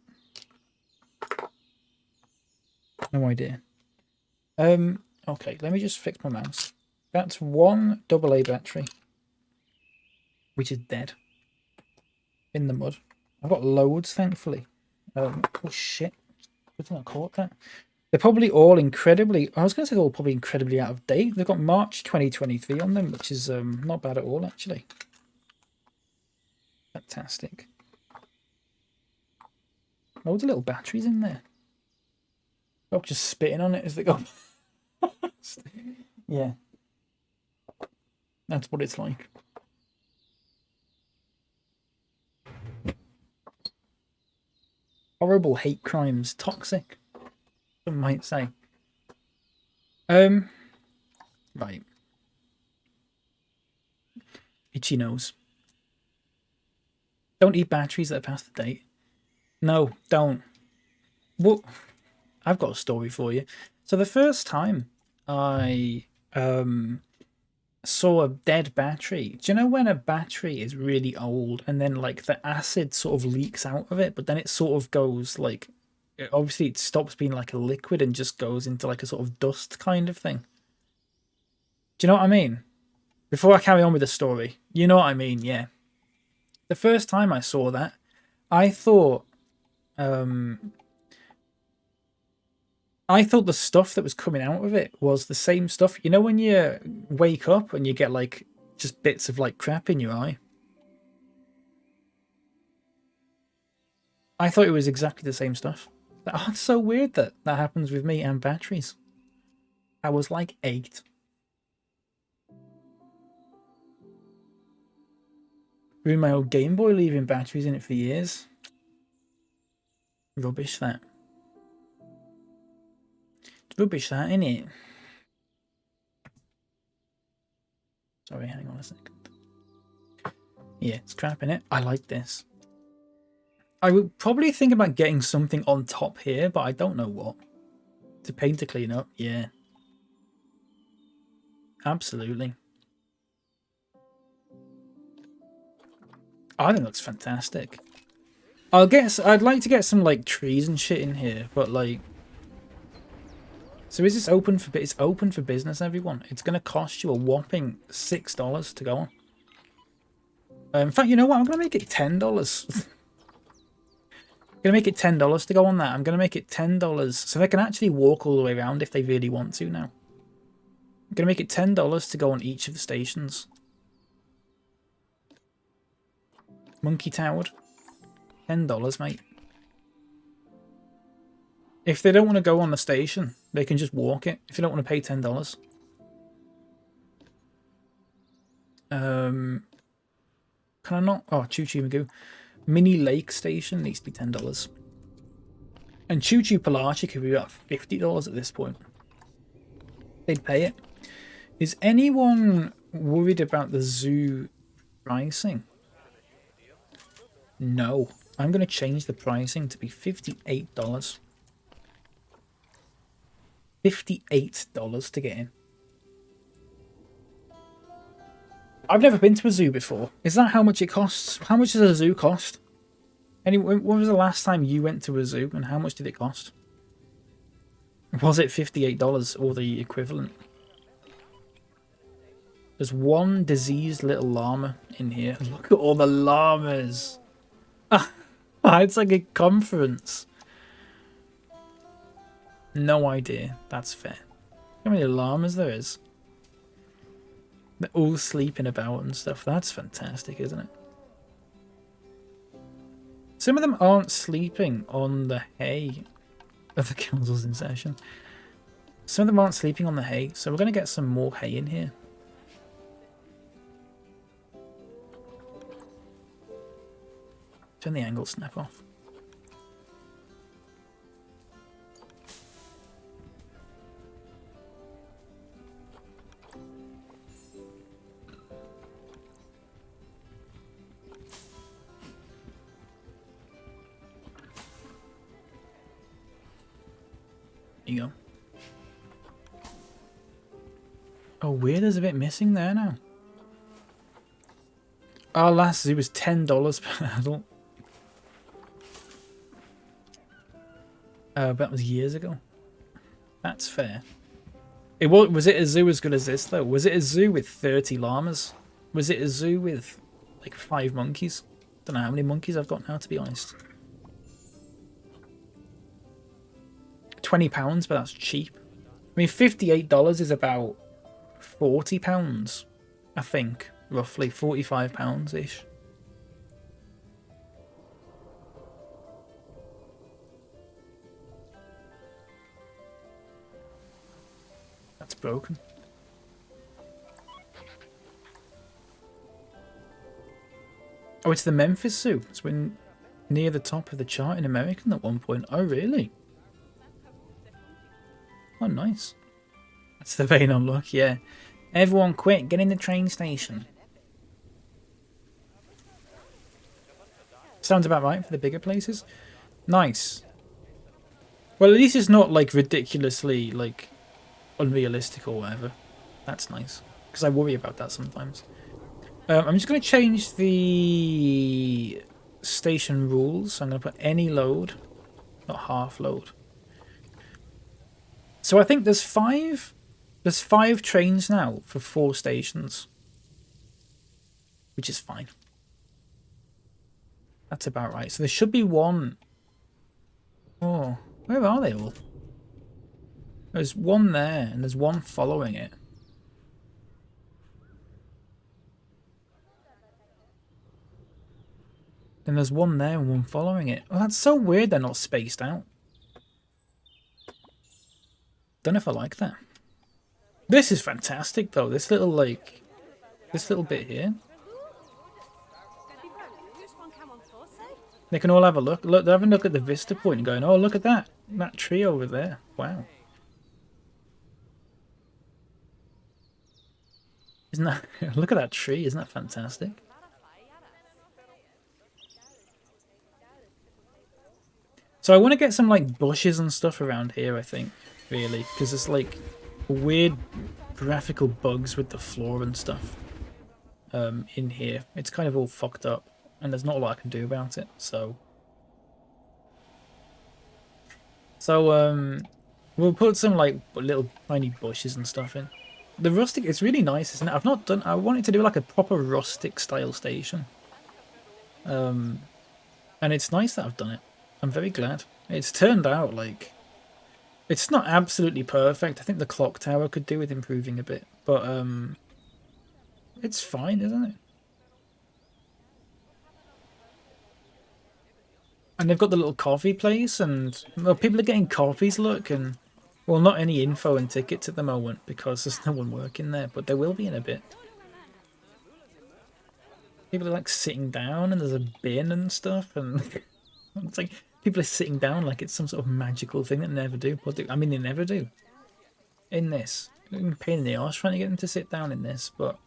Speaker 1: No idea. Okay, let me just fix my mouse. That's one AA battery, which is dead. In the mud. I've got loads, thankfully. Oh shit. Good thing I caught that. They're probably all incredibly... I was going to say they're all probably incredibly out of date. They've got March 2023 on them, which is not bad at all, actually. Fantastic. Loads of little batteries in there. Oh, just spitting on it as they go. Yeah. That's what it's like. Horrible hate crimes. Toxic, some might say. Right. Itchy nose. Don't eat batteries that are past the date. No, don't. Well, I've got a story for you. So the first time I saw a dead battery. Do you know when a battery is really old and then like the acid sort of leaks out of it, but then it sort of goes like, obviously it stops being like a liquid and just goes into like a sort of dust kind of thing. Do you know what I mean? Before I carry on with the story, you know what I mean, yeah. The first time I saw that, I thought the stuff that was coming out of it was the same stuff. You know when you wake up and you get like just bits of like crap in your eye? I thought it was exactly the same stuff. Oh, it's so weird that that happens with me and batteries. I was like 8. With my old Game Boy leaving batteries in it for years. Rubbish that. Rubbish that, innit? Sorry, hang on a second. Yeah, it's crap in it. I like this. I would probably think about getting something on top here, but I don't know what. To paint to clean up, yeah. Absolutely. I think it looks fantastic. I'd like to get some like trees and shit in here, but like, so is this open for it's open for business, everyone? It's gonna cost you a whopping $6 to go on. In fact, you know what? I'm gonna make it $10. I'm gonna make it $10 to go on that. I'm gonna make it $10 so they can actually walk all the way around if they really want to now. I'm gonna make it $10 to go on each of the stations. Monkey Towered. $10, mate. If they don't want to go on the station, they can just walk it. If they don't want to pay $10. Can I not? Oh, Choo Choo Magoo. Mini Lake Station needs to be $10. And Choo Choo Palachi could be about $50 at this point. They'd pay it. Is anyone worried about the zoo pricing? No. I'm going to change the pricing to be $58. $58 to get in. I've never been to a zoo before. Is that how much it costs? How much does a zoo cost? Anyway, when was the last time you went to a zoo and how much did it cost? Was it $58 or the equivalent? There's one diseased little llama in here. Look at all the llamas. It's like a conference. No idea. That's fair. How many llamas there is? They're all sleeping about and stuff. That's fantastic, isn't it? Some of them aren't sleeping on the hay of the council's in session. Some of them aren't sleeping on the hay, so we're going to get some more hay in here. Turn the angle snap off. you go. Oh, weird, there's a bit missing there now. Our last zoo was $10 per adult. That was years ago. That's fair. Was it a zoo as good as this though? Was it a zoo with 30 llamas? Was it a zoo with like 5 monkeys? Don't know how many monkeys I've got now, to be honest. £20, but that's cheap. I mean, $58 is about £40, I think, roughly £45-ish. That's broken. Oh, it's the Memphis Zoo. It's been near the top of the chart in American at one point. Oh, really? Oh, nice. That's the vein on luck, yeah. Everyone quick, get in the train station. Sounds about right for the bigger places. Nice. Well, at least it's not, like, ridiculously, like, unrealistic or whatever. That's nice. Because I worry about that sometimes. I'm just going to change the station rules. So I'm going to put any load, not half load. So I think there's five trains now for 4 stations, which is fine. That's about right. So there should be one. Oh, where are they all? There's one there, and there's one following it. Then there's one there and one following it. Oh, that's so weird they're not spaced out. Don't know if I like that. This is fantastic though. This little bit here. They can all have a look. Look, they're having a look at the vista point and going, oh, look at that. That tree over there. Wow. Isn't that, look at that tree. Isn't that fantastic? So I want to get some like bushes and stuff around here, I think, really, because there's like weird graphical bugs with the floor and stuff in here. It's kind of all fucked up, and there's not a lot I can do about it. So we'll put some like little tiny bushes and stuff in. The rustic, it's really nice, isn't it? I wanted to do like a proper rustic style station. And it's nice that I've done it. I'm very glad. It's turned out like... It's not absolutely perfect. I think the clock tower could do with improving a bit. But it's fine, isn't it? And they've got the little coffee place, and well, people are getting coffees, look, and... Well, not any info and tickets at the moment, because there's no one working there, but there will be in a bit. People are like sitting down, and there's a bin and stuff, and... It's like... People are sitting down like it's some sort of magical thing that they never do. I mean, they never do. In this. I'm a pain in the arse trying to get them to sit down in this, but...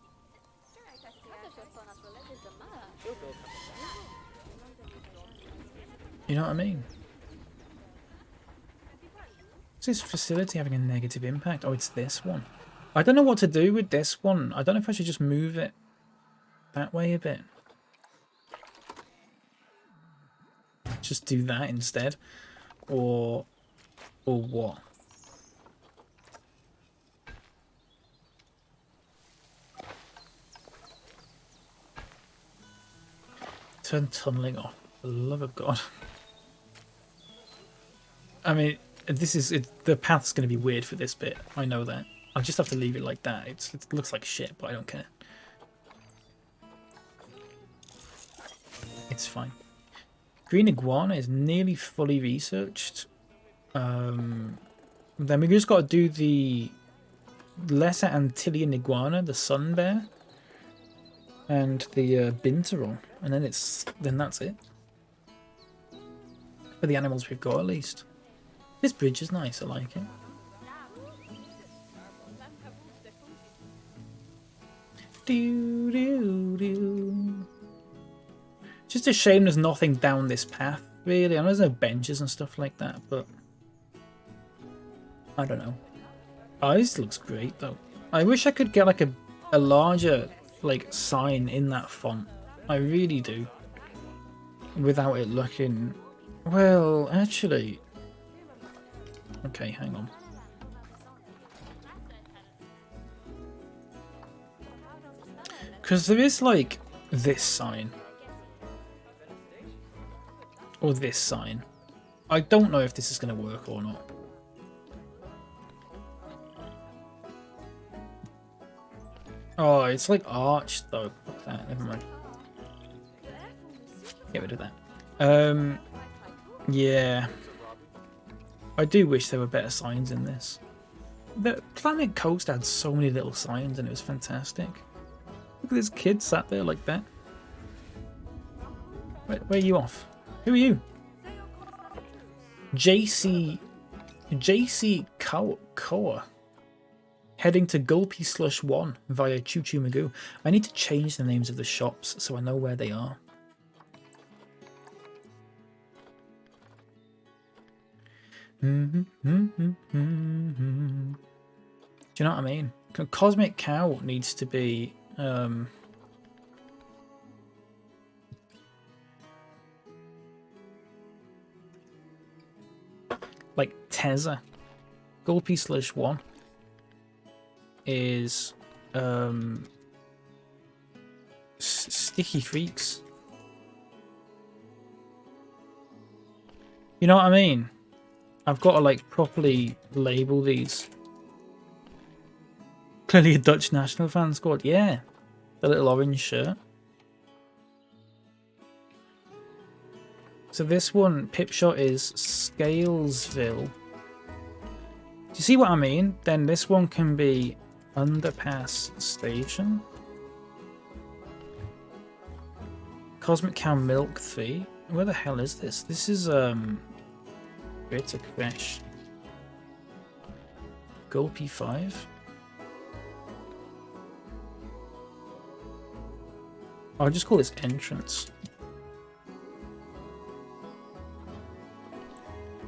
Speaker 1: You know what I mean? Is this facility having a negative impact? Oh, it's this one. I don't know what to do with this one. I don't know if I should just move it that way a bit. Just do that instead, or what? Turn tunneling off, for the love of God. I mean, the path's going to be weird for this bit. I know that. I'll just have to leave it like that. It looks like shit, but I don't care. It's fine. Green iguana is nearly fully researched. Then we just got to do the Lesser Antillean iguana, the sun bear, and the binturong, and then that's it for the animals we've got at least. This bridge is nice. I like it. Do do do. Just a shame there's nothing down this path, really. I know there's no benches and stuff like that, but... I don't know. Oh, this looks great though. I wish I could get like a larger like sign in that font. I really do. Without it looking... Well, actually... Okay, hang on. Because there is like this sign. Or this sign. I don't know if this is going to work or not. Oh, it's like arched though. Fuck that, never mind. Get rid of that. Yeah. I do wish there were better signs in this. The Planet Coast had so many little signs and it was fantastic. Look at this kid sat there like that. Where are you off? Who are you? JC Koa. Heading to Gulpy Slush 1 via Choo Choo Magoo. I need to change the names of the shops so I know where they are. Do you know what I mean? Cosmic Cow needs to be like Tezza. Gulpy Slush 1 is Sticky Freaks. You know what I mean? I've got to like properly label these. Clearly a Dutch national fan squad. Yeah, the little orange shirt. So this one, Pipshot, is Scalesville. Do you see what I mean? Then this one can be Underpass Station. Cosmic Cow Milk Fee. Where the hell is this? This is Greater Crash. Gulpy 5. I'll just call this entrance.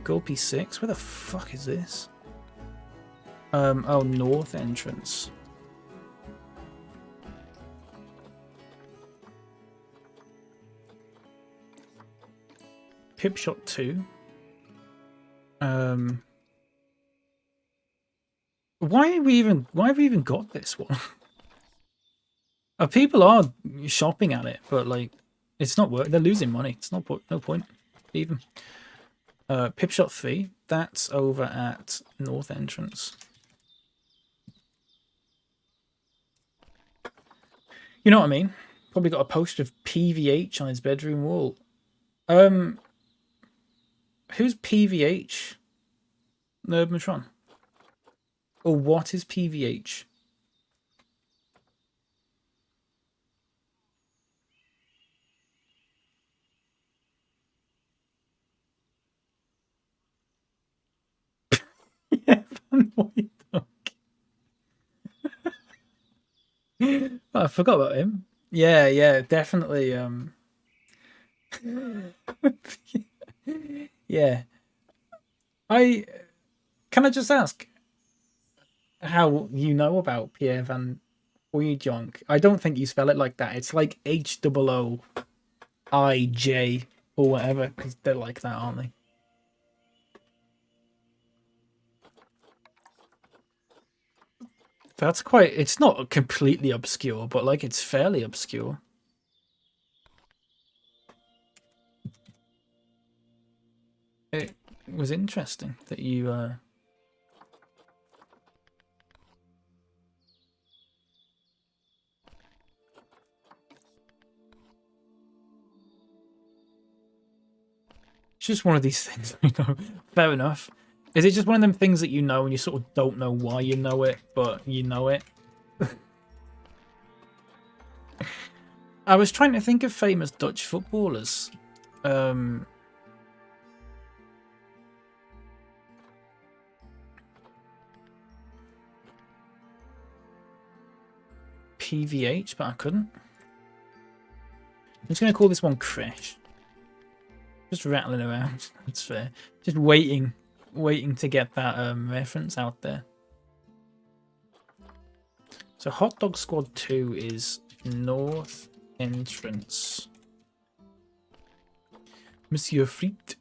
Speaker 1: Gulpy 6. Where the fuck is this? Oh, north entrance. Pipshot 2. Why have we even got this one? People are shopping at it, but like it's not worth. They're losing money. It's no point even. Pipshot 3. That's over at north entrance. You know what I mean? Probably got a poster of PVH on his bedroom wall. Who's PVH? Nerdmatron. Or what is PVH? Yeah, fanboy dog. Oh, I forgot about him. Yeah, definitely. Yeah. Can I just ask how you know about Pierre Van Hooijdonk? I don't think you spell it like that. It's like HOOIJ or whatever, because they're like that, aren't they? That's quite... It's not completely obscure, but like it's fairly obscure. It was interesting that you... It's just one of these things, you know. Fair enough. Is it just one of them things that you know and you sort of don't know why you know it, but you know it? I was trying to think of famous Dutch footballers. PVH, but I couldn't. I'm just going to call this one Crash. Just rattling around. That's fair. Just waiting waiting to get that reference out there. So Hot Dog Squad 2 is north entrance. Monsieur Frites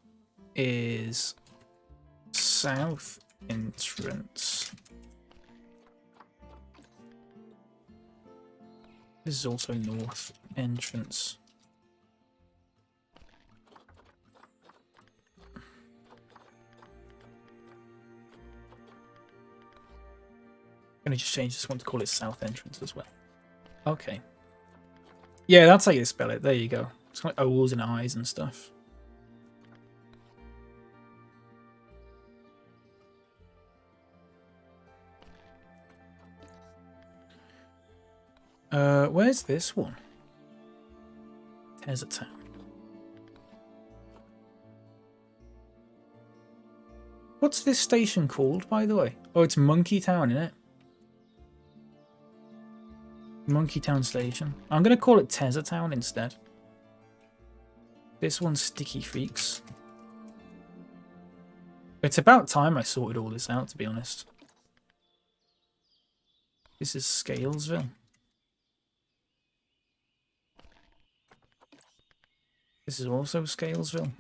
Speaker 1: is south entrance. This is also north entrance. I'm gonna just change this one to call it south entrance as well. Okay. Yeah, that's how you spell it. There you go. It's like O's and I's and stuff. Where's this one? Desert Town. What's this station called, by the way? Oh, it's Monkey Town, isn't it? Monkey Town Station. I'm going to call it Tezza Town instead. This one's Sticky Freaks. It's about time I sorted all this out, to be honest. This is Scalesville. This is also Scalesville.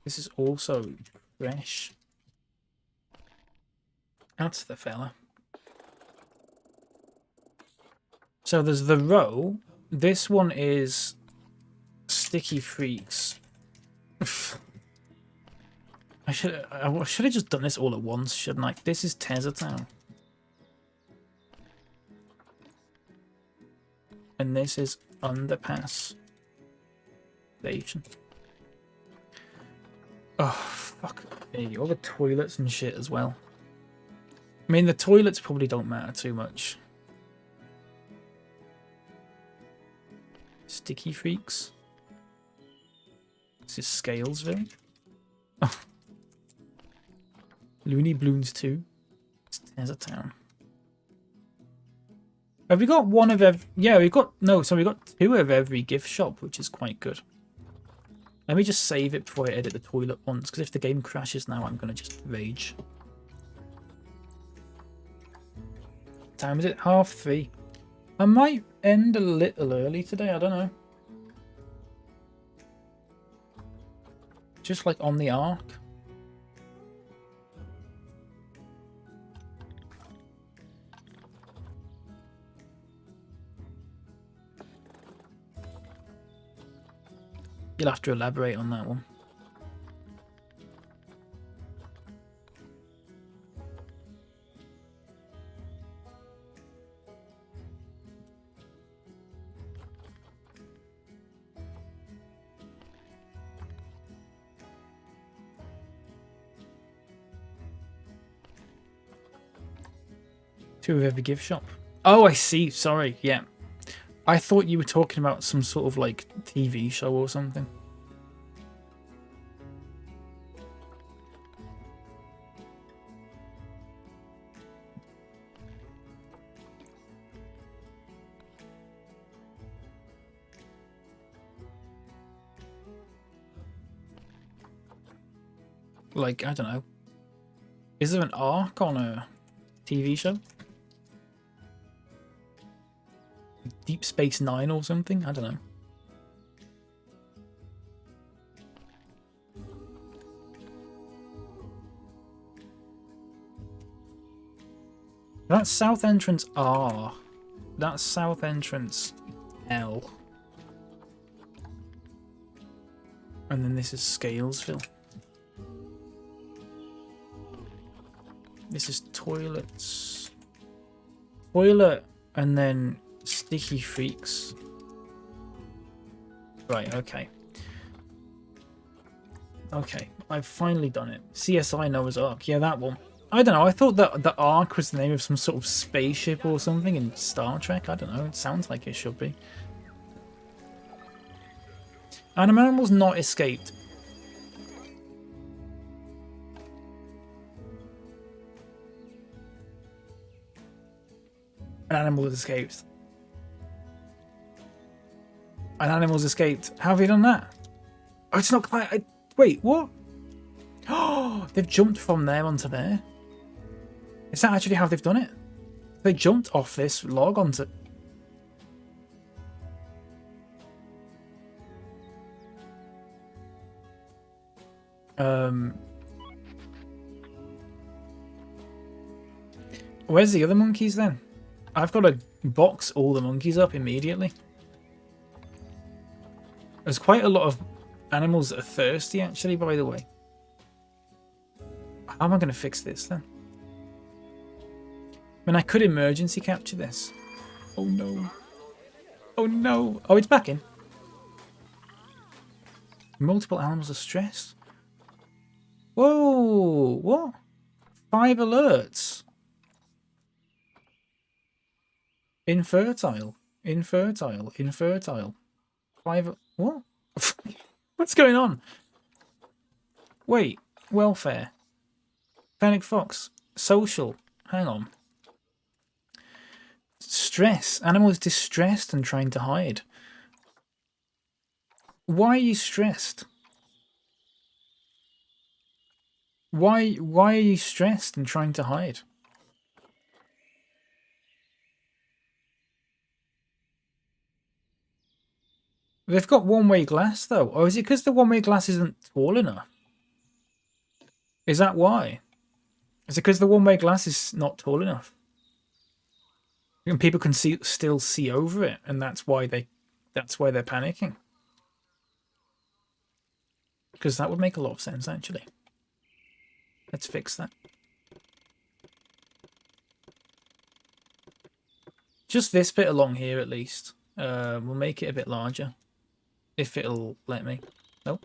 Speaker 1: This is also Fresh. That's the fella. So there's the row. This one is Sticky Freaks. I should have just done this all at once, shouldn't I? This is Tezza Town. And this is Underpass Station. Oh, fuck. There you go. The toilets and shit as well. I mean, the toilets probably don't matter too much. Sticky Freaks. This is Scalesville. Oh. Looney Bloons 2. There's a town. Have we got one of every... Yeah, we've got... No, so we've got 2 of every gift shop, which is quite good. Let me just save it before I edit the toilet ones, because if the game crashes now, I'm going to just rage. What time is it? 3:30. I might end a little early today, I don't know. Just like on the arc. You'll have to elaborate on that one. Two of every gift shop. Oh, I see. Sorry. Yeah. I thought you were talking about some sort of like TV show or something. Like, I don't know. Is there an arc on a TV show? Deep Space Nine or something? I don't know. That's south entrance R. That's south entrance L. And then this is Scalesville. This is toilets. Toilet and then Sticky Freaks. Right, okay. Okay, I've finally done it. CSI Noah's Ark. Yeah, that one. I don't know, I thought that the Ark was the name of some sort of spaceship or something in Star Trek. I don't know, it sounds like it should be. An animal's not escaped. An animal has escaped. An animal's escaped. How have you done that? Oh, it's not quite... wait, what? Oh, they've jumped from there onto there. Is that actually how they've done it? They jumped off this log onto... Where's the other monkeys then? I've got to box all the monkeys up immediately. There's quite a lot of animals that are thirsty, actually, by the way. How am I going to fix this then? I mean, I could emergency capture this. Oh no. Oh no. Oh, it's back in. Multiple animals are stressed. Whoa. What? 5 alerts. Infertile. Infertile. Infertile. 5... What? What's going on? Wait. Welfare. Fennec Fox. Social. Hang on. Stress. Animal is distressed and trying to hide. Why are you stressed? Why are you stressed and trying to hide? They've got one-way glass though. Or is it because the one-way glass isn't tall enough? Is that why? Is it because the one-way glass is not tall enough? And people can still see over it, and that's why they're panicking. Because that would make a lot of sense, actually. Let's fix that. Just this bit along here, at least. We'll make it a bit larger. If it'll let me. Nope.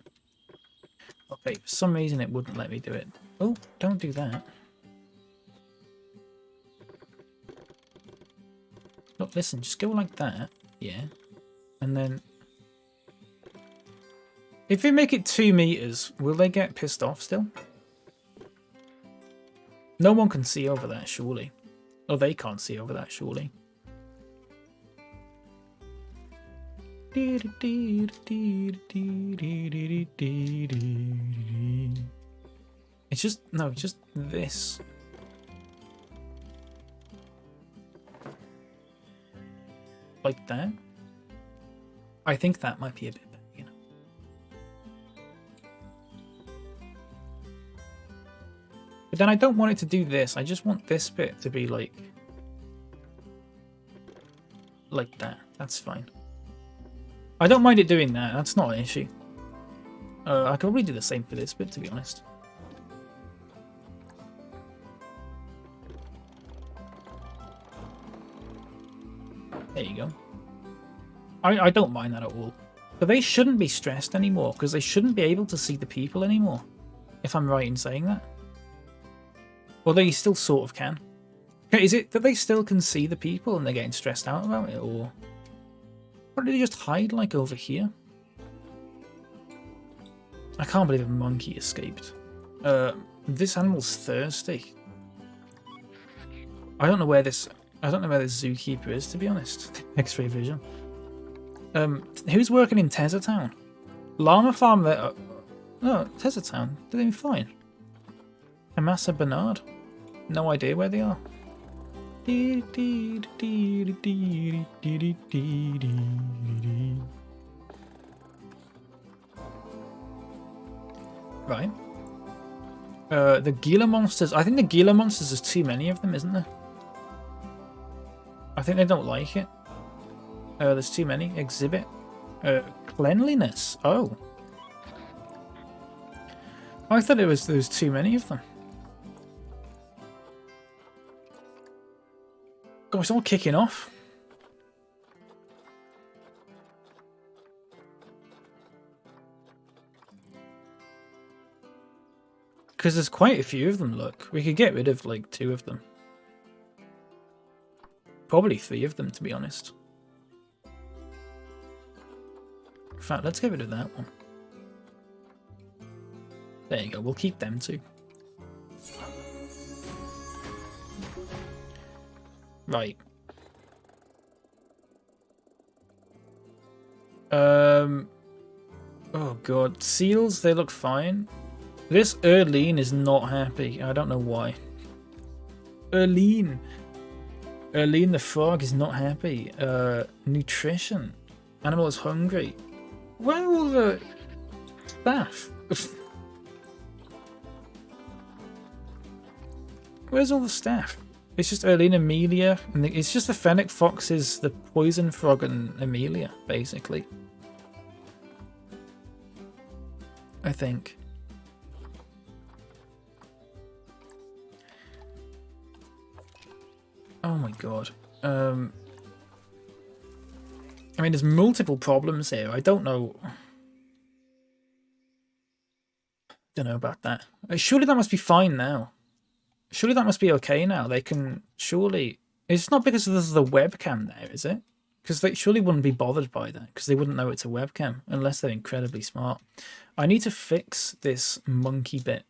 Speaker 1: Okay, for some reason it wouldn't let me do it. Oh, don't do that. Look, listen, just go like that. Yeah. And then... if we make it 2 meters, will they get pissed off still? No one can see over that, surely. Or they can't see over that, surely. It's just... no, it's just this. Like that? I think that might be a bit better, you know. But then I don't want it to do this. I just want this bit to be like that. That's fine. I don't mind it doing that. That's not an issue. I could probably do the same for this bit, to be honest. There you go. I don't mind that at all. But they shouldn't be stressed anymore, because they shouldn't be able to see the people anymore. If I'm right in saying that. Although you still sort of can. Is it that they still can see the people and they're getting stressed out about it, or... or did they just hide, like, over here? I can't believe a monkey escaped. This animal's thirsty. I don't know where this zookeeper is, to be honest. X-ray vision. Who's working in Tezza Town? Llama Farm there. No, Tezza Town. They're doing fine. Amasa Bernard. No idea where they are. Right. The Gila monsters. I think the Gila monsters, there's too many of them, isn't there? I think they don't like it. There's too many. Exhibit. Cleanliness. Oh. I thought there was too many of them. God, it's all kicking off. Because there's quite a few of them, look. We could get rid of, like, 2 of them. Probably 3 of them, to be honest. In fact, let's get rid of that one. There you go, we'll keep them too. Right. Oh god, seals, they look fine. This Erlene is not happy. I don't know why. Erlene the frog is not happy. Nutrition. Animal is hungry. Where are all the staff? Where's all the staff? It's just Erlene, Amelia, and it's just the fennec foxes, the poison frog, and Amelia, basically. I think. Oh my god. I mean, there's multiple problems here. I don't know. Don't know about that. Surely that must be fine now. Surely that must be okay now. They can surely. It's not because there's the webcam there, is it? Because they surely wouldn't be bothered by that because they wouldn't know it's a webcam unless they're incredibly smart. I need to fix this monkey bit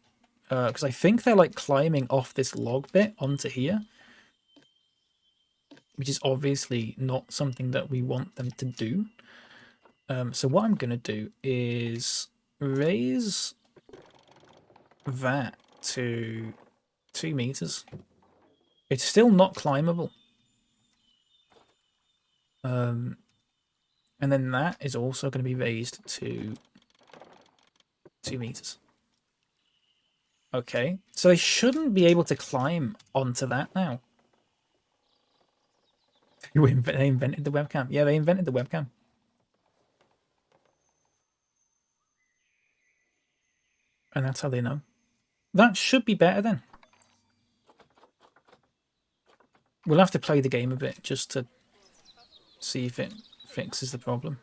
Speaker 1: because I think they're like climbing off this log bit onto here, which is obviously not something that we want them to do. So what I'm going to do is raise that to 2 meters. It's still not climbable. And then that is also going to be raised to 2 meters. Okay, so they shouldn't be able to climb onto that now. They invented the webcam. Yeah, they invented the webcam. And that's how they know. That should be better then. We'll have to play the game a bit just to see if it fixes the problem.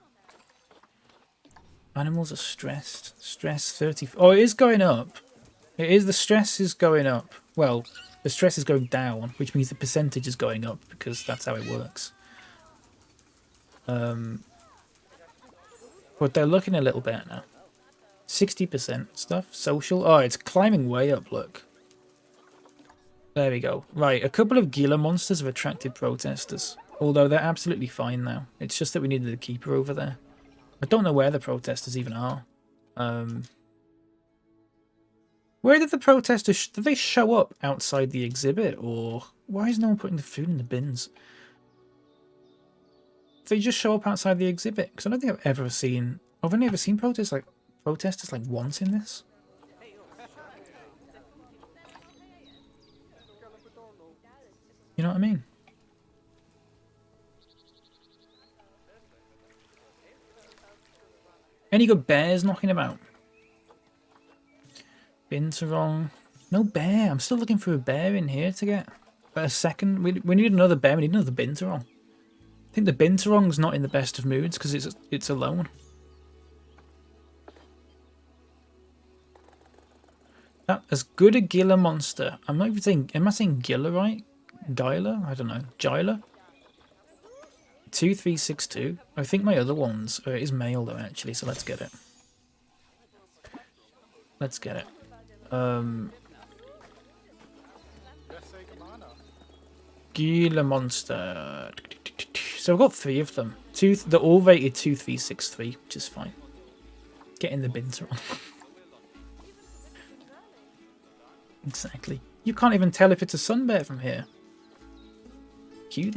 Speaker 1: Animals are stressed. Stress 30. Oh, it is going up. It is. The stress is going up. Well, the stress is going down, which means the percentage is going up because that's how it works. But they're looking a little better now. 60% stuff. Social. Oh, it's climbing way up, look. There we go. Right, a couple of Gila monsters have attracted protesters. Although they're absolutely fine now. It's just that we needed a keeper over there. I don't know where the protesters even are. Where did the protesters... Did they show up outside the exhibit? Or why is no one putting the food in the bins? Did they just show up outside the exhibit? Because I don't think I've ever seen... I've only ever seen protesters like once in this. You know what I mean? Any good bears knocking about? Bins are wrong. No bear. I'm still looking for a bear in here to get. But a second. We need another bear. We need another binturong. I think the binturong's not in the best of moods because it's alone. That as good a Gila monster. I'm not even saying. Am I saying Gila right? Gila? I don't know. Gila? 2362. I think my other ones is male though actually, so let's get it. Let's get it. Gila monster. So I've got 3 of them. They're all rated 2363, which is fine. Get in the binter on. Exactly. You can't even tell if it's a sun bear from here. Cute.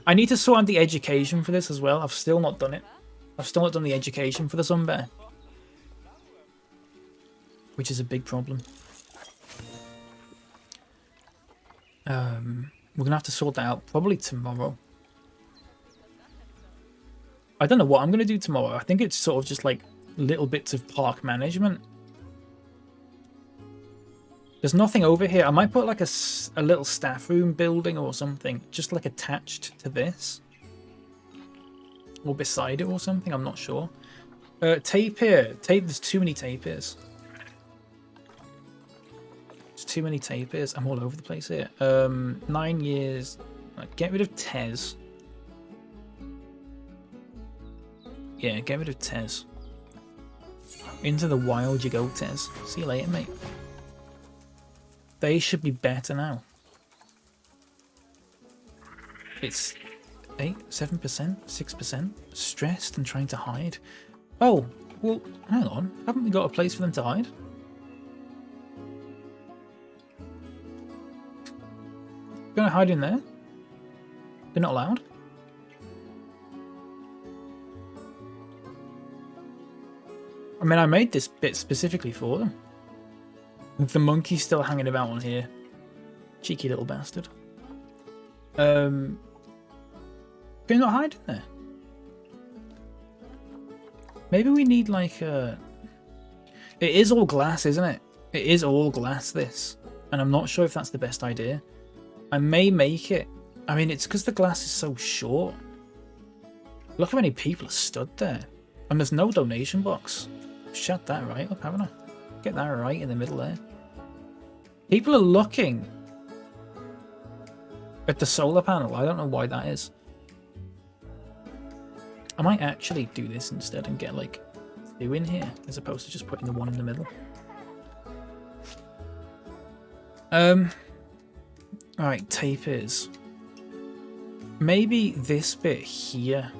Speaker 1: I need to sort out the education for this as well. I've still not done it. I've still not done the education for the sun bear. Which is a big problem. We're going to have to sort that out probably tomorrow. I don't know what I'm going to do tomorrow. I think it's sort of just like little bits of park management. There's nothing over here. I might put like a little staff room building or something. Just like attached to this. Or beside it or something. I'm not sure. Tapir. There's too many tapirs. There's too many tapirs. I'm all over the place here. 9 years. Get rid of Tez. Yeah, get rid of Tez. Into the wild you go, Tez. See you later, mate. They should be better now. It's 8, 7%, 6%. Stressed and trying to hide. Oh, well, hang on. Haven't we got a place for them to hide? Gonna hide in there? They're not allowed? I mean, I made this bit specifically for them. With the monkey still hanging about on here. Cheeky little bastard. Can you not hide in there? Maybe we need like a... It is all glass, isn't it? It is all glass, this. And I'm not sure if that's the best idea. I may make it. I mean, it's because the glass is so short. Look how many people are stood there. And there's no donation box. Shut that right up, haven't I? Get that right in the middle there. People are looking at the solar panel. I don't know why that is. I might actually do this instead and get like 2 in here as opposed to just putting the 1 in the middle. Alright, tapirs. Maybe this bit here.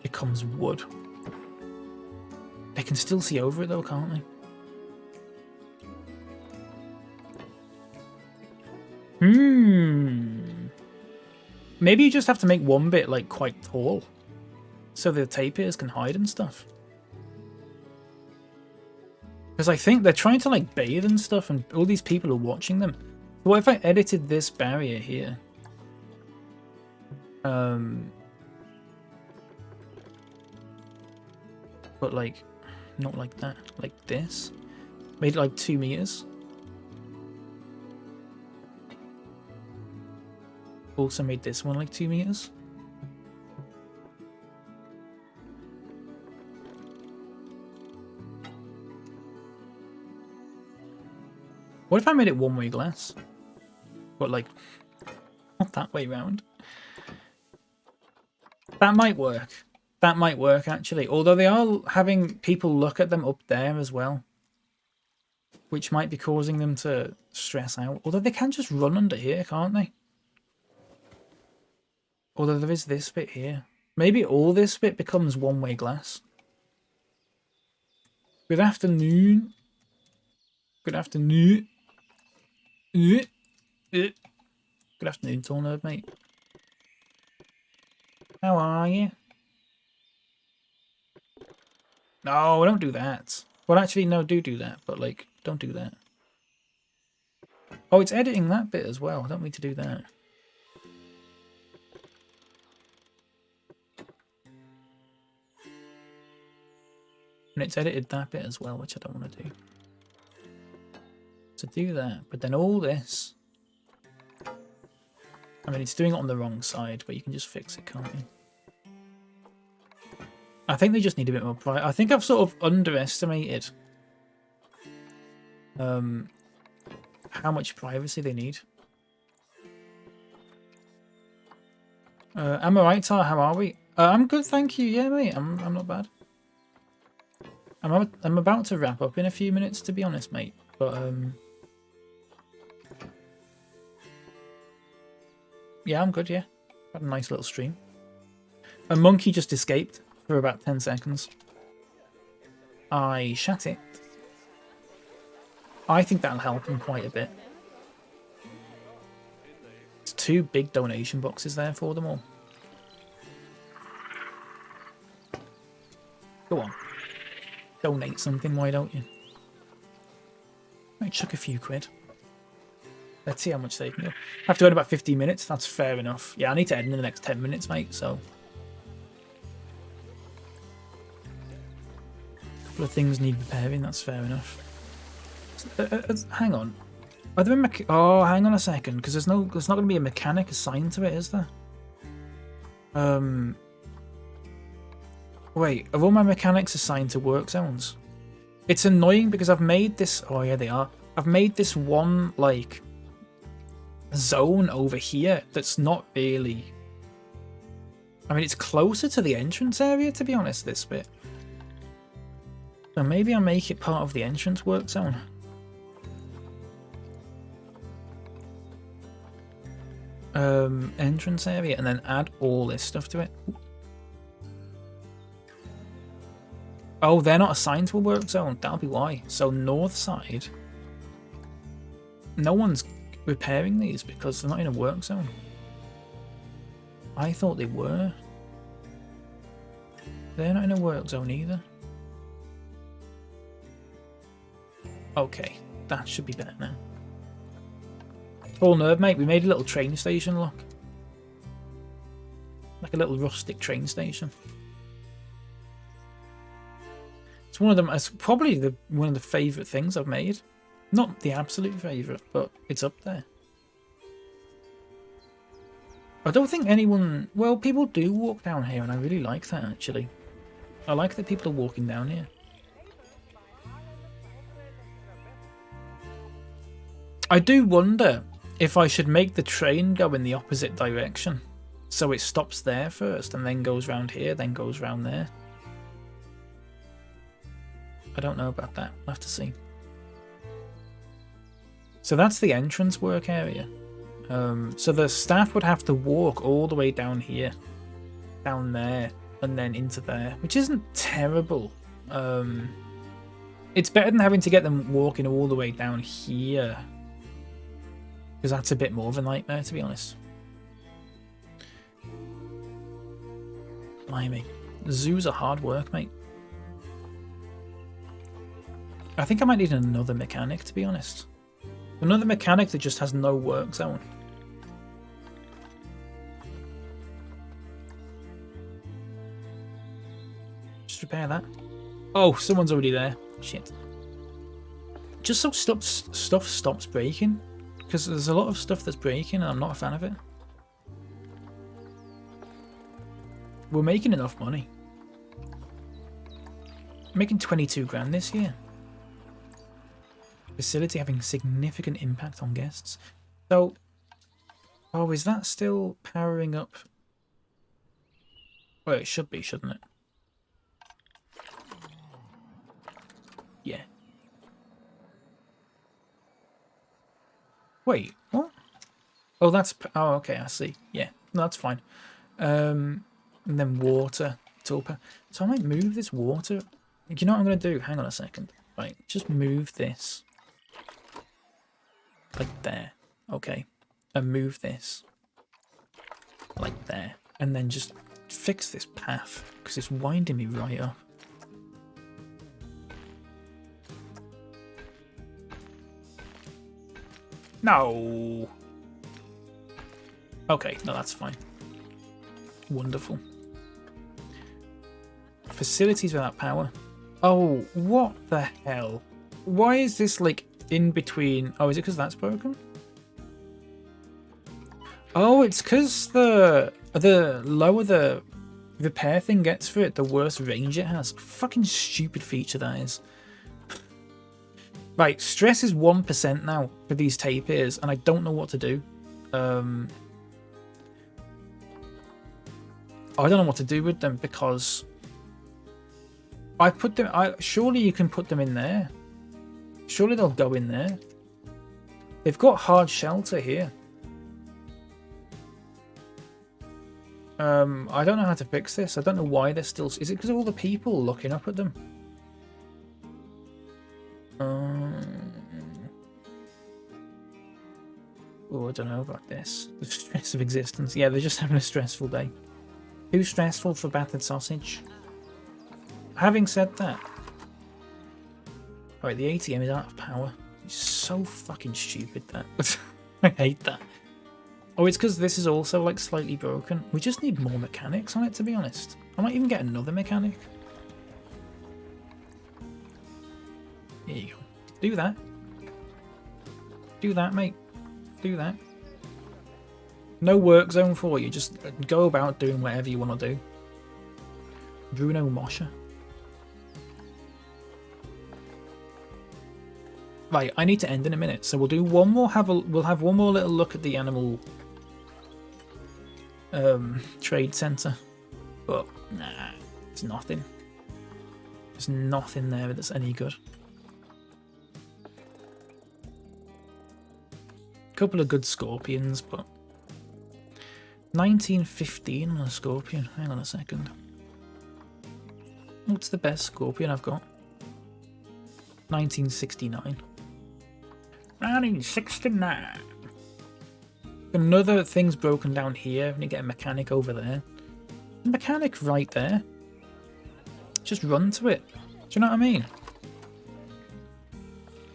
Speaker 1: Becomes wood. They can still see over it though, can't they? Maybe you just have to make one bit like quite tall so the tapirs can hide and stuff. Because I think they're trying to like bathe and stuff and all these people are watching them. What if I edited this barrier here? But like, not like that, like this. Made it like 2 meters. Also made this one like 2 meters. What if I made it one-way glass? But like, not that way round. That might work. That might work actually. Although they are having people look at them up there as well. Which might be causing them to stress out. Although they can just run under here, can't they? Although there is this bit here. Maybe all this bit becomes one-way glass. Good afternoon. Good afternoon. Good afternoon, tall nerd, mate. How are you? No, don't do that. Well, actually, no, do that. But, like, don't do that. Oh, it's editing that bit as well. I don't need to do that. And it's edited that bit as well, which I don't want to do. So do that. But then all this... I mean, it's doing it on the wrong side, but you can just fix it, can't you? I think they just need a bit more privacy. I think I've sort of underestimated how much privacy they need. Am I right, Tar? How are we? I'm good, thank you. Yeah, mate, I'm not bad. I'm about to wrap up in a few minutes, to be honest, mate. But yeah, I'm good. Yeah, had a nice little stream. A monkey just escaped for about 10 seconds. I shat it. I think that'll help him quite a bit. There's 2 big donation boxes there for them all. Go on. Donate something, why don't you? Might chuck a few quid. Let's see how much they can go. I have to go in about 15 minutes, that's fair enough. Yeah, I need to end in the next 10 minutes, mate, so... A couple of things need preparing, that's fair enough. Hang on. Are there oh, hang on a second, because there's not going to be a mechanic assigned to it, is there? Wait, are all my mechanics assigned to work zones? It's annoying because I've made this... Oh, yeah, they are. I've made this one, like, zone over here that's not really... I mean, it's closer to the entrance area, to be honest, this bit. So maybe I'll make it part of the entrance work zone. entrance area and then add all this stuff to it. Oh, they're not assigned to a work zone. That'll be why. So north side, no one's repairing these because they're not in a work zone. I thought they were. They're not in a work zone either. Okay, that should be better now. Oh, nerve, mate. We made a little train station, look. Like a little rustic train station. It's one of them. It's probably one of the favourite things I've made. Not the absolute favourite, but it's up there. I don't think anyone... Well, people do walk down here, and I really like that, actually. I like that people are walking down here. I do wonder if I should make the train go in the opposite direction. So it stops there first, and then goes round here, then goes round there. I don't know about that. We'll have to see. So that's the entrance work area. So the staff would have to walk all the way down here, down there, and then into there, which isn't terrible. It's better than having to get them walking all the way down here, because that's a bit more of a nightmare, to be honest. Blimey. Zoos are hard work, mate. I think I might need another mechanic, to be honest. Another mechanic that just has no work zone. Just repair that. Oh, someone's already there. Shit. Just so stuff stops breaking. Because there's a lot of stuff that's breaking and I'm not a fan of it. We're making enough money. Making 22 grand this year. Facility having significant impact on guests. So, oh, is that still powering up? Well, it should be, shouldn't it? Yeah. Wait, what? Oh, that's... Oh, okay, I see. Yeah, no, that's fine. And then water. It's all... So I might move this water. You know what I'm going to do? Hang on a second. Right, just move this. Like there. Okay. And move this. Like there. And then just fix this path. Because it's winding me right up. No. Okay, no, that's fine. Wonderful. Facilities without power. Oh, what the hell? Why is this like in between? Oh, is it because that's broken? Oh, it's because the lower the repair thing gets for it, the worse range it has. Fucking stupid feature that is. Right, stress is 1% now for these tapirs, and I don't know what to do. I don't know what to do with them because I put them. Surely you can put them in there. Surely they'll go in there. They've got hard shelter here. I don't know how to fix this. I don't know why they're still... Is it because of all the people looking up at them? Oh, I don't know about this. The stress of existence. Yeah, they're just having a stressful day. Too stressful for battered sausage. Having said that... Alright, the ATM is out of power. It's so fucking stupid, that. I hate that. Oh, it's because this is also, like, slightly broken. We just need more mechanics on it, to be honest. I might even get another mechanic. Here you go. Do that. Do that, mate. Do that. No work zone for you. Just go about doing whatever you want to do. Bruno Mosher. Right, I need to end in a minute, so we'll do one more. We'll have one more little look at the animal trade center. But nah, it's nothing. There's nothing there that's any good. Couple of good scorpions, but 1915 on a Scorpion. Hang on a second. What's the best Scorpion I've got? 1969. 1969. Another thing's broken down here, and you get a mechanic over there. A mechanic right there. Just run to it. Do you know what I mean?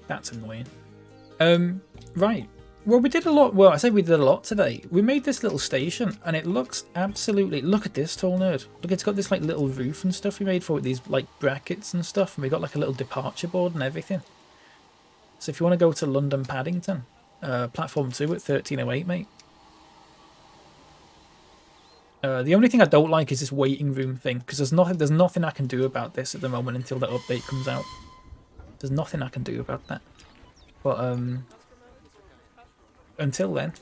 Speaker 1: That's annoying. Right. Well, we did a lot. Well, I say we did a lot today. We made this little station, and it looks absolutely... Look at this, tall nerd. Look, it's got this like little roof and stuff we made for it. These like brackets and stuff, and we got like a little departure board and everything. So if you want to go to London Paddington, platform 2 at 1308, mate. The only thing I don't like is this waiting room thing, because there's nothing I can do about this at the moment until that update comes out. There's nothing I can do about that. But until then,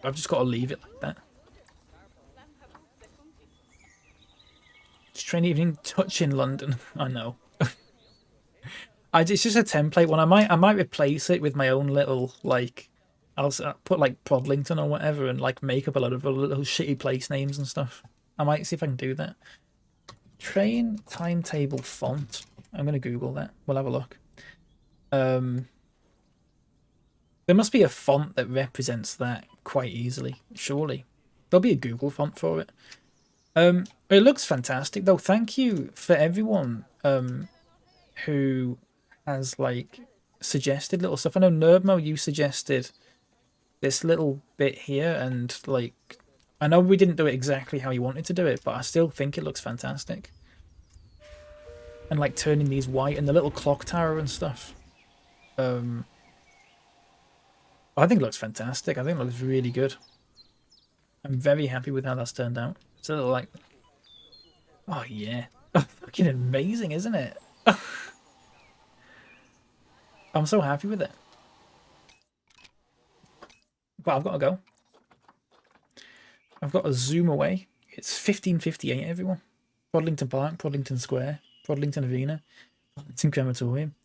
Speaker 1: I've just got to leave it like that. Just train evening touch in London. I know. It's just a template one. I might replace it with my own little, like, I'll put like Prodlington or whatever and like make up a lot of little shitty place names and stuff. I might see if I can do that. Train timetable font. I'm gonna Google that. We'll have a look. There must be a font that represents that quite easily, surely. There'll be a Google font for it. It looks fantastic though. Thank you for everyone who has like suggested little stuff. I know Nerdmo, you suggested this little bit here, and like I know we didn't do it exactly how you wanted to do it, but I still think it looks fantastic. And like turning these white and the little clock tower and stuff. I think it looks fantastic. I think it looks really good. I'm very happy with how that's turned out. It's a little like, oh yeah, fucking amazing, isn't it? I'm so happy with it. But I've got to go. I've got to zoom away. It's 15:58, everyone. Prodlington Park, Prodlington Square, Prodlington Arena, Prodlington Crematorium.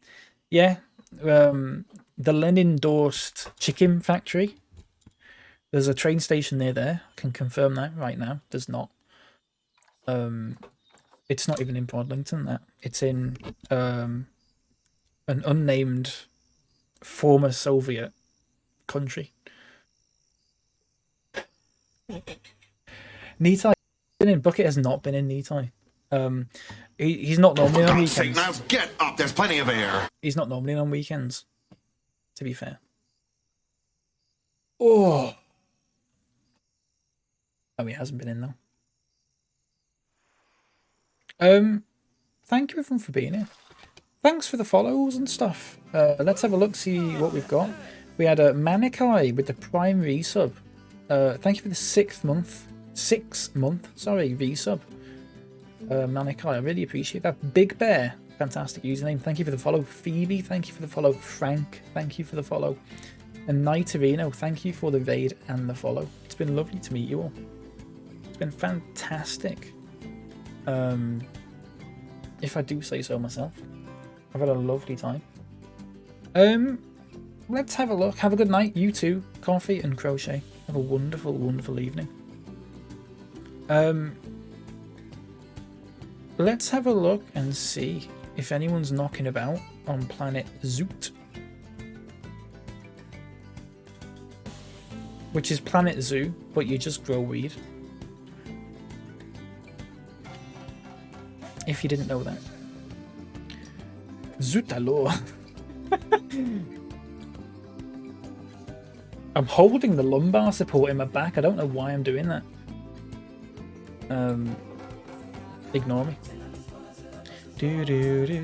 Speaker 1: Yeah, the Lenin-endorsed chicken factory. There's a train station near there. I can confirm that right now. There's not. It's not even in Prodlington. That it's in an unnamed former Soviet country. Nitai been in. Bucket has not been in Nitai. He's not normally on weekends.
Speaker 2: Now get up, there's plenty of air.
Speaker 1: He's not normally on weekends, to be fair. Oh, he hasn't been in though. Thank you everyone for being here. Thanks for the follows and stuff. Let's have a look, see what we've got. We had a Manikai with the Prime resub. Thank you for the 6 month resub. Manikai, I really appreciate that. Big Bear, fantastic username. Thank you for the follow. Phoebe, thank you for the follow. Frank, thank you for the follow. And Nighterino, thank you for the raid and the follow. It's been lovely to meet you all. It's been fantastic. If I do say so myself. I've had a lovely time. Let's have a look. Have a good night, you too. Coffee and crochet. Have a wonderful, wonderful evening. Let's have a look and see if anyone's knocking about on planet Zoot. Which is Planet Zoo, but you just grow weed. If you didn't know that. Zoot alors. I'm holding the lumbar support in my back. I don't know why I'm doing that. Ignore me. Do do do.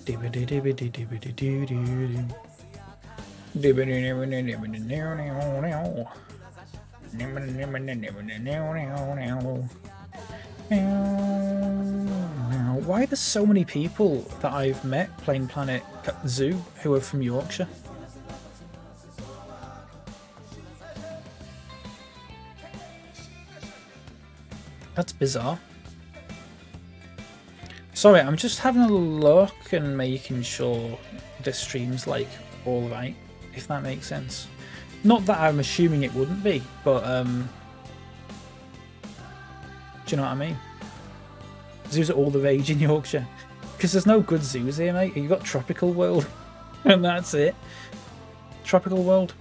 Speaker 1: Dibba dibba dibba dibba dibba do do. Dibba dibba dibba dibba dibba. Why are there so many people that I've met playing Planet Zoo who are from Yorkshire? That's bizarre. Sorry, I'm just having a look and making sure the stream's like alright, if that makes sense. Not that I'm assuming it wouldn't be, but do you know what I mean? Zoos are all the rage in Yorkshire. Because there's no good zoos here, mate. You've got Tropical World, and that's it. Tropical World.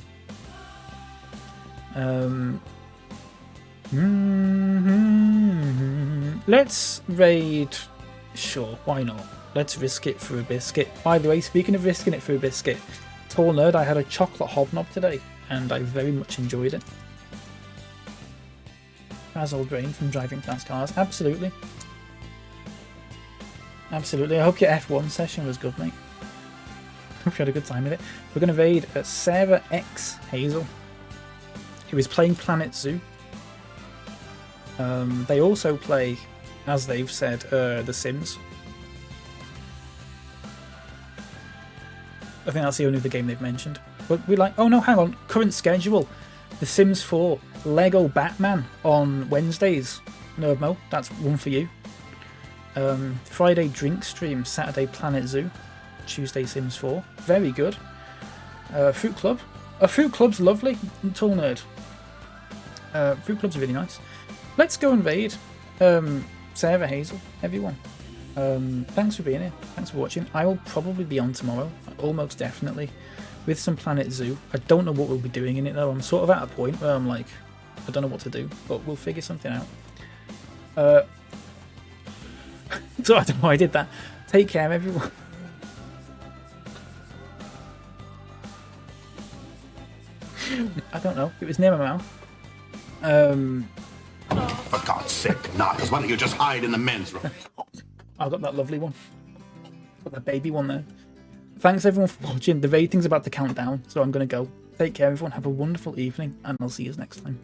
Speaker 1: Let's raid. Sure, why not? Let's risk it for a biscuit. By the way, speaking of risking it for a biscuit, Tall Nerd, I had a chocolate hobnob today, and I very much enjoyed it. As old brain from driving fast cars, absolutely. Absolutely. I hope your F1 session was good, mate. Hope you had a good time with it. We're going to raid Sarah X Hazel, who is playing Planet Zoo. They also play, as they've said, The Sims. I think that's the only other game they've mentioned. But we're like, oh no, hang on, current schedule. The Sims 4, Lego Batman on Wednesdays. Nerdmo, that's one for you. Friday drink stream, Saturday Planet Zoo, Tuesday Sims 4. Very good. Fruit Club. Fruit Club's lovely. Tall Nerd. Fruit Club's really nice. Let's go and raid Sarah Hazel, everyone. Thanks for being here. Thanks for watching. I will probably be on tomorrow, almost definitely, with some Planet Zoo. I don't know what we'll be doing in it though. I'm sort of at a point where I'm like, I don't know what to do, but we'll figure something out. So I don't know why I did that. Take care, everyone. I don't know. It was near my mouth.
Speaker 2: For God's sake, Niles, why don't you just hide in the men's room?
Speaker 1: I've got that lovely one. Got that baby one there. Thanks everyone for watching. The rating's about to count down, so I'm going to go. Take care, everyone. Have a wonderful evening, and I'll see you next time.